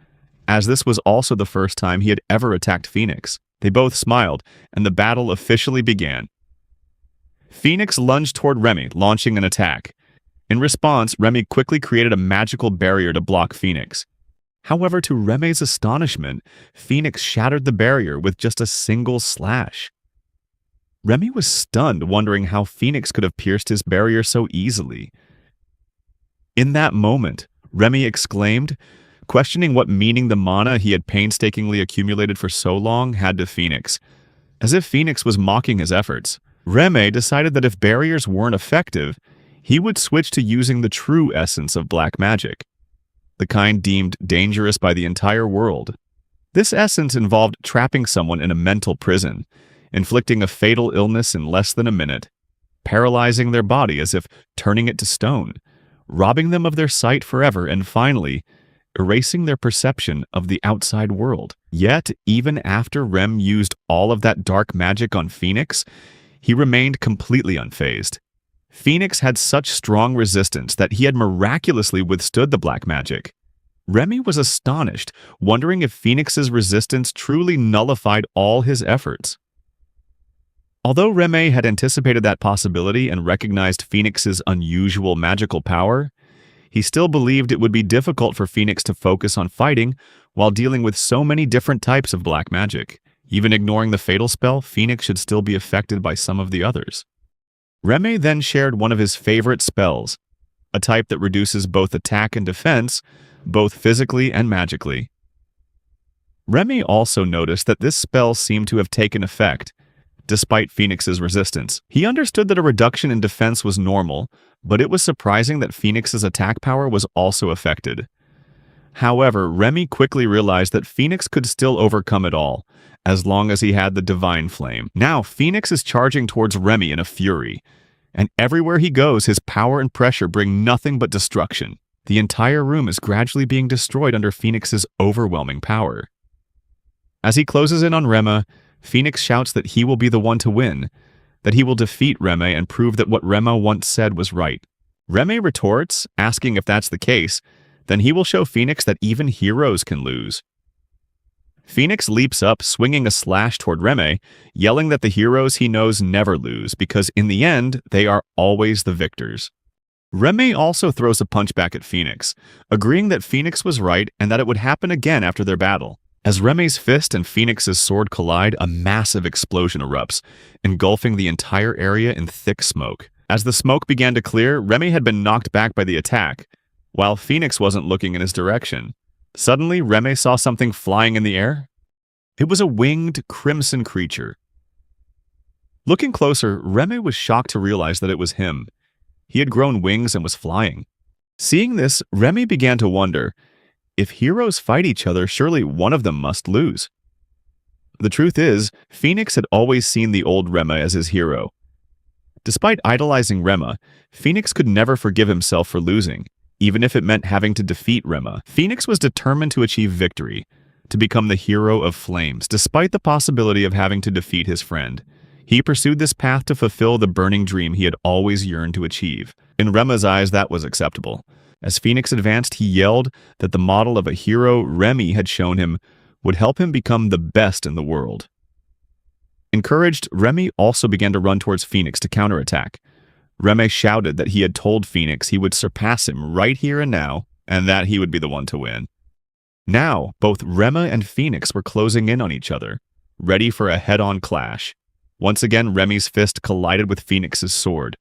as this was also the first time he had ever attacked Phoenix. They both smiled, and the battle officially began. Phoenix lunged toward Remy, launching an attack. In response, Remy quickly created a magical barrier to block Phoenix. However, to Remy's astonishment, Phoenix shattered the barrier with just a single slash. Remy was stunned, wondering how Phoenix could have pierced his barrier so easily. In that moment, Remy exclaimed, questioning what meaning the mana he had painstakingly accumulated for so long had to Phoenix, as if Phoenix was mocking his efforts. Remy decided that if barriers weren't effective, he would switch to using the true essence of black magic, the kind deemed dangerous by the entire world. This essence involved trapping someone in a mental prison, inflicting a fatal illness in less than a minute, paralyzing their body as if turning it to stone, robbing them of their sight forever, and finally, erasing their perception of the outside world. Yet, even after Rem used all of that dark magic on Phoenix, he remained completely unfazed. Phoenix had such strong resistance that he had miraculously withstood the black magic. Remy was astonished, wondering if Phoenix's resistance truly nullified all his efforts. Although Remy had anticipated that possibility and recognized Phoenix's unusual magical power, he still believed it would be difficult for Phoenix to focus on fighting while dealing with so many different types of black magic. Even ignoring the fatal spell, Phoenix should still be affected by some of the others. Remy then shared one of his favorite spells, a type that reduces both attack and defense, both physically and magically. Remy also noticed that this spell seemed to have taken effect, despite Phoenix's resistance. He understood that a reduction in defense was normal, but it was surprising that Phoenix's attack power was also affected. However, Remy quickly realized that Phoenix could still overcome it all, as long as he had the Divine Flame. Now, Phoenix is charging towards Remy in a fury, and everywhere he goes, his power and pressure bring nothing but destruction. The entire room is gradually being destroyed under Phoenix's overwhelming power. As he closes in on Rema, Phoenix shouts that he will be the one to win, that he will defeat Remy and prove that what Rema once said was right. Remy retorts, asking if that's the case, then he will show Phoenix that even heroes can lose. Phoenix leaps up, swinging a slash toward Remy, yelling that the heroes he knows never lose, because in the end, they are always the victors. Remy also throws a punch back at Phoenix, agreeing that Phoenix was right and that it would happen again after their battle. As Remy's fist and Phoenix's sword collide, a massive explosion erupts, engulfing the entire area in thick smoke. As the smoke began to clear, Remy had been knocked back by the attack, while Phoenix wasn't looking in his direction. Suddenly, Remy saw something flying in the air. It was a winged, crimson creature. Looking closer, Remy was shocked to realize that it was him. He had grown wings and was flying. Seeing this, Remy began to wonder, if heroes fight each other, surely one of them must lose. The truth is, Phoenix had always seen the old Remy as his hero. Despite idolizing Remy, Phoenix could never forgive himself for losing, even if it meant having to defeat Remy. Phoenix was determined to achieve victory, to become the hero of flames, despite the possibility of having to defeat his friend. He pursued this path to fulfill the burning dream he had always yearned to achieve. In Remy's eyes, that was acceptable. As Phoenix advanced, he yelled that the model of a hero Remy had shown him would help him become the best in the world. Encouraged, Remy also began to run towards Phoenix to counterattack. Remy shouted that he had told Phoenix he would surpass him right here and now, and that he would be the one to win. Now, both Remy and Phoenix were closing in on each other, ready for a head-on clash. Once again, Remy's fist collided with Phoenix's sword.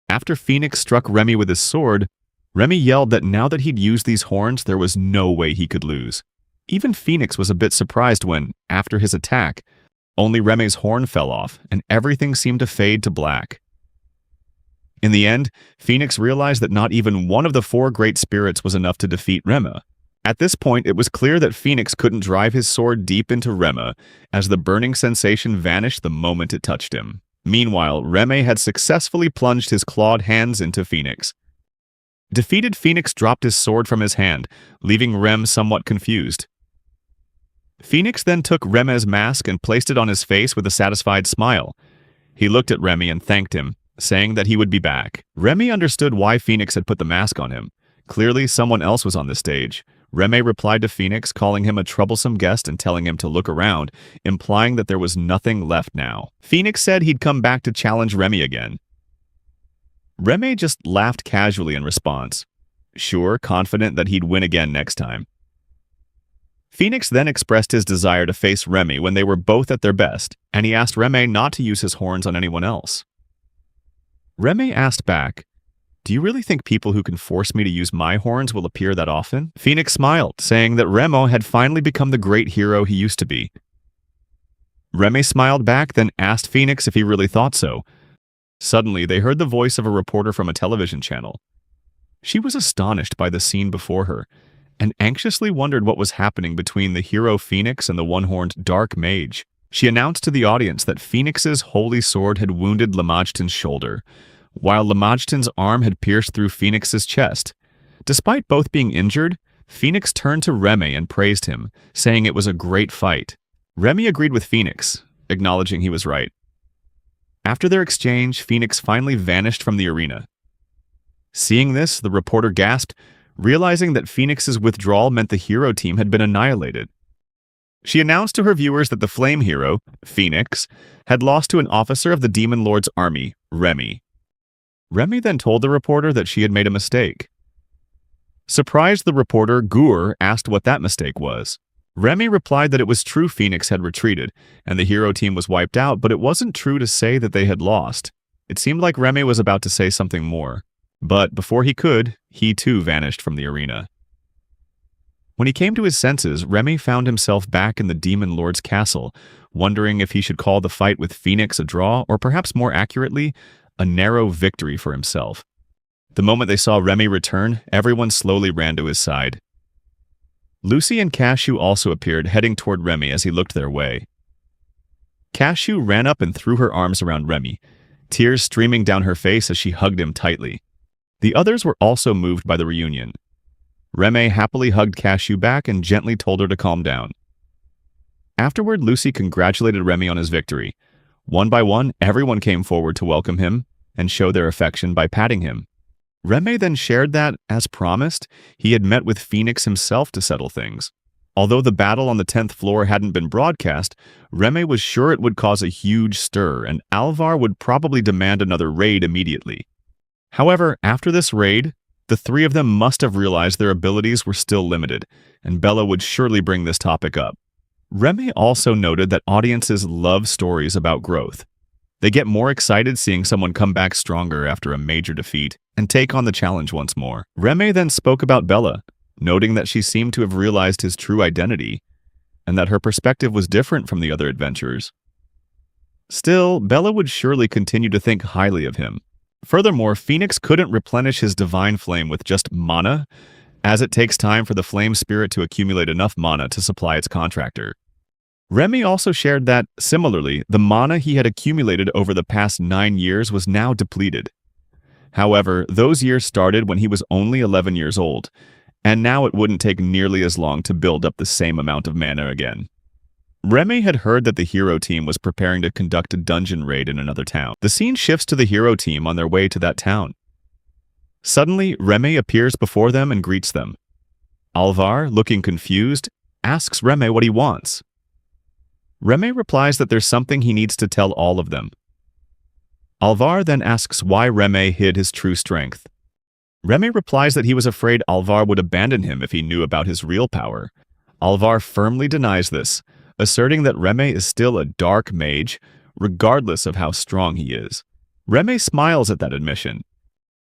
After Phoenix struck Remy with his sword, Remy yelled that now that he'd used these horns, there was no way he could lose. Even Phoenix was a bit surprised when, after his attack, only Remy's horn fell off, and everything seemed to fade to black. In the end, Phoenix realized that not even one of the 4 great spirits was enough to defeat Remy. At this point, it was clear that Phoenix couldn't drive his sword deep into Remy, as the burning sensation vanished the moment it touched him. Meanwhile, Remy had successfully plunged his clawed hands into Phoenix. Defeated, Phoenix dropped his sword from his hand, leaving Rem somewhat confused. Phoenix then took Remy's mask and placed it on his face with a satisfied smile. He looked at Remy and thanked him, saying that he would be back. Remy understood why Phoenix had put the mask on him. Clearly, someone else was on the stage. Remy replied to Phoenix, calling him a troublesome guest and telling him to look around, implying that there was nothing left now. Phoenix said he'd come back to challenge Remy again. Remy just laughed casually in response, sure, confident that he'd win again next time. Phoenix then expressed his desire to face Remy when they were both at their best, and he asked Remy not to use his horns on anyone else. Remy asked back, "Do you really think people who can force me to use my horns will appear that often?" Phoenix smiled, saying that Remy had finally become the great hero he used to be. Remy smiled back, then asked Phoenix if he really thought so. Suddenly, they heard the voice of a reporter from a television channel. She was astonished by the scene before her, and anxiously wondered what was happening between the hero Phoenix and the one-horned dark mage. She announced to the audience that Phoenix's holy sword had wounded Lamajtin's shoulder, while Lamajtin's arm had pierced through Phoenix's chest. Despite both being injured, Phoenix turned to Remy and praised him, saying it was a great fight. Remy agreed with Phoenix, acknowledging he was right. After their exchange, Phoenix finally vanished from the arena. Seeing this, the reporter gasped, realizing that Phoenix's withdrawal meant the hero team had been annihilated. She announced to her viewers that the flame hero, Phoenix, had lost to an officer of the Demon Lord's army, Remy. Remy then told the reporter that she had made a mistake. Surprised, the reporter, Gur, asked what that mistake was. Remy replied that it was true Phoenix had retreated, and the hero team was wiped out, but it wasn't true to say that they had lost. It seemed like Remy was about to say something more. But before he could, he too vanished from the arena. When he came to his senses, Remy found himself back in the Demon Lord's castle, wondering if he should call the fight with Phoenix a draw, or perhaps more accurately, a narrow victory for himself. The moment they saw Remy return, everyone slowly ran to his side. Lucy and Cashew also appeared, heading toward Remy as he looked their way. Cashew ran up and threw her arms around Remy, tears streaming down her face as she hugged him tightly. The others were also moved by the reunion. Remy happily hugged Cashew back and gently told her to calm down. Afterward, Lucy congratulated Remy on his victory. One by one, everyone came forward to welcome him and show their affection by patting him. Remy then shared that, as promised, he had met with Phoenix himself to settle things. Although the battle on the 10th floor hadn't been broadcast, Remy was sure it would cause a huge stir, and Alvar would probably demand another raid immediately. However, after this raid, the 3 of them must have realized their abilities were still limited, and Bella would surely bring this topic up. Remy also noted that audiences love stories about growth. They get more excited seeing someone come back stronger after a major defeat and take on the challenge once more. Remy then spoke about Bella, noting that she seemed to have realized his true identity, and that her perspective was different from the other adventurers. Still, Bella would surely continue to think highly of him. Furthermore, Phoenix couldn't replenish his divine flame with just mana, as it takes time for the flame spirit to accumulate enough mana to supply its contractor. Remy also shared that, similarly, the mana he had accumulated over the past 9 years was now depleted. However, those years started when he was only 11 years old, and now it wouldn't take nearly as long to build up the same amount of mana again. Remy had heard that the hero team was preparing to conduct a dungeon raid in another town. The scene shifts to the hero team on their way to that town. Suddenly, Remy appears before them and greets them. Alvar, looking confused, asks Remy what he wants. Reme replies that there's something he needs to tell all of them. Alvar then asks why Reme hid his true strength. Reme replies that he was afraid Alvar would abandon him if he knew about his real power. Alvar firmly denies this, asserting that Reme is still a dark mage, regardless of how strong he is. Reme smiles at that admission.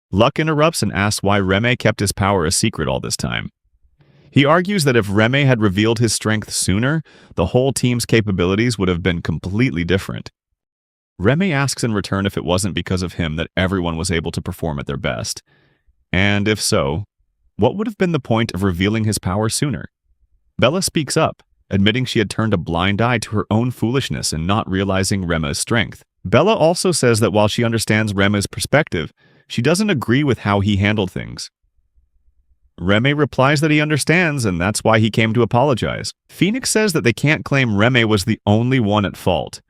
Luck interrupts and asks why Reme kept his power a secret all this time. He argues that if Reme had revealed his strength sooner, the whole team's capabilities would have been completely different. Reme asks in return if it wasn't because of him that everyone was able to perform at their best. And if so, what would have been the point of revealing his power sooner? Bella speaks up, admitting she had turned a blind eye to her own foolishness in not realizing Reme's strength. Bella also says that while she understands Reme's perspective, she doesn't agree with how he handled things. Reme replies that he understands and that's why he came to apologize. Phoenix says that they can't claim Reme was the only one at fault.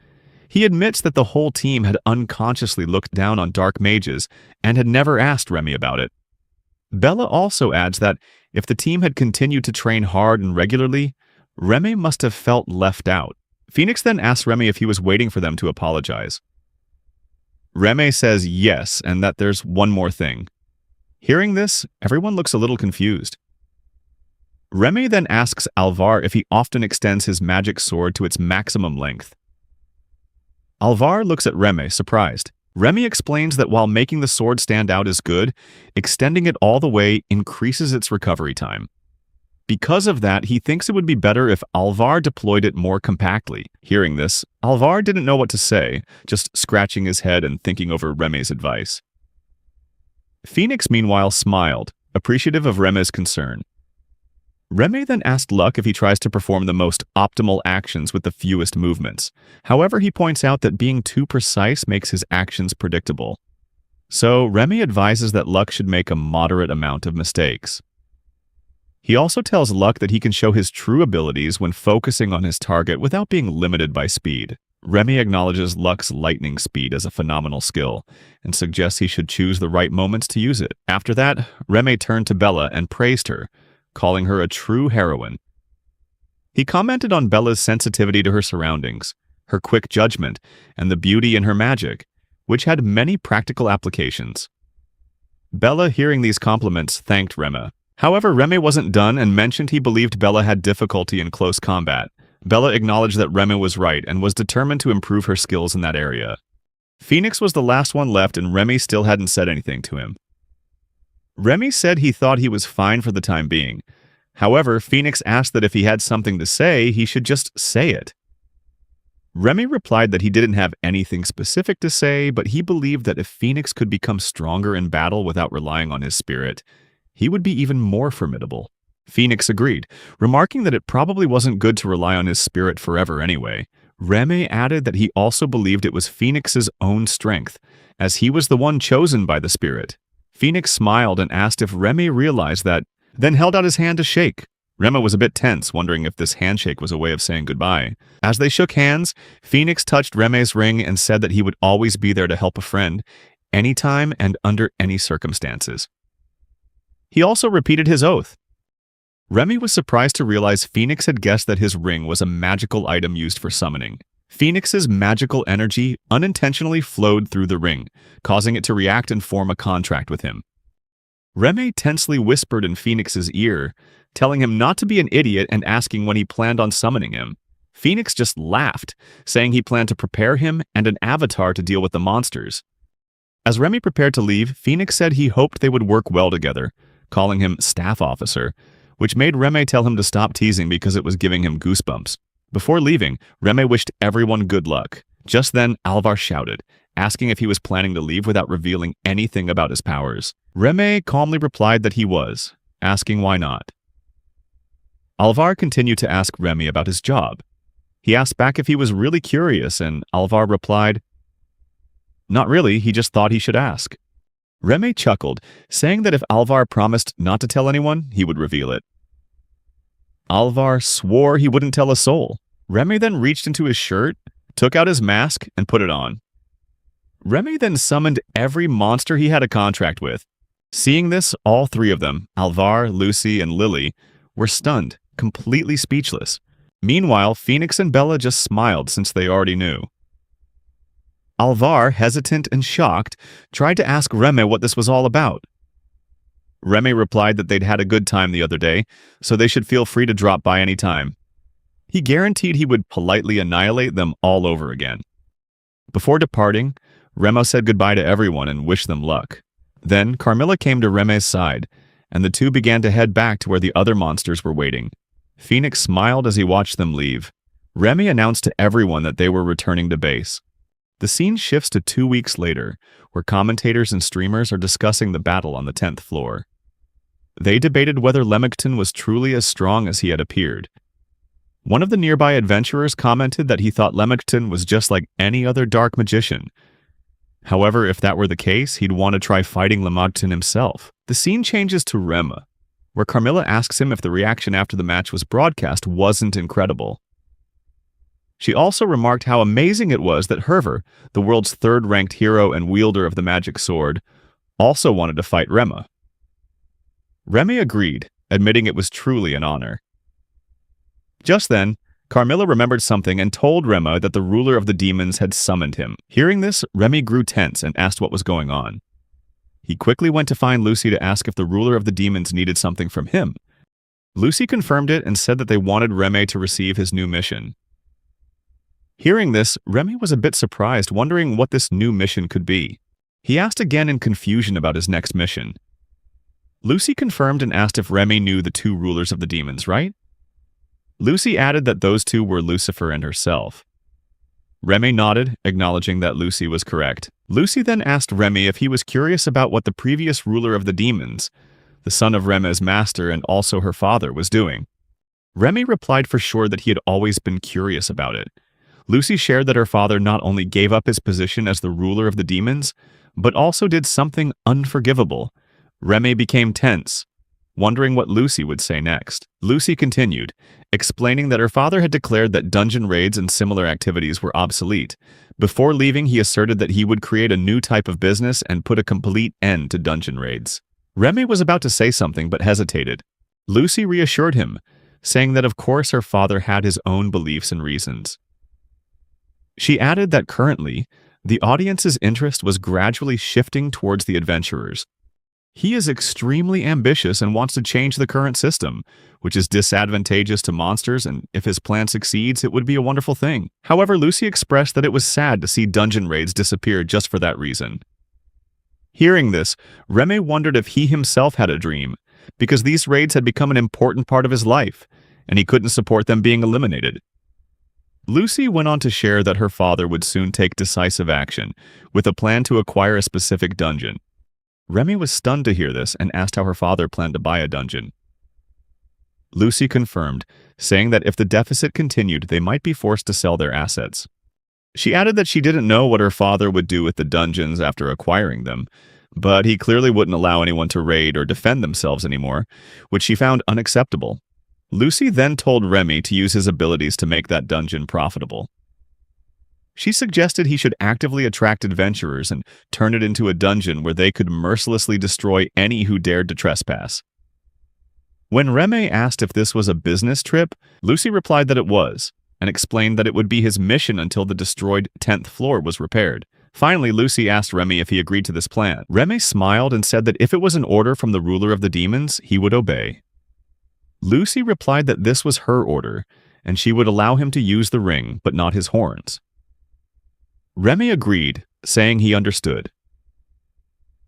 He admits that the whole team had unconsciously looked down on dark mages and had never asked Reme about it. Bella also adds that if the team had continued to train hard and regularly, Reme must have felt left out. Phoenix then asks Reme if he was waiting for them to apologize. Reme says yes, and that there's one more thing. Hearing this, everyone looks a little confused. Reme then asks Alvar if he often extends his magic sword to its maximum length. Alvar looks at Reme, surprised. Reme explains that while making the sword stand out is good, extending it all the way increases its recovery time. Because of that, he thinks it would be better if Alvar deployed it more compactly. Hearing this, Alvar didn't know what to say, just scratching his head and thinking over Reme's advice. Phoenix, meanwhile, smiled, appreciative of Reme's concern. Reme then asked Luck if he tries to perform the most optimal actions with the fewest movements. However, he points out that being too precise makes his actions predictable. So, Reme advises that Luck should make a moderate amount of mistakes. He also tells Luck that he can show his true abilities when focusing on his target without being limited by speed. Reme acknowledges Luck's lightning speed as a phenomenal skill, and suggests he should choose the right moments to use it. After that, Reme turned to Bella and praised her, calling her a true heroine. He commented on Bella's sensitivity to her surroundings, her quick judgment, and the beauty in her magic, which had many practical applications. Bella, hearing these compliments, thanked Reme. However, Reme wasn't done and mentioned he believed Bella had difficulty in close combat. Bella acknowledged that Reme was right and was determined to improve her skills in that area. Phoenix was the last one left and Reme still hadn't said anything to him. Reme said he thought he was fine for the time being. However, Phoenix asked that if he had something to say, he should just say it. Reme replied that he didn't have anything specific to say, but he believed that if Phoenix could become stronger in battle without relying on his spirit, he would be even more formidable. Phoenix agreed, remarking that it probably wasn't good to rely on his spirit forever anyway. Reme added that he also believed it was Phoenix's own strength, as he was the one chosen by the spirit. Phoenix smiled and asked if Reme realized that, then held out his hand to shake. Reme was a bit tense, wondering if this handshake was a way of saying goodbye. As they shook hands, Phoenix touched Reme's ring and said that he would always be there to help a friend, anytime and under any circumstances. He also repeated his oath. Reme was surprised to realize Phoenix had guessed that his ring was a magical item used for summoning. Phoenix's magical energy unintentionally flowed through the ring, causing it to react and form a contract with him. Reme tensely whispered in Phoenix's ear, telling him not to be an idiot and asking when he planned on summoning him. Phoenix just laughed, saying he planned to prepare him and an avatar to deal with the monsters. As Reme prepared to leave, Phoenix said he hoped they would work well together, calling him staff officer, which made Reme tell him to stop teasing because it was giving him goosebumps. Before leaving, Reme wished everyone good luck. Just then, Alvar shouted, asking if he was planning to leave without revealing anything about his powers. Reme calmly replied that he was, asking why not. Alvar continued to ask Reme about his job. He asked back if he was really curious, and Alvar replied, "Not really, he just thought he should ask." Reme chuckled, saying that if Alvar promised not to tell anyone, he would reveal it. Alvar swore he wouldn't tell a soul. Reme then reached into his shirt, took out his mask, and put it on. Reme then summoned every monster he had a contract with. Seeing this, all three of them, Alvar, Lucy, and Lily, were stunned, completely speechless. Meanwhile, Phoenix and Bella just smiled since they already knew. Alvar, hesitant and shocked, tried to ask Reme what this was all about. Reme replied that they'd had a good time the other day, so they should feel free to drop by any time. He guaranteed he would politely annihilate them all over again. Before departing, Remo said goodbye to everyone and wished them luck. Then, Carmilla came to Reme's side, and the two began to head back to where the other monsters were waiting. Phoenix smiled as he watched them leave. Remy announced to everyone that they were returning to base. The scene shifts to 2 weeks later, where commentators and streamers are discussing the battle on the 10th floor. They debated whether Leamington was truly as strong as he had appeared. One of the nearby adventurers commented that he thought Leamington was just like any other dark magician. However, if that were the case, he'd want to try fighting Leamington himself. The scene changes to Rema, where Carmilla asks him if the reaction after the match was broadcast wasn't incredible. She also remarked how amazing it was that Herver, the world's third-ranked hero and wielder of the magic sword, also wanted to fight Rema. Remy agreed, admitting it was truly an honor. Just then, Carmilla remembered something and told Rema that the ruler of the demons had summoned him. Hearing this, Remy grew tense and asked what was going on. He quickly went to find Lucy to ask if the ruler of the demons needed something from him. Lucy confirmed it and said that they wanted Remy to receive his new mission. Hearing this, Remy was a bit surprised, wondering what this new mission could be. He asked again in confusion about his next mission. Lucy confirmed and asked if Remy knew the two rulers of the demons, right? Lucy added that those two were Lucifer and herself. Remy nodded, acknowledging that Lucy was correct. Lucy then asked Remy if he was curious about what the previous ruler of the demons, the son of Remy's master and also her father, was doing. Remy replied for sure that he had always been curious about it. Lucy shared that her father not only gave up his position as the ruler of the demons, but also did something unforgivable. Remy became tense, wondering what Lucy would say next. Lucy continued, explaining that her father had declared that dungeon raids and similar activities were obsolete. Before leaving, he asserted that he would create a new type of business and put a complete end to dungeon raids. Remy was about to say something but hesitated. Lucy reassured him, saying that of course her father had his own beliefs and reasons. She added that currently, the audience's interest was gradually shifting towards the adventurers. He is extremely ambitious and wants to change the current system, which is disadvantageous to monsters, and if his plan succeeds, it would be a wonderful thing. However, Lucy expressed that it was sad to see dungeon raids disappear just for that reason. Hearing this, Remy wondered if he himself had a dream, because these raids had become an important part of his life, and he couldn't support them being eliminated. Lucy went on to share that her father would soon take decisive action, with a plan to acquire a specific dungeon. Remy was stunned to hear this and asked how her father planned to buy a dungeon. Lucy confirmed, saying that if the deficit continued, they might be forced to sell their assets. She added that she didn't know what her father would do with the dungeons after acquiring them, but he clearly wouldn't allow anyone to raid or defend themselves anymore, which she found unacceptable. Lucy then told Remy to use his abilities to make that dungeon profitable. She suggested he should actively attract adventurers and turn it into a dungeon where they could mercilessly destroy any who dared to trespass. When Remy asked if this was a business trip, Lucy replied that it was, and explained that it would be his mission until the destroyed 10th floor was repaired. Finally, Lucy asked Remy if he agreed to this plan. Remy smiled and said that if it was an order from the ruler of the demons, he would obey. Lucy replied that this was her order, and she would allow him to use the ring, but not his horns. Remy agreed, saying he understood.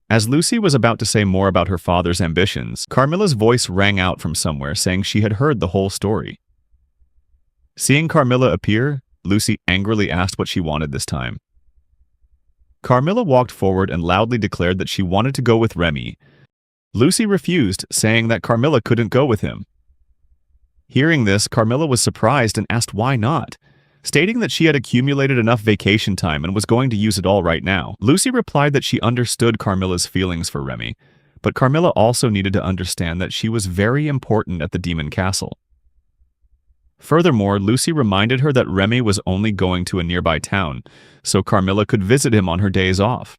As Lucy was about to say more about her father's ambitions, Carmilla's voice rang out from somewhere saying she had heard the whole story. Seeing Carmilla appear, Lucy angrily asked what she wanted this time. Carmilla walked forward and loudly declared that she wanted to go with Remy. Lucy refused, saying that Carmilla couldn't go with him. Hearing this, Carmilla was surprised and asked why not, stating that she had accumulated enough vacation time and was going to use it all right now. Lucy replied that she understood Carmilla's feelings for Remy, but Carmilla also needed to understand that she was very important at the Demon Castle. Furthermore, Lucy reminded her that Remy was only going to a nearby town, so Carmilla could visit him on her days off.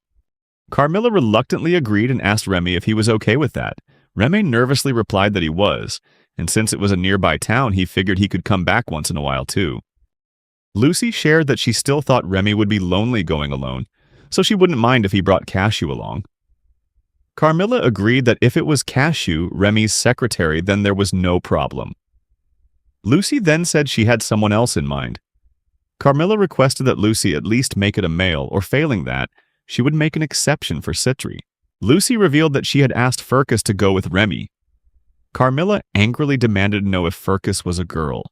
Carmilla reluctantly agreed and asked Remy if he was okay with that. Reme nervously replied that he was, and since it was a nearby town, he figured he could come back once in a while too. Lucy shared that she still thought Remy would be lonely going alone, so she wouldn't mind if he brought Cashew along. Carmilla agreed that if it was Cashew, Remy's secretary, then there was no problem. Lucy then said she had someone else in mind. Carmilla requested that Lucy at least make it a male, or failing that, she would make an exception for Citri. Lucy revealed that she had asked Furcus to go with Remy. Carmilla angrily demanded to know if Furcus was a girl.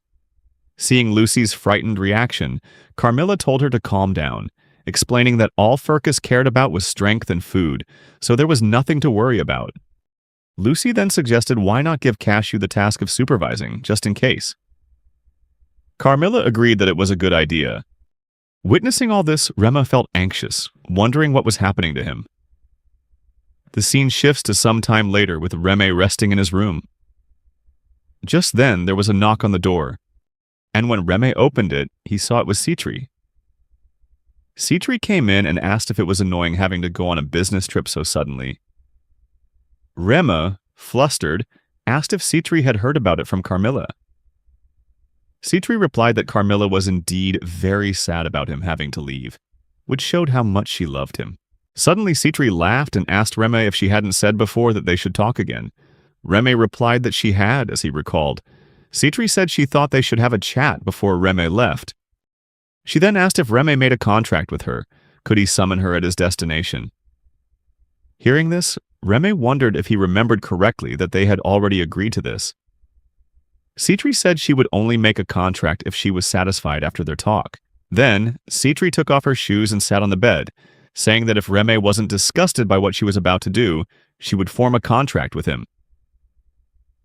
Seeing Lucy's frightened reaction, Carmilla told her to calm down, explaining that all Furcus cared about was strength and food, so there was nothing to worry about. Lucy then suggested why not give Cashew the task of supervising, just in case. Carmilla agreed that it was a good idea. Witnessing all this, Rema felt anxious, wondering what was happening to him. The scene shifts to some time later with Reme resting in his room. Just then, there was a knock on the door, and when Reme opened it, he saw it was Citri. Citri came in and asked if it was annoying having to go on a business trip so suddenly. Rema, flustered, asked if Citri had heard about it from Carmilla. Citri replied that Carmilla was indeed very sad about him having to leave, which showed how much she loved him. Suddenly, Citri laughed and asked Reme if she hadn't said before that they should talk again. Reme replied that she had, as he recalled. Citri said she thought they should have a chat before Reme left. She then asked if Reme made a contract with her. Could he summon her at his destination? Hearing this, Reme wondered if he remembered correctly that they had already agreed to this. Citri said she would only make a contract if she was satisfied after their talk. Then, Citri took off her shoes and sat on the bed, saying that if Reme wasn't disgusted by what she was about to do, she would form a contract with him.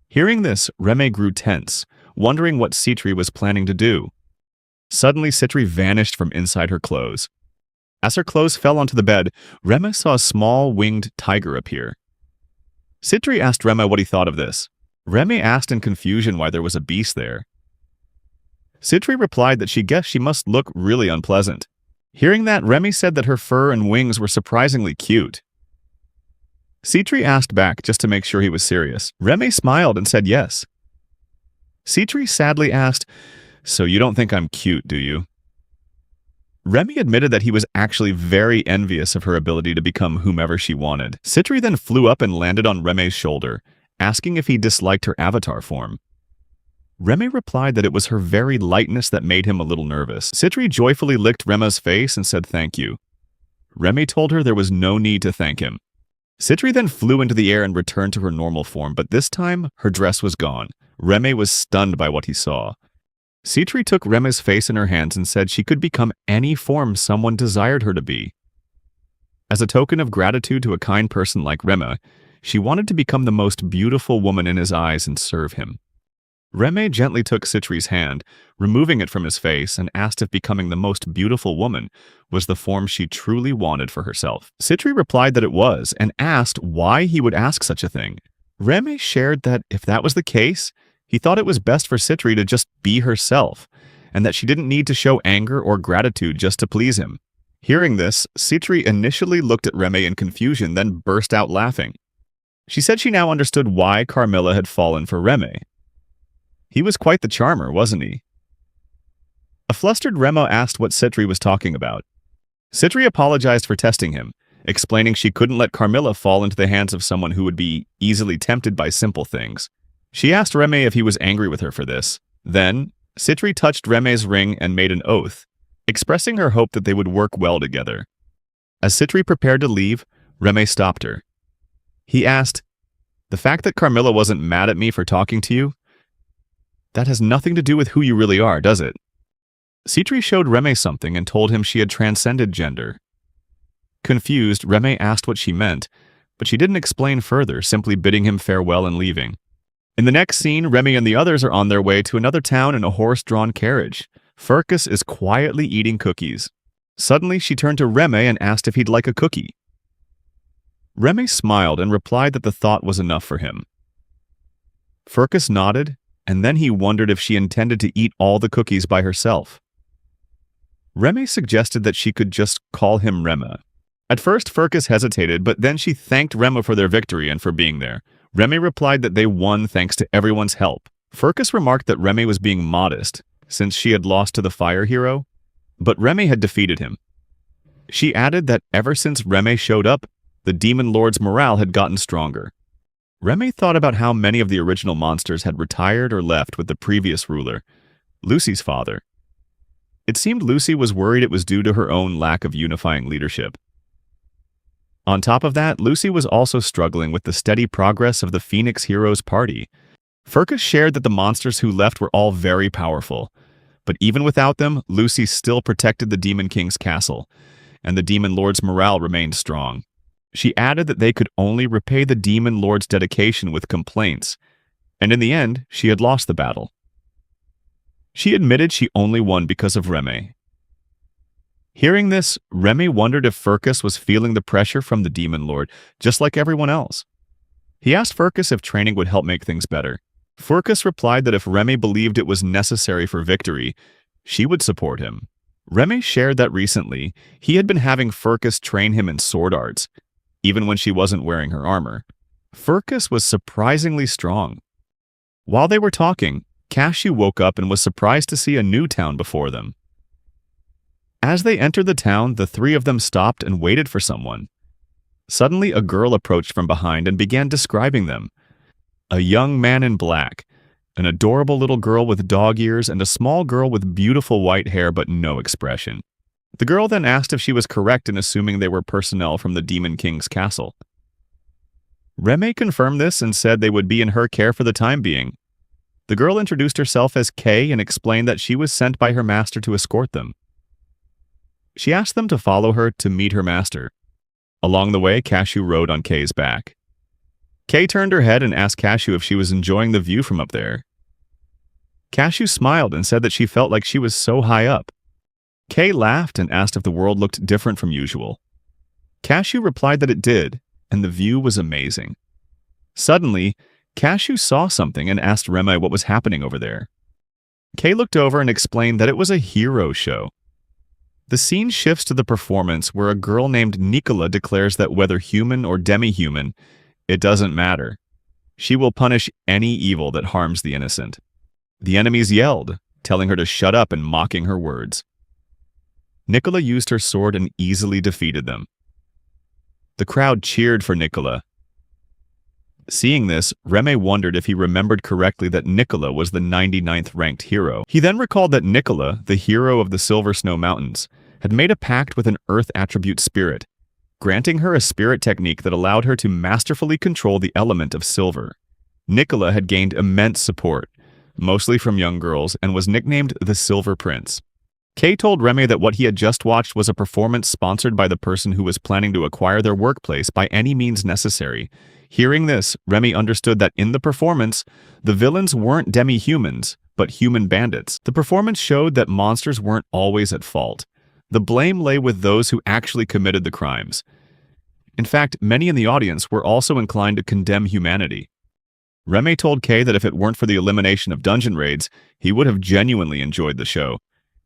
Hearing this, Reme grew tense, wondering what Citri was planning to do. Suddenly, Citri vanished from inside her clothes. As her clothes fell onto the bed, Reme saw a small winged tiger appear. Citri asked Reme what he thought of this. Reme asked in confusion why there was a beast there. Citri replied that she guessed she must look really unpleasant. Hearing that, Reme said that her fur and wings were surprisingly cute. Citri asked back just to make sure he was serious. Reme smiled and said yes. Citri sadly asked, "So you don't think I'm cute, do you?" Reme admitted that he was actually very envious of her ability to become whomever she wanted. Citri then flew up and landed on Reme's shoulder, asking if he disliked her avatar form. Reme replied that it was her very lightness that made him a little nervous. Citri joyfully licked Rema's face and said thank you. Reme told her there was no need to thank him. Citri then flew into the air and returned to her normal form, but this time, her dress was gone. Reme was stunned by what he saw. Citri took Reme's face in her hands and said she could become any form someone desired her to be. As a token of gratitude to a kind person like Reme, she wanted to become the most beautiful woman in his eyes and serve him. Reme gently took Citri's hand, removing it from his face, and asked if becoming the most beautiful woman was the form she truly wanted for herself. Citri replied that it was, and asked why he would ask such a thing. Reme shared that if that was the case, he thought it was best for Citri to just be herself, and that she didn't need to show anger or gratitude just to please him. Hearing this, Citri initially looked at Reme in confusion, then burst out laughing. She said she now understood why Carmilla had fallen for Reme. He was quite the charmer, wasn't he? A flustered Remo asked what Citri was talking about. Citri apologized for testing him, explaining she couldn't let Carmilla fall into the hands of someone who would be easily tempted by simple things. She asked Reme if he was angry with her for this. Then, Citri touched Reme's ring and made an oath, expressing her hope that they would work well together. As Citri prepared to leave, Reme stopped her. He asked, "The fact that Carmilla wasn't mad at me for talking to you, that has nothing to do with who you really are, does it?" Citri showed Reme something and told him she had transcended gender. Confused, Reme asked what she meant, but she didn't explain further, simply bidding him farewell and leaving. In the next scene, Reme and the others are on their way to another town in a horse-drawn carriage. Furcus is quietly eating cookies. Suddenly, she turned to Reme and asked if he'd like a cookie. Reme smiled and replied that the thought was enough for him. Furcus nodded, and then he wondered if she intended to eat all the cookies by herself. Reme suggested that she could just call him Rema. At first, Furcus hesitated, but then she thanked Rema for their victory and for being there. Remy replied that they won thanks to everyone's help. Furcus remarked that Remy was being modest, since she had lost to the fire hero, but Remy had defeated him. She added that ever since Remy showed up, the Demon Lord's morale had gotten stronger. Remy thought about how many of the original monsters had retired or left with the previous ruler, Lucy's father. It seemed Lucy was worried it was due to her own lack of unifying leadership. On top of that, Lucy was also struggling with the steady progress of the Phoenix Heroes party. Furcus shared that the monsters who left were all very powerful, but even without them, Lucy still protected the Demon King's castle, and the Demon Lord's morale remained strong. She added that they could only repay the Demon Lord's dedication with complaints, and in the end, she had lost the battle. She admitted she only won because of Remy. Hearing this, Remy wondered if Furcus was feeling the pressure from the Demon Lord, just like everyone else. He asked Furcus if training would help make things better. Furcus replied that if Remy believed it was necessary for victory, she would support him. Remy shared that recently, he had been having Furcus train him in sword arts, even when she wasn't wearing her armor. Furcus was surprisingly strong. While they were talking, Cashew woke up and was surprised to see a new town before them. As they entered the town, the three of them stopped and waited for someone. Suddenly, a girl approached from behind and began describing them. A young man in black, an adorable little girl with dog ears, and a small girl with beautiful white hair but no expression. The girl then asked if she was correct in assuming they were personnel from the Demon King's castle. Remy confirmed this and said they would be in her care for the time being. The girl introduced herself as Kay and explained that she was sent by her master to escort them. She asked them to follow her to meet her master. Along the way, Cashew rode on Kay's back. Kay turned her head and asked Cashew if she was enjoying the view from up there. Cashew smiled and said that she felt like she was so high up. Kay laughed and asked if the world looked different from usual. Cashew replied that it did, and the view was amazing. Suddenly, Cashew saw something and asked Remy what was happening over there. Kay looked over and explained that it was a hero show. The scene shifts to the performance where a girl named Nicola declares that whether human or demi-human, it doesn't matter. She will punish any evil that harms the innocent. The enemies yelled, telling her to shut up and mocking her words. Nicola used her sword and easily defeated them. The crowd cheered for Nicola. Seeing this, Remy wondered if he remembered correctly that Nicola was the 99th ranked hero. He then recalled that Nicola, the hero of the Silver Snow Mountains, had made a pact with an earth attribute spirit, granting her a spirit technique that allowed her to masterfully control the element of silver. Nicola had gained immense support, mostly from young girls, and was nicknamed the Silver Prince. Kay told Remy that what he had just watched was a performance sponsored by the person who was planning to acquire their workplace by any means necessary. Hearing this, Remy understood that in the performance, the villains weren't demi-humans, but human bandits. The performance showed that monsters weren't always at fault. The blame lay with those who actually committed the crimes. In fact, many in the audience were also inclined to condemn humanity. Remy told Kay that if it weren't for the elimination of dungeon raids, he would have genuinely enjoyed the show.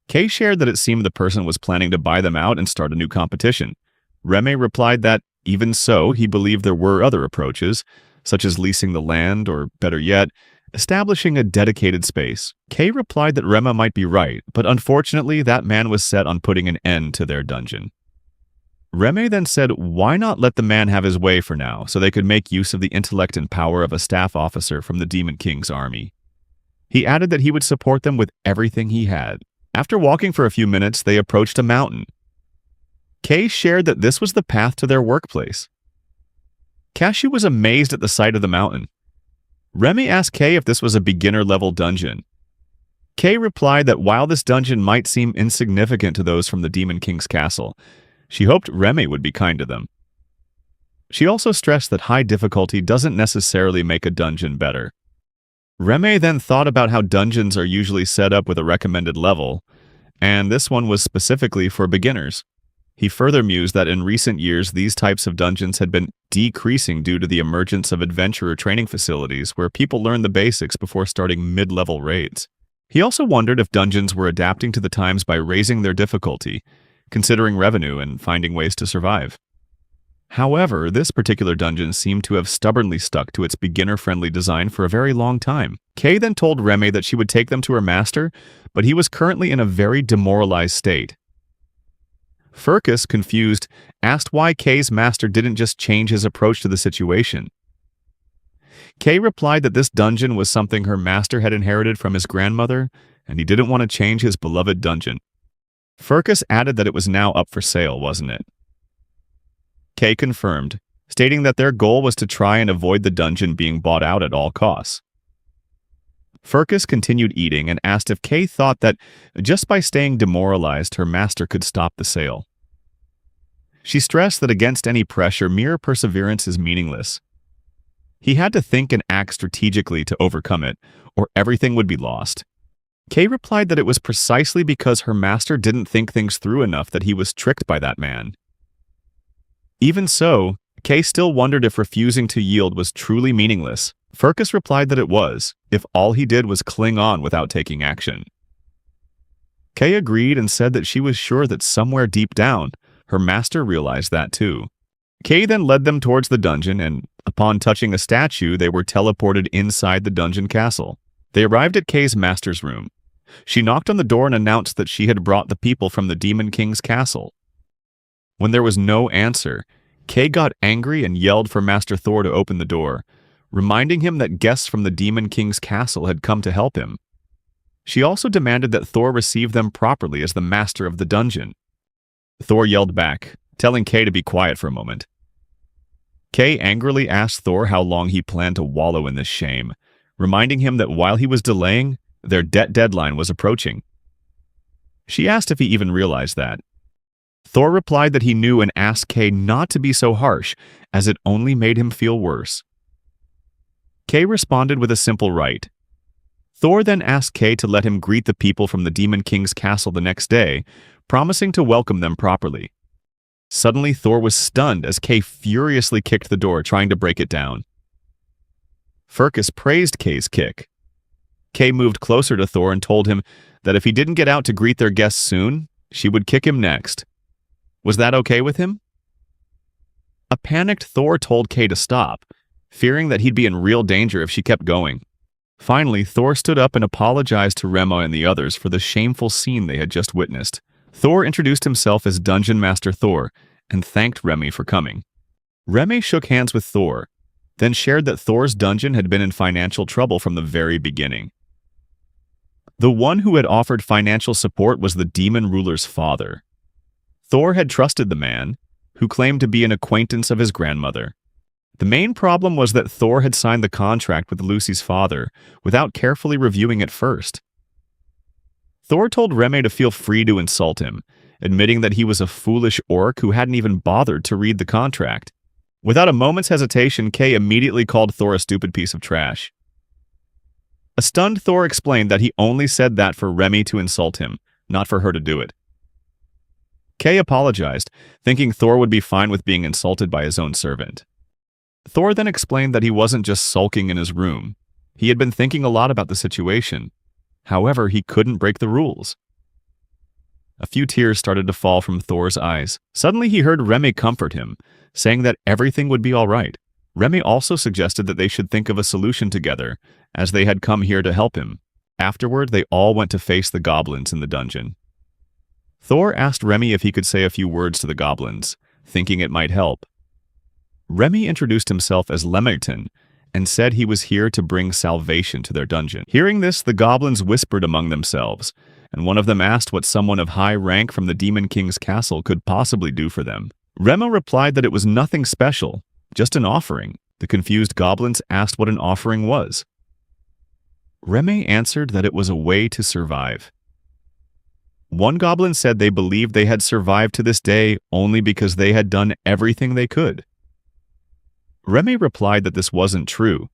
Kay shared that it seemed the person was planning to buy them out and start a new competition. Remy replied that, even so, he believed there were other approaches, such as leasing the land, or better yet, establishing a dedicated space. Kay replied that Remy might be right, but unfortunately that man was set on putting an end to their dungeon. Remy then said why not let the man have his way for now, so they could make use of the intellect and power of a staff officer from the Demon King's army. He added that he would support them with everything he had. After walking for a few minutes, they approached a mountain. Kay shared that this was the path to their workplace. Cashew was amazed at the sight of the mountain. Remy asked Kay if this was a beginner-level dungeon. Kay replied that while this dungeon might seem insignificant to those from the Demon King's castle, she hoped Remy would be kind to them. She also stressed that high difficulty doesn't necessarily make a dungeon better. Remy then thought about how dungeons are usually set up with a recommended level, and this one was specifically for beginners. He further mused that in recent years these types of dungeons had been decreasing due to the emergence of adventurer training facilities where people learn the basics before starting mid-level raids. He also wondered if dungeons were adapting to the times by raising their difficulty, considering revenue and finding ways to survive. However, this particular dungeon seemed to have stubbornly stuck to its beginner-friendly design for a very long time. Kay then told Remy that she would take them to her master, but he was currently in a very demoralized state. Furcus, confused, asked why Kay's master didn't just change his approach to the situation. Kay replied that this dungeon was something her master had inherited from his grandmother, and he didn't want to change his beloved dungeon. Furcus added that it was now up for sale, wasn't it? Kay confirmed, stating that their goal was to try and avoid the dungeon being bought out at all costs. Furcus continued eating and asked if Kay thought that just by staying demoralized, her master could stop the sale. She stressed that against any pressure, mere perseverance is meaningless. He had to think and act strategically to overcome it, or everything would be lost. Kay replied that it was precisely because her master didn't think things through enough that he was tricked by that man. Even so, Kay still wondered if refusing to yield was truly meaningless. Furcus replied that it was, if all he did was cling on without taking action. Kay agreed and said that she was sure that somewhere deep down, her master realized that too. Kay then led them towards the dungeon, and upon touching a statue, they were teleported inside the dungeon castle. They arrived at Kay's master's room. She knocked on the door and announced that she had brought the people from the Demon King's castle. When there was no answer, Kay got angry and yelled for Master Thor to open the door, reminding him that guests from the Demon King's castle had come to help him. She also demanded that Thor receive them properly as the master of the dungeon. Thor yelled back, telling Kay to be quiet for a moment. Kay angrily asked Thor how long he planned to wallow in this shame, reminding him that while he was delaying, their debt deadline was approaching. She asked if he even realized that. Thor replied that he knew and asked Kay not to be so harsh, as it only made him feel worse. Kay responded with a simple right. Thor then asked Kay to let him greet the people from the Demon King's castle the next day, promising to welcome them properly. Suddenly, Thor was stunned as Kay furiously kicked the door, trying to break it down. Furcus praised Kay's kick. Kay moved closer to Thor and told him that if he didn't get out to greet their guests soon, she would kick him next. Was that okay with him? A panicked Thor told Kay to stop, fearing that he'd be in real danger if she kept going. Finally, Thor stood up and apologized to Remo and the others for the shameful scene they had just witnessed. Thor introduced himself as Dungeon Master Thor and thanked Remy for coming. Remy shook hands with Thor, then shared that Thor's dungeon had been in financial trouble from the very beginning. The one who had offered financial support was the demon ruler's father. Thor had trusted the man, who claimed to be an acquaintance of his grandmother. The main problem was that Thor had signed the contract with Lucy's father without carefully reviewing it first. Thor told Remy to feel free to insult him, admitting that he was a foolish orc who hadn't even bothered to read the contract. Without a moment's hesitation, Kay immediately called Thor a stupid piece of trash. A stunned Thor explained that he only said that for Remy to insult him, not for her to do it. Kay apologized, thinking Thor would be fine with being insulted by his own servant. Thor then explained that he wasn't just sulking in his room. He had been thinking a lot about the situation. However, he couldn't break the rules. A few tears started to fall from Thor's eyes. Suddenly he heard Remy comfort him, saying that everything would be all right. Remy also suggested that they should think of a solution together, as they had come here to help him. Afterward, they all went to face the goblins in the dungeon. Thor asked Remy if he could say a few words to the goblins, thinking it might help. Remy introduced himself as Lemerton and said he was here to bring salvation to their dungeon. Hearing this, the goblins whispered among themselves, and one of them asked what someone of high rank from the Demon King's castle could possibly do for them. Remo replied that it was nothing special, just an offering. The confused goblins asked what an offering was. Remy answered that it was a way to survive. One goblin said they believed they had survived to this day only because they had done everything they could. Remy replied that this wasn't true.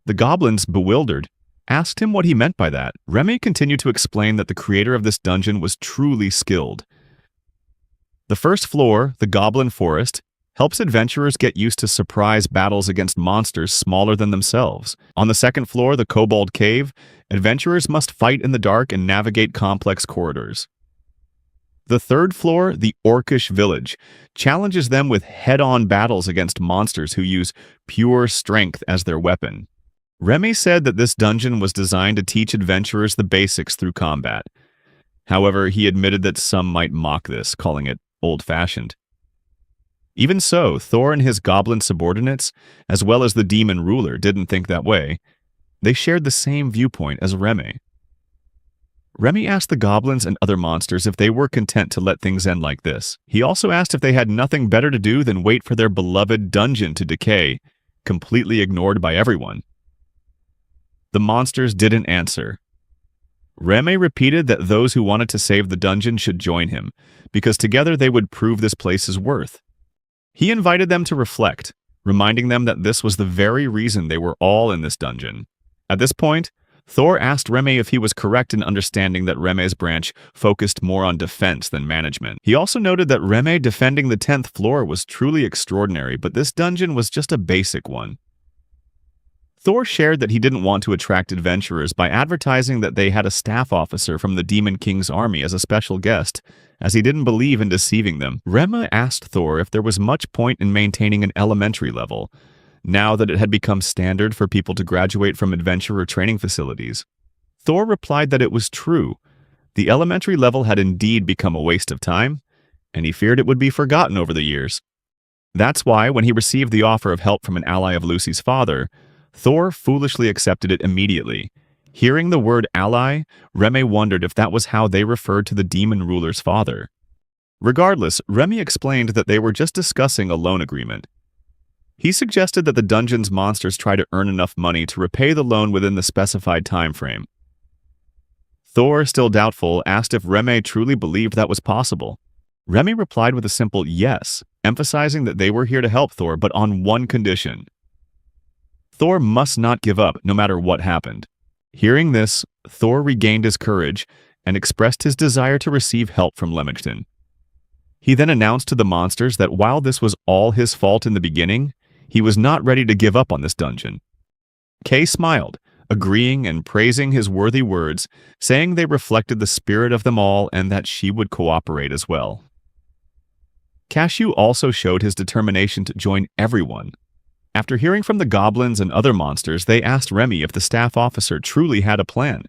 The goblins, bewildered, asked him what he meant by that. Remy continued to explain that the creator of this dungeon was truly skilled. The first floor, the Goblin Forest, helps adventurers get used to surprise battles against monsters smaller than themselves. On the second floor, the Kobold Cave, adventurers must fight in the dark and navigate complex corridors. The third floor, the Orcish village, challenges them with head-on battles against monsters who use pure strength as their weapon. Remy said that this dungeon was designed to teach adventurers the basics through combat. However, he admitted that some might mock this, calling it old-fashioned. Even so, Thor and his goblin subordinates, as well as the demon ruler, didn't think that way. They shared the same viewpoint as Remy. Remy asked the goblins and other monsters if they were content to let things end like this. He also asked if they had nothing better to do than wait for their beloved dungeon to decay, completely ignored by everyone. The monsters didn't answer. Remy repeated that those who wanted to save the dungeon should join him, because together they would prove this place's worth. He invited them to reflect, reminding them that this was the very reason they were all in this dungeon. At this point, Thor asked Remy if he was correct in understanding that Remy's branch focused more on defense than management. He also noted that Remy defending the 10th floor was truly extraordinary, but this dungeon was just a basic one. Thor shared that he didn't want to attract adventurers by advertising that they had a staff officer from the Demon King's army as a special guest, as he didn't believe in deceiving them. Remy asked Thor if there was much point in maintaining an elementary level, now that it had become standard for people to graduate from adventurer training facilities. Thor replied that it was true. The elementary level had indeed become a waste of time, and he feared it would be forgotten over the years. That's why, when he received the offer of help from an ally of Lucy's father, Thor foolishly accepted it immediately. Hearing the word ally, Remy wondered if that was how they referred to the demon ruler's father. Regardless, Remy explained that they were just discussing a loan agreement. He suggested that the dungeon's monsters try to earn enough money to repay the loan within the specified time frame. Thor, still doubtful, asked if Remy truly believed that was possible. Remy replied with a simple yes, emphasizing that they were here to help Thor, but on one condition. Thor must not give up, no matter what happened. Hearing this, Thor regained his courage and expressed his desire to receive help from Leamington. He then announced to the monsters that while this was all his fault in the beginning, he was not ready to give up on this dungeon. Kay smiled, agreeing and praising his worthy words, saying they reflected the spirit of them all and that she would cooperate as well. Cashew also showed his determination to join everyone. After hearing from the goblins and other monsters, they asked Remy if the staff officer truly had a plan.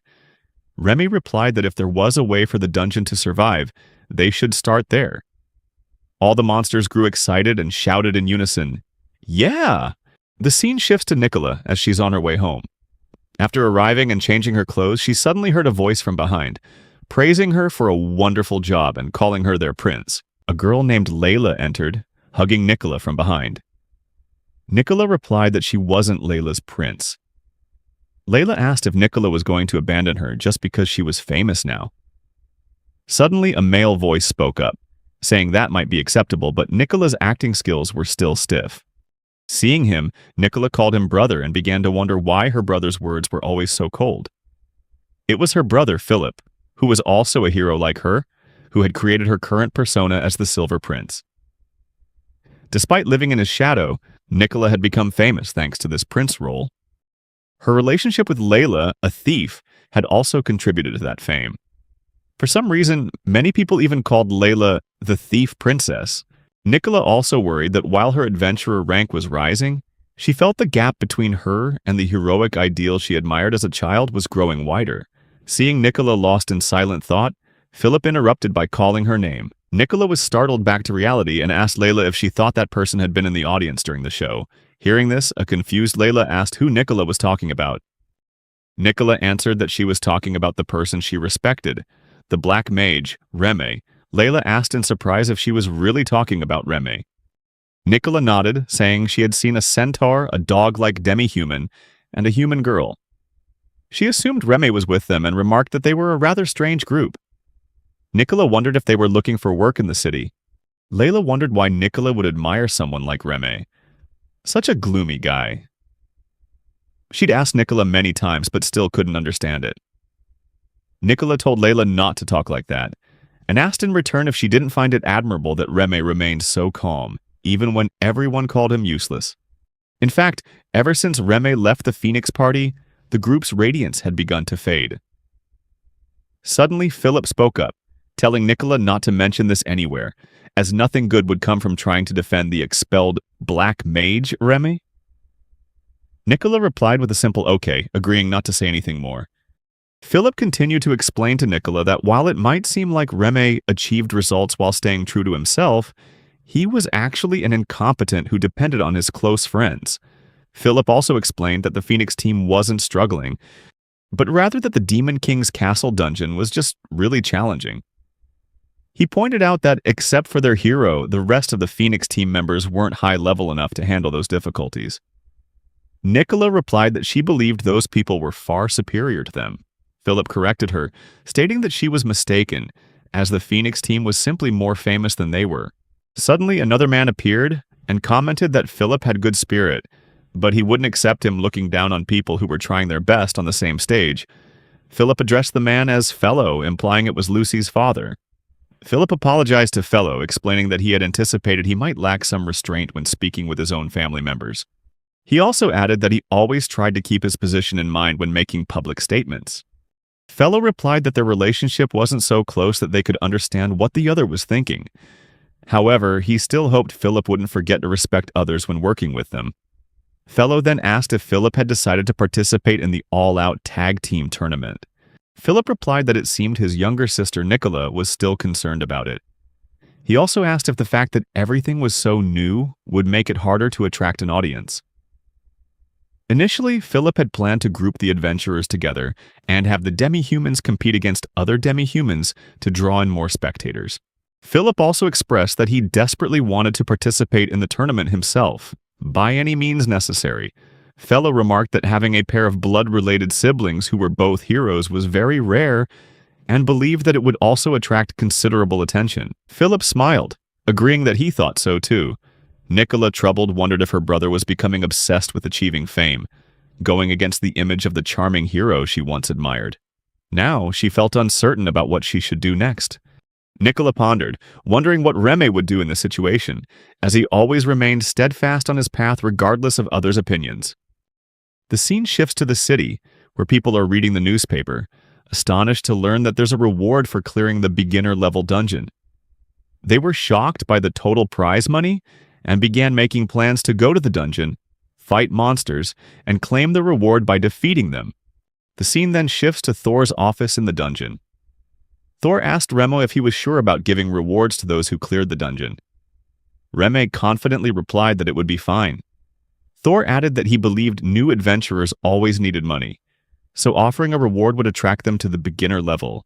Remy replied that if there was a way for the dungeon to survive, they should start there. All the monsters grew excited and shouted in unison, "Yeah!" The scene shifts to Nicola as she's on her way home. After arriving and changing her clothes, she suddenly heard a voice from behind, praising her for a wonderful job and calling her their prince. A girl named Layla entered, hugging Nicola from behind. Nicola replied that she wasn't Layla's prince. Layla asked if Nicola was going to abandon her just because she was famous now. Suddenly, a male voice spoke up, saying that might be acceptable, but Nicola's acting skills were still stiff. Seeing him, Nicola called him brother and began to wonder why her brother's words were always so cold. It was her brother, Philip, who was also a hero like her, who had created her current persona as the Silver Prince. Despite living in his shadow, Nicola had become famous thanks to this prince role. Her relationship with Layla, a thief, had also contributed to that fame. For some reason, many people even called Layla the Thief Princess. Nicola also worried that while her adventurer rank was rising, she felt the gap between her and the heroic ideal she admired as a child was growing wider. Seeing Nicola lost in silent thought, Philip interrupted by calling her name. Nicola was startled back to reality and asked Layla if she thought that person had been in the audience during the show. Hearing this, a confused Layla asked who Nicola was talking about. Nicola answered that she was talking about the person she respected, the black mage, Remy. Layla asked in surprise if she was really talking about Remy. Nicola nodded, saying she had seen a centaur, a dog-like demi-human, and a human girl. She assumed Remy was with them and remarked that they were a rather strange group. Nicola wondered if they were looking for work in the city. Layla wondered why Nicola would admire someone like Remy. Such a gloomy guy. She'd asked Nicola many times, but still couldn't understand it. Nicola told Layla not to talk like that, and asked in return if she didn't find it admirable that Remy remained so calm, even when everyone called him useless. In fact, ever since Remy left the Phoenix party, the group's radiance had begun to fade. Suddenly, Philip spoke up, telling Nicola not to mention this anywhere, as nothing good would come from trying to defend the expelled Black Mage Remy. Nicola replied with a simple okay, agreeing not to say anything more. Philip continued to explain to Nicola that while it might seem like Remy achieved results while staying true to himself, he was actually an incompetent who depended on his close friends. Philip also explained that the Phoenix team wasn't struggling, but rather that the Demon King's castle dungeon was just really challenging. He pointed out that except for their hero, the rest of the Phoenix team members weren't high level enough to handle those difficulties. Nicola replied that she believed those people were far superior to them. Philip corrected her, stating that she was mistaken, as the Phoenix team was simply more famous than they were. Suddenly, another man appeared and commented that Philip had good spirit, but he wouldn't accept him looking down on people who were trying their best on the same stage. Philip addressed the man as Fellow, implying it was Lucy's father. Philip apologized to Fellow, explaining that he had anticipated he might lack some restraint when speaking with his own family members. He also added that he always tried to keep his position in mind when making public statements. Fellow replied that their relationship wasn't so close that they could understand what the other was thinking. However, he still hoped Philip wouldn't forget to respect others when working with them. Fellow then asked if Philip had decided to participate in the all-out tag team tournament. Philip replied that it seemed his younger sister Nicola was still concerned about it. He also asked if the fact that everything was so new would make it harder to attract an audience. Initially, Philip had planned to group the adventurers together and have the demi-humans compete against other demi-humans to draw in more spectators. Philip also expressed that he desperately wanted to participate in the tournament himself, by any means necessary. Fellow remarked that having a pair of blood-related siblings who were both heroes was very rare and believed that it would also attract considerable attention. Philip smiled, agreeing that he thought so too. Nicola, troubled, wondered if her brother was becoming obsessed with achieving fame, going against the image of the charming hero she once admired. Now she felt uncertain about what she should do next. Nicola pondered, wondering what Remy would do in this situation, as he always remained steadfast on his path regardless of others' opinions. The scene shifts to the city, where people are reading the newspaper, astonished to learn that there's a reward for clearing the beginner-level dungeon. They were shocked by the total prize money and began making plans to go to the dungeon, fight monsters, and claim the reward by defeating them. The scene then shifts to Thor's office in the dungeon. Thor asked Remo if he was sure about giving rewards to those who cleared the dungeon. Remy confidently replied that it would be fine. Thor added that he believed new adventurers always needed money, so offering a reward would attract them to the beginner level.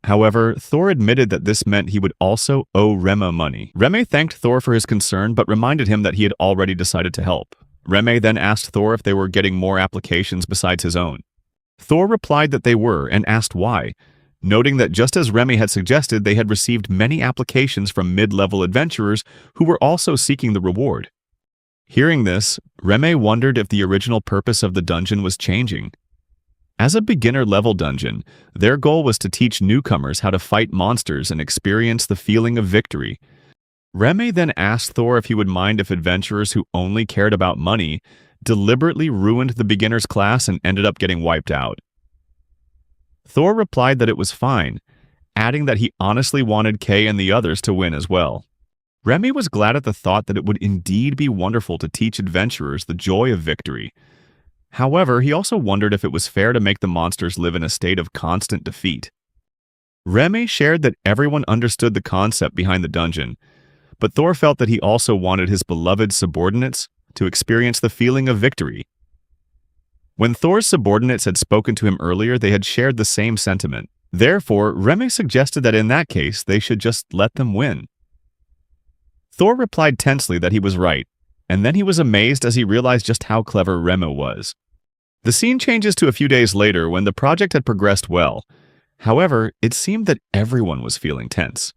However, Thor admitted that this meant he would also owe Remy money. Remy thanked Thor for his concern but reminded him that he had already decided to help. Remy then asked Thor if they were getting more applications besides his own. Thor replied that they were and asked why, noting that just as Remy had suggested, they had received many applications from mid-level adventurers who were also seeking the reward. Hearing this, Remy wondered if the original purpose of the dungeon was changing. As a beginner-level dungeon, their goal was to teach newcomers how to fight monsters and experience the feeling of victory. Remy then asked Thor if he would mind if adventurers who only cared about money deliberately ruined the beginner's class and ended up getting wiped out. Thor replied that it was fine, adding that he honestly wanted Kay and the others to win as well. Remy was glad at the thought that it would indeed be wonderful to teach adventurers the joy of victory. However, he also wondered if it was fair to make the monsters live in a state of constant defeat. Remy shared that everyone understood the concept behind the dungeon, but Thor felt that he also wanted his beloved subordinates to experience the feeling of victory. When Thor's subordinates had spoken to him earlier, they had shared the same sentiment. Therefore, Remy suggested that in that case, they should just let them win. Thor replied tensely that he was right, and then he was amazed as he realized just how clever Remy was. The scene changes to a few days later when the project had progressed well. However, it seemed that everyone was feeling tense.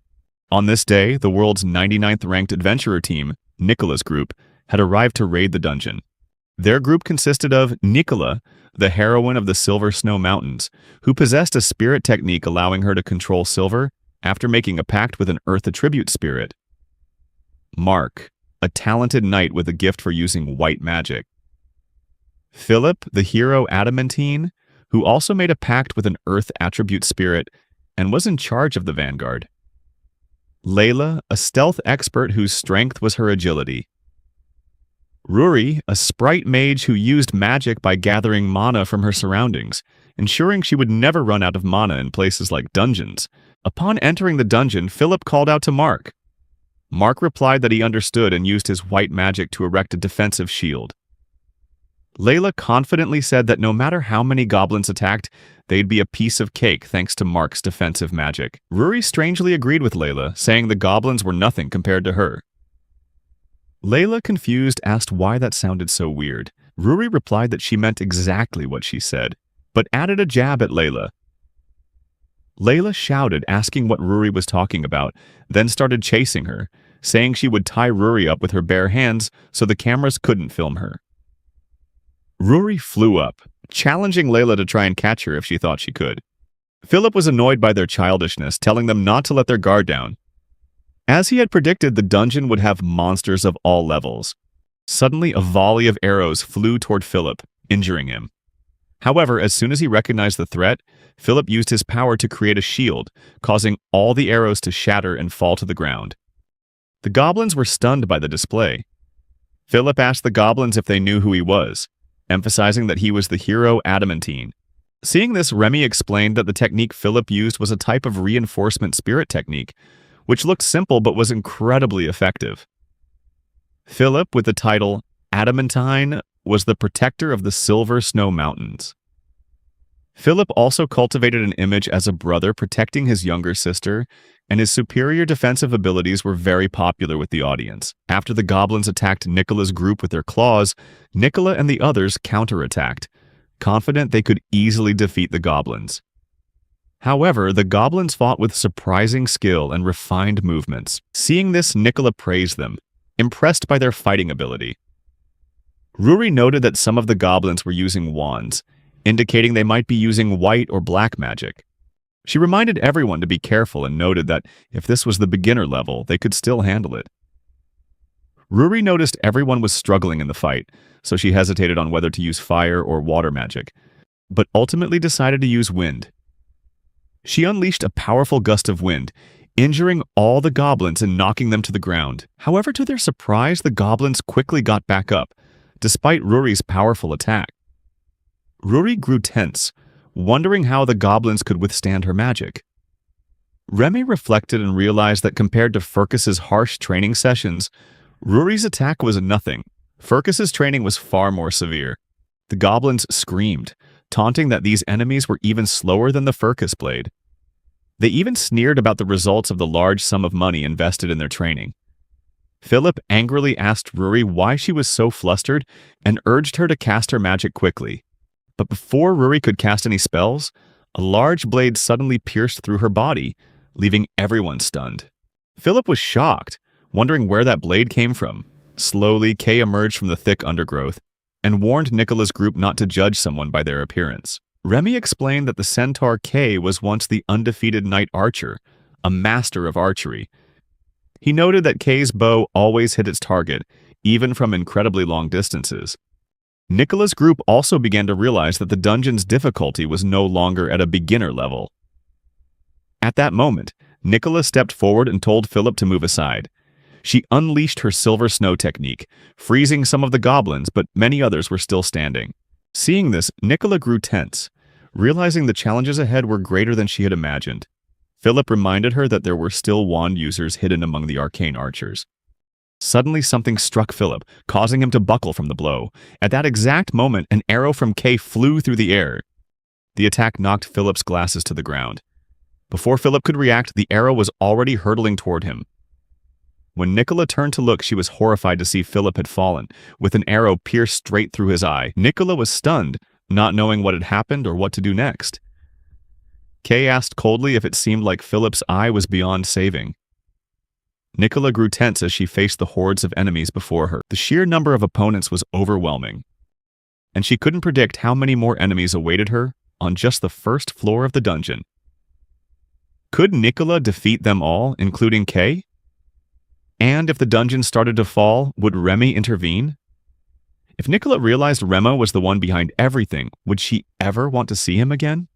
On this day, the world's 99th ranked adventurer team, Nicola's group, had arrived to raid the dungeon. Their group consisted of Nicola, the heroine of the Silver Snow Mountains, who possessed a spirit technique allowing her to control silver after making a pact with an earth attribute spirit. Mark, a talented knight with a gift for using white magic. Philip, the hero Adamantine, who also made a pact with an earth attribute spirit and was in charge of the vanguard. Layla, a stealth expert whose strength was her agility. Ruri, a sprite mage who used magic by gathering mana from her surroundings, ensuring she would never run out of mana in places like dungeons. Upon entering the dungeon, Philip called out to Mark. Mark replied that he understood and used his white magic to erect a defensive shield. Layla confidently said that no matter how many goblins attacked, they'd be a piece of cake thanks to Mark's defensive magic. Ruri strangely agreed with Layla, saying the goblins were nothing compared to her. Layla, confused, asked why that sounded so weird. Ruri replied that she meant exactly what she said, but added a jab at Layla. Layla shouted, asking what Ruri was talking about, then started chasing her, saying she would tie Ruri up with her bare hands so the cameras couldn't film her. Ruri flew up, challenging Layla to try and catch her if she thought she could. Philip was annoyed by their childishness, telling them not to let their guard down. As he had predicted, the dungeon would have monsters of all levels. Suddenly, a volley of arrows flew toward Philip, injuring him. However, as soon as he recognized the threat, Philip used his power to create a shield, causing all the arrows to shatter and fall to the ground. The goblins were stunned by the display. Philip asked the goblins if they knew who he was, emphasizing that he was the hero Adamantine. Seeing this, Remy explained that the technique Philip used was a type of reinforcement spirit technique, which looked simple but was incredibly effective. Philip, with the title Adamantine, was the protector of the Silver Snow Mountains. Philip also cultivated an image as a brother protecting his younger sister, and his superior defensive abilities were very popular with the audience. After the goblins attacked Nicola's group with their claws, Nicola and the others counterattacked, confident they could easily defeat the goblins. However, the goblins fought with surprising skill and refined movements. Seeing this, Nicola praised them, impressed by their fighting ability. Ruri noted that some of the goblins were using wands, indicating they might be using white or black magic. She reminded everyone to be careful and noted that if this was the beginner level, they could still handle it. Ruri noticed everyone was struggling in the fight, so she hesitated on whether to use fire or water magic, but ultimately decided to use wind. She unleashed a powerful gust of wind, injuring all the goblins and knocking them to the ground. However, to their surprise, the goblins quickly got back up, despite Ruri's powerful attack. Ruri grew tense, wondering how the goblins could withstand her magic. Remy reflected and realized that compared to Furcus's harsh training sessions, Ruri's attack was nothing. Furcus's training was far more severe. The goblins screamed, taunting that these enemies were even slower than the Furcus blade. They even sneered about the results of the large sum of money invested in their training. Philip angrily asked Ruri why she was so flustered and urged her to cast her magic quickly. But before Ruri could cast any spells, a large blade suddenly pierced through her body, leaving everyone stunned. Philip was shocked, wondering where that blade came from. Slowly, Kay emerged from the thick undergrowth and warned Nicola's group not to judge someone by their appearance. Remy explained that the centaur Kay was once the undefeated knight archer, a master of archery. He noted that Kay's bow always hit its target, even from incredibly long distances. Nicola's group also began to realize that the dungeon's difficulty was no longer at a beginner level. At that moment, Nicola stepped forward and told Philip to move aside. She unleashed her silver snow technique, freezing some of the goblins, but many others were still standing. Seeing this, Nicola grew tense, realizing the challenges ahead were greater than she had imagined. Philip reminded her that there were still wand users hidden among the arcane archers. Suddenly, something struck Philip, causing him to buckle from the blow. At that exact moment, an arrow from Kay flew through the air. The attack knocked Philip's glasses to the ground. Before Philip could react, the arrow was already hurtling toward him. When Nicola turned to look, she was horrified to see Philip had fallen, with an arrow pierced straight through his eye. Nicola was stunned, not knowing what had happened or what to do next. Kay asked coldly if it seemed like Philip's eye was beyond saving. Nicola grew tense as she faced the hordes of enemies before her. The sheer number of opponents was overwhelming, and she couldn't predict how many more enemies awaited her on just the first floor of the dungeon. Could Nicola defeat them all, including Kay? And if the dungeon started to fall, would Remy intervene? If Nicola realized Remo was the one behind everything, would she ever want to see him again?